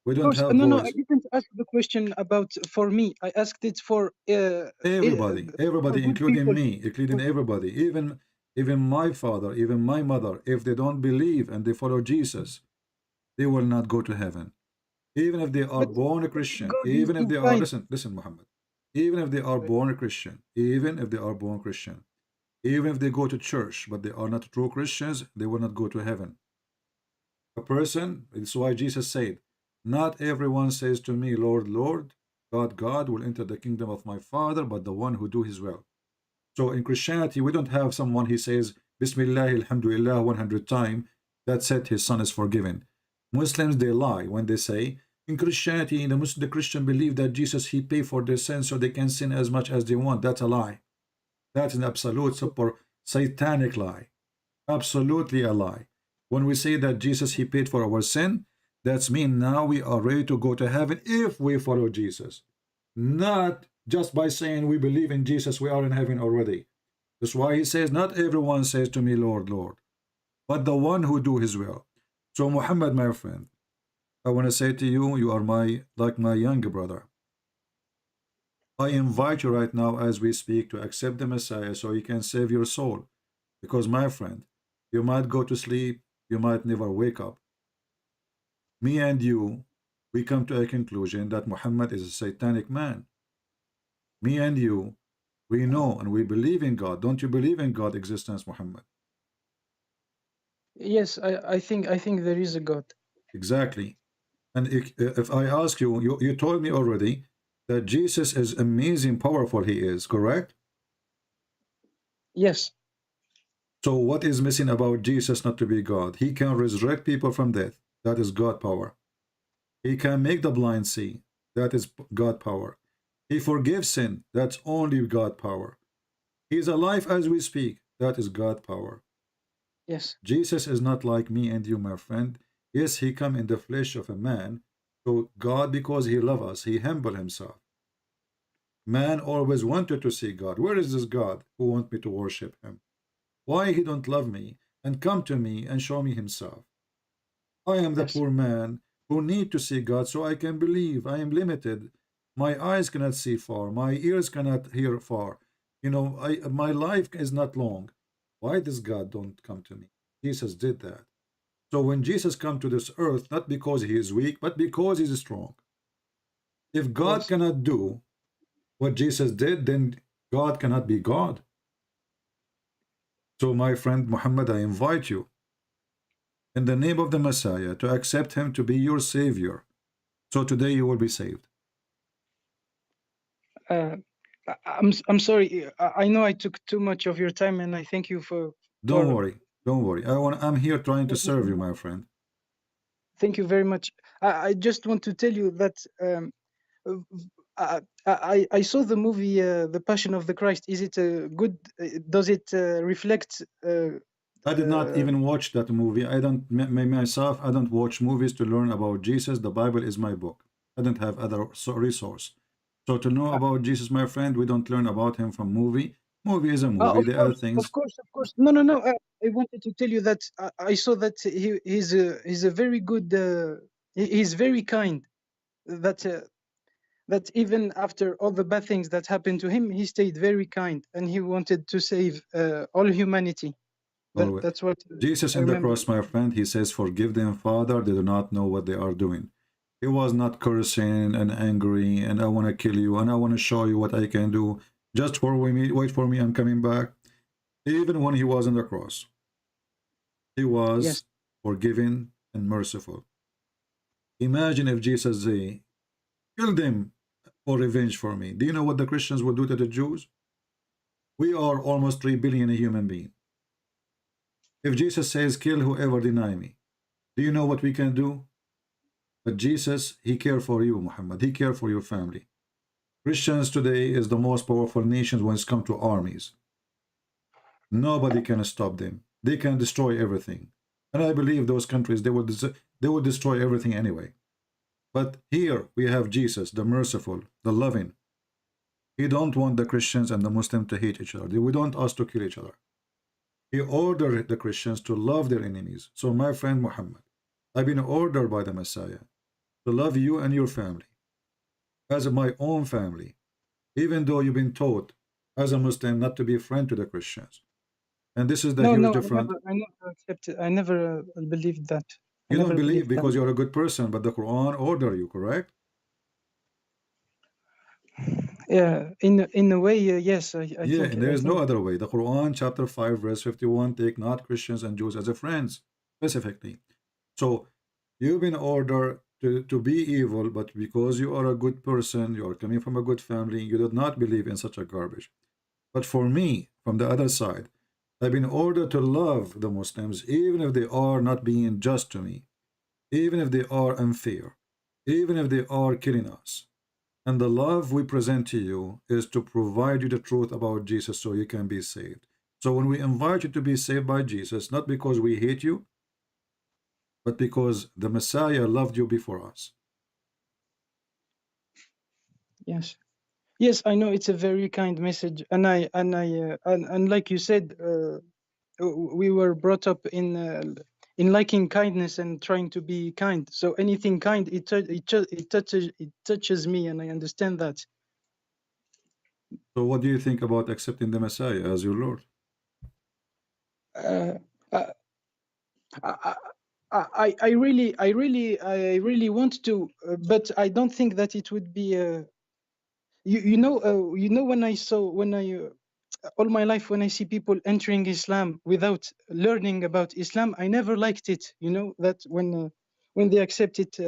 We don't have No, I didn't ask the question about for me. I asked it for everybody, including people. me, including everybody, even my father, even my mother. If they don't believe and they follow Jesus, they will not go to heaven. Even if they are born a Christian, even if they are, listen, Muhammad, even if they are born a Christian, even if they are born Christian, even if they go to church, but they are not true Christians, they will not go to heaven. A person, it's why Jesus said, not everyone says to me, Lord, Lord, God will enter the kingdom of my Father, but the one who do his will. So in Christianity, we don't have someone he says, Bismillah, Alhamdulillah, 100 times, that's it, his son is forgiven. Muslims, they lie when they say, in Christianity, the Christian believe that Jesus, he paid for their sins so they can sin as much as they want. That's a lie. That's an absolute super satanic lie. Absolutely a lie. When we say that Jesus, he paid for our sin, that's mean now we are ready to go to heaven if we follow Jesus. Not just by saying we believe in Jesus, we are in heaven already. That's why he says, not everyone says to me, Lord, Lord, but the one who do his will. So Muhammad, my friend, I want to say to you, you are like my younger brother. I invite you right now as we speak to accept the Messiah so he can save your soul. Because my friend, you might go to sleep, you might never wake up. Me and you, we come to a conclusion that Muhammad is a satanic man. Me and you, we know and we believe in God. Don't you believe in God's existence, Muhammad? Yes, I think there is a God. Exactly. And if I ask you, you told me already that Jesus is amazing, powerful he is, correct? Yes. So what is missing about Jesus not to be God? He can resurrect people from death. That is God power. He can make the blind see. That is God power. He forgives sin. That's only God power. He is alive as we speak. That is God power. Yes. Jesus is not like me and you, my friend. Yes, he come in the flesh of a man. So God, because he loves us, he humbled himself. Man always wanted to see God. Where is this God who want me to worship him? Why he don't love me and come to me and show me himself? I am the poor man who need to see God so I can believe. I am limited. My eyes cannot see far. My ears cannot hear far. You know, my life is not long. Why does God don't come to me? Jesus did that. So when Jesus come to this earth, not because he is weak, but because he is strong. If God cannot do what Jesus did, then God cannot be God. So my friend Muhammad, I invite you in the name of the Messiah to accept him to be your savior. So today you will be saved. I'm sorry. I know I took too much of your time, and I thank you for. Don't worry. Don't worry. I'm here trying to serve you, my friend. Thank you very much. I just want to tell you that I saw the movie The Passion of the Christ. Is it good? Does it reflect? I did not even watch that movie. I don't myself. I don't watch movies to learn about Jesus. The Bible is my book. I don't have other resource. So to know about Jesus, my friend, we don't learn about him from movie. Movie is a movie. There are things. Of course. No. I wanted to tell you that I saw that he's a very good. He's very kind. That even after all the bad things that happened to him, he stayed very kind, and he wanted to save all humanity. That's what Jesus in the cross, my friend, he says, "Forgive them, Father, they do not know what they are doing." He was not cursing and angry, and I want to kill you, and I want to show you what I can do. Just wait for me, I'm coming back. Even when he was on the cross, he was forgiving and merciful. Imagine if Jesus say, "Kill them for revenge for me." Do you know what the Christians will do to the Jews? We are almost 3 billion human beings. If Jesus says, "Kill whoever deny me," do you know what we can do? But Jesus, he cared for you, Muhammad. He cared for your family. Christians today is the most powerful nation when it comes to armies. Nobody can stop them. They can destroy everything. And I believe those countries, they will destroy everything anyway. But here we have Jesus, the merciful, the loving. He don't want the Christians and the Muslims to hate each other. We don't ask to kill each other. He ordered the Christians to love their enemies. So my friend Muhammad, I've been ordered by the Messiah to love you and your family as my own family, even though you've been taught as a Muslim not to be a friend to the Christians. And this is the huge difference. I never accepted. I never believed that. You don't believe because you're a good person, but the Quran order you, correct? Yeah, in a way, yes. I think, there is no other way. The Quran, chapter 5, verse 51, take not Christians and Jews as a friends, specifically. So you've been ordered to be evil, but because you are a good person, you are coming from a good family, you do not believe in such a garbage. But for me, from the other side, I've been ordered to love the Muslims, even if they are not being just to me, even if they are unfair, even if they are killing us. And the love we present to you is to provide you the truth about Jesus so you can be saved. So when we invite you to be saved by Jesus, not because we hate you, but because the Messiah loved you before us. Yes, I know it's a very kind message, and like you said, we were brought up in liking kindness and trying to be kind. So anything kind, it touches me, and I understand that. So what do you think about accepting the Messiah as your Lord? I really want to, but I don't think that it would be. You know, when I all my life when I see people entering Islam without learning about Islam, I never liked it. You know that when they accept it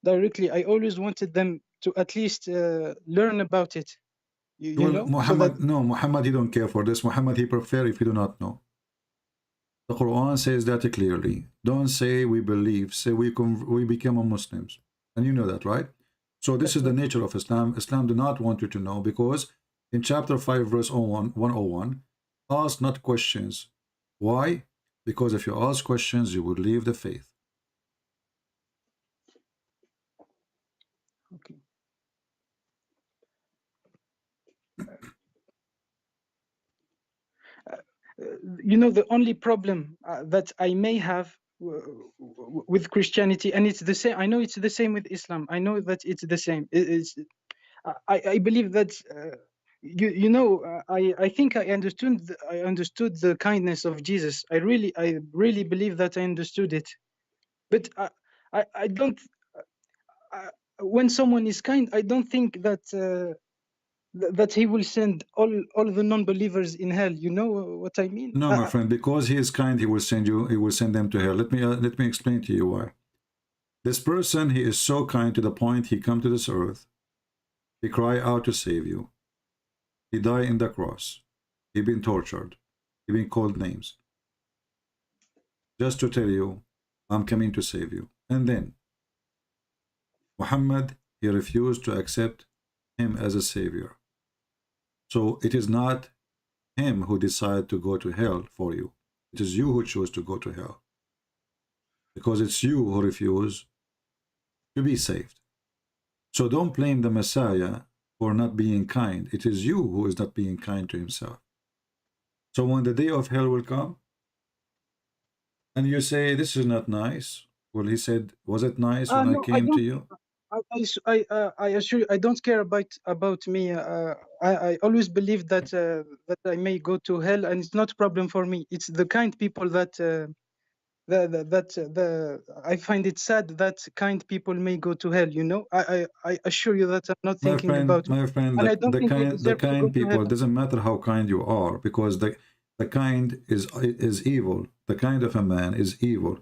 directly, I always wanted them to at least learn about it. You know, Muhammad, no, Muhammad, he don't care for this. Muhammad, he prefer if you do not know. The Quran says that clearly. Don't say we believe, say we become Muslims. And you know that, right? So this is the nature of Islam. Islam do not want you to know, because in chapter 5, verse 101, ask not questions. Why? Because if you ask questions, you will leave the faith. Okay. You know, the only problem that I may have with Christianity, and it's the same. I know it's the same with Islam. I know that it's the same. I believe that I think I understood the kindness of Jesus. I really believe that I understood it. But I don't. When someone is kind, I don't think that that he will send all the non-believers in hell. You know what I mean? No, my friend, because he is kind, he will send you. He will send them to hell. Let me explain to you why. This person, he is so kind to the point he come to this earth. He cry out to save you. He die in the cross. He been tortured. He been called names. Just to tell you, I'm coming to save you. And then Muhammad, he refused to accept him as a savior. So it is not him who decided to go to hell for you. It is you who chose to go to hell. Because it's you who refuse to be saved. So don't blame the Messiah for not being kind. It is you who is not being kind to himself. So when the day of hell will come, and you say, this is not nice. Well, he said, was it nice when No, I came to you? I assure you, I don't care about me. I always believe that that I may go to hell, and it's not a problem for me. It's the kind people that I find it sad that kind people may go to hell. You know, I assure you that I'm not thinking about me, My friend, and I don't think I the deserve to go kind to people, heaven. it doesn't matter how kind you are, because the kind is evil. The kind of a man is evil.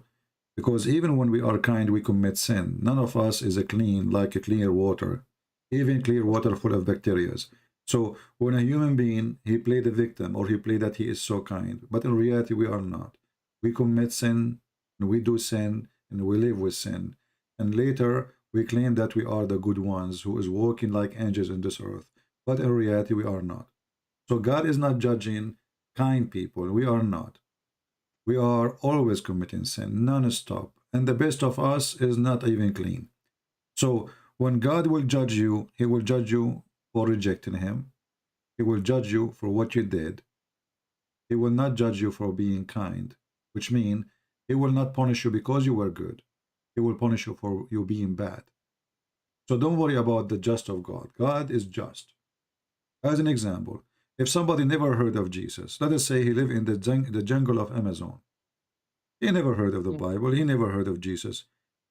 Because even when we are kind, we commit sin. None of us is a clean, like a clear water, even clear water full of bacteria. So when a human being, he play the victim, or he play that he is so kind, but in reality, we are not. We commit sin, and we do sin, and we live with sin. And later, we claim that we are the good ones who is walking like angels in this earth. But in reality, we are not. So God is not judging kind people. We are not. We are always committing sin, non-stop. And the best of us is not even clean. So when God will judge you, he will judge you for rejecting him. He will judge you for what you did. He will not judge you for being kind, which means he will not punish you because you were good. He will punish you for you being bad. So don't worry about the just of God. God is just. As an example, if somebody never heard of Jesus, let us say he lived in the jungle of Amazon. He never heard of the Bible. He never heard of Jesus.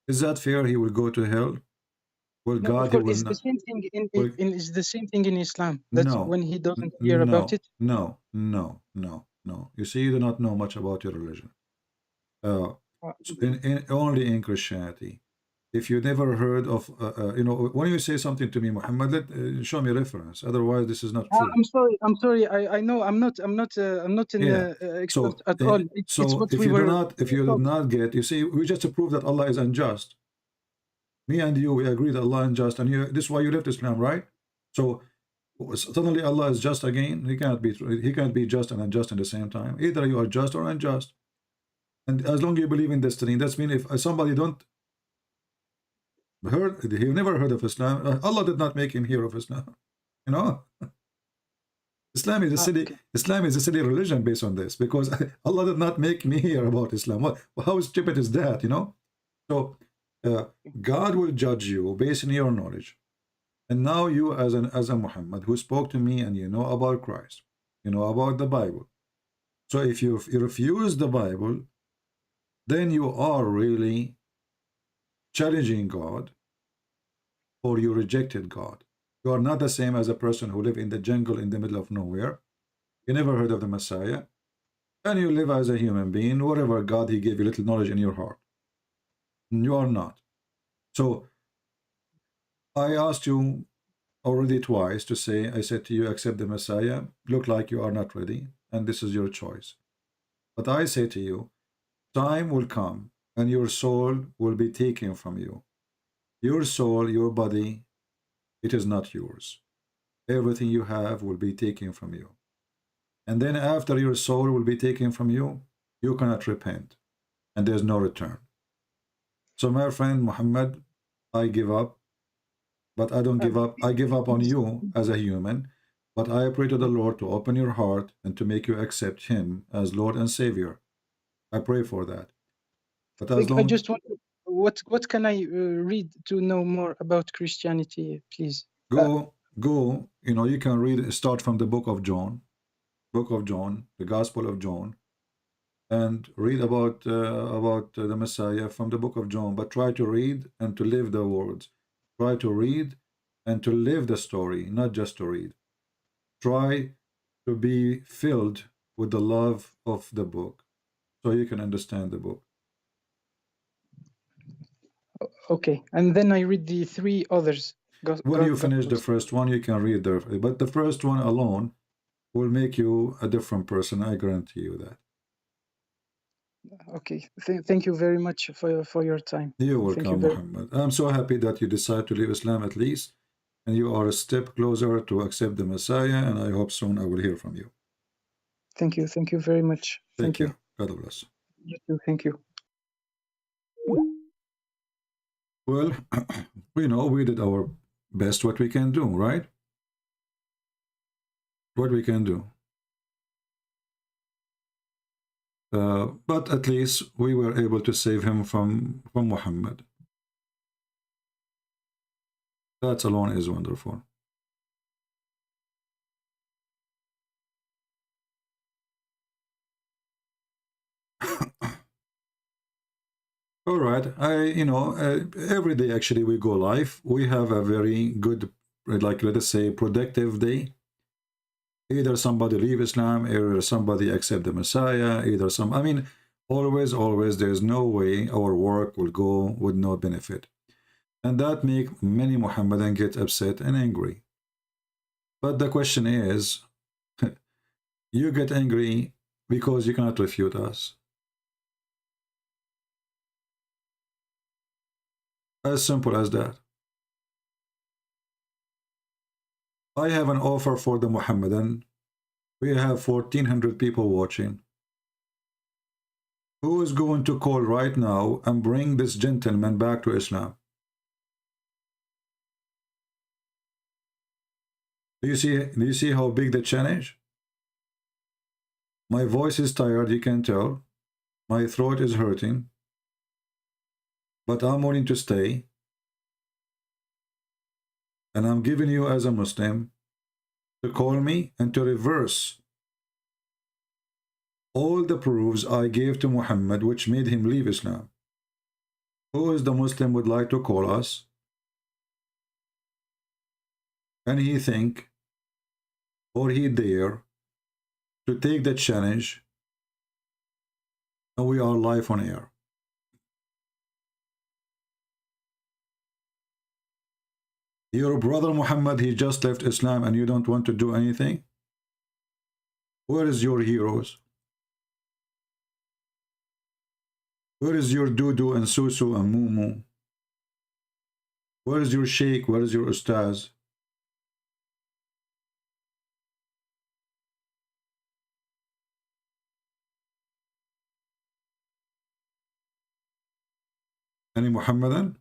Is that fair? He will go to hell? Well, No, God, of he course, will it's the not. same thing Well, it's the same thing in Islam. That no, when he doesn't hear about it. no. You see, you do not know much about your religion. So only in Christianity. If you never heard of, when you say something to me, Muhammad, show me reference. Otherwise, this is not true. I'm sorry. I know I'm not an expert at all. It's what If we you were. if you do not get, you see, we just prove that Allah is unjust. Me and you, we agree that Allah is unjust, and this is why you left Islam, right? So suddenly Allah is just again. He cannot be just and unjust at the same time. Either you are just or unjust. And as long as you believe in destiny, that's mean if somebody don't he never heard of Islam, Allah did not make him hear of Islam. You know, Islam is a silly religion based on this, because Allah did not make me hear about Islam. How stupid is that? You know, so God will judge you based on your knowledge. And now you, as a Muhammad who spoke to me, and you know about Christ, you know about the Bible. So if you refuse the Bible, then you are really challenging God, or you rejected God. You are not the same as a person who live in the jungle in the middle of nowhere. You never heard of the Messiah, and you live as a human being, whatever God he gave you little knowledge in your heart. You are not. So I asked you already twice to say, I said to you, accept the Messiah. Look like you are not ready, and this is your choice. But I say to you, time will come and your soul will be taken from you. Your soul, your body, it is not yours. Everything you have will be taken from you. And then after your soul will be taken from you, you cannot repent, and there's no return. So my friend Muhammad, I give up, but I don't give up. I give up on you as a human, but I pray to the Lord to open your heart and to make you accept him as Lord and Savior. I pray for that. But as long I just want. What can I read to know more about Christianity, please? Go. You know, you can read. Start from the book of John, the Gospel of John, and read about the Messiah from the book of John. But try to read and to live the words. Try to read and to live the story, not just to read. try to be filled with the love of the book so you can understand the book. Okay, and then I read the 3 others. When you finish the first one, you can read the, but the first one alone will make you a different person. I guarantee you that. Okay, thank you very much for your time. You're Thank welcome, you Muhammad. I'm so happy that you decide to leave Islam at least, and you are a step closer to accept the Messiah, and I hope soon I will hear from you. Thank you very much. Take care. You. God bless. You too. Thank you. Well, we know we did our best what we can do, right? What we can do. But at least we were able to save him from Muhammad. That alone is wonderful. All right, every day actually we go live. We have a very good, like, let us say, productive day. Either somebody leave Islam, either somebody accept the Messiah, always there's no way our work will go with no benefit. And that make many Muhammadan get upset and angry. But the question is, you get angry because you cannot refute us. As simple as that. I have an offer for the Muhammadan. We have 1,400 people watching. Who is going to call right now and bring this gentleman back to Islam? Do you see how big the challenge? My voice is tired, you can tell. My throat is hurting. But I'm willing to stay. And I'm giving you as a Muslim to call me and to reverse all the proofs I gave to Muhammad which made him leave Islam. Who is the Muslim would like to call us? And he think, or he dare, to take the challenge, and we are live on air. Your brother Muhammad, he just left Islam and you don't want to do anything? Where is your heroes? Where is your Dudu and Susu and Mumu? Where is your Sheikh? Where is your Ustaz? Any Muhammadan?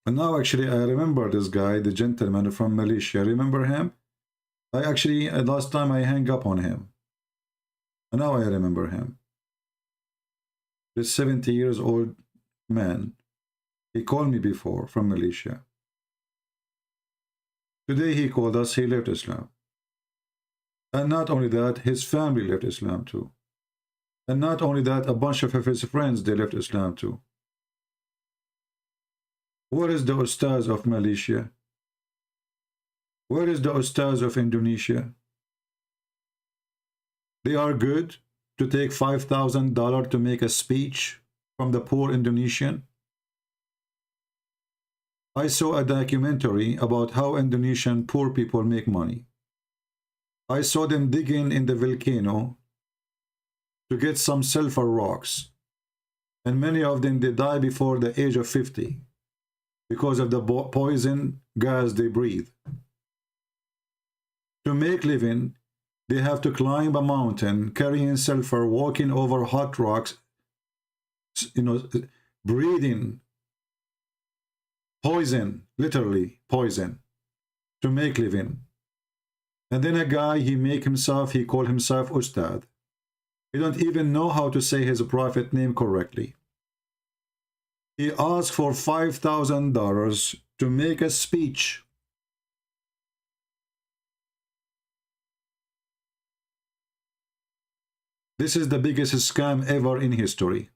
And now actually I remember this guy, the gentleman from Malaysia. Remember him? I actually, last time I hung up on him. And now I remember him. This 70 years old man. He called me before from Malaysia. Today he called us, he left Islam. And not only that, his family left Islam too. And not only that, a bunch of his friends, they left Islam too. Where is the Ustaz of Malaysia? Where is the Ustaz of Indonesia? They are good to take $5,000 to make a speech from the poor Indonesian. I saw a documentary about how Indonesian poor people make money. I saw them digging in the volcano to get some sulfur rocks. And many of them, they die before the age of 50. Because of the poison gas they breathe. To make living, they have to climb a mountain, carrying sulfur, walking over hot rocks, breathing poison, literally poison, to make living. And then a guy, he call himself Ustad. He don't even know how to say his prophet name correctly. He asked for $5,000 to make a speech. This is the biggest scam ever in history.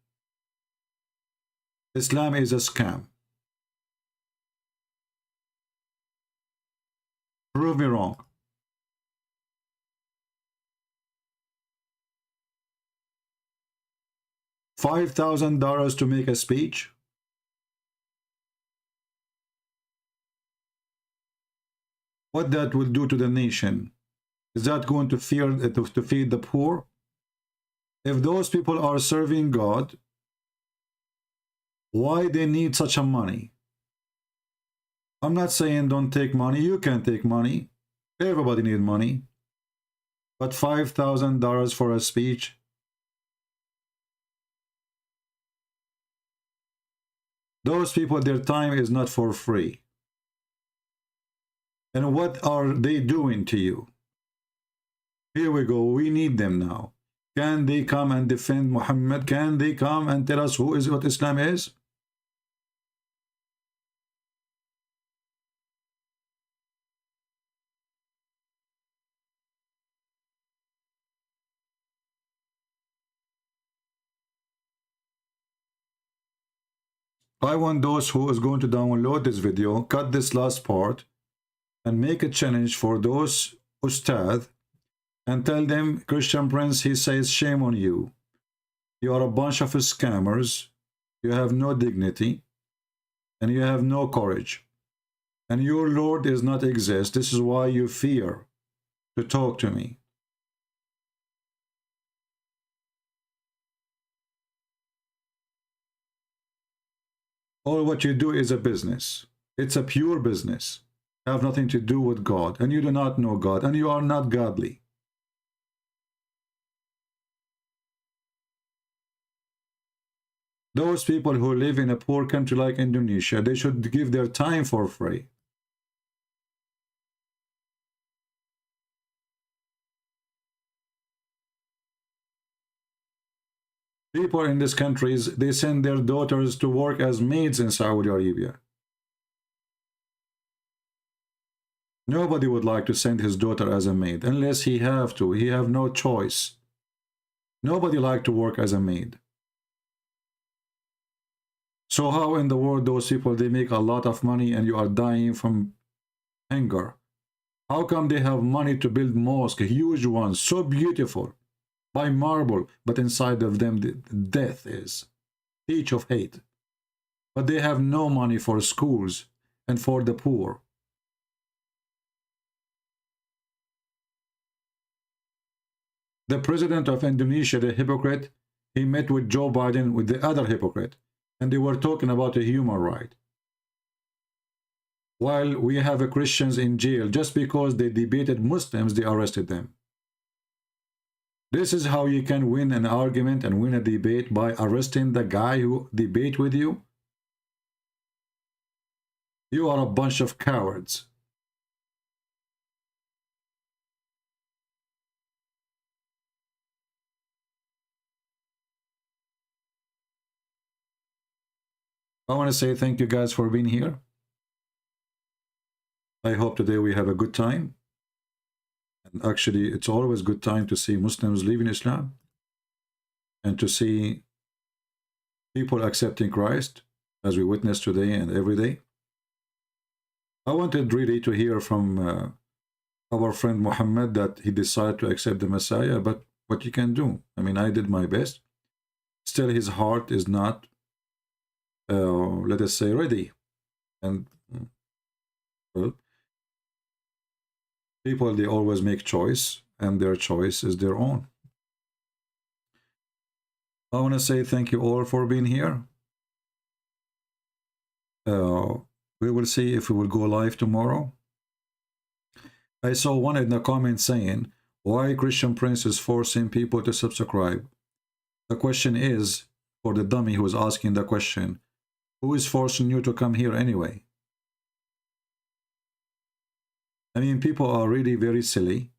Islam is a scam. Prove me wrong. $5,000 to make a speech? What that will do to the nation? Is that going to feed the poor? If those people are serving God, why they need such a money? I'm not saying don't take money. You can take money. Everybody need money. But $5,000 for a speech? Those people, their time is not for free. And what are they doing to you? Here we go. We need them now. Can they come and defend Muhammad? Can they come and tell us who is what Islam is? I want those who is going to download this video, cut this last part, and make a challenge for those ustad, and tell them, Christian Prince, he says, shame on you. You are a bunch of scammers. You have no dignity, and you have no courage. And your Lord does not exist. This is why you fear to talk to me. All what you do is a business. It's a pure business. Have nothing to do with God, and you do not know God, and you are not godly. Those people who live in a poor country like Indonesia, they should give their time for free. People in these countries, they send their daughters to work as maids in Saudi Arabia. Nobody would like to send his daughter as a maid unless he have to. He have no choice. Nobody like to work as a maid. So how in the world those people, they make a lot of money and you are dying from hunger? How come they have money to build mosques, huge ones, so beautiful, by marble, but inside of them the death is, teach of hate. But they have no money for schools and for the poor. The president of Indonesia, the hypocrite, he met with Joe Biden, with the other hypocrite, and they were talking about a human right. While we have Christians in jail, just because they debated Muslims, they arrested them. This is how you can win an argument and win a debate, by arresting the guy who debate with you. You are a bunch of cowards. I want to say thank you guys for being here. I hope today we have a good time. And actually, it's always a good time to see Muslims leaving Islam and to see people accepting Christ, as we witness today and every day. I wanted really to hear from our friend Muhammad that he decided to accept the Messiah, but what you can do? I mean, I did my best. Still, his heart is not, let us say, ready. And, well, people, they always make choice, and their choice is their own. I want to say thank you all for being here. We will see if we will go live tomorrow. I saw one in the comments saying, why Christian Prince is forcing people to subscribe? The question is, for the dummy who is asking the question, who is forcing you to come here anyway? I mean, people are really very silly.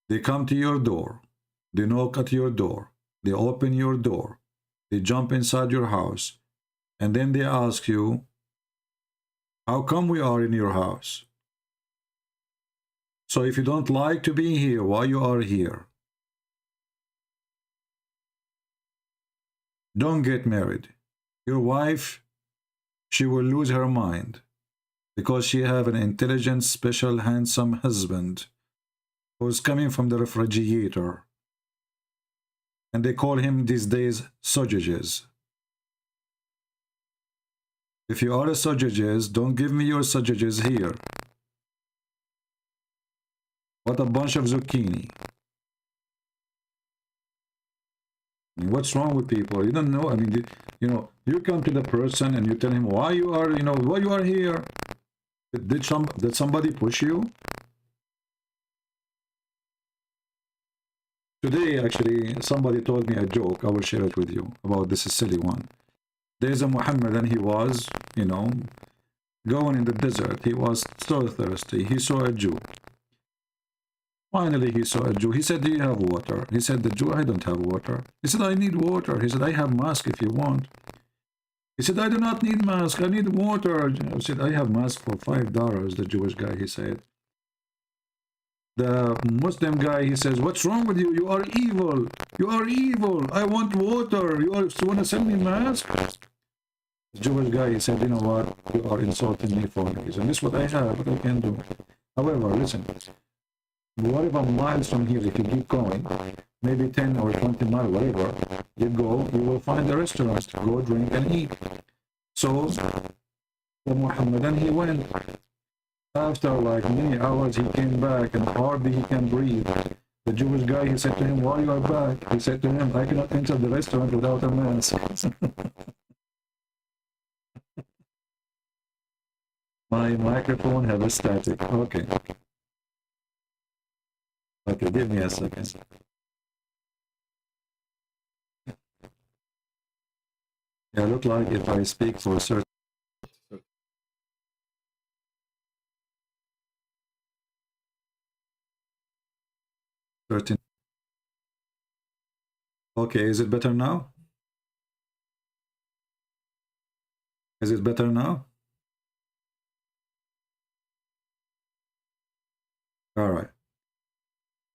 They come to your door. They knock at your door. They open your door. They jump inside your house. And then they ask you, how come we are in your house? So if you don't like to be here, why you are here? Don't get married. Your wife, she will lose her mind. because she have an intelligent, special, handsome husband who's coming from the refrigerator. And they call him these days sausages. If you are a sausages, don't give me your sausages here. What a bunch of zucchini. I mean, what's wrong with people? You don't know. I mean, you know, you come to the person and you tell him why you are, you know, why you are here. Did somebody push you? Today, actually, somebody told me a joke. I will share it with you about this silly one. There's a Muhammad, and he was, you know, going in the desert. He was so thirsty. He saw a Jew. Finally, he saw a Jew. He said, do you have water? He said, the Jew, I don't have water. He said, I need water. He said, I have mask if you want. He said, I do not need mask. I need water. I said, I have mask for $5, the Jewish guy, he said. The Muslim guy, he says, what's wrong with you? You are evil. You are evil. I want water. You want to send me mask? The Jewish guy, he said, you know what? You are insulting me for a reason. This is what I have, what I can do. However, listen, whatever miles from here, if you keep going, maybe 10 or 20 miles, whatever, you go, you will find a restaurant. Go drink and eat. So, the Muhammadan, he went. After like many hours, he came back and hardly he can breathe. The Jewish guy, he said to him, why you are back? He said to him, I cannot enter the restaurant without a mask. My microphone has a static. Okay. Okay, give me a second. Yeah, look like if I speak for a certain 13. Okay, is it better now? Is it better now? All right.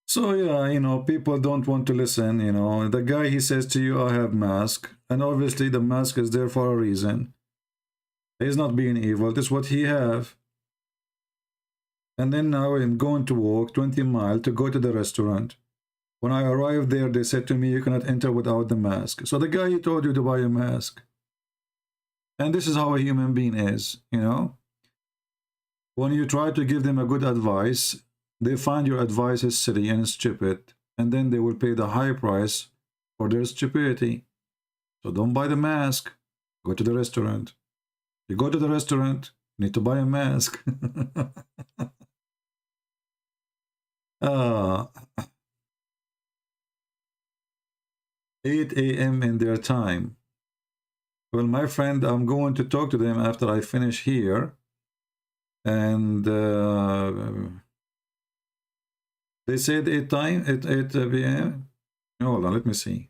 So yeah, you know, people don't want to listen, you know. The guy, he says to you, I have mask. And obviously the mask is there for a reason. He's not being evil. This is what he have. And then now I'm going to walk 20 miles to go to the restaurant. When I arrived there, they said to me, you cannot enter without the mask. So the guy, he told you to buy a mask. And this is how a human being is, you know. When you try to give them a good advice, they find your advice is silly and stupid. And then they will pay the high price for their stupidity. So don't buy the mask. Go to the restaurant. You go to the restaurant, you need to buy a mask. 8 a.m. in their time. Well, my friend, I'm going to talk to them after I finish here. And they said 8 p.m. Hold on, let me see.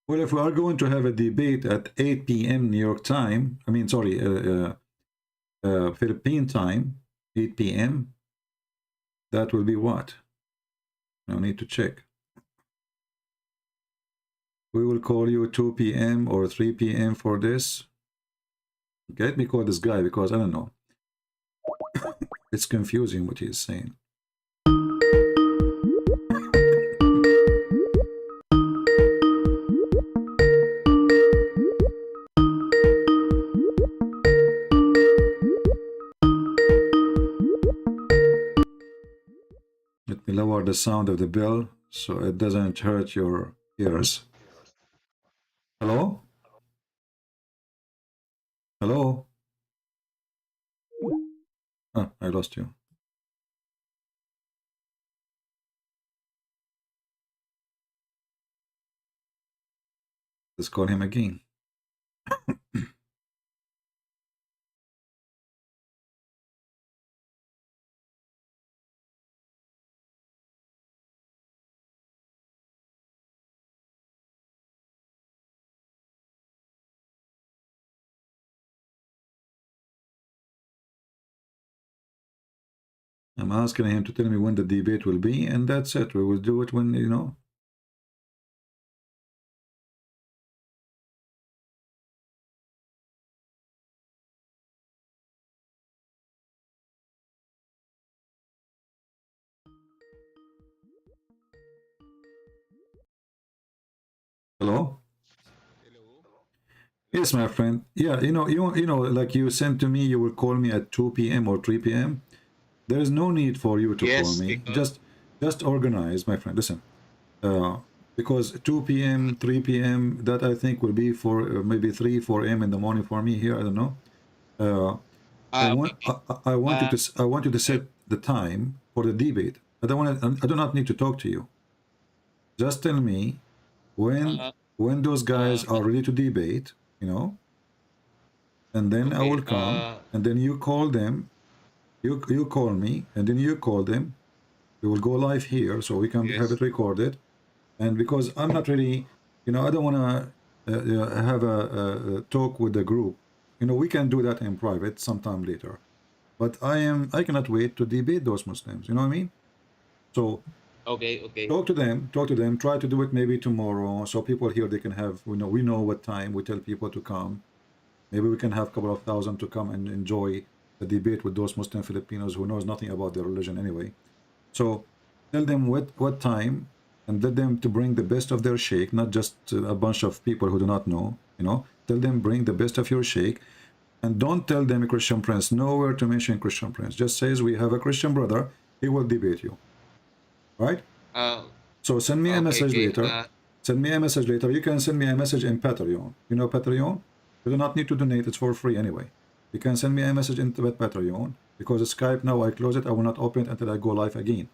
Well, if we are going to have a debate at 8 p.m. New York time, I mean, sorry, Philippine time, 8 p.m., that will be what? I need to check. We will call you 2 p.m. or 3 p.m. for this. Okay, let me call this guy because I don't know. It's confusing what he's saying. Let me lower the sound of the bell so it doesn't hurt your ears. Hello? Hello? Oh, I lost you. Let's call him again. I'm asking him to tell me when the debate will be, and that's it. We will do it when, you know. Hello? Yes, my friend. Yeah, you know, like you sent to me, you will call me at 2 p.m. or 3 p.m. There is no need for you to call me. Just organize, my friend. Listen, because 2 p.m., 3 p.m., that I think will be for maybe 3, 4 a.m. in the morning for me here. I don't know. I want you to set the time for the debate. I do not need to talk to you. Just tell me when those guys are ready to debate, you know, and then I will come, and then you call them, you call me, and then you call them. We will go live here, so we can have it recorded. And because I'm not really, you know, I don't want to have a talk with the group. You know, we can do that in private sometime later. But I cannot wait to debate those Muslims. You know what I mean? So okay. Talk to them. Try to do it maybe tomorrow, so people here, they can have, we know what time. We tell people to come. Maybe we can have a couple of thousand to come and enjoy the debate with those Muslim Filipinos who knows nothing about their religion anyway. So tell them what time, and let them to bring the best of their sheikh, not just a bunch of people who do not know. You know, tell them bring the best of your sheikh, and don't tell them a Christian prince. Nowhere to mention Christian prince. Just says we have a Christian brother. He will debate you. Right? So send me a message later. Send me a message later. You can send me a message in Patreon. You know Patreon? You do not need to donate. It's for free anyway. You can send me a message in Patreon, because Skype now I close it. I will not open it until I go live again.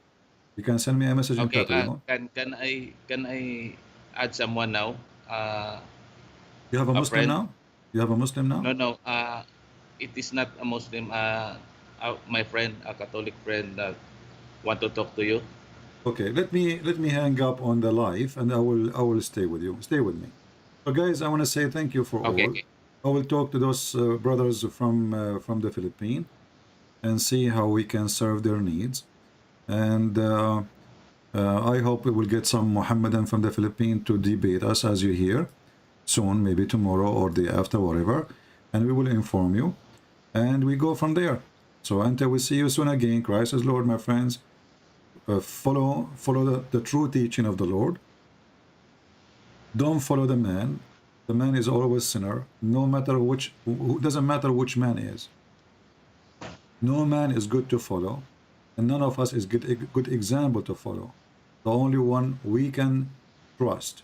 You can send me a message in Patreon. Can I add someone now? You have a Muslim now? You have a Muslim now? No. It is not a Muslim. My friend, a Catholic friend, that want to talk to you. Okay, let me hang up on the live, and I will stay with you. Stay with me. So guys, I want to say thank you for all. I will talk to those brothers from the Philippines and see how we can serve their needs. And I hope we will get some Mohammedan from the Philippines to debate us, as you hear, soon, maybe tomorrow or the after, whatever. And we will inform you, and we go from there. So until we see you soon again, Christ is Lord, my friends. Follow the true teaching of the Lord. Don't follow the man. The man is always sinner. No matter which, doesn't matter which man is. No man is good to follow, and none of us is a good example to follow. The only one we can trust,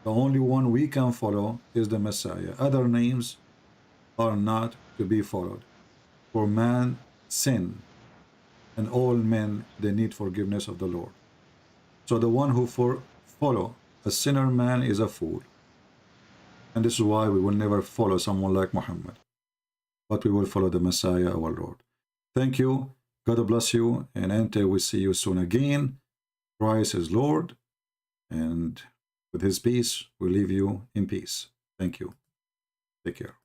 the only one we can follow is the Messiah. Other names are not to be followed. For man sin, and all men, they need forgiveness of the Lord. So the one who follow a sinner man is a fool. And this is why we will never follow someone like Muhammad, but we will follow the Messiah, our Lord. Thank you. God bless you. And until we see you soon again, Christ is Lord. And with his peace, we leave you in peace. Thank you. Take care.